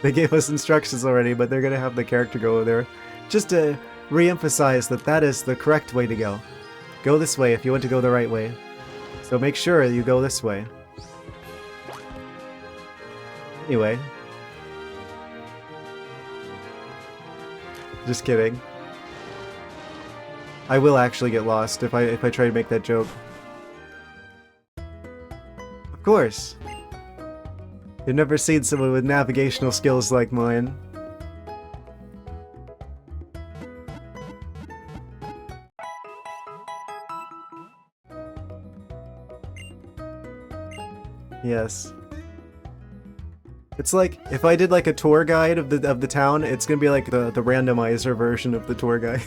They gave us instructions already, but they're gonna have the character go over there. Just to re-emphasize that that is the correct way to go. Go this way if you want to go the right way. So make sure you go this way. Anyway. Just kidding. I will actually get lost if I try to make that joke. Of course. You've never seen someone with navigational skills like mine. Yes. It's like, if I did like a tour guide of the town, it's gonna be like the randomizer version of the tour guide.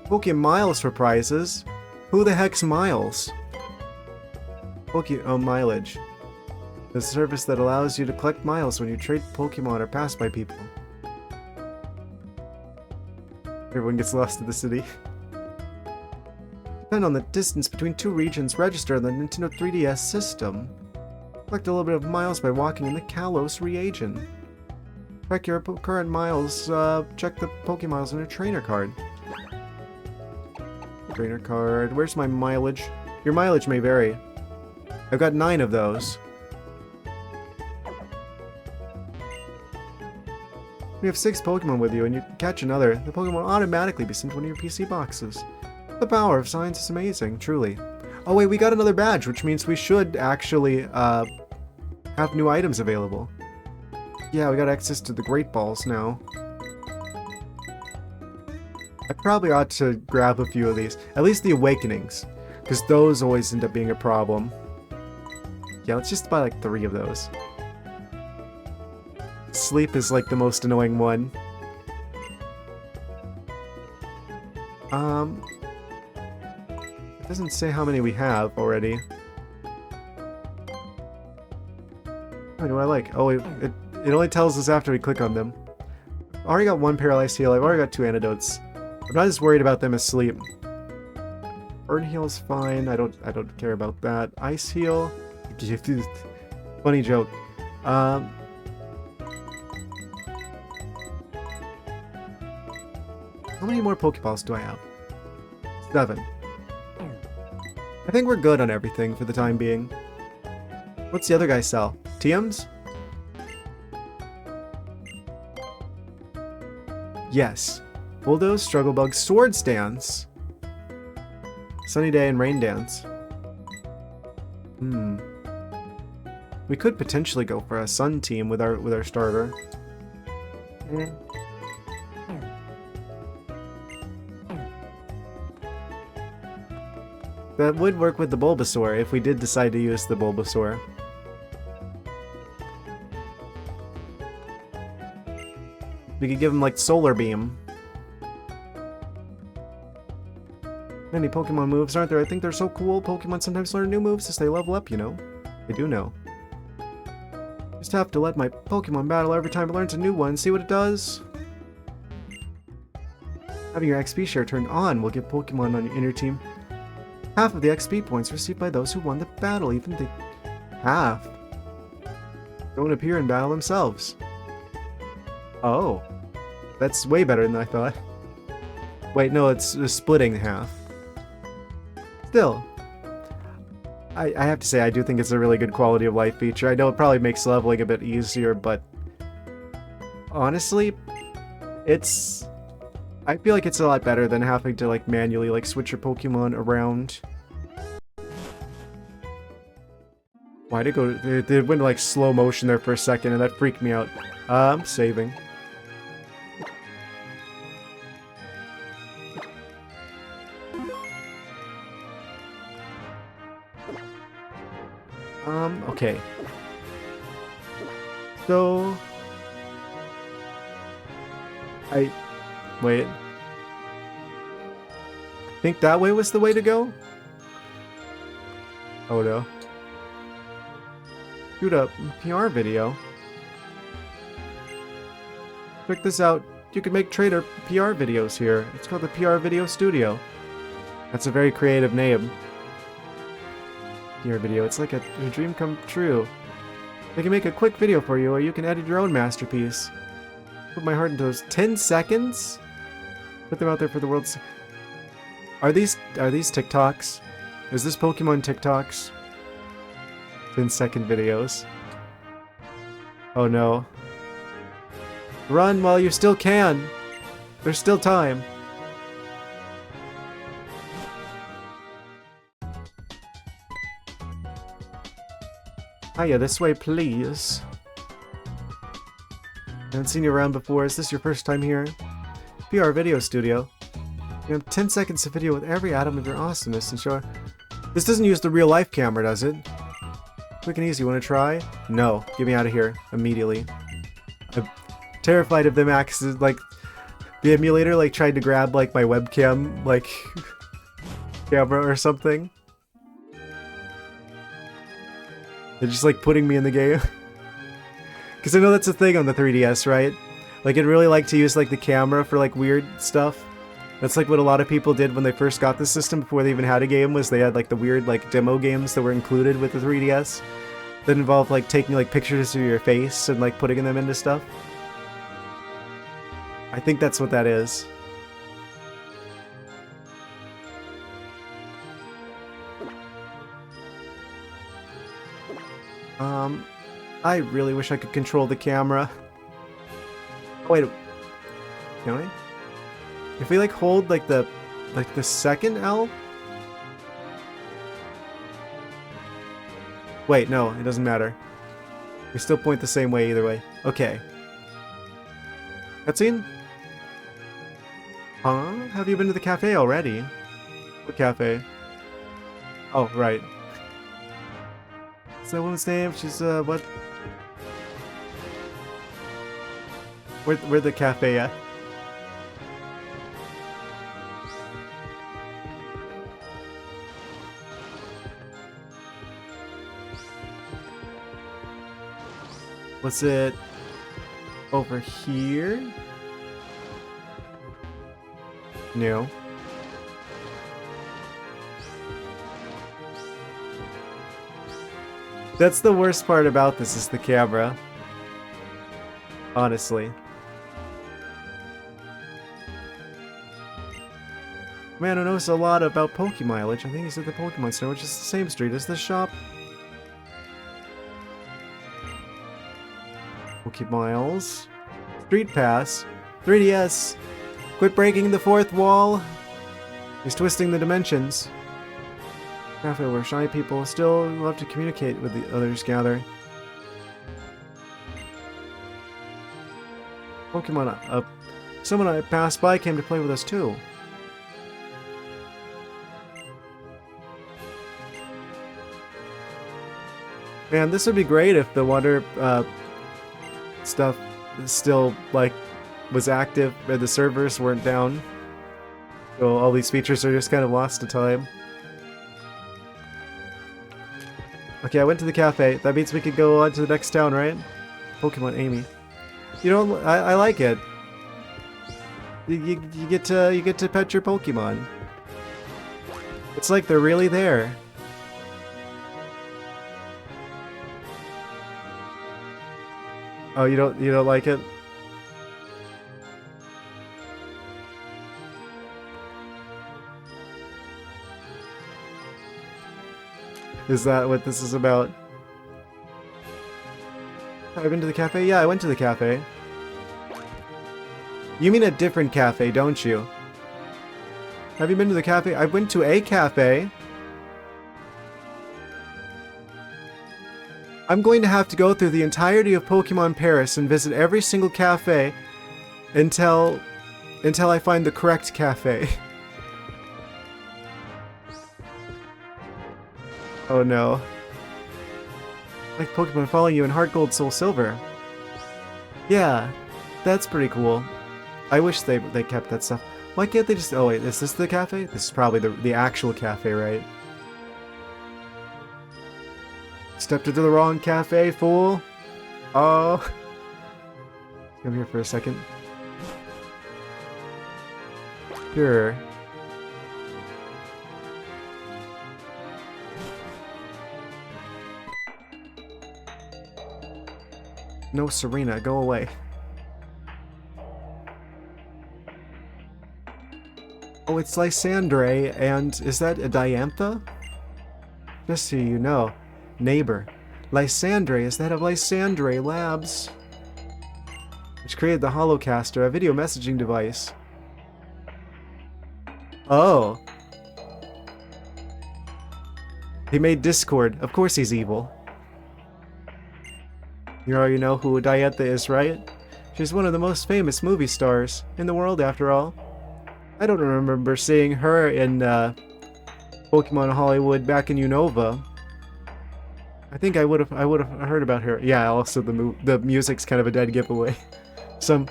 Poke Miles for prizes? Who the heck's Miles? Mileage. The service that allows you to collect miles when you trade Pokemon or pass by people. Everyone gets lost in the city. Depend on the distance between two regions, register on the Nintendo 3DS system. Collect a little bit of miles by walking in the Kalos region. Check your current miles, check the Pokemiles on your trainer card. Trainer card, where's my mileage? Your mileage may vary. I've got 9 of those. When you have 6 Pokemon with you and you catch another, the Pokemon will automatically be sent to one of your PC boxes. The power of science is amazing, truly. Oh wait, we got another badge, which means we should actually have new items available. Yeah, we got access to the Great Balls now. I probably ought to grab a few of these. At least the Awakenings, because those always end up being a problem. Yeah, let's just buy like 3 of those. Sleep is like the most annoying one. It doesn't say how many we have already. What do I like? Oh, it only tells us after we click on them. I already got 1 Paralyzed Heal. I've already got 2 Antidotes. I'm not as worried about them asleep. Burn Heal is fine. I don't care about that. Ice Heal. Funny joke. How many more Pokeballs do I have? 7. I think we're good on everything for the time being. What's the other guy sell? TMs? Yes. Bulldoze, Struggle Bug, Swords Dance. Sunny Day and Rain Dance. We could potentially go for a Sun team with our starter. That would work with the Bulbasaur if we did decide to use the Bulbasaur. We could give him like Solar Beam. Many Pokemon moves, aren't there? I think they're so cool. Pokemon sometimes learn new moves as they level up, you know. They do know. Just have to let my Pokemon battle every time it learns a new one, see what it does. Having your XP share turned on will give Pokemon on your inner team half of the XP points received by those who won the battle. Even the half don't appear in battle themselves. Oh. That's way better than I thought. Wait, no, it's splitting half. Still, I have to say, I do think it's a really good quality of life feature. I know it probably makes leveling a bit easier, but honestly, I feel like it's a lot better than having to like manually like switch your Pokemon around. Why'd it go? It went like slow motion there for a second, and that freaked me out. I'm saving. Okay. So... Wait. I think that way was the way to go? Oh no. Shoot a PR video. Check this out. You can make trader PR videos here. It's called the PR Video Studio. That's a very creative name. PR video. It's like a dream come true. They can make a quick video for you, or you can edit your own masterpiece. Put my heart into those 10 seconds. Put them out there for the world to see. Are these TikToks? Is this Pokemon TikToks? 10-second videos. Oh no. Run while you still can. There's still time. Hiya, this way, please. I haven't seen you around before. Is this your first time here? PR Video Studio. You have 10 seconds of video with every atom of your awesomeness and show. This doesn't use the real-life camera, does it? Quick and easy. Want to try? No. Get me out of here immediately. I'm terrified of them like the emulator like tried to grab like my webcam like camera or something. They're just like putting me in the game. Because I know that's a thing on the 3DS, right? Like it'd really like to use like the camera for like weird stuff. That's like what a lot of people did when they first got the system before they even had a game, was they had like the weird like demo games that were included with the 3DS that involved like taking like pictures of your face and like putting them into stuff. I think that's what that is. I really wish I could control the camera. Oh, wait, can I? If we like hold like the second L? Wait, no, it doesn't matter. We still point the same way either way. Okay. Cutscene? Huh? Have you been to the cafe already? What cafe? Oh, right. What's that woman's name? She's, what? Where the cafe at? Was it over here? No. That's the worst part about this, is the camera. Honestly. Man, I noticed a lot about Pokemileage. I think he's at the Pokemon Center, which is the same street as the shop. Pokemiles. Street Pass. 3DS. Quit breaking the fourth wall. He's twisting the dimensions. Cafe where shy people still love to communicate with the others gather. Pokemon someone I passed by came to play with us too. Man, this would be great if the water stuff still like was active and the servers weren't down. So all these features are just kind of lost to time. Okay, I went to the cafe. That means we could go on to the next town, right? Pokemon Amy. You know, I like it. You get to pet your Pokemon. It's like they're really there. Oh, you don't like it? Is that what this is about? Have I been to the cafe? Yeah, I went to the cafe. You mean a different cafe, don't you? Have you been to the cafe? I went to a cafe. I'm going to have to go through the entirety of Pokemon Paris and visit every single cafe until I find the correct cafe. Oh no. Like Pokemon following you in Heart Gold, Soul Silver. Yeah, that's pretty cool. I wish they kept that stuff. Why can't they just... Oh wait, is this the cafe? This is probably the actual cafe, right? Stepped into the wrong cafe, fool. Oh. Come here for a second. Sure. No, Serena, go away. Oh, it's Lysandre, and is that a Diantha? Just so you know. Neighbor. Lysandre is the head of Lysandre Labs, which created the Holocaster, a video messaging device. Oh. He made Discord. Of course he's evil. You already know who Diantha is, right? She's one of the most famous movie stars in the world, after all. I don't remember seeing her in Pokemon Hollywood back in Unova. I think I would have heard about her. Yeah, also the music's kind of a dead giveaway. Some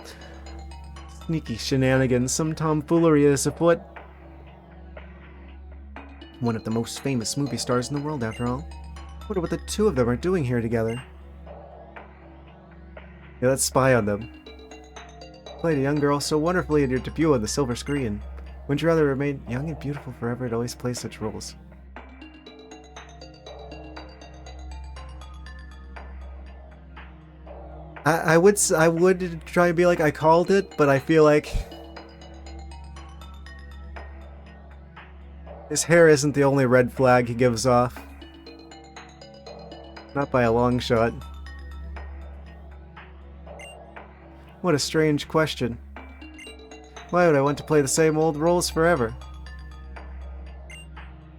sneaky shenanigans, some tomfoolery is afoot. One of the most famous movie stars in the world, after all. Wonder what the two of them are doing here together. Yeah, let's spy on them. Played a young girl so wonderfully in your debut on the silver screen. Wouldn't you rather remain young and beautiful forever and always play such roles? I would try and be like, I called it, but I feel like his hair isn't the only red flag he gives off. Not by a long shot. What a strange question. Why would I want to play the same old roles forever?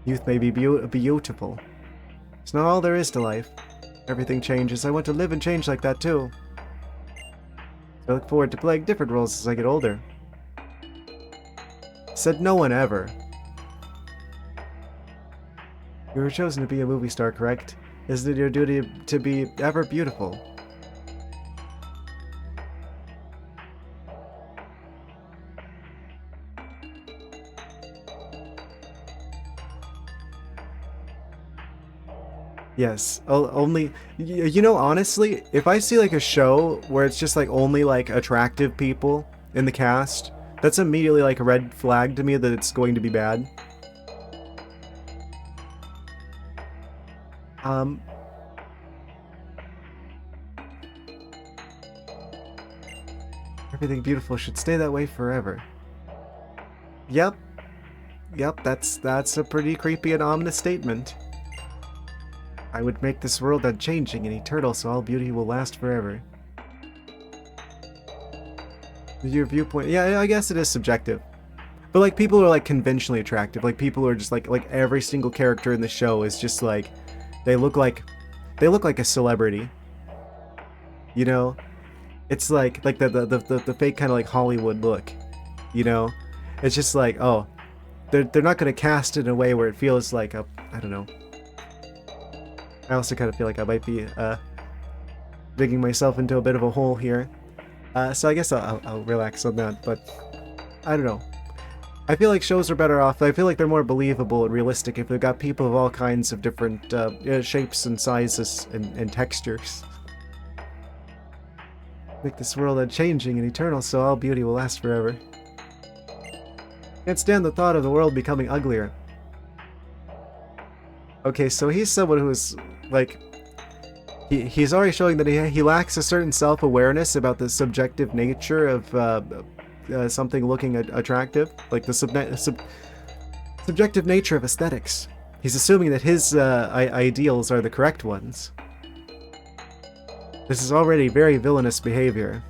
Youth may be beautiful. It's not all there is to life. Everything changes. I want to live and change like that too. I look forward to playing different roles as I get older. Said no one ever. You were chosen to be a movie star, correct? Isn't it your duty to be ever beautiful? Yes, only, you know, honestly, if I see like a show where it's just like only like attractive people in the cast, that's immediately like a red flag to me that it's going to be bad. Everything beautiful should stay that way forever. Yep, that's a pretty creepy and ominous statement. I would make this world unchanging and eternal so all beauty will last forever. Your viewpoint, yeah, I guess it is subjective. But like people who are like conventionally attractive, like people who are just like every single character in the show is just like they look like a celebrity. You know? It's like the fake kind of like Hollywood look. You know? It's just like, oh, they're not gonna cast it in a way where it feels like a, I don't know. I also kind of feel like I might be digging myself into a bit of a hole here. So I guess I'll relax on that, but I don't know. I feel like shows are better off. I feel like they're more believable and realistic if they've got people of all kinds of different shapes and sizes and textures. Make this world unchanging and eternal so all beauty will last forever. Can't stand the thought of the world becoming uglier. Okay, so he's someone who's like, he's already showing that he lacks a certain self-awareness about the subjective nature of something looking attractive, like the subjective nature of aesthetics. He's assuming that his ideals are the correct ones. This is already very villainous behavior.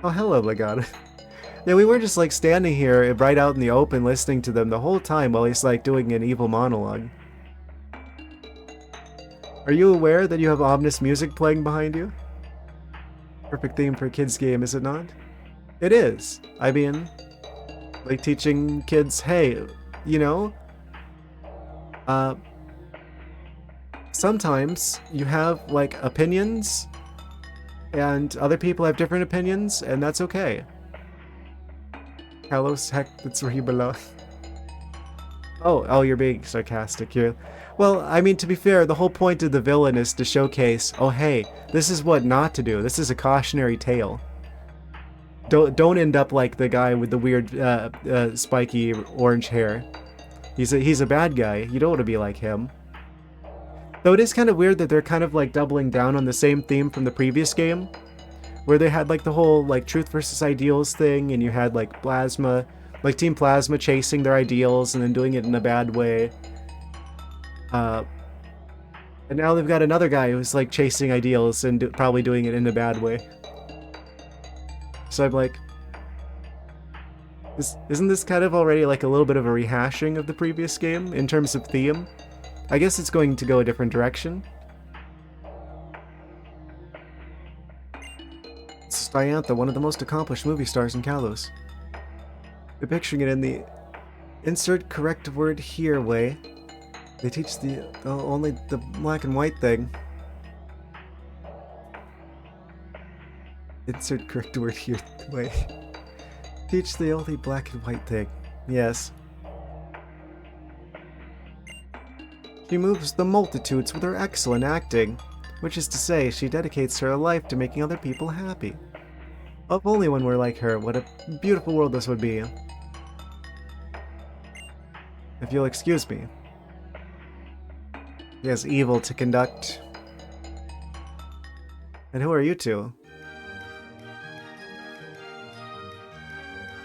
Oh, hello, my god. Yeah, we were just like standing here right out in the open listening to them the whole time while he's like doing an evil monologue. Are you aware that you have ominous music playing behind you? Perfect theme for a kid's game, is it not? It is. I mean, like teaching kids, hey, you know, sometimes you have like opinions and other people have different opinions and that's okay. Kalos, heck, that's where you belong. Oh, you're being sarcastic here. Well, I mean, to be fair, the whole point of the villain is to showcase, oh hey, this is what not to do. This is a cautionary tale. Don't end up like the guy with the weird, spiky orange hair. He's a bad guy. You don't want to be like him. Though it is kind of weird that they're kind of like doubling down on the same theme from the previous game, where they had like the whole like truth versus ideals thing, and you had like Plasma, like Team Plasma chasing their ideals and then doing it in a bad way. And now they've got another guy who's like chasing ideals and probably doing it in a bad way. So I'm like, Isn't this kind of already like a little bit of a rehashing of the previous game in terms of theme? I guess it's going to go a different direction. This is Diantha, one of the most accomplished movie stars in Kalos. You're picturing it in the insert correct word here way. They teach only the black and white thing. Insert correct word here way. Teach the only black and white thing. Yes. She moves the multitudes with her excellent acting, which is to say, she dedicates her life to making other people happy. If only one were like her, what a beautiful world this would be. If you'll excuse me. He has evil to conduct. And who are you two?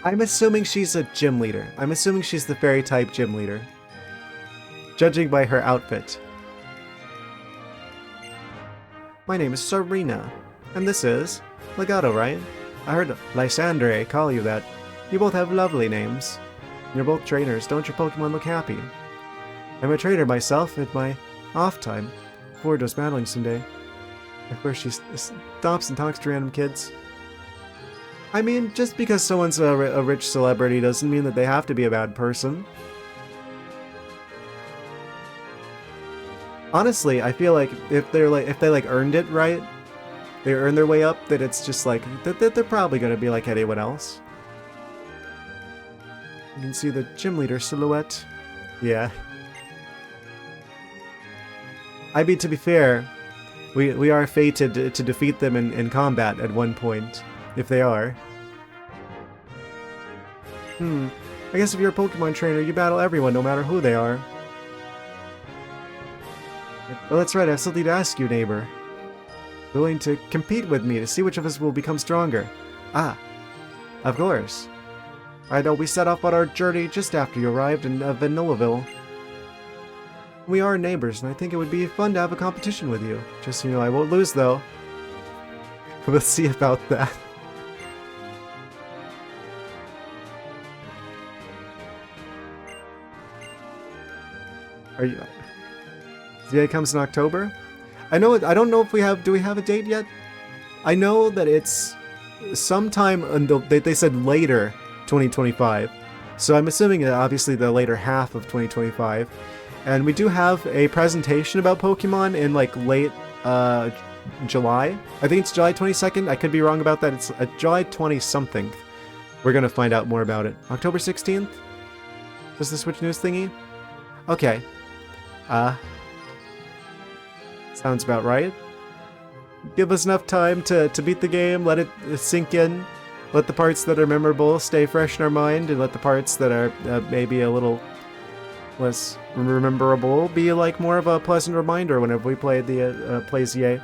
I'm assuming she's a gym leader. I'm assuming she's the fairy type gym leader. Judging by her outfit. My name is Serena, and this is Legato, right? I heard Lysandre call you that. You both have lovely names. You're both trainers. Don't your Pokemon look happy? I'm a trainer myself at my off time. Forward was battling someday. Of course, she stops and talks to random kids. I mean, just because someone's a rich celebrity doesn't mean that they have to be a bad person. Honestly, I feel like if they earned it right, they earned their way up, that it's just like that they're probably gonna be like anyone else. You can see the gym leader silhouette. Yeah. I mean, to be fair, we are fated to defeat them in combat at one point, if they are. I guess if you're a Pokemon trainer, you battle everyone, no matter who they are. Well, that's right, I have something to ask you, neighbor. Willing to compete with me to see which of us will become stronger? Ah, of course. I know we set off on our journey just after you arrived in Vanillaville. We are neighbors, and I think it would be fun to have a competition with you. Just so you know, I won't lose, though. We'll see about that. Are you... The day comes in October? I don't know if we have... Do we have a date yet? I know that it's sometime until... They said later 2025. So I'm assuming obviously the later half of 2025. And we do have a presentation about Pokemon in like late July. I think it's July 22nd. I could be wrong about that. It's July 20-something. We're going to find out more about it. October 16th? Does the Switch News thingy? Okay. Sounds about right. Give us enough time to beat the game, let it sink in, let the parts that are memorable stay fresh in our mind, and let the parts that are maybe a little less rememberable be like more of a pleasant reminder whenever we play the plays EA.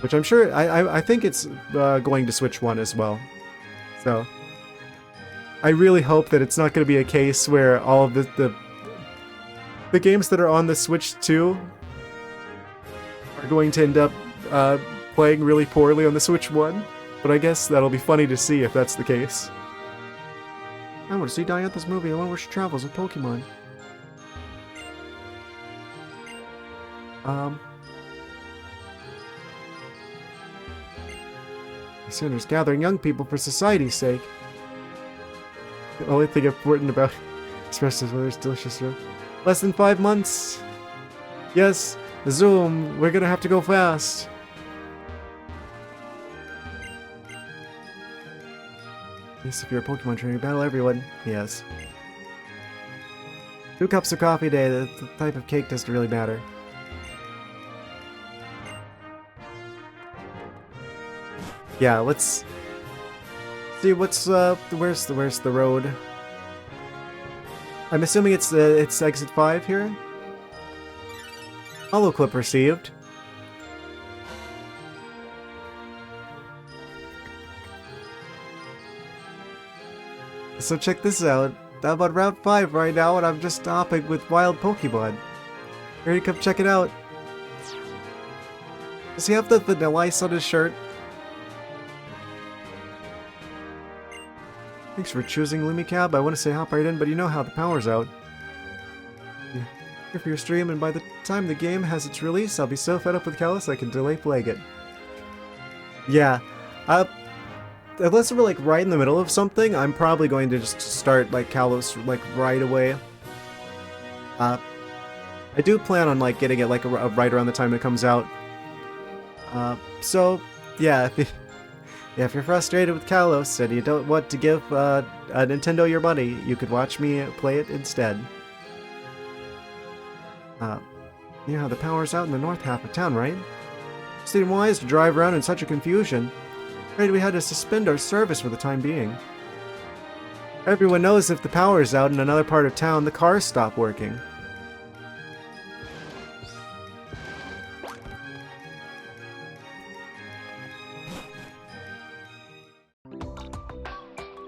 Which I'm sure, I think it's going to Switch 1 as well. So, I really hope that it's not going to be a case where all of the games that are on the Switch 2 are going to end up playing really poorly on the Switch 1, but I guess that'll be funny to see if that's the case. I want to see Diantha's movie. I want to where she travels with Pokemon. Lysander's gathering young people for society's sake. The only thing important about espresso's weather is delicious. Less than 5 months. Yes, Zoom, we're gonna have to go fast. Yes, if you're a Pokemon trainer, you battle everyone. Yes. 2 cups of coffee a day, the type of cake doesn't really matter. Yeah, let's see what's where's the road? I'm assuming it's exit 5 here. Hollow clip received. So check this out. I'm on Route 5 right now, and I'm just stopping with wild Pokemon. Ready to come check it out? Does he have the vanilla ice on his shirt? Thanks for choosing Lumicab. I want to say hop right in, but you know how the power's out. Yeah. Here for your stream, and by the time the game has its release, I'll be so fed up with Kalos I can delay playing it. Yeah. Unless we're like right in the middle of something, I'm probably going to just start like Kalos like right away. I do plan on like getting it like right around the time it comes out. So yeah, if you're frustrated with Kalos and you don't want to give Nintendo your money, you could watch me play it instead. You know how the power's out in the north half of town, right? It seemed wise to drive around in such a confusion. Afraid we had to suspend our service for the time being. Everyone knows if the power is out in another part of town, the cars stop working.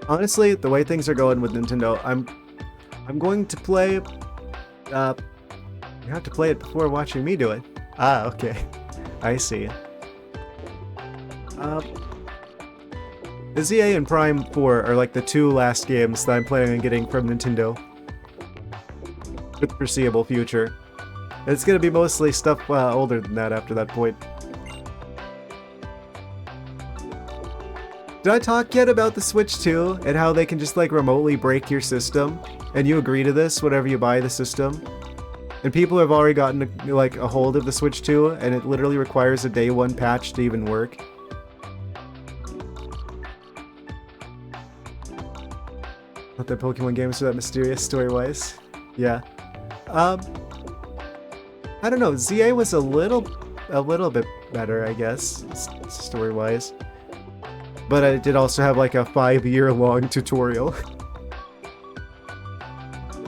Honestly, the way things are going with Nintendo, I'm going to play. You have to play it before watching me do it. Ah, okay. I see. The ZA and Prime 4 are like the two last games that I'm planning on getting from Nintendo for the foreseeable future. It's gonna be mostly stuff older than that after that point. Did I talk yet about the Switch 2 and how they can just like remotely break your system? And you agree to this whenever you buy the system? And people have already gotten like a hold of the Switch 2 and it literally requires a day one patch to even work. Not that Pokemon games are that mysterious story-wise. Yeah. I don't know, ZA was a little bit better, I guess, story-wise. But I did also have like a 5-year-long tutorial.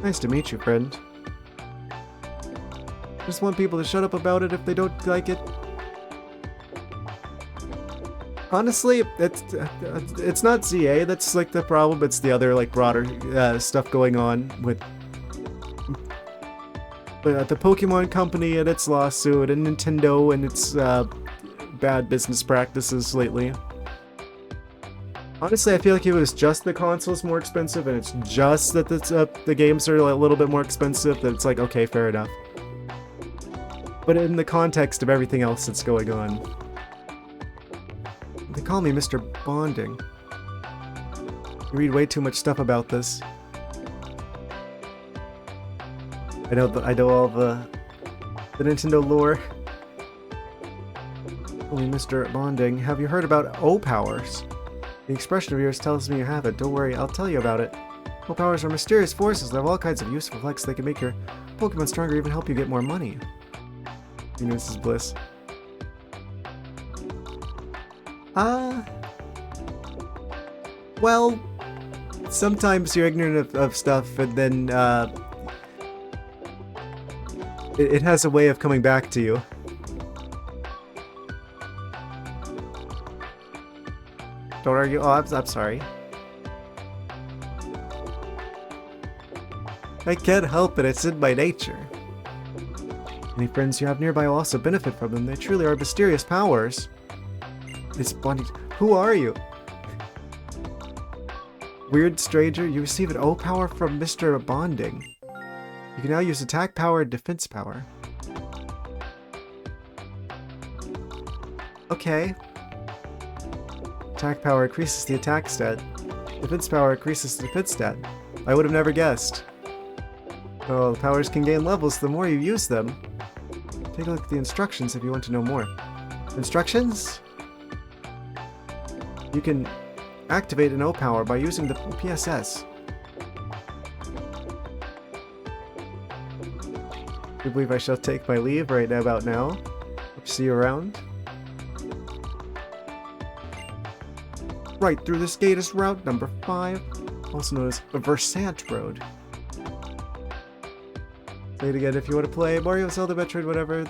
Nice to meet you, friend. Just want people to shut up about it if they don't like it. Honestly, it's not ZA that's like the problem, it's the other like broader stuff going on with the Pokemon Company and its lawsuit and Nintendo and its bad business practices lately. Honestly, I feel like if it was just the console's more expensive and it's just that the games are a little bit more expensive, that it's like, okay, fair enough. But in the context of everything else that's going on. They call me Mr. Bonding. You read way too much stuff about this. I know all the Nintendo lore. Only Mr. Bonding. Have you heard about O-Powers? The expression of yours tells me you haven't. Don't worry, I'll tell you about it. O-Powers are mysterious forces that have all kinds of useful effects. They can make your Pokemon stronger, even help you get more money. You know, Mrs. Bliss. Well, sometimes you're ignorant of stuff, and then, it has a way of coming back to you. Don't argue. Oh, I'm sorry. I can't help it, it's in my nature. Any friends you have nearby will also benefit from them. They truly are mysterious powers. Miss Bonnie, who are you? Weird stranger, you receive an O power from Mr. Bonding. You can now use attack power and defense power. Okay. Attack power increases the attack stat. Defense power increases the defense stat. I would have never guessed. Oh, the powers can gain levels the more you use them. Take a look at the instructions if you want to know more. Instructions? You can activate an O-Power by using the PSS. I believe I shall take my leave right about now. Hope to see you around. Right through this gate is route number 5, also known as Versant Road. Say it again, if you want to play Mario, Zelda, Metroid, whatever,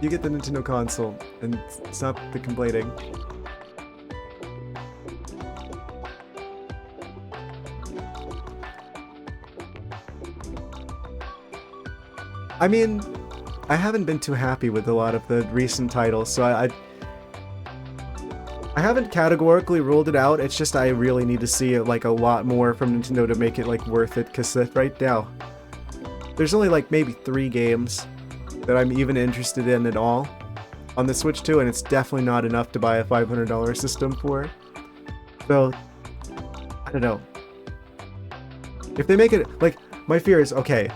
you get the Nintendo console, and stop the complaining. I mean, I haven't been too happy with a lot of the recent titles, so I haven't categorically ruled it out, it's just I really need to see like a lot more from Nintendo to make it like worth it, because right now, there's only like maybe 3 games that I'm even interested in at all on the Switch 2, and it's definitely not enough to buy a $500 system for. So, I don't know. If they make it, like, my fear is, okay,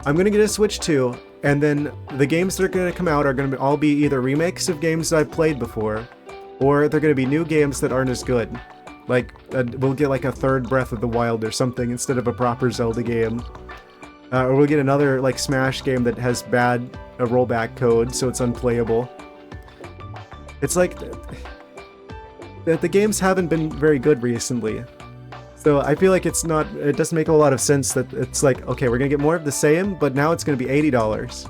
I'm gonna get a Switch 2, and then the games that are gonna come out are gonna all be either remakes of games that I've played before, or they're gonna be new games that aren't as good. Like, we'll get like a third Breath of the Wild or something instead of a proper Zelda game. Or we'll get another, like, Smash game that has bad rollback code, so it's unplayable. It's like, the games haven't been very good recently. So I feel like it doesn't make a lot of sense that it's like, okay, we're gonna get more of the same, but now it's gonna be $80.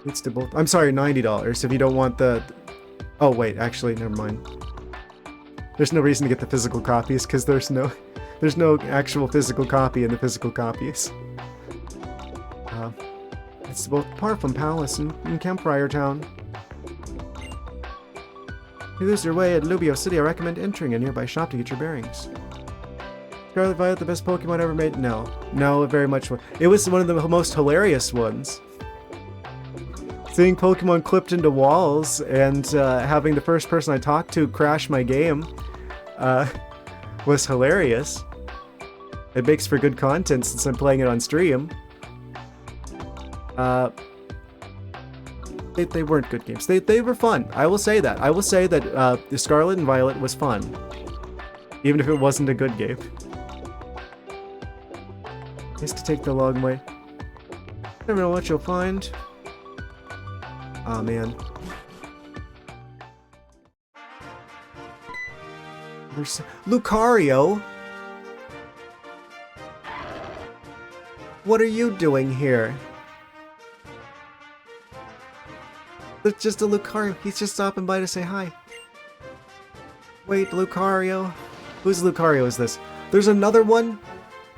It's to both. I'm sorry, $90 if you don't want the... Oh wait, actually, never mind. There's no reason to get the physical copies, because there's no actual physical copy in the physical copies. It's both Parfum Palace and Campfire Town. If you lose your way at Lubio City, I recommend entering a nearby shop to get your bearings. Scarlet Violet, the best Pokemon ever made? No. No, very much. It was one of the most hilarious ones. Seeing Pokemon clipped into walls and having the first person I talked to crash my game was hilarious. It makes for good content since I'm playing it on stream. They weren't good games. They were fun. I will say that. I will say that the Scarlet and Violet was fun. Even if it wasn't a good game. Nice to take the long way. Never know what you'll find. Aw, man. There's Lucario? What are you doing here? It's just a Lucario. He's just stopping by to say hi. Wait, Lucario? Whose Lucario is this? There's another one?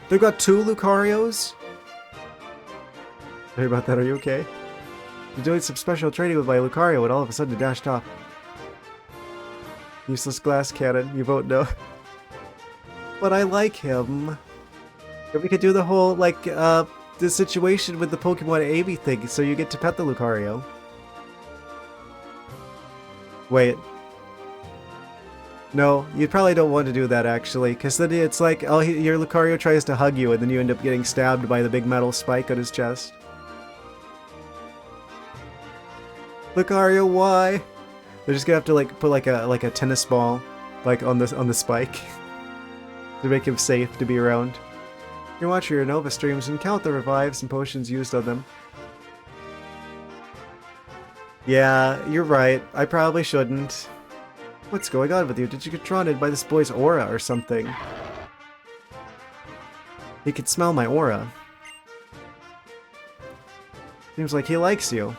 They've got 2 Lucarios? Sorry about that, are you okay? You're doing some special training with my Lucario and all of a sudden it dashed off. Useless glass cannon, you vote no. But I like him. If we could do the whole, like, the situation with the Pokemon Amy thing, so you get to pet the Lucario. Wait. No, you probably don't want to do that, actually, because then it's like, oh, your Lucario tries to hug you, and then you end up getting stabbed by the big metal spike on his chest. Lucario, why? They're just gonna have to like put like a tennis ball, like on the spike, to make him safe to be around. You can watch your Nova streams and count the revives and potions used on them. Yeah, you're right. I probably shouldn't. What's going on with you? Did you get drawn in by this boy's aura or something? He could smell my aura. Seems like he likes you.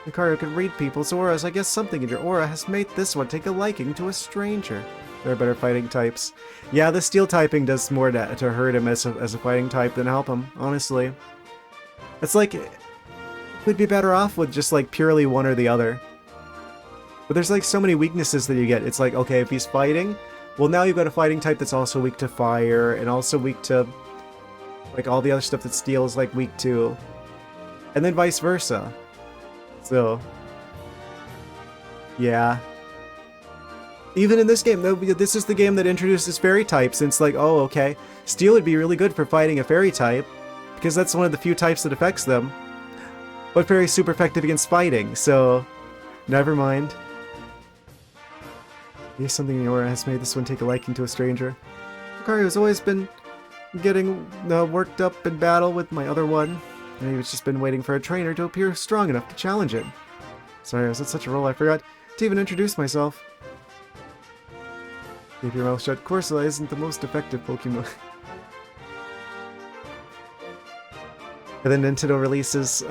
Lucario can read people's auras. I guess something in your aura has made this one take a liking to a stranger. There are better fighting types. Yeah, the steel typing does more to hurt him as a fighting type than help him, honestly. It's like, we'd be better off with just like purely one or the other. But there's like so many weaknesses that you get. It's like, okay, if he's fighting, well now you've got a fighting type that's also weak to fire, and also weak to like all the other stuff that steel is like weak to. And then vice versa. So, yeah. Even in this game, this is the game that introduces fairy types, and it's like, oh, okay, steel would be really good for fighting a fairy type, because that's one of the few types that affects them. But fairy's super effective against fighting, so never mind. Maybe something in your aura has made this one take a liking to a stranger. Lucario's always been getting worked up in battle with my other one. And he's just been waiting for a trainer to appear strong enough to challenge it. Sorry, I was in such a role I forgot to even introduce myself. Keep your mouth shut. Corsola isn't the most effective Pokemon. And then Nintendo releases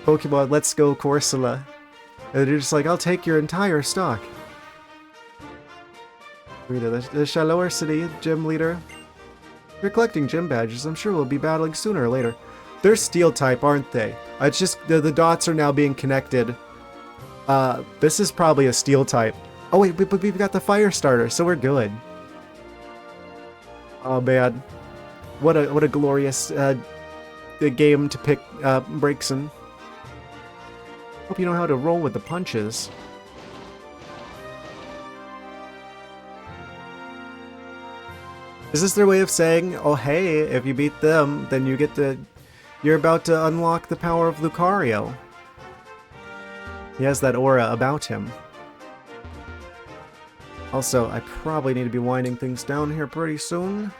Pokemon Let's Go Corsola. And they're just like, I'll take your entire stock. Rita, the Shallower City gym leader. You're collecting gym badges. I'm sure we'll be battling sooner or later. They're steel type, aren't they? It's just the dots are now being connected. This is probably a steel type. Oh wait, but we've got the fire starter, so we're good. Oh man, what a glorious game to pick breaks in. Hope you know how to roll with the punches. Is this their way of saying, oh hey, if you beat them, then you get to... You're about to unlock the power of Lucario. He has that aura about him. Also, I probably need to be winding things down here pretty soon.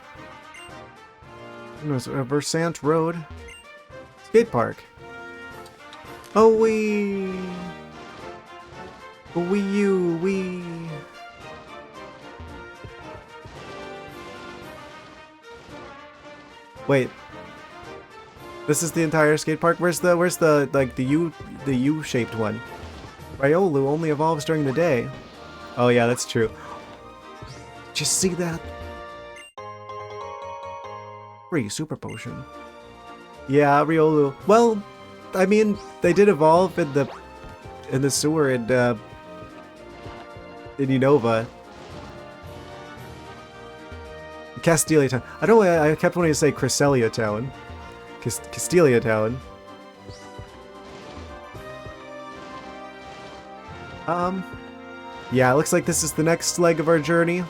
There's a Versant Road. Skate park. Oh wee! Wee you, wee! Wait. This is the entire skate park? Where's the like the U-shaped one? Riolu only evolves during the day. Oh yeah, that's true. Just see that? Free super potion. Yeah, Riolu. Well, I mean, they did evolve in the sewer in Unova. Castelia Town. I don't know, I kept wanting to say Cresselia Town. Castelia Town. Yeah, it looks like this is the next leg of our journey.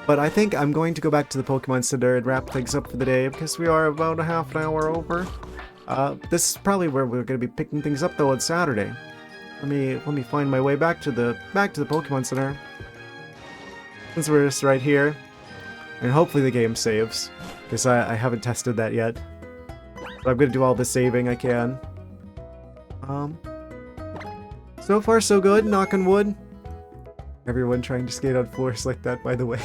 But I think I'm going to go back to the Pokemon Center and wrap things up for the day because we are about a half an hour over. This is probably where we're going to be picking things up though on Saturday. Let me find my way back to the Pokemon Center. Since we're just right here. And hopefully the game saves, because I haven't tested that yet. But I'm gonna do all the saving I can. So far so good, knock on wood. Everyone trying to skate on floors like that, by the way.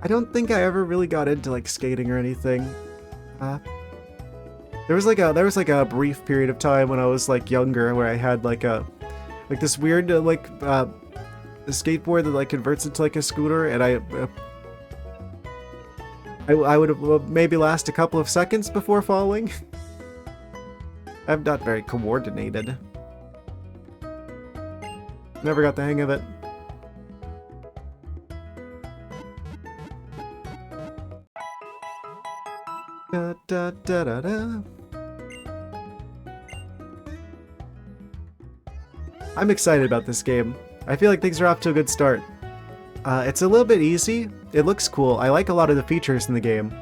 I don't think I ever really got into like skating or anything. There was like a brief period of time when I was like younger where I had like this weird a skateboard that like converts into like a scooter, and I would have maybe last a couple of seconds before falling. I'm not very coordinated. Never got the hang of it. Da, da, da, da, da. I'm excited about this game. I feel like things are off to a good start. It's a little bit easy. It looks cool. I like a lot of the features in the game,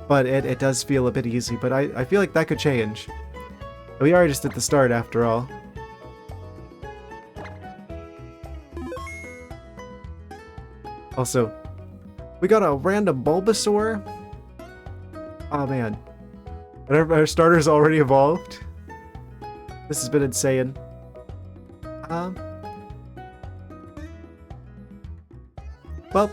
but it does feel a bit easy, but I feel like that could change. We are just at the start after all. Also, we got a random Bulbasaur. Oh man. And our starter's already evolved. This has been insane. Well,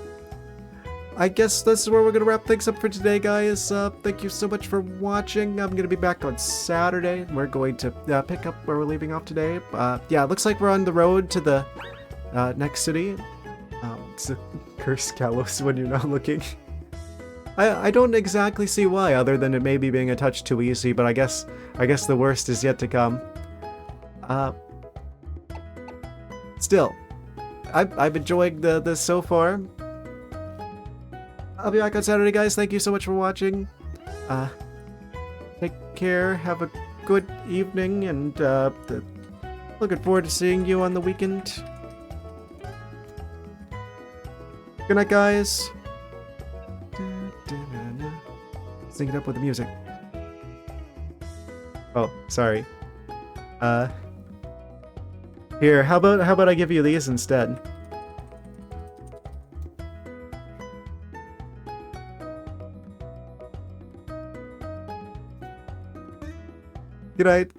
I guess this is where we're gonna wrap things up for today, guys. Thank you so much for watching. I'm gonna be back on Saturday, and we're going to pick up where we're leaving off today. Yeah, it looks like we're on the road to the next city. It's a curse Kalos when you're not looking. I don't exactly see why, other than it maybe being a touch too easy, but I guess the worst is yet to come. Still, I'm enjoying this so far. I'll be back on Saturday, guys. Thank you so much for watching. Take care, have a good evening, and looking forward to seeing you on the weekend. Good night, guys. Sync it up with the music. Oh, sorry. Here, how about I give you these instead? Good night.